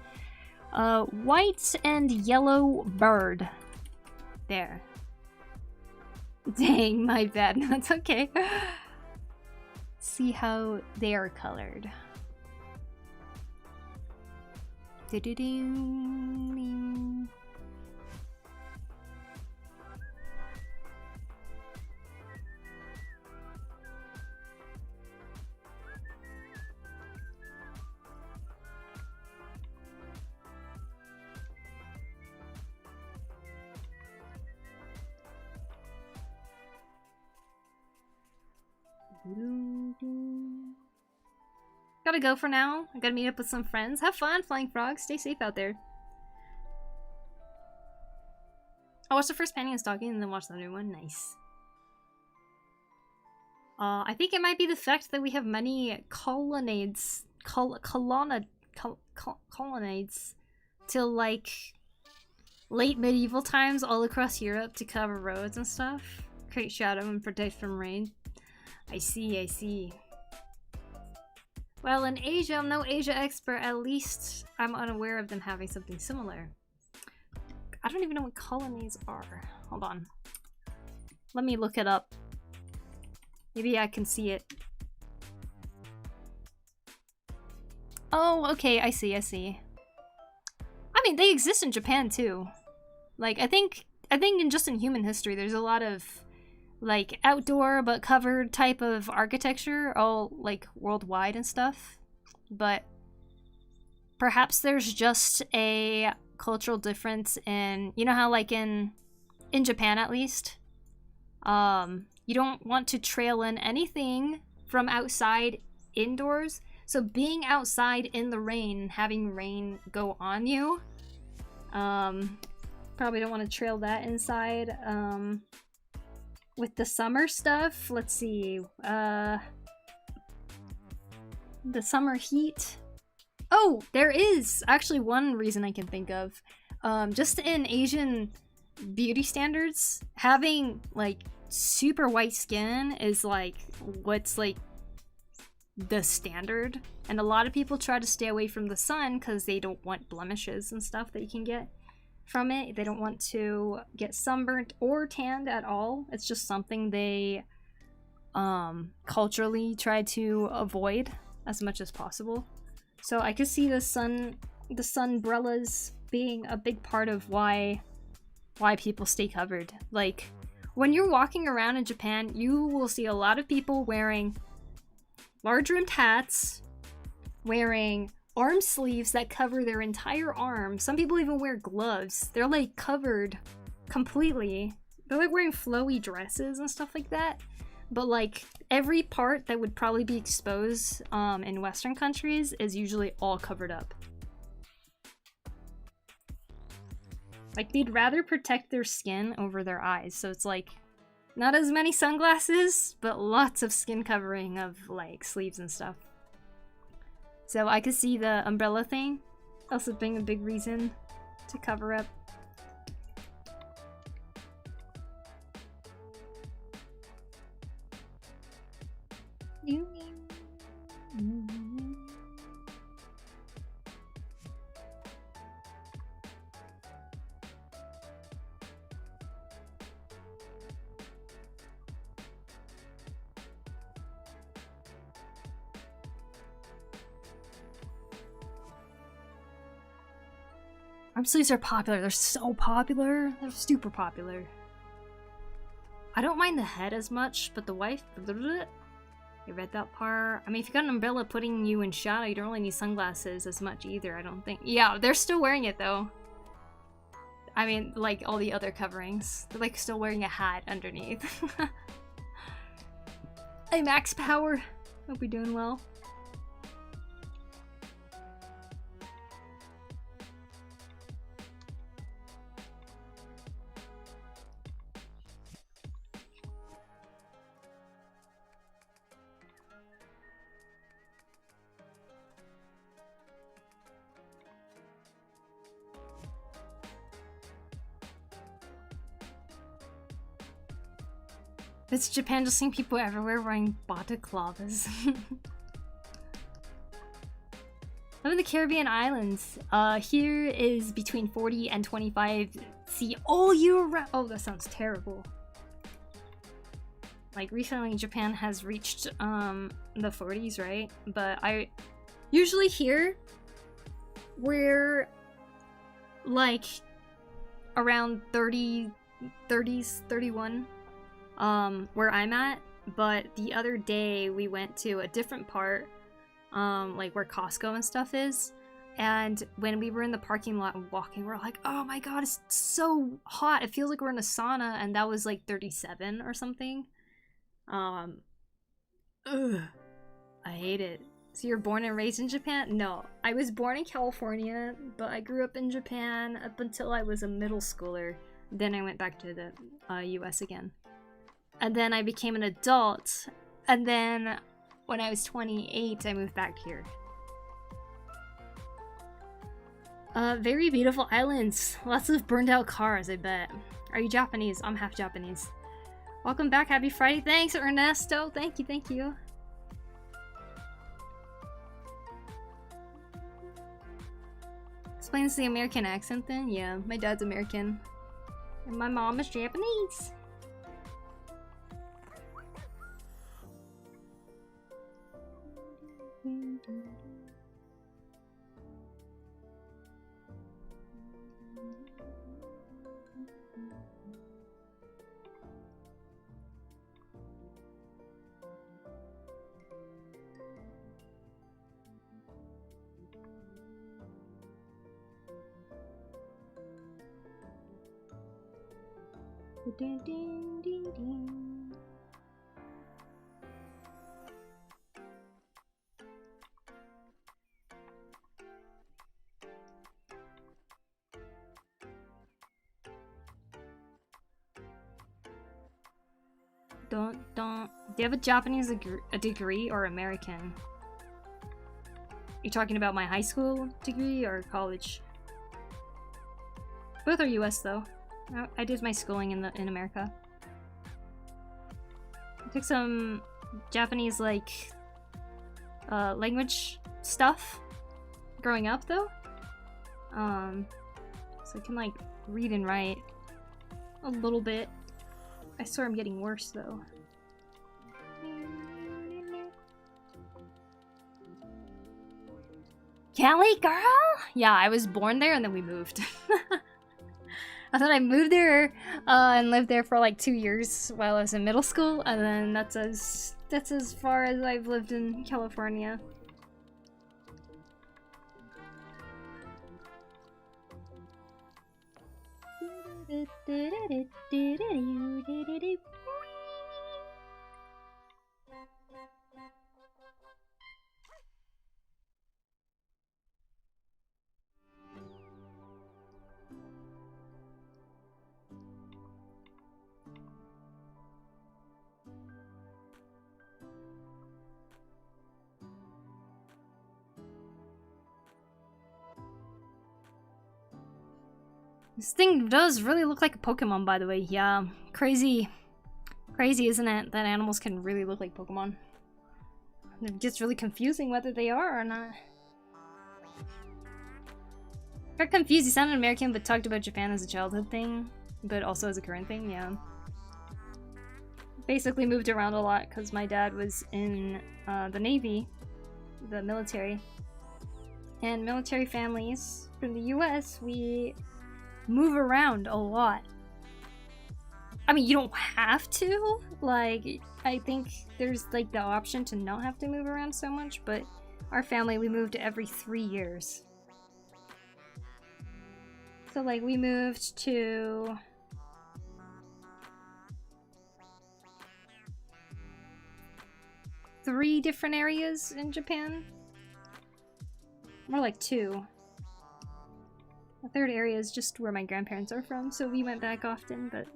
White and yellow bird. There. Dang, my bad. That's okay. See how they are colored. Do-do-do. Gotta go for now. I gotta meet up with some friends. Have fun, flying frogs. Stay safe out there. I watched the first painting and stalking and then watched the new one. Nice. I think it might be the fact that we have many colonnades. Colonnades till like late medieval times all across Europe to cover roads and stuff. Create shadow and protect from rain. I see. Well, in Asia, I'm no Asia expert. At least I'm unaware of them having something similar. I don't even know what colonies are. Hold on. Let me look it up. Maybe I can see it. Oh, okay. I see. I mean, they exist in Japan too. Like, I think just in human history, there's a lot of like outdoor but covered type of architecture all like worldwide and stuff, but perhaps there's just a cultural difference in, you know how like in Japan at least, you don't want to trail in anything from outside indoors, so being outside in the rain, having rain go on you, probably don't want to trail that inside. With the summer stuff, let's see, the summer heat. Oh, there is actually one reason I can think of. Just in Asian beauty standards, having like super white skin is like what's like the standard. And a lot of people try to stay away from the sun because they don't want blemishes and stuff that you can get from it. They don't want to get sunburnt or tanned at all. It's just something they culturally try to avoid as much as possible. So I could see the sunbrellas being a big part of why why people stay covered. Like, when you're walking around in Japan, you will see a lot of people wearing large rimmed hats, wearing arm sleeves that cover their entire arm. Some people even wear gloves. They're like covered completely. They're like wearing flowy dresses and stuff like that. But like every part that would probably be exposed in Western countries is usually all covered up. Like, they'd rather protect their skin over their eyes. So it's like, not as many sunglasses, but lots of skin covering of like sleeves and stuff. So I could see the umbrella thing also being a big reason to cover up. Arm sleeves are popular. They're so popular. They're super popular. I don't mind the head as much, but the wife... You read that part? I mean, if you got an umbrella putting you in shadow, you don't really need sunglasses as much either, I don't think. Yeah, they're still wearing it though. I mean, like all the other coverings. They're like still wearing a hat underneath. Hey, Max Power. Hope you're doing well. It's Japan, just seeing people everywhere wearing balaclavas. I'm in the Caribbean islands. Here is between 40 and 25 C all year round. Oh, that sounds terrible. Like, recently Japan has reached the 40s, right? But I usually here we're like around 30s, 31. Where I'm at, but the other day we went to a different part, like where Costco and stuff is, and when we were in the parking lot and walking, we're like, oh my god, it's so hot, it feels like we're in a sauna, and that was like 37 or something. Ugh, I hate it. So you're born and raised in Japan? No, I was born in California, but I grew up in Japan up until I was a middle schooler. Then I went back to the US again. And then I became an adult, and then when I was 28, I moved back here. Very beautiful islands. Lots of burned out cars, I bet. Are you Japanese? I'm half Japanese. Welcome back, happy Friday. Thanks, Ernesto. Thank you, thank you. Explains the American accent then? Yeah, my dad's American. And my mom is Japanese. Do you have a Japanese degree or American? You talking about my high school degree or college? Both are US though. I did my schooling in America. I took some Japanese like language stuff growing up though. So I can like read and write a little bit. I swear I'm getting worse though. Cali, girl? Yeah, I was born there and then we moved. I thought I moved there and lived there for like 2 years while I was in middle school, and then that's as far as I've lived in California. This thing does really look like a Pokemon, by the way. Yeah, crazy, isn't it? That animals can really look like Pokemon. It gets really confusing whether they are or not. Got confused. You sounded American, but talked about Japan as a childhood thing, but also as a current thing. Yeah. Basically moved around a lot because my dad was in the Navy, the military, and military families from the U.S. we move around a lot. I mean, you don't have to. Like, I think there's like the option to not have to move around so much, but our family, we moved every 3 years. So like we moved to three different areas in Japan. More like 2. The third area is just where my grandparents are from, so we went back often, but...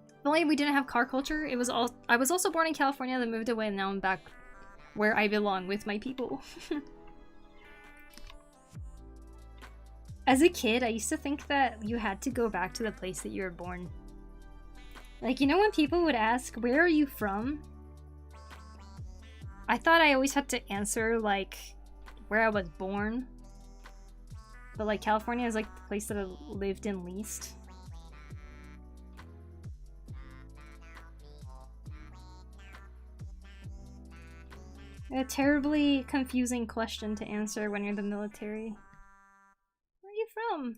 If only we didn't have car culture. It was all... I was also born in California, then moved away, and now I'm back where I belong with my people. As a kid, I used to think that you had to go back to the place that you were born. Like, you know when people would ask, where are you from? I thought I always had to answer, like, where I was born. But, like, California is, like, the place that I lived in least. A terribly confusing question to answer when you're in the military. Where are you from?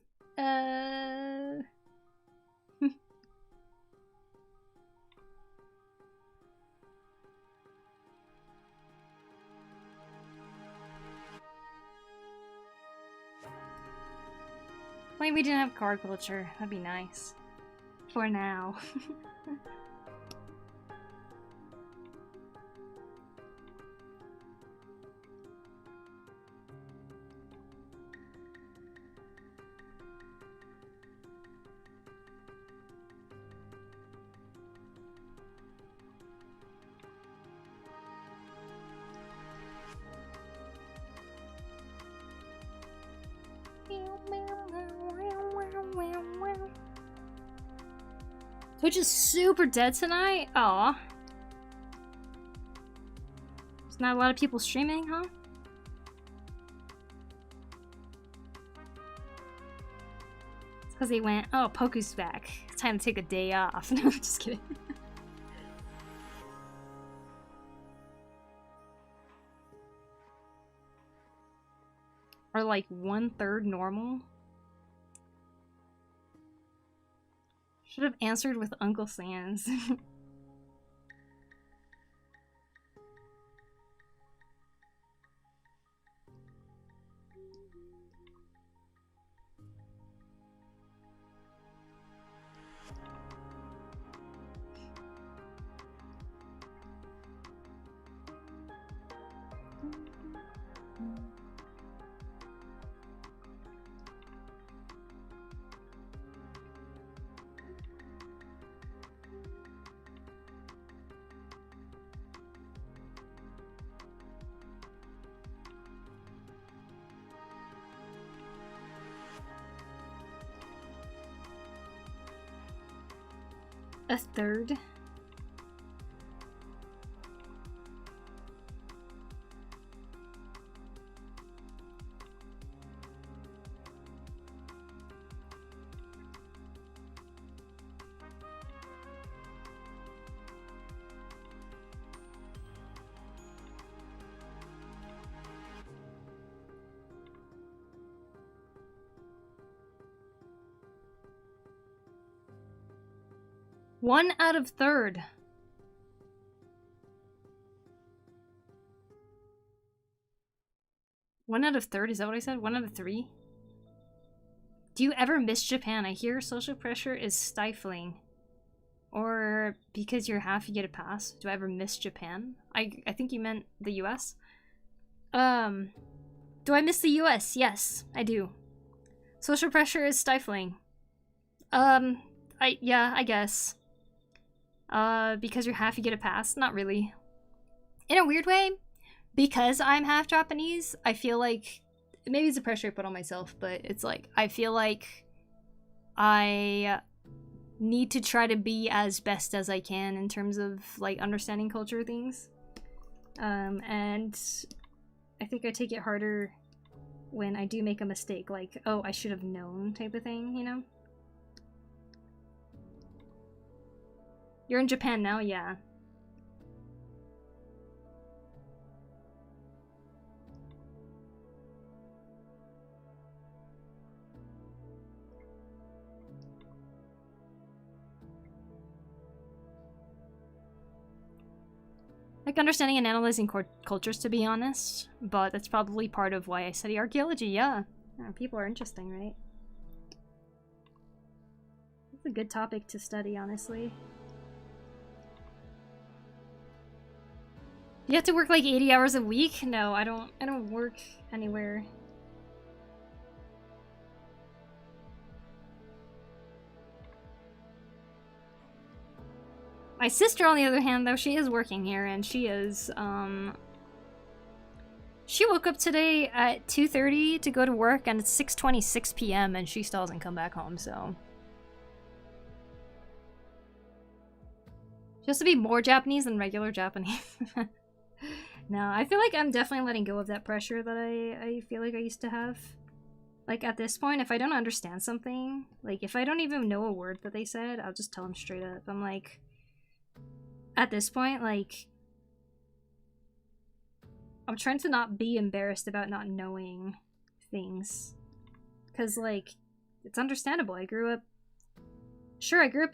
Wait, we didn't have car culture. That'd be nice. For now. Twitch is super dead tonight? Aw. There's not a lot of people streaming, huh? It's because they went, oh, Poku's back. It's time to take a day off. No, I'm just kidding. Or like 1/3 normal. Should have answered with Uncle Sans. A third? 1 out of third. One out of third? Is that what I said? 1 out of 3? Do you ever miss Japan? I hear social pressure is stifling. Or because you're half, you get a pass. Do I ever miss Japan? I think you meant the US. Do I miss the US? Yes, I do. Social pressure is stifling. Yeah, I guess. Because you're half, you get a pass? Not really. In a weird way, because I'm half Japanese, I feel like, maybe it's the pressure I put on myself, but it's like, I feel like I need to try to be as best as I can in terms of, like, understanding culture things. And I think I take it harder when I do make a mistake, like, oh, I should have known type of thing, you know? You're in Japan now? Yeah. Like understanding and analyzing cultures, to be honest, but that's probably part of why I study archaeology, yeah. People are interesting, right? It's a good topic to study, honestly. You have to work like 80 hours a week? No, I don't work anywhere. My sister, on the other hand, though, she is working here, and she is, she woke up today at 2:30 to go to work, and it's 6:26 p.m., and she still hasn't come back home, so. She has to be more Japanese than regular Japanese. No, I feel like I'm definitely letting go of that pressure that I feel like I used to have. Like, at this point, if I don't understand something, like, if I don't even know a word that they said, I'll just tell them straight up. I'm like, at this point, like, I'm trying to not be embarrassed about not knowing things. Because, like, it's understandable. I grew up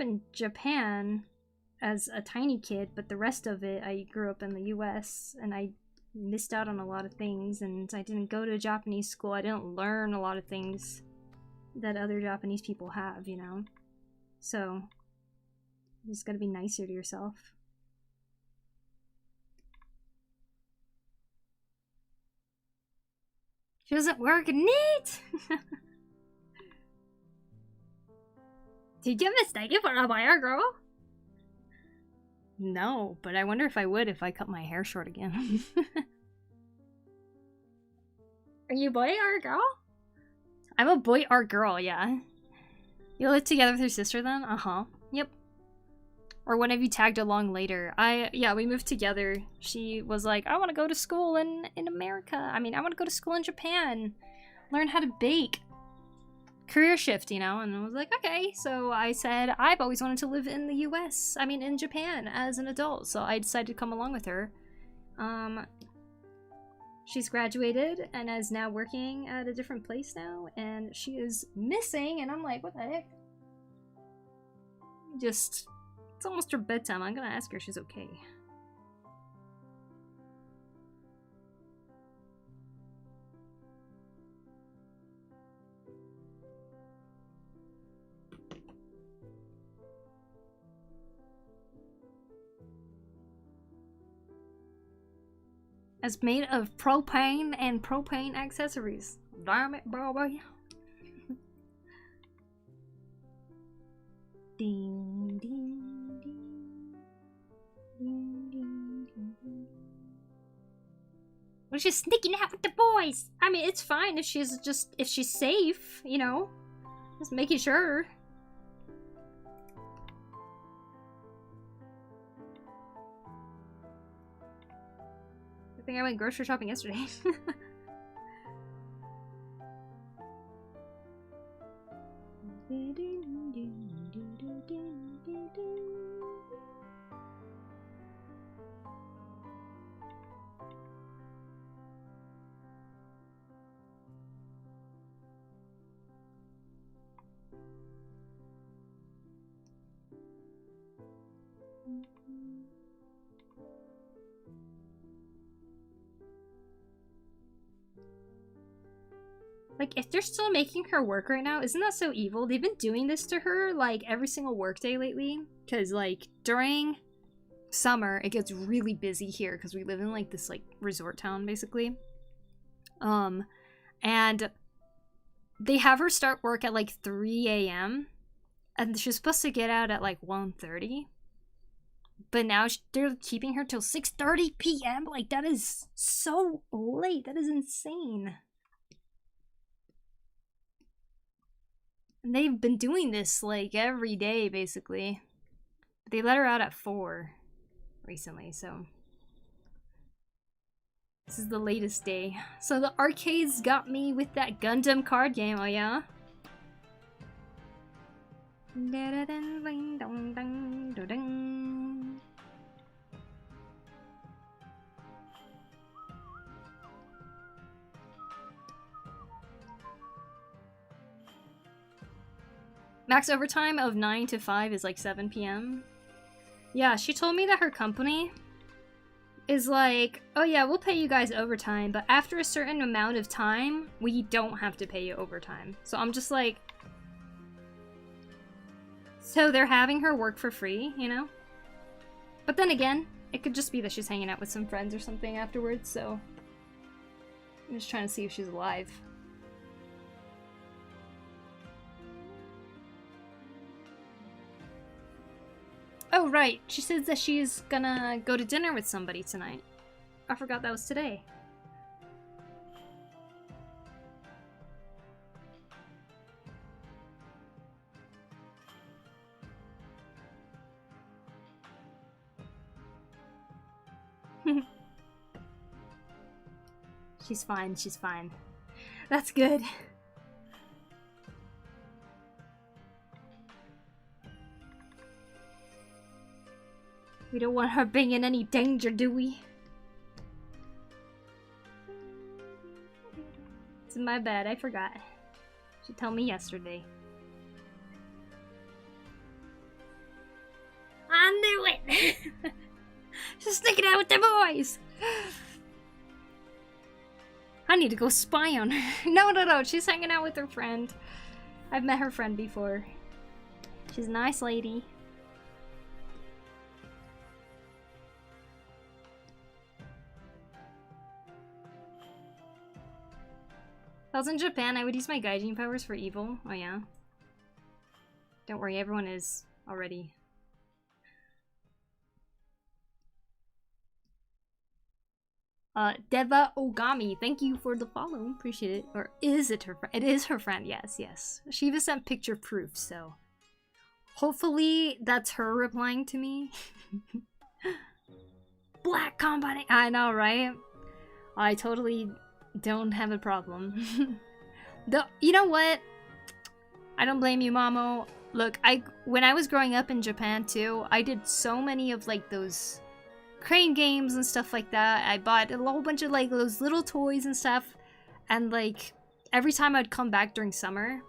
in Japan as a tiny kid, but the rest of it, I grew up in the US, and I missed out on a lot of things, and I didn't go to a Japanese school. I didn't learn a lot of things that other Japanese people have, you know? So, you just gotta be nicer to yourself. She doesn't work. Neat! Did you mistake it for a boy or girl? No, but I wonder if I would if I cut my hair short again. Are you a boy or a girl? I'm a boy or girl, yeah. You live together with your sister then? Uh-huh. Yep. Or one of you tagged along later. Yeah, we moved together. She was like, I want to go to school in America. I mean, I want to go to school in Japan. Learn how to bake. Career shift, you know? And I was like, okay. So I said, I've always wanted to live in the US. I mean, in Japan as an adult. So I decided to come along with her. She's graduated and is now working at a different place now. And she is missing. And I'm like, what the heck? Just... It's almost her bedtime. I'm gonna ask her if she's okay. It's made of propane and propane accessories. Damn it, boy. Ding, ding. Well, she's sneaking out with the boys. I mean, it's fine if she's safe, you know. Just making sure. I think I went grocery shopping yesterday. Like, if they're still making her work right now, isn't that so evil? They've been doing this to her, like, every single workday lately. Because, like, during summer, it gets really busy here because we live in, like, this, like, resort town, basically. And they have her start work at, like, 3 a.m. And she's supposed to get out at, like, 1:30. But now they're keeping her till 6:30 p.m.? Like, that is so late. That is insane. And they've been doing this, like, every day, basically. They let her out at 4 recently, so... This is the latest day. So the arcades got me with that Gundam card game, oh yeah? Max overtime of 9 to 5 is like 7 p.m. Yeah, she told me that her company is like, oh yeah, we'll pay you guys overtime, but after a certain amount of time, we don't have to pay you overtime. So I'm just like... So they're having her work for free, you know? But then again, it could just be that she's hanging out with some friends or something afterwards, so... I'm just trying to see if she's alive. Oh, right. She says that she's gonna go to dinner with somebody tonight. I forgot that was today. She's fine, she's fine. That's good. We don't want her being in any danger, do we? It's my bad, I forgot. She told me yesterday. I knew it! She's sticking out with the boys! I need to go spy on her. No, she's hanging out with her friend. I've met her friend before. She's a nice lady. If I was in Japan, I would use my gaijin powers for evil. Oh yeah. Don't worry, everyone is already. Deva Ogami, thank you for the follow. Appreciate it. Or is it her friend? It is her friend, yes. She even sent picture proof, so... Hopefully that's her replying to me. Black combat. I know, right? I totally don't have a problem. You know what? I don't blame you, Mamo. Look, when I was growing up in Japan too, I did so many of like those crane games and stuff like that. I bought a whole bunch of like those little toys and stuff, and like every time I'd come back during summer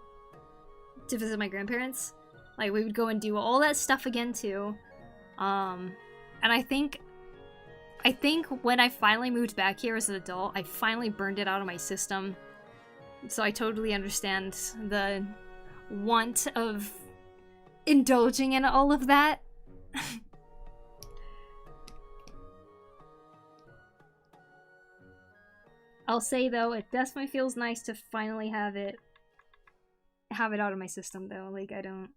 to visit my grandparents, like we would go and do all that stuff again too. And I think when I finally moved back here as an adult, I finally burned it out of my system. So I totally understand the want of indulging in all of that. I'll say though, it definitely feels nice to finally have it out of my system though. Like I don't,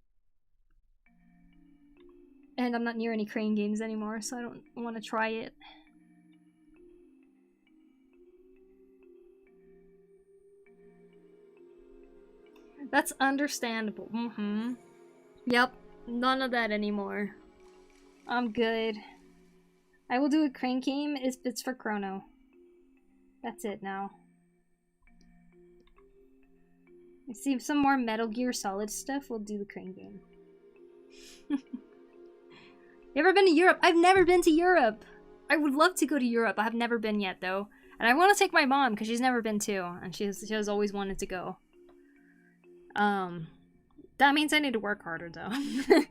and I'm not near any crane games anymore, so I don't want to try it. That's understandable. Yep, none of that anymore. I'm good. I will do a crane game if it's for Chrono. That's it now. I see some more Metal Gear Solid stuff. We'll do the crane game. You ever been to Europe? I've never been to Europe. I would love to go to Europe. I have never been yet though, and I want to take my mom because she's never been too, and she has always wanted to go. That means I need to work harder though. I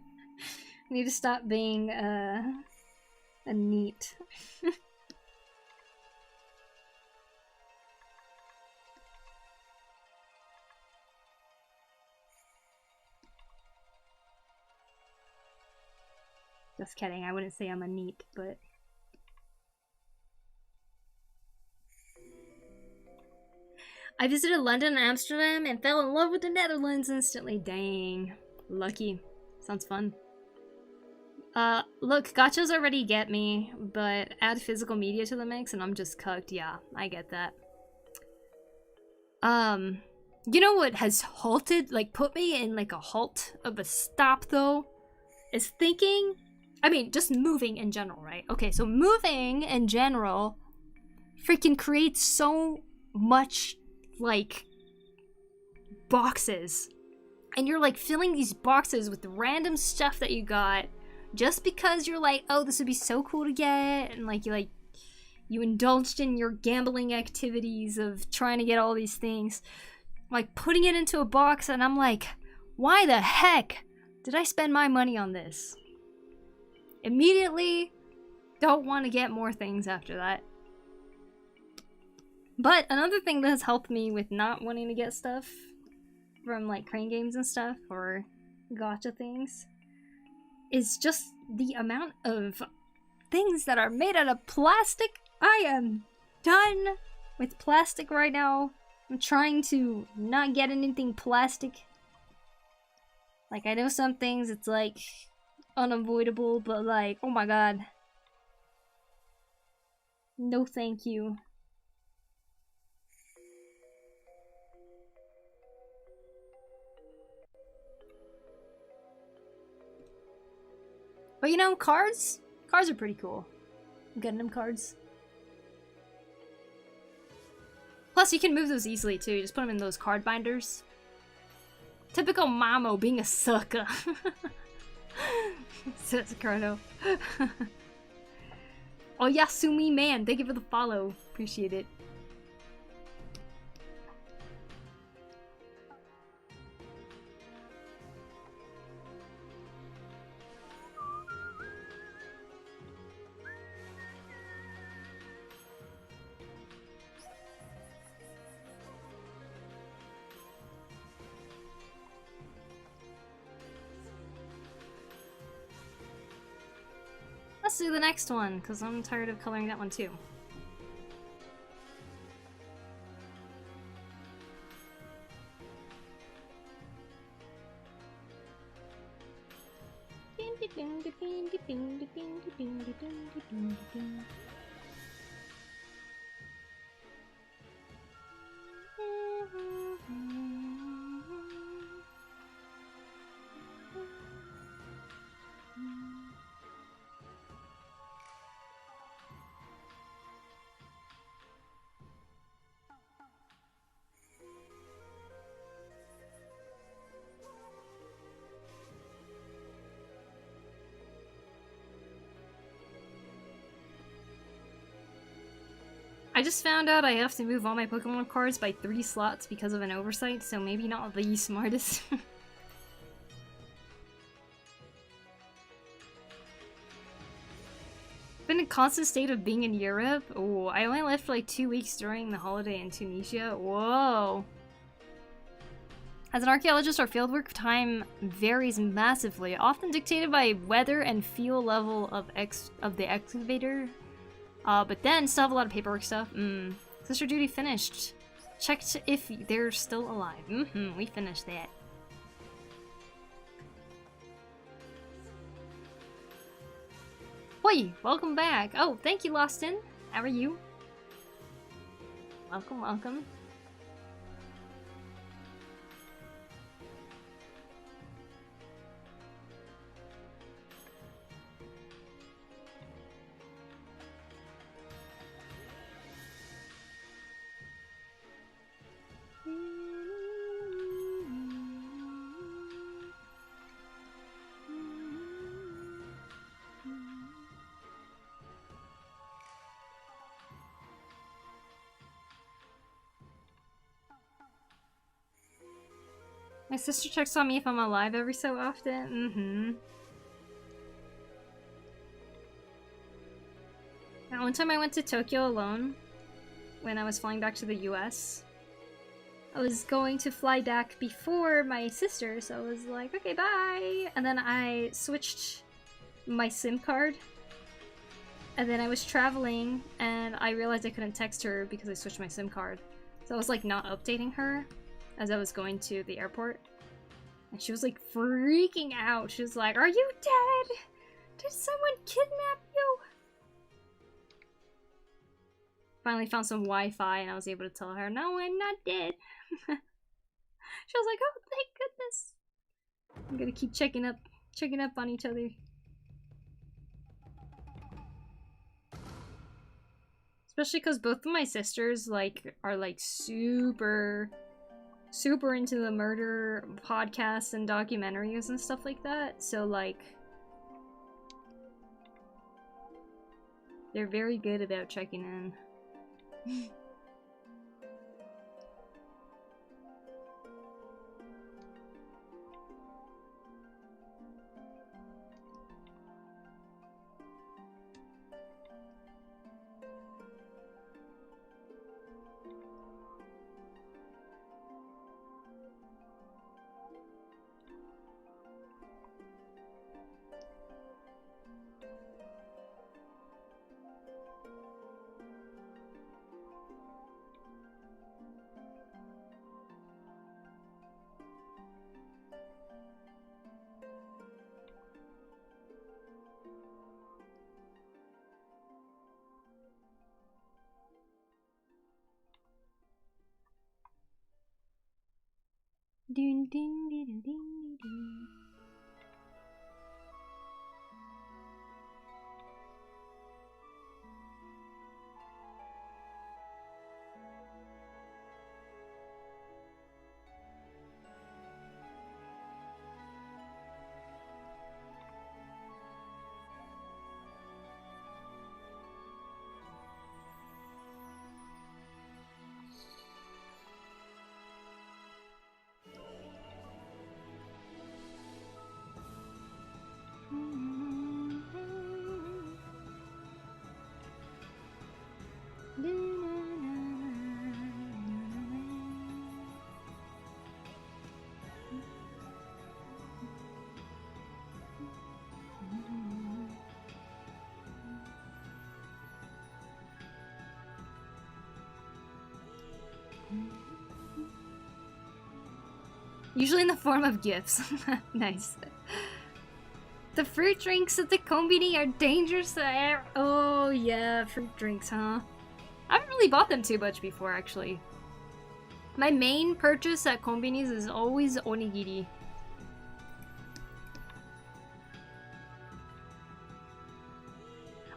need to stop being a neat. Just kidding, I wouldn't say I'm a neat, but... I visited London and Amsterdam and fell in love with the Netherlands instantly. Dang. Lucky. Sounds fun. Look, gachas already get me, but add physical media to the mix and I'm just cooked. Yeah, I get that. You know what has halted, like put me in like a halt of a stop though? Is thinking, I mean, just moving in general, right? Okay, so moving in general freaking creates so much like boxes, and you're like filling these boxes with random stuff that you got just because you're like, oh, this would be so cool to get, and like you indulged in your gambling activities of trying to get all these things, like putting it into a box, and I'm like, why the heck did I spend my money on this? Immediately don't want to get more things after that. But another thing that has helped me with not wanting to get stuff from like crane games and stuff or gacha things is just the amount of things that are made out of plastic. I am done with plastic right now. I'm trying to not get anything plastic. Like, I know some things it's like unavoidable, but like, oh my god. No thank you. But you know, cards are pretty cool. Gundam cards. Plus, you can move those easily too. You just put them in those card binders. Typical Mamo being a sucker. Says Carlo. Oh, Yasumi man, thank you for the follow. Appreciate it. Let's do the next one, because I'm tired of coloring that one too. I just found out I have to move all my Pokemon cards by 3 slots because of an oversight, so maybe not the smartest. Been in a constant state of being in Europe. Oh, I only left for like 2 weeks during the holiday in Tunisia. Whoa. As an archaeologist, our fieldwork time varies massively, often dictated by weather and fuel level of the excavator. But then still have a lot of paperwork stuff. Sister duty finished. Checked if they're still alive. We finished that. Hoi! Welcome back! Oh, thank you, Lostin! How are you? Welcome, welcome. My sister checks on me if I'm alive every so often. Now, one time I went to Tokyo alone when I was flying back to the US. I was going to fly back before my sister, so I was like, okay, bye! And then I switched my SIM card. And then I was traveling and I realized I couldn't text her because I switched my SIM card. So I was like not updating her as I was going to the airport. And she was like freaking out. She was like, "Are you dead? Did someone kidnap you?" Finally found some Wi-Fi and I was able to tell her, "No, I'm not dead." She was like, "Oh, thank goodness." I'm gonna keep checking up on each other. Especially because both of my sisters are like super into the murder podcasts and documentaries and stuff like that. So like they're very good about checking in. Dun, dun, dun, dun, dun, dun. Usually in the form of gifts. Nice. The fruit drinks at the combini are dangerous. Oh yeah, fruit drinks, huh? I haven't really bought them too much before, actually. My main purchase at kombinis is always onigiri.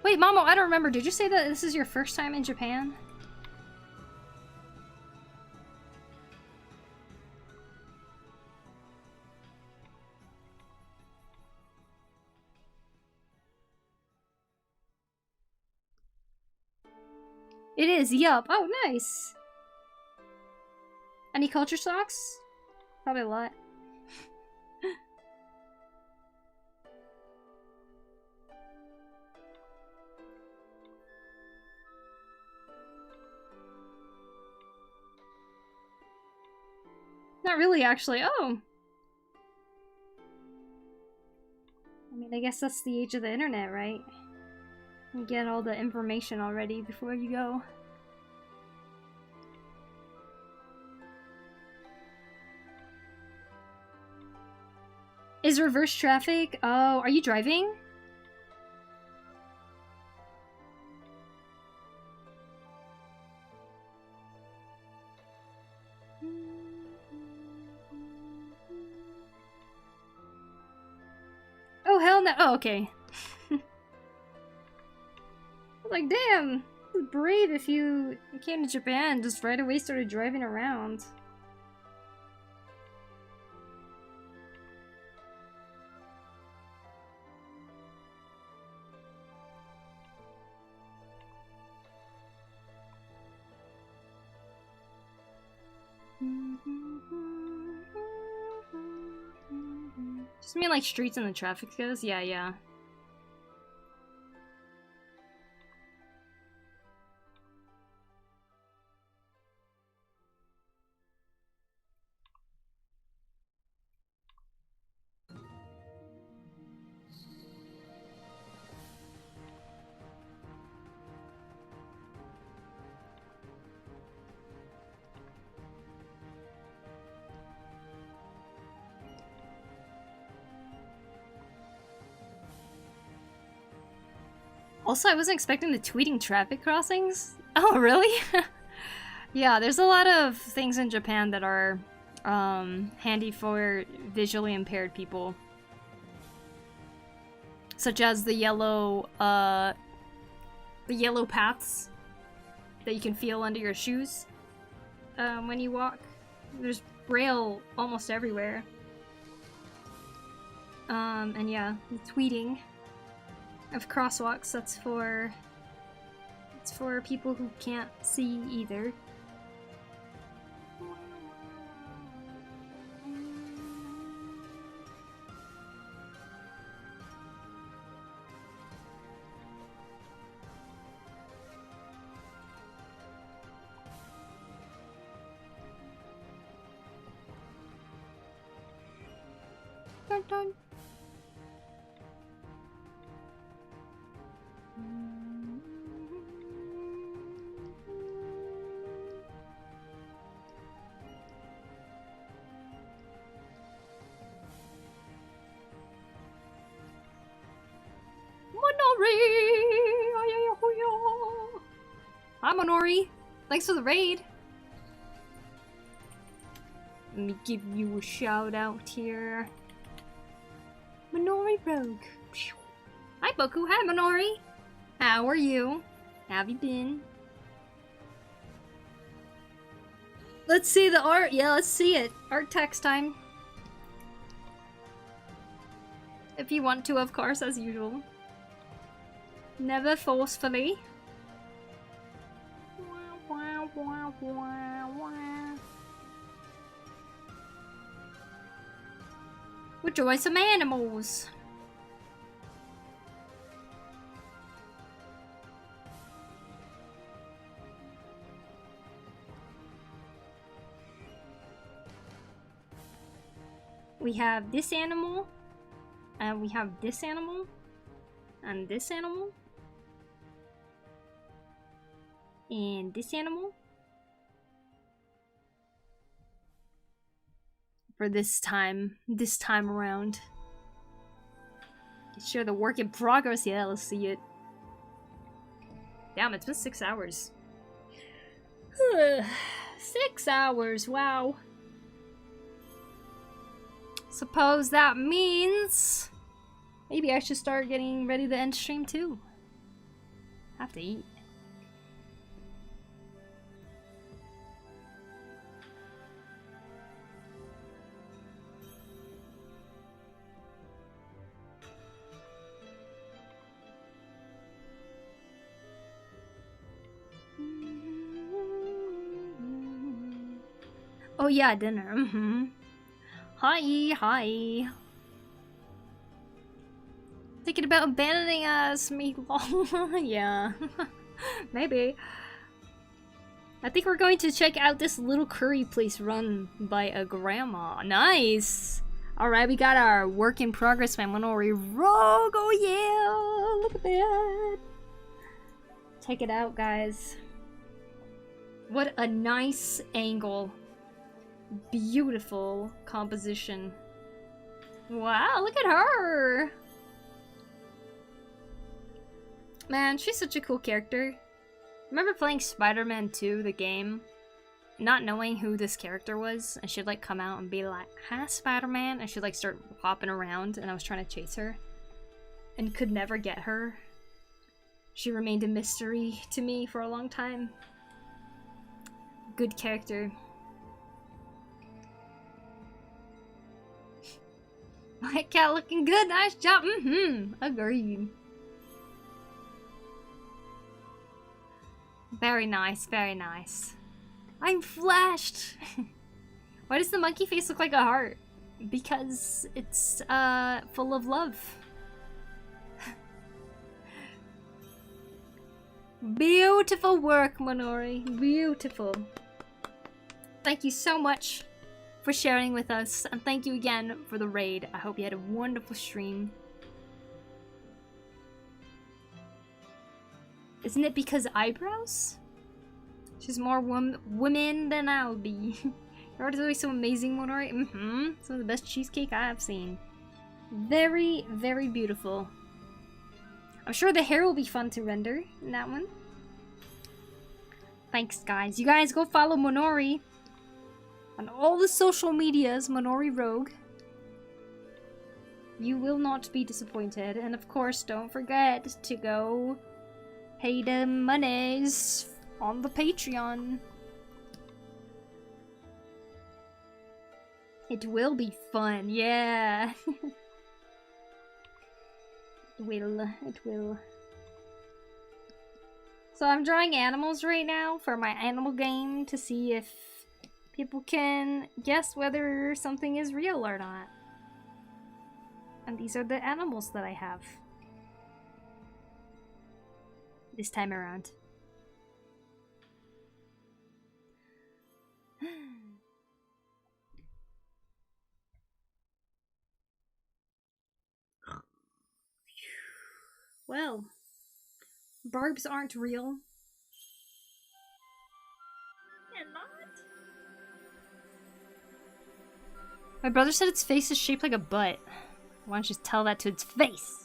Wait, Mamo, I don't remember. Did you say that this is your first time in Japan? It is, yup. Oh, nice. Any culture shocks? Probably a lot. Not really, actually. Oh. I mean, I guess that's the age of the internet, right? You get all the information already before you go. Is reverse traffic? Oh, are you driving? Oh, hell no. Oh, okay. Like, damn. It's brave if you came to Japan, just right away started driving around. Just mean like streets and the traffic goes? Yeah, yeah. Also, I wasn't expecting the tweeting traffic crossings. Oh, really? Yeah, there's a lot of things in Japan that are handy for visually impaired people. Such as the yellow paths that you can feel under your shoes when you walk. There's braille almost everywhere. And yeah, the tweeting of crosswalks, that's for people who can't see either. Dun dun. Hi, Minori! Thanks for the raid! Let me give you a shout out here. Minori Rogue. Hi, Poku. Hi, Minori. How are you? How have you been? Let's see the art. Yeah, let's see it. Art text time. If you want to, of course, as usual. Never forcefully. We'll join some animals. We have this animal, and we have this animal, and this animal, and this animal. For this time around. Share the work in progress. Yeah, let's see it. Damn, it's been 6 hours. 6 hours, wow. Suppose that means maybe I should start getting ready to end stream too. Have to eat. Oh yeah, dinner. Hi. Thinking about abandoning us, me lol. Yeah. Maybe. I think we're going to check out this little curry place run by a grandma. Nice! Alright, we got our work in progress by Minori Rogue. Oh yeah! Look at that! Check it out, guys. What a nice angle. Beautiful composition. Wow, look at her! Man, she's such a cool character. Remember playing Spider-Man 2, the game, not knowing who this character was, and she'd like come out and be like, "Hi, Spider-Man," and she'd like start hopping around, and I was trying to chase her and could never get her. She remained a mystery to me for a long time. Good character. My cat looking good, nice job. Agreed. Very nice, very nice. I'm flashed! Why does the monkey face look like a heart? Because it's full of love. Beautiful work, Minori. Beautiful. Thank you so much for sharing with us, and thank you again for the raid. I hope you had a wonderful stream. Isn't it because eyebrows? She's more woman than I'll be. Your art is always so amazing, Minori. Some of the best cheesecake I have seen. Very, very beautiful. I'm sure the hair will be fun to render in that one. Thanks, guys. You guys go follow Monori on all the social medias, Monori Rogue. You will not be disappointed. And of course, don't forget to go pay the monies on the Patreon. It will be fun, yeah. It will. So I'm drawing animals right now for my animal game to see if people can guess whether something is real or not. And these are the animals that I have this time around. Well, barbs aren't real. They're not. My brother said its face is shaped like a butt. Why don't you tell that to its face?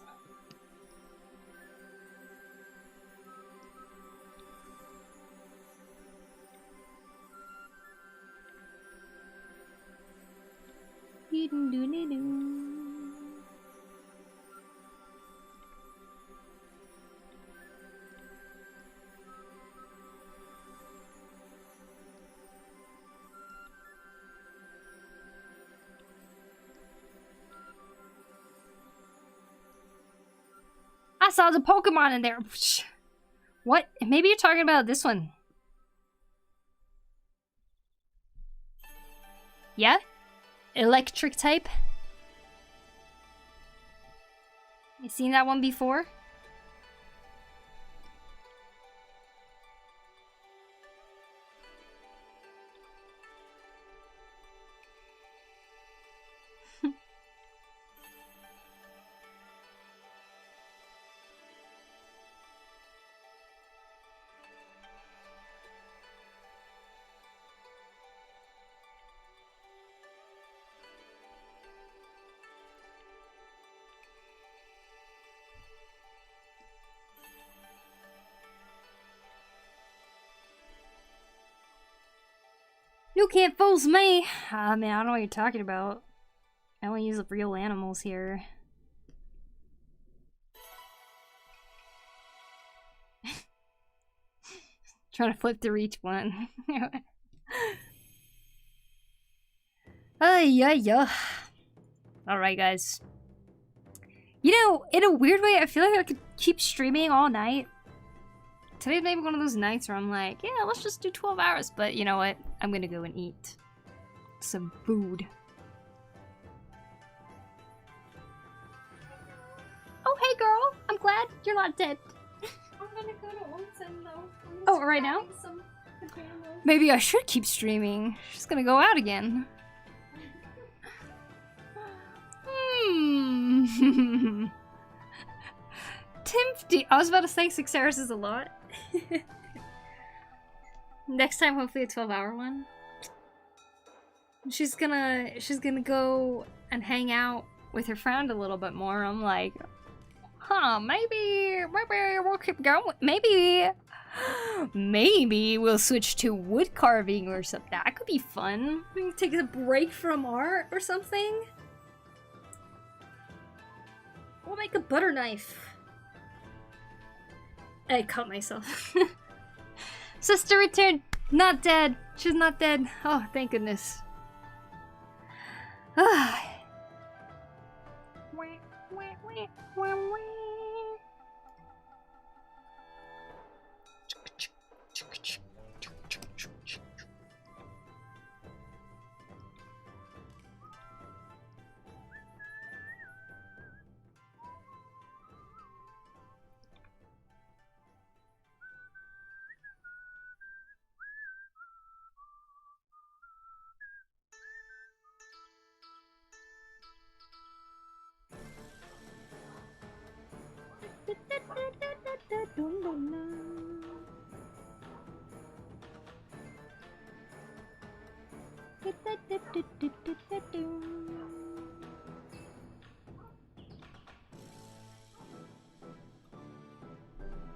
I saw the Pokemon in there. What? Maybe you're talking about this one. Yeah? Electric type? You seen that one before? You can't fool me! I mean, I don't know what you're talking about. I only use real animals here. Trying to flip through each one. Yeah. Alright, guys. You know, in a weird way, I feel like I could keep streaming all night. Today's maybe one of those nights where I'm like, yeah, let's just do 12 hours. But you know what? I'm gonna go and eat some food. Oh, hey girl! I'm glad you're not dead. I'm gonna go to onsen though. Oh, right now? Maybe I should keep streaming. She's gonna go out again. Tim, I was about to say 6 hours is a lot. Next time, hopefully a 12-hour one. She's gonna go and hang out with her friend a little bit more. I'm like, huh, maybe we'll keep going. Maybe we'll switch to wood carving or something. That could be fun. We can take a break from art or something. We'll make a butter knife. I cut myself. Sister returned. Not dead. She's not dead. Oh, thank goodness.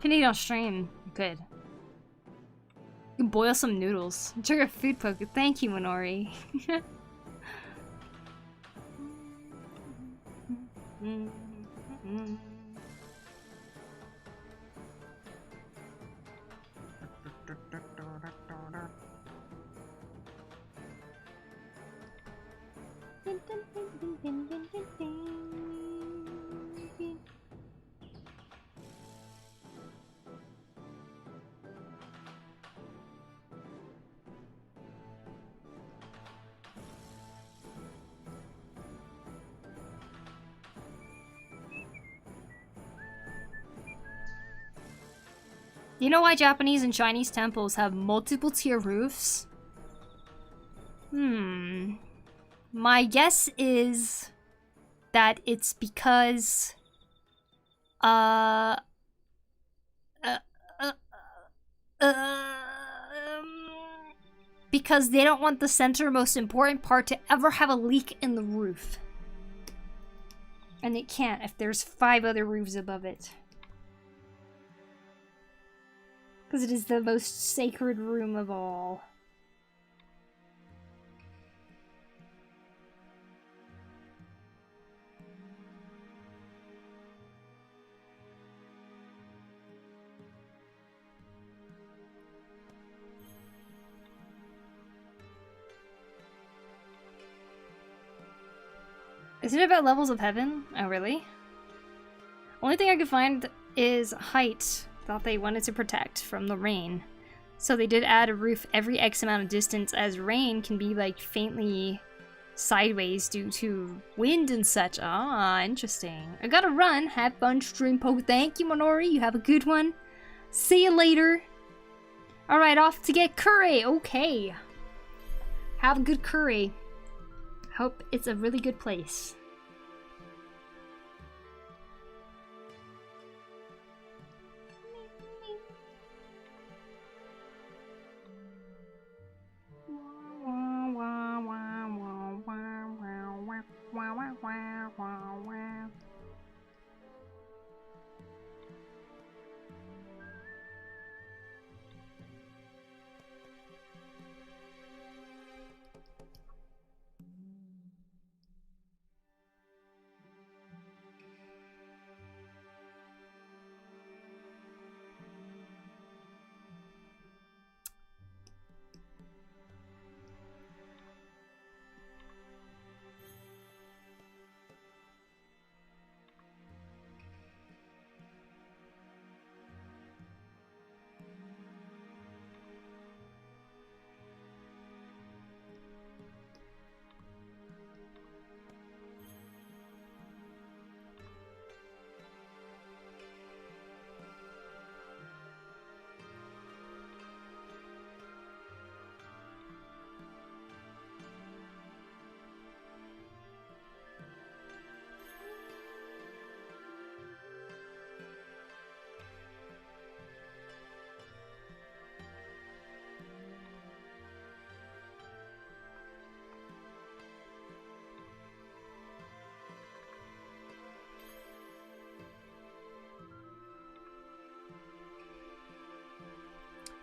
Can eat on stream. Good. You can boil some noodles. Trigger food Poku. Thank you, Minori. You know why Japanese and Chinese temples have multiple tier roofs? My guess is that it's because because they don't want the center most important part to ever have a leak in the roof. And it can't if there's 5 other roofs above it. Because it is the most sacred room of all. Is it about levels of heaven? Oh, really? Only thing I could find is height. Thought they wanted to protect from the rain. So they did add a roof every X amount of distance, as rain can be like faintly sideways due to wind and such. Ah, interesting. I gotta run. Have fun, stream Poku. Thank you, Minori. You have a good one. See you later. Alright, off to get curry. Okay. Have a good curry. Hope it's a really good place.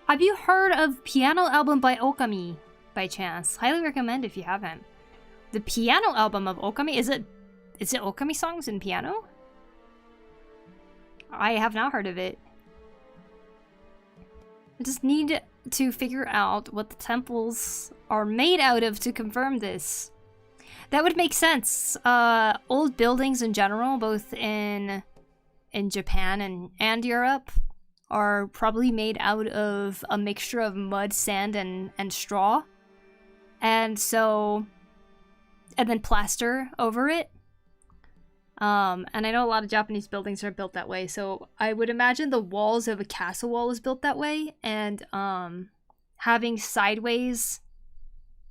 Have you heard of Piano Album by Okami by chance? Highly recommend if you haven't. The piano album of Okami, is it Okami songs in piano? I have not heard of it. I just need to figure out what the temples are made out of to confirm this. That would make sense. Old buildings in general, both in Japan and Europe, are probably made out of a mixture of mud, sand, and straw. And then plaster over it. And I know a lot of Japanese buildings are built that way, so I would imagine the walls of a castle wall is built that way, and having sideways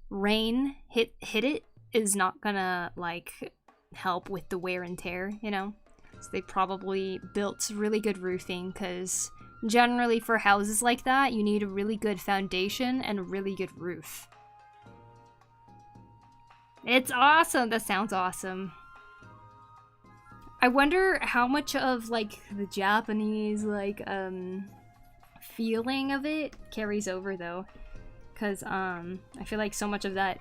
rain hit it is not gonna, like, help with the wear and tear, you know? So they probably built really good roofing, because generally for houses like that, you need a really good foundation and a really good roof. It's awesome! That sounds awesome. I wonder how much of like the Japanese like feeling of it carries over though, because I feel like so much of that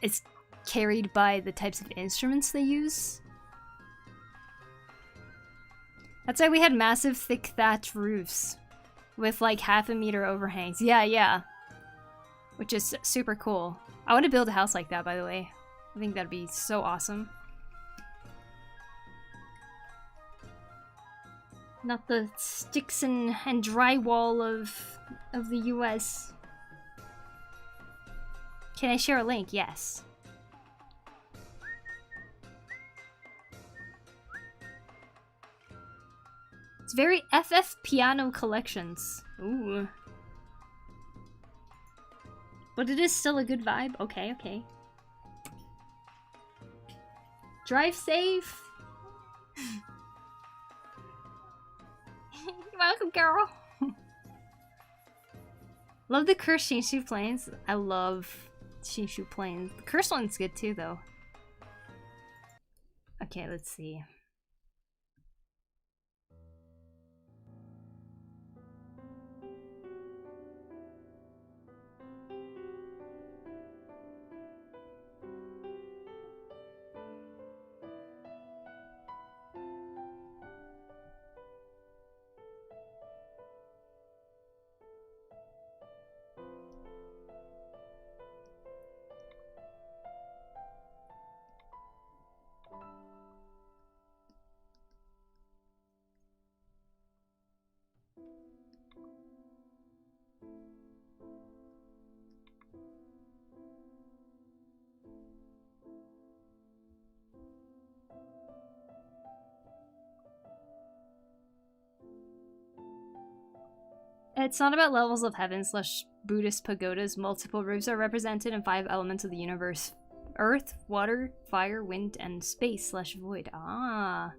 is carried by the types of instruments they use. That's why we had massive thick thatch roofs with like half-a-meter overhangs. Yeah, yeah. Which is super cool. I want to build a house like that, by the way. I think that'd be so awesome. Not the sticks and drywall of the US. Can I share a link? Yes. It's very FF Piano Collections. Ooh. But it is still a good vibe. Okay, okay. Drive safe. You're welcome, girl. Love the cursed Shinshu planes. I love Shinshu planes. The cursed one's good too, though. Okay, let's see. It's not about levels of heaven / Buddhist pagodas. Multiple roofs are represented in 5 elements of the universe. Earth, water, fire, wind, and space / void. Ah.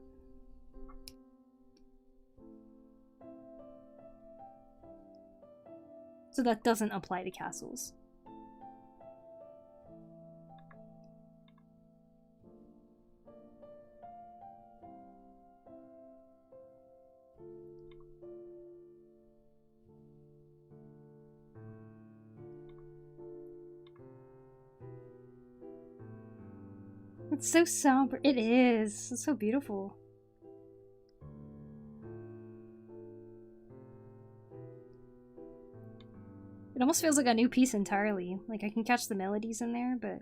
So that doesn't apply to castles. It's so somber. It is. It's so beautiful. It almost feels like a new piece entirely. Like I can catch the melodies in there, but...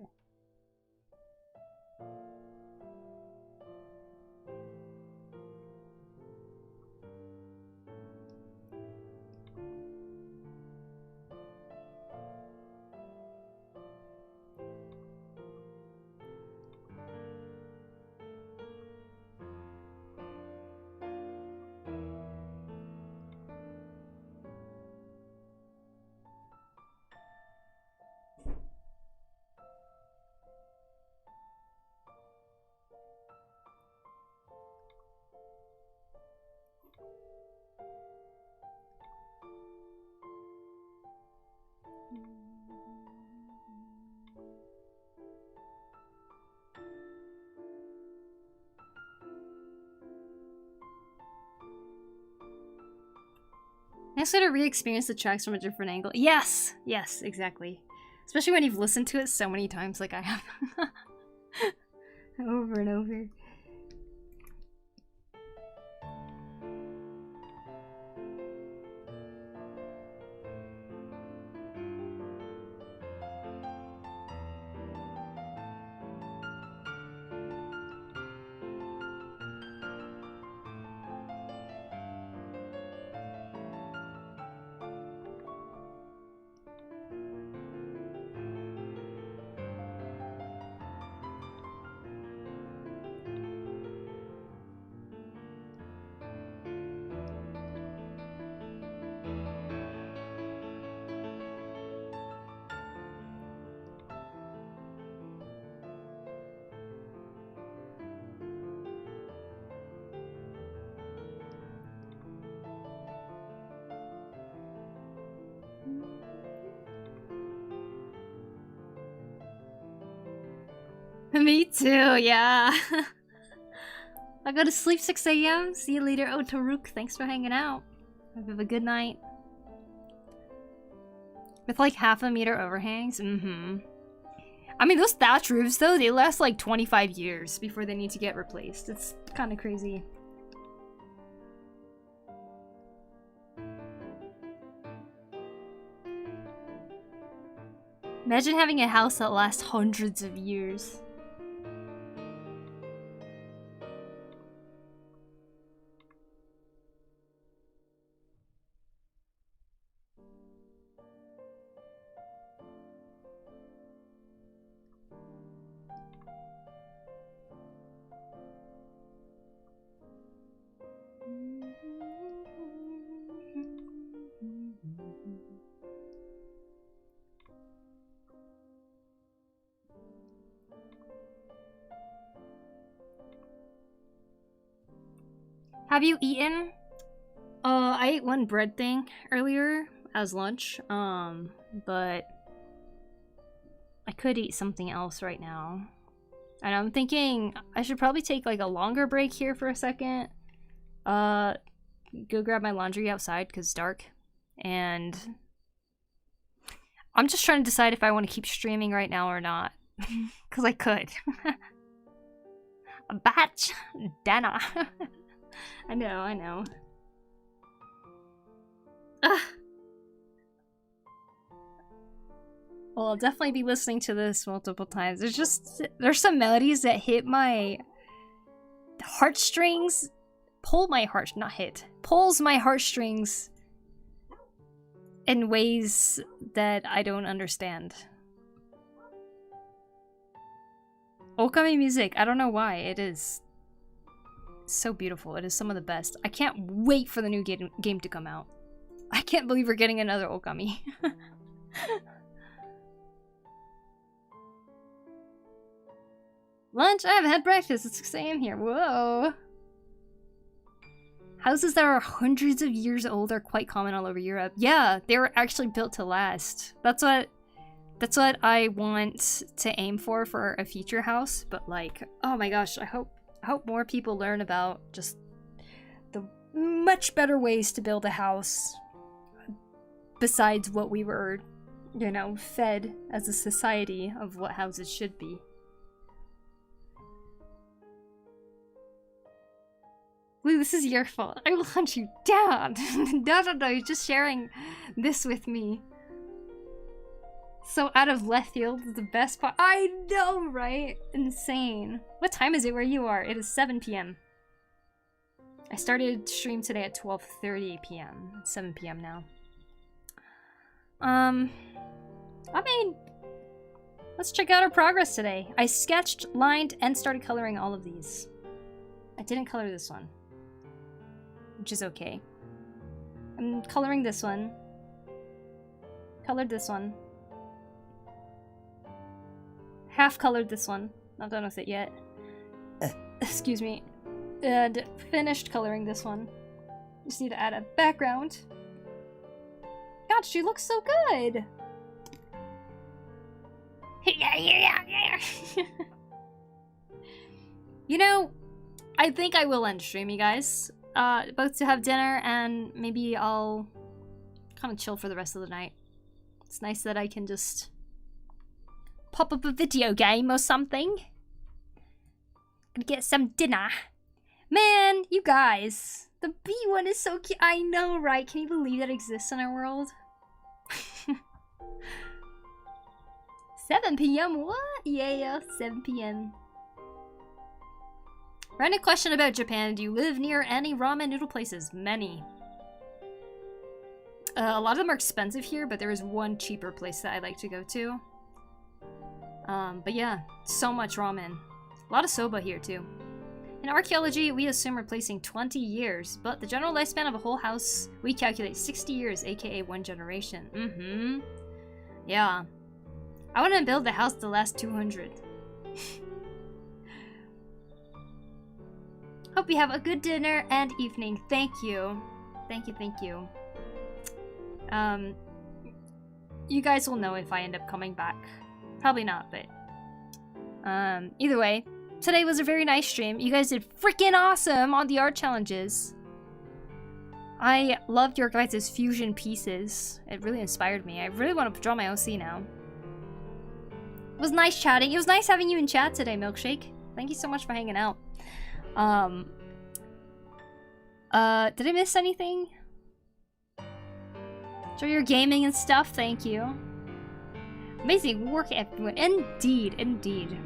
Nice way to re-experience the tracks from a different angle. Yes! Yes, exactly. Especially when you've listened to it so many times like I have. Over and over. Me too, yeah. I go to sleep 6 a.m. See you later, Otaruk. Thanks for hanging out. Hope you have a good night. With like half a meter overhangs? Mm-hmm. I mean, those thatch roofs, though, they last like 25 years before they need to get replaced. It's kind of crazy. Imagine having a house that lasts hundreds of years. Have you eaten? I ate one bread thing earlier as lunch, but I could eat something else right now. And I'm thinking I should probably take like a longer break here for a second. Go grab my laundry outside because it's dark. And I'm just trying to decide if I want to keep streaming right now or not. Because I could. A batch dinner. I know. Ugh. Well, I'll definitely be listening to this multiple times. There's some melodies that hit my heartstrings. Pulls my heartstrings in ways that I don't understand. Okami music, I don't know why, it is so beautiful. It is some of the best. I can't wait for the new game to come out. I can't believe we're getting another Okami. Lunch? I haven't had breakfast. It's 6 a.m. here. Whoa. Houses that are hundreds of years old are quite common all over Europe. Yeah, they were actually built to last. That's what I want to aim for a future house. But like, oh my gosh, I hope more people learn about just the much better ways to build a house besides what we were, you know, fed as a society of what houses should be. Lou, this is your fault. I will hunt you down. No, you're just sharing this with me. So out of left field is the best part. I know, right? Insane. What time is it where you are? It is 7 p.m. I started stream today at 12:30 p.m. It's 7 p.m. now. I mean, let's check out our progress today. I sketched, lined, and started coloring all of these. I didn't color this one, which is okay. I'm coloring this one. Colored this one. Half colored this one. Not done with it yet. Excuse me. And finished coloring this one. Just need to add a background. God, she looks so good! You know, I think I will end stream, you guys. Both to have dinner and maybe I'll kind of chill for the rest of the night. It's nice that I can just pop up a video game or something. Gonna get some dinner. Man, you guys. The bee one is so cute. I know, right? Can you believe that exists in our world? 7 p.m. What? Yeah, 7 p.m. Random question about Japan. Do you live near any ramen noodle places? Many. A lot of them are expensive here, but there is one cheaper place that I like to go to. But yeah, so much ramen. A lot of soba here too. In archaeology, we assume replacing 20 years, but the general lifespan of a whole house, we calculate 60 years, aka 1 generation. Mm-hmm. Yeah. I want to build the house to last 200. Hope you have a good dinner and evening. Thank you. Thank you. You guys will know if I end up coming back. Probably not, but either way, Today was a very nice stream. You guys did freaking awesome on the art challenges. I loved your guys' fusion pieces. It really inspired me. I really want to draw my OC now. It was nice chatting. It was nice having you in chat today, Milkshake. Thank you so much for hanging out. Did I miss anything? Enjoy your gaming and stuff, thank you. Amazing work, everyone. Indeed, indeed.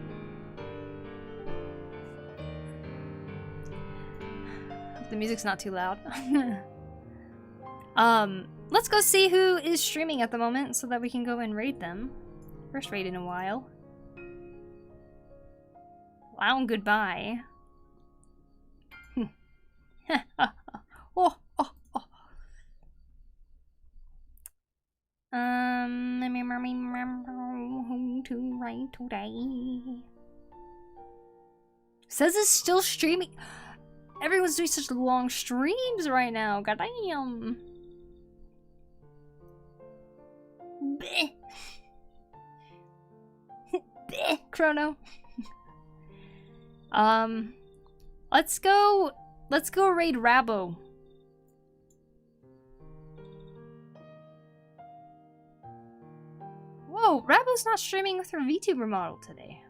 The music's not too loud. Let's go see who is streaming at the moment so that we can go and raid them. First raid in a while. Wow and goodbye. Oh. Let me remember who to write today. Says it's still streaming. Everyone's doing such long streams right now. Goddamn. Bleh. Bleh, Chrono. Let's go raid Rabo. Whoa, Rabo's not streaming with her VTuber model today.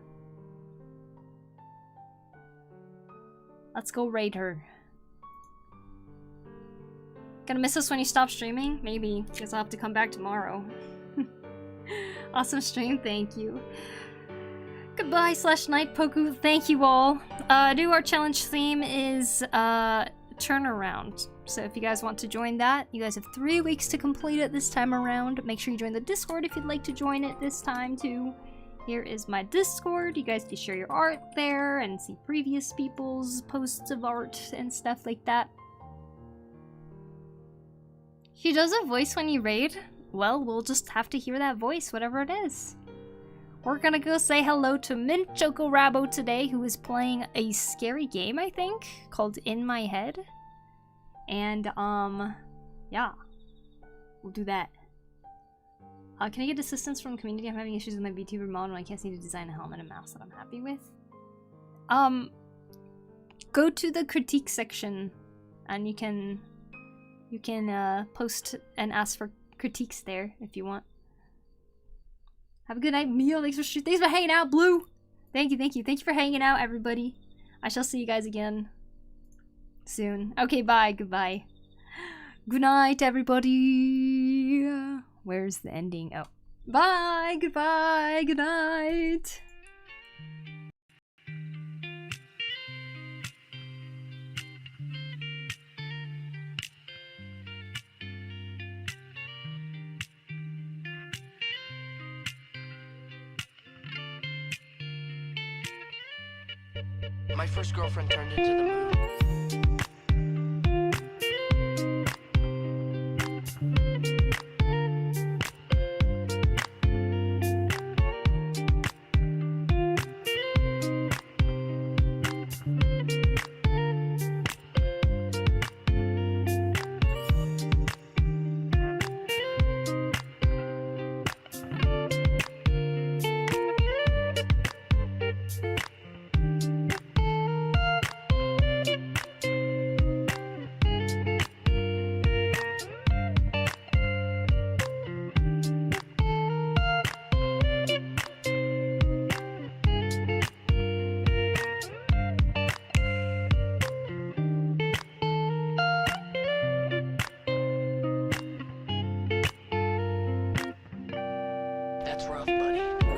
Let's go raid her. Gonna miss us when you stop streaming? Maybe, because I'll have to come back tomorrow. Awesome stream, thank you. Goodbye /night Poku, thank you all. New art challenge theme is turnaround. So if you guys want to join that, you guys have 3 weeks to complete it this time around. Make sure you join the Discord if you'd like to join it this time too. Here is my Discord. You guys can share your art there and see previous people's posts of art and stuff like that. She does a voice when you raid? Well, we'll just have to hear that voice, whatever it is. We're gonna go say hello to Mint Choco Rabo today, who is playing a scary game, I think, called In My Head. And, yeah. We'll do that. Can I get assistance from the community? I'm having issues with my VTuber model and I can't seem to design a helmet and mouse that I'm happy with. Go to the critique section and you can post and ask for critiques there if you want. Have a good night, Mio. Thanks for hanging out, Blue. Thank you. Thank you for hanging out, everybody. I shall see you guys again soon. Okay, bye. Goodbye. Good night, everybody. Where's the ending? Oh. Bye. Goodbye. Good night. My first girlfriend turned into the moon. That's rough, buddy.